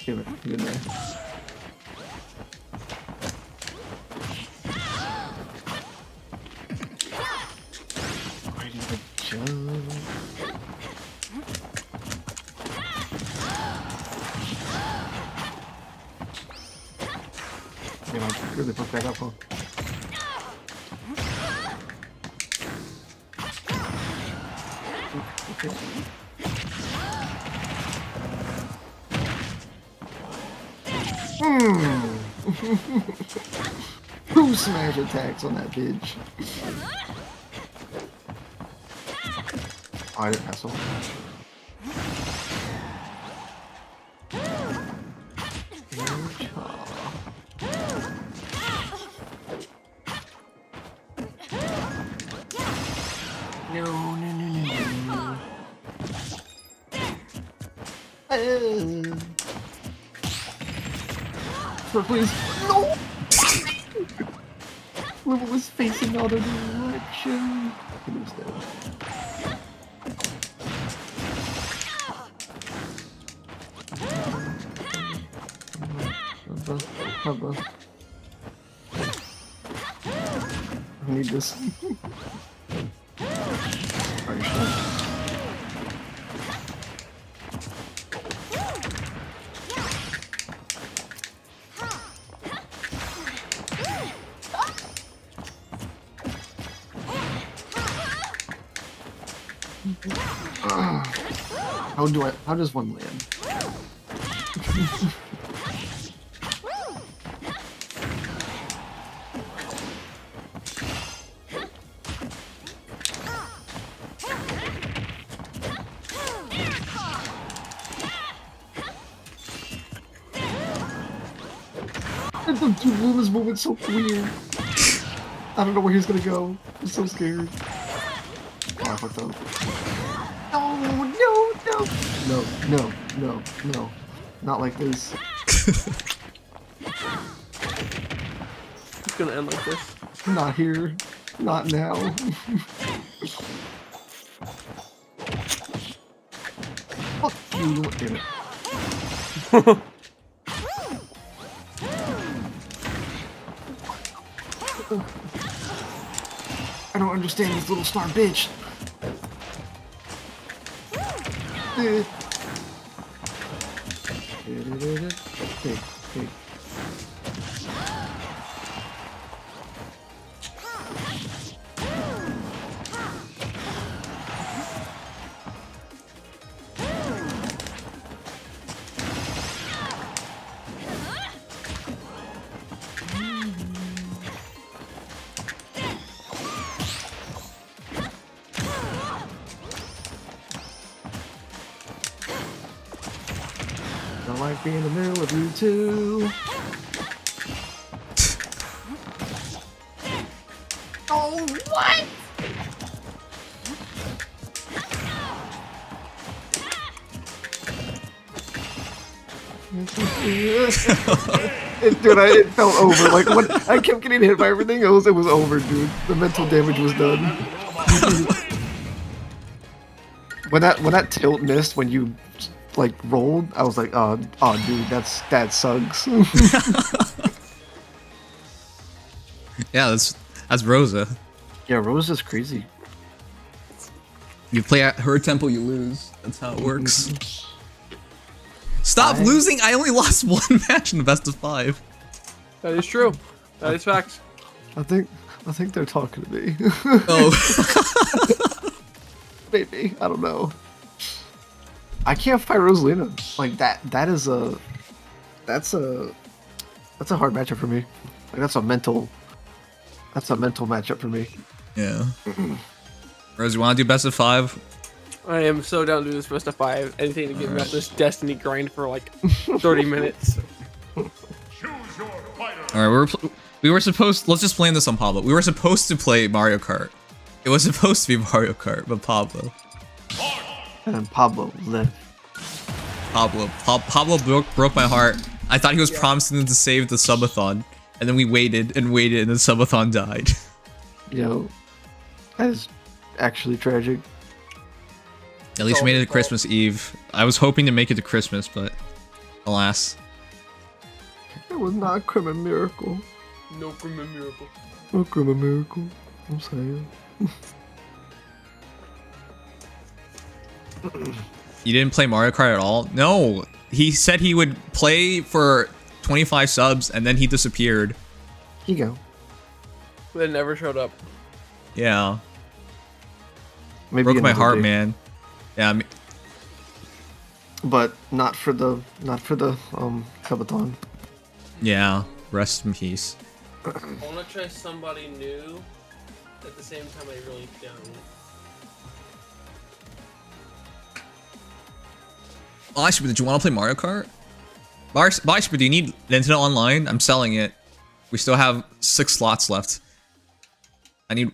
Speaker 4: Give it. Good there. Where did I jump? Man, I really fucked that up, huh? Okay. Two smash attacks on that bitch. Oh, I didn't hassle. No. So please, no! River was facing another direction. He was dead. I need this. Are you sure? How does one land? The Luna's movement's so weird. I don't know where he's gonna go. I'm so scared. Oh, I fucked up. No. Not like this.
Speaker 11: It's gonna end like this.
Speaker 4: Not here. Not now. Fuck you. Damn it. I don't understand this little star bitch. Hey. I like being in the middle of you two. Oh, what? Dude, it felt over. Like when I kept getting hit by everything else, it was over, dude. The mental damage was done. when that tilt missed, when you like rolled, I was like, oh dude, that sucks.
Speaker 1: Yeah, that's Rosa.
Speaker 4: Yeah, Rosa's crazy.
Speaker 1: You play at her tempo, you lose. That's how it works. Stop losing! I only lost one match in the best of 5.
Speaker 11: That is true. That is facts.
Speaker 4: I think they're talking to me.
Speaker 1: Oh.
Speaker 4: Maybe. I don't know. I can't fight Rosalina. Like that is a That's a hard matchup for me. Like, that's a mental matchup for me.
Speaker 1: Yeah. Rose, you want to do best of 5?
Speaker 11: I am so down to do this best of 5. Anything to get me off this Destiny grind for like 30 minutes.
Speaker 1: All right, we were supposed. Let's just blame this on Pablo. We were supposed to play Mario Kart. It was supposed to be Mario Kart, but Pablo.
Speaker 4: And then Pablo left.
Speaker 1: Pablo broke my heart. I thought he was promising to save the subathon, and then we waited and waited, and the subathon died.
Speaker 4: Yo, that is actually tragic.
Speaker 1: At least we made it to Christmas Eve. I was hoping to make it to Christmas, but alas.
Speaker 4: It was not a criminal miracle.
Speaker 11: No criminal miracle.
Speaker 4: No criminal miracle. I'm saying.
Speaker 1: You didn't play Mario Kart at all? No. He said he would play for 25 subs, and then he disappeared.
Speaker 4: Here you go.
Speaker 11: They never showed up.
Speaker 1: Yeah.
Speaker 4: Maybe
Speaker 1: broke my heart,
Speaker 4: day.
Speaker 1: man. Yeah.
Speaker 4: But not for the subathon.
Speaker 1: Yeah. Rest in peace.
Speaker 11: I want to try somebody new. At the same time, I really don't.
Speaker 1: Bashba, did you want to play Mario Kart? Bashba, do you need Nintendo Online? I'm selling it. We still have 6 slots left. I need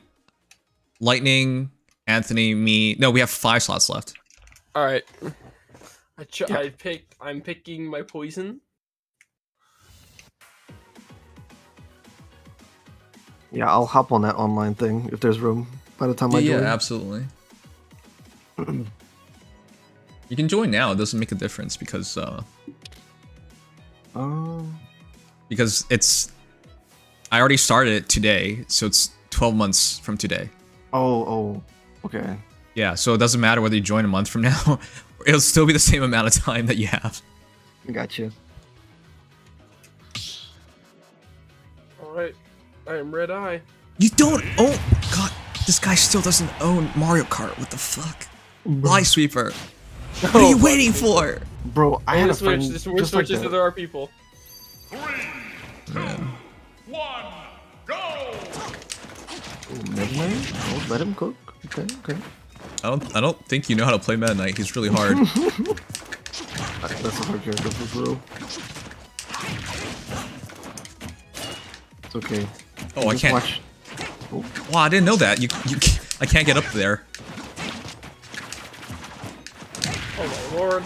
Speaker 1: Lightning, Anthony, me. No, we have 5 slots left.
Speaker 11: All right. I'm picking my poison.
Speaker 4: Yeah, I'll hop on that online thing if there's room by the time I join.
Speaker 1: Yeah, absolutely. You can join now. It doesn't make a difference because it's. I already started it today, so it's 12 months from today.
Speaker 4: Oh, okay.
Speaker 1: Yeah, so it doesn't matter whether you join a month from now. It'll still be the same amount of time that you have.
Speaker 4: I got you.
Speaker 11: All right, I am Red Eye.
Speaker 1: You don't own. God, this guy still doesn't own Mario Kart. What the fuck? Lie Sweeper. What are you waiting for?
Speaker 4: Bro, I had a friend
Speaker 11: We're
Speaker 4: just like
Speaker 11: switches
Speaker 4: that.
Speaker 11: to there are people.
Speaker 10: 3, 2, 1, go!
Speaker 4: Ooh, Meta Knight? Oh, let him cook. Okay.
Speaker 1: I don't think you know how to play Meta Knight. He's really hard.
Speaker 4: That's a hard character for real. It's okay.
Speaker 1: Oh, I can't.
Speaker 4: Watch. Oh.
Speaker 1: Wow, I didn't know that. I can't get up there.
Speaker 11: Oh my lord.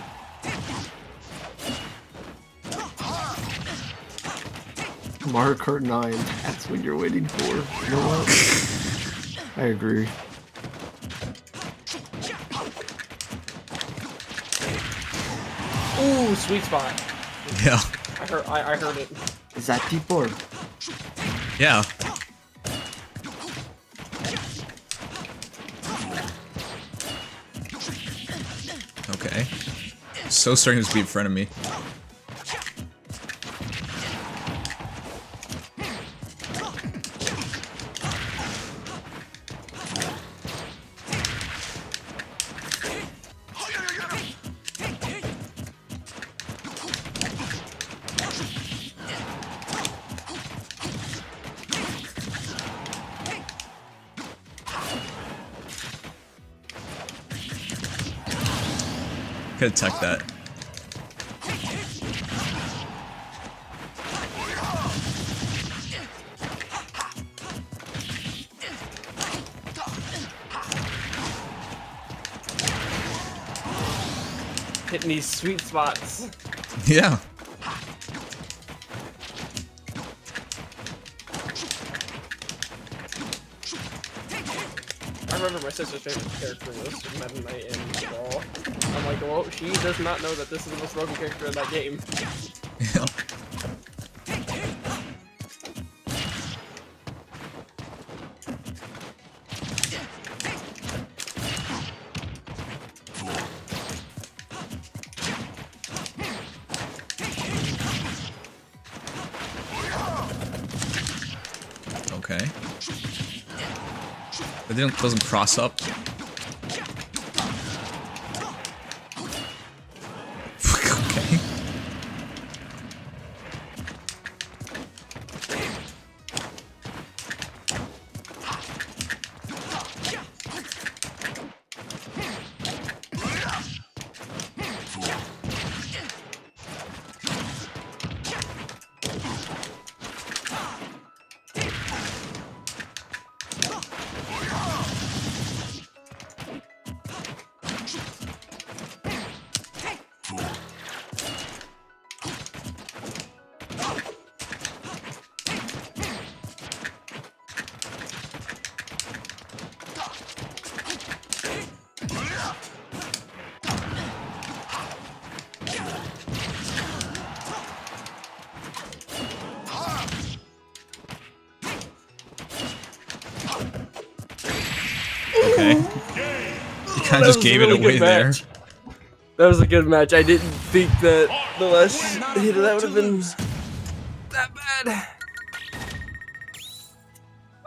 Speaker 4: Mario Kart 9. That's what you're waiting for. You know what? I agree.
Speaker 11: Ooh, sweet spot.
Speaker 1: Yeah.
Speaker 11: I heard it.
Speaker 4: Is that T4?
Speaker 1: Yeah. Okay. So starting to be in front of me. Could attack that.
Speaker 11: Hitting these sweet spots.
Speaker 1: Yeah.
Speaker 11: I remember my sister's favorite character was Meta Knight in Brawl. I'm like, well, she does not know that this is the most broken character in that game.
Speaker 1: Yeah. Okay. It doesn't cross up. Okay. Okay. You kind of just gave it away there.
Speaker 11: That was a good match. I didn't think that the last hit of that would have been that bad.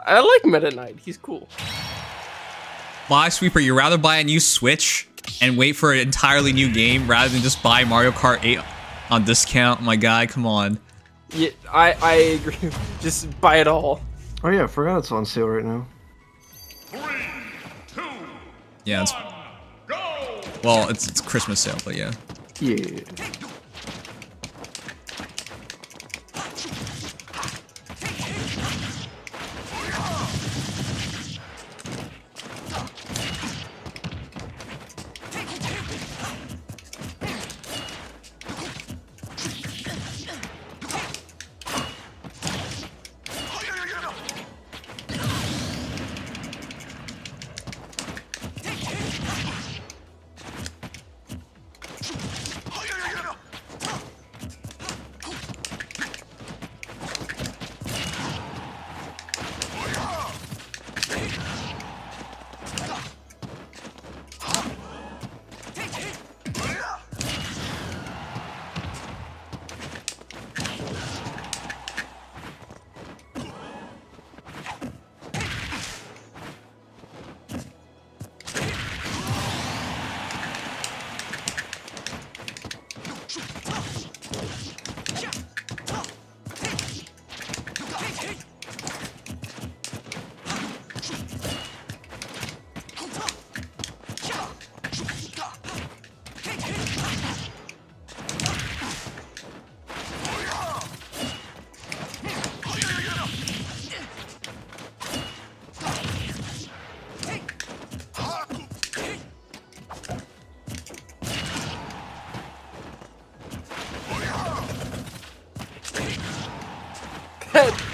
Speaker 11: I like Meta Knight. He's cool.
Speaker 1: Buy Sweeper, you'd rather buy a new Switch and wait for an entirely new game rather than just buy Mario Kart 8 on discount? My guy, come on.
Speaker 11: Yeah, I agree. Just buy it all.
Speaker 4: Oh yeah, I forgot it's on sale right now.
Speaker 10: 3, 2,
Speaker 1: Yeah, it's...
Speaker 10: 1, go!
Speaker 1: Well, it's Christmas sale, but yeah.
Speaker 4: Yeah.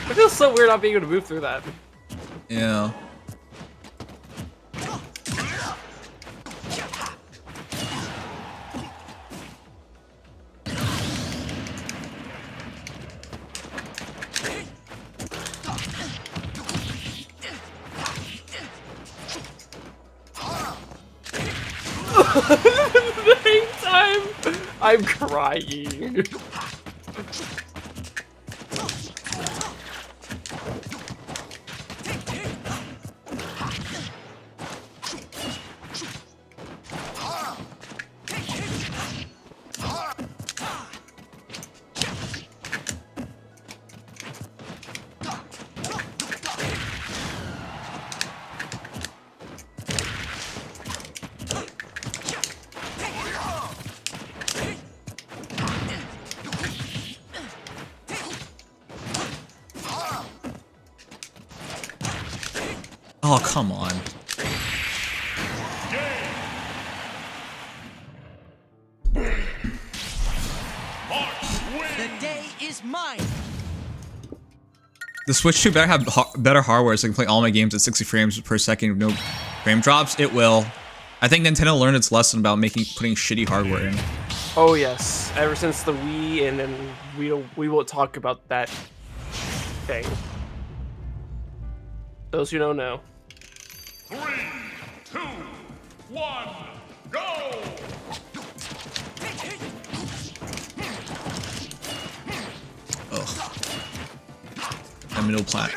Speaker 11: It feels so weird not being able to move through that.
Speaker 1: Yeah.
Speaker 11: The same time, I'm crying.
Speaker 1: Oh, come on.
Speaker 12: The day is mine.
Speaker 1: The Switch 2 better have better hardware so I can play all my games at 60 frames per second with no frame drops. It will. I think Nintendo learned its lesson about putting shitty hardware in.
Speaker 11: Oh yes, ever since the Wii, and then we won't talk about that thing. Those who don't know.
Speaker 10: 3, 2, 1, go!
Speaker 1: Ugh. A middle plat.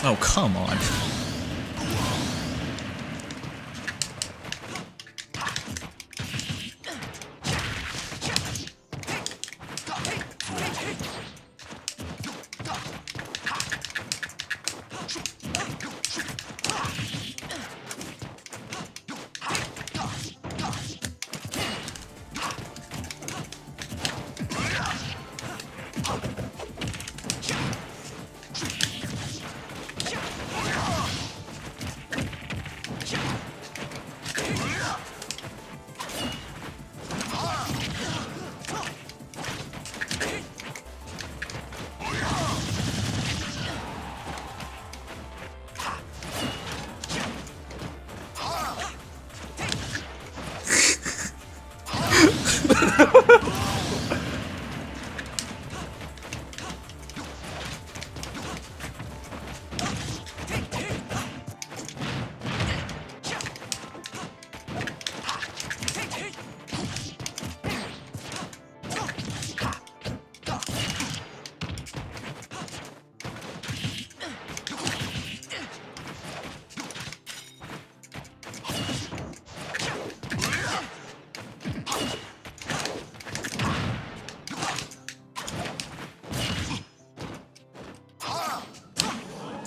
Speaker 1: Oh, come on.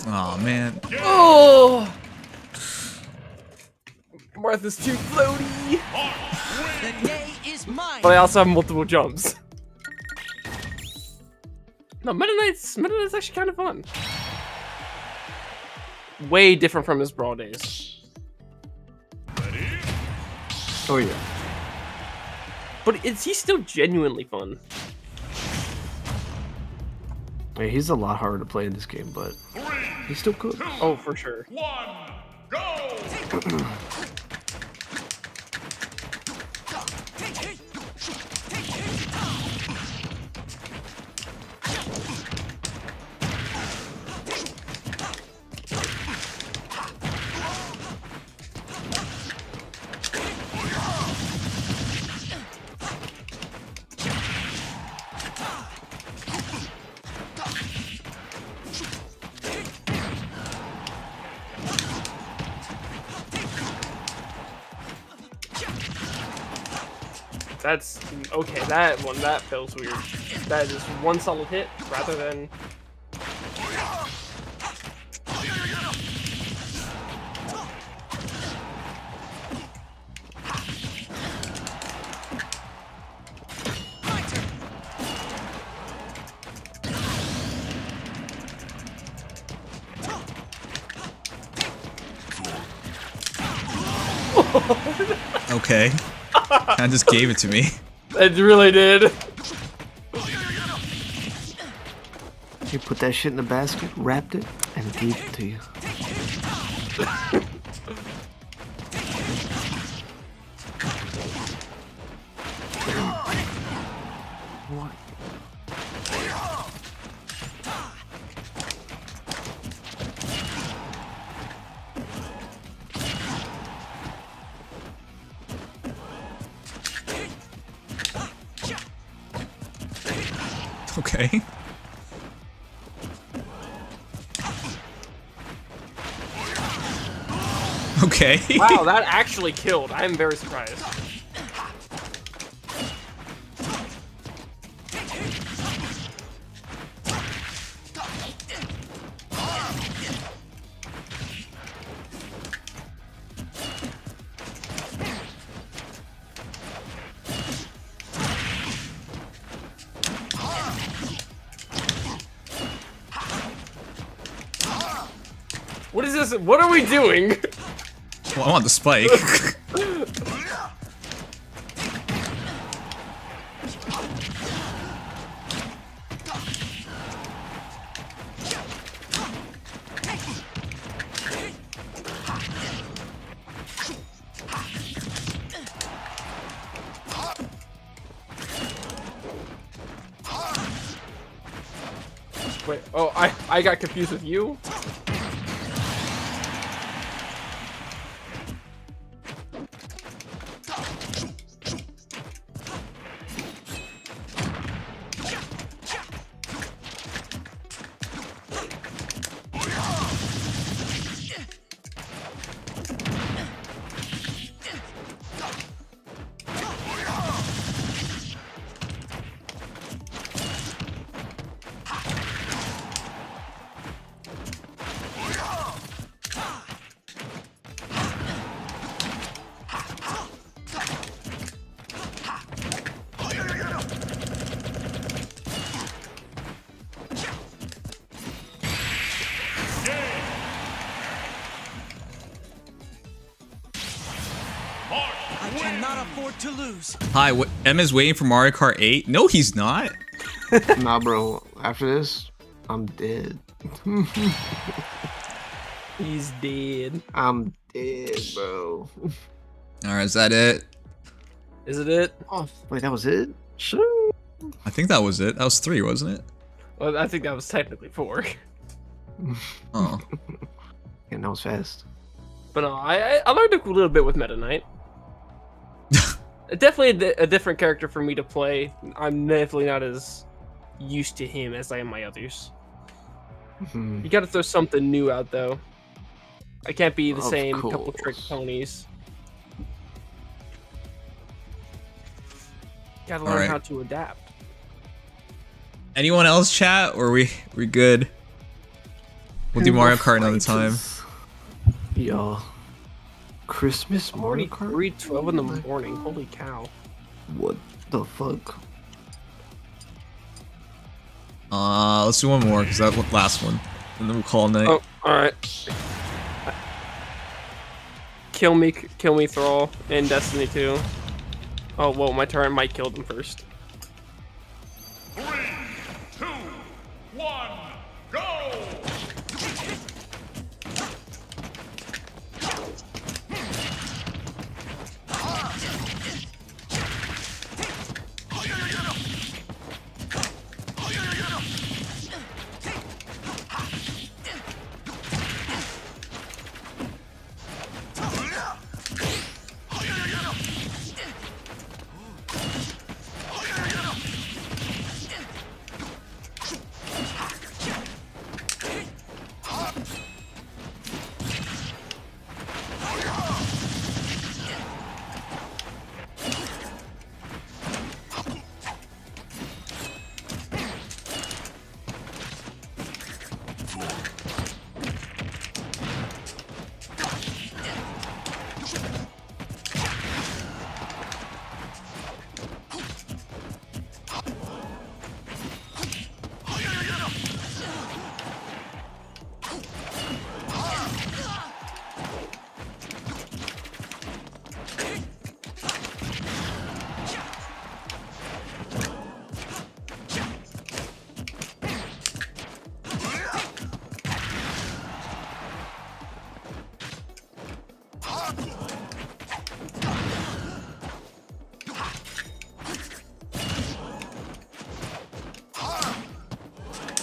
Speaker 1: Oh man.
Speaker 11: Oh! Martha's too floaty.
Speaker 12: The day is mine.
Speaker 11: But I also have multiple jumps. No, Meta Knight's actually kind of fun. Way different from his Brawl days.
Speaker 4: Oh yeah.
Speaker 11: But he's still genuinely fun.
Speaker 4: Yeah, he's a lot harder to play in this game, but he's still good.
Speaker 11: Oh, for sure.
Speaker 10: 1, go!
Speaker 11: That's okay. That feels weird. That is one solid hit rather than.
Speaker 1: Okay. Kinda just gave it to me.
Speaker 11: It really did.
Speaker 4: You put that shit in the basket, wrapped it, and gave it to you. What?
Speaker 1: Okay. Okay.
Speaker 11: Wow, that actually killed. I am very surprised. What is this? What are we doing?
Speaker 1: Well, I want the spike.
Speaker 11: Wait, oh, I got confused with you?
Speaker 12: I cannot afford to lose.
Speaker 1: Hi, what? Emma's waiting for Mario Kart 8? No, he's not.
Speaker 4: Nah, bro. After this, I'm dead.
Speaker 11: He's dead.
Speaker 4: I'm dead, bro.
Speaker 1: Alright, is that it?
Speaker 11: Is it?
Speaker 4: Oh, wait, that was it? Sure.
Speaker 1: I think that was it. That was 3, wasn't it?
Speaker 11: Well, I think that was technically 4.
Speaker 1: Oh.
Speaker 4: Yeah, that was fast.
Speaker 11: But no, I learned a little bit with Meta Knight. Definitely a different character for me to play. I'm definitely not as used to him as I am my others. You gotta throw something new out though. I can't be the same couple trick ponies. Gotta learn how to adapt.
Speaker 1: Anyone else chat, or we good? We'll do Mario Kart another time.
Speaker 4: Yeah. Christmas Mario Kart?
Speaker 11: 3:12 in the morning. Holy cow.
Speaker 4: What the fuck?
Speaker 1: Let's do one more because that was the last one, and then we'll call it night.
Speaker 11: Oh, all right. Kill me, Thrall in Destiny 2. Oh, whoa, my turn. Might kill them first.
Speaker 10: 3, 2, 1, go!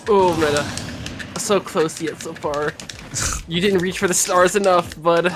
Speaker 11: Oh, Meta. So close yet so far. You didn't reach for the stars enough, bud.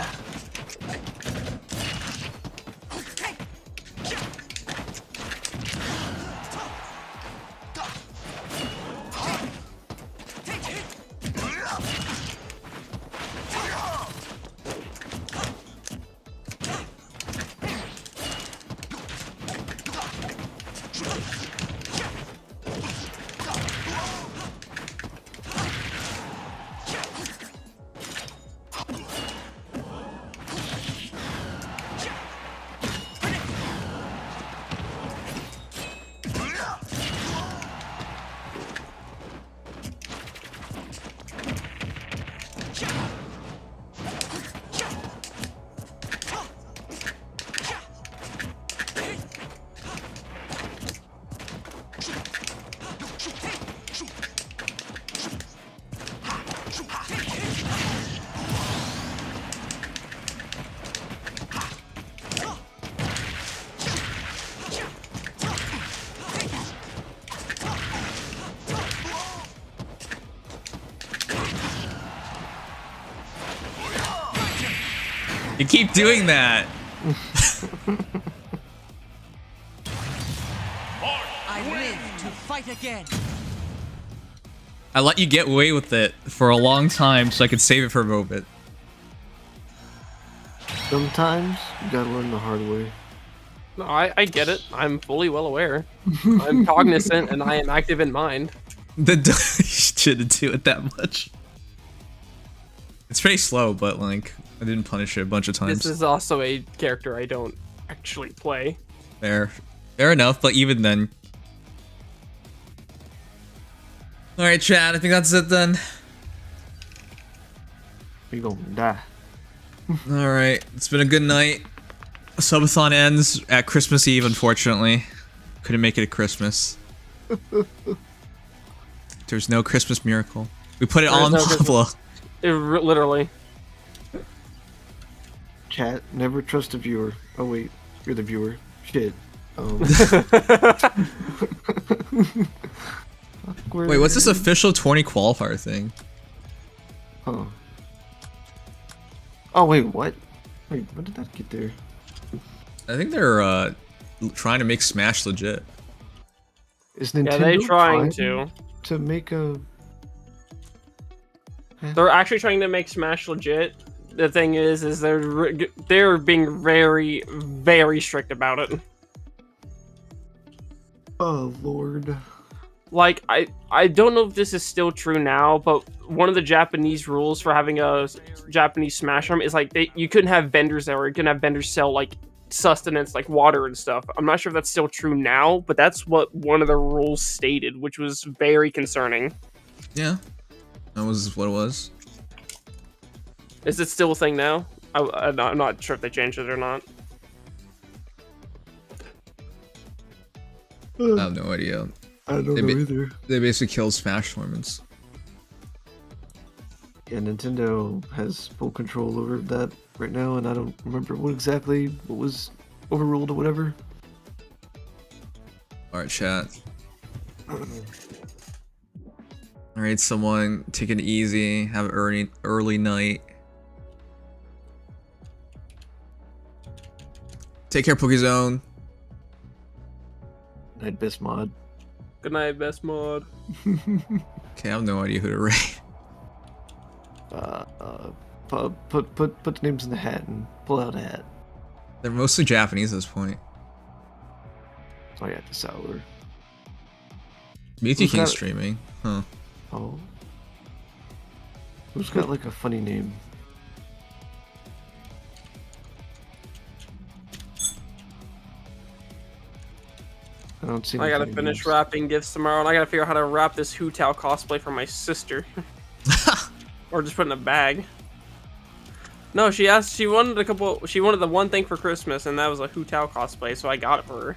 Speaker 1: You keep doing that.
Speaker 12: I live to fight again.
Speaker 1: I let you get away with it for a long time so I could save it for a moment.
Speaker 4: Sometimes you gotta learn the hard way.
Speaker 11: No, I get it. I'm fully well aware. I'm cognizant and I am active in mind.
Speaker 1: You shouldn't do it that much. It's pretty slow, but like I didn't punish it a bunch of times.
Speaker 11: This is also a character I don't actually play.
Speaker 1: Fair enough, but even then. Alright, chat, I think that's it then.
Speaker 4: We gonna die.
Speaker 1: Alright, it's been a good night. Subathon ends at Christmas Eve, unfortunately. Couldn't make it at Christmas. There's no Christmas miracle. We put it on Pablo.
Speaker 11: Literally.
Speaker 4: Chat, never trust a viewer. Oh wait, you're the viewer. Shit.
Speaker 1: Wait, what's this official 20 qualifier thing?
Speaker 4: Huh. Oh wait, what? Wait, when did that get there?
Speaker 1: I think they're trying to make Smash legit.
Speaker 4: Is Nintendo
Speaker 11: Yeah, they're trying
Speaker 4: to make a...
Speaker 11: They're actually trying to make Smash legit. The thing is they're being very, very strict about it.
Speaker 4: Oh lord.
Speaker 11: Like, I don't know if this is still true now, but one of the Japanese rules for having a Japanese Smash room is like you couldn't have vendors there, or you couldn't have vendors sell like sustenance, like water and stuff. I'm not sure if that's still true now, but that's what one of the rules stated, which was very concerning.
Speaker 1: Yeah, that was what it was.
Speaker 11: Is it still a thing now? I'm not sure if they changed it or not.
Speaker 1: I have no idea.
Speaker 4: I don't know either.
Speaker 1: They basically kill Smash tournaments.
Speaker 4: Yeah, Nintendo has full control over that right now, and I don't remember what was overruled or whatever.
Speaker 1: Alright, chat. Alright, someone take it easy, have an early night. Take care, Pokézone.
Speaker 4: Night, best mod.
Speaker 11: Good night, best mod.
Speaker 1: Okay, I have no idea who to rate.
Speaker 4: Put the names in the hat and pull out a hat.
Speaker 1: They're mostly Japanese at this point.
Speaker 4: Oh yeah, the sour.
Speaker 1: Mewtwo King's streaming, huh?
Speaker 4: Oh. Who's got like a funny name? I don't see.
Speaker 11: I gotta finish wrapping gifts tomorrow, and I gotta figure out how to wrap this Hu Tao cosplay for my sister. Or just put in a bag. No, she wanted the one thing for Christmas, and that was a Hu Tao cosplay, so I got it for her.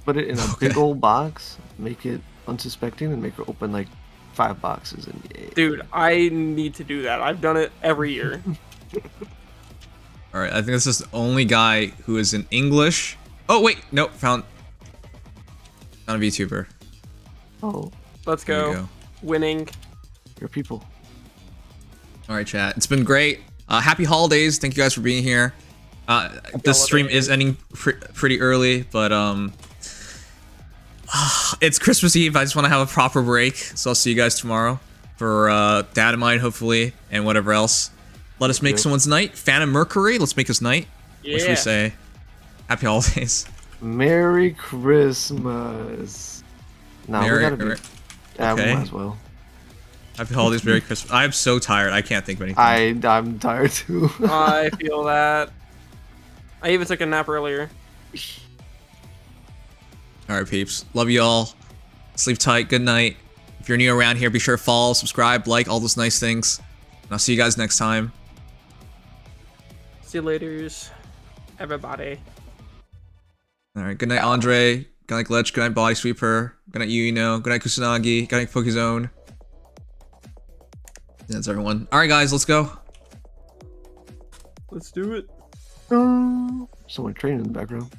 Speaker 4: Put it in a big old box, make it unsuspecting, and make her open like 5 boxes. And yeah.
Speaker 11: Dude, I need to do that. I've done it every year.
Speaker 1: Alright, I think this is the only guy who is in English. Oh, wait, nope, found a VTuber.
Speaker 4: Oh.
Speaker 11: Let's go. Winning.
Speaker 4: Your people.
Speaker 1: Alright, chat. It's been great. Happy holidays. Thank you guys for being here. This stream is ending pretty early, but it's Christmas Eve. I just want to have a proper break, so I'll see you guys tomorrow for Dad of Mine, hopefully, and whatever else. Let us make someone's night. Phantom Mercury, let's make his night.
Speaker 11: Yeah.
Speaker 1: What should we say? Happy holidays.
Speaker 4: Merry Christmas. No, we gotta be. Yeah, we
Speaker 1: okay.
Speaker 4: might as well.
Speaker 1: Happy holidays, Merry Christmas. I'm so tired. I can't think of anything.
Speaker 4: I'm tired too.
Speaker 11: I feel that. I even took a nap earlier.
Speaker 1: Alright, peeps. Love you all. Sleep tight. Good night. If you're new around here, be sure to follow, subscribe, like, all those nice things. And I'll see you guys next time.
Speaker 11: See you laters, everybody.
Speaker 1: Alright, good night, Andre. Good night, Glitch. Good night, Body Sweeper. Good night, Yuino. Good night, Kusanagi. Good night, Pokézone. That's everyone. Alright, guys, let's go.
Speaker 11: Let's do it.
Speaker 4: Someone training in the background.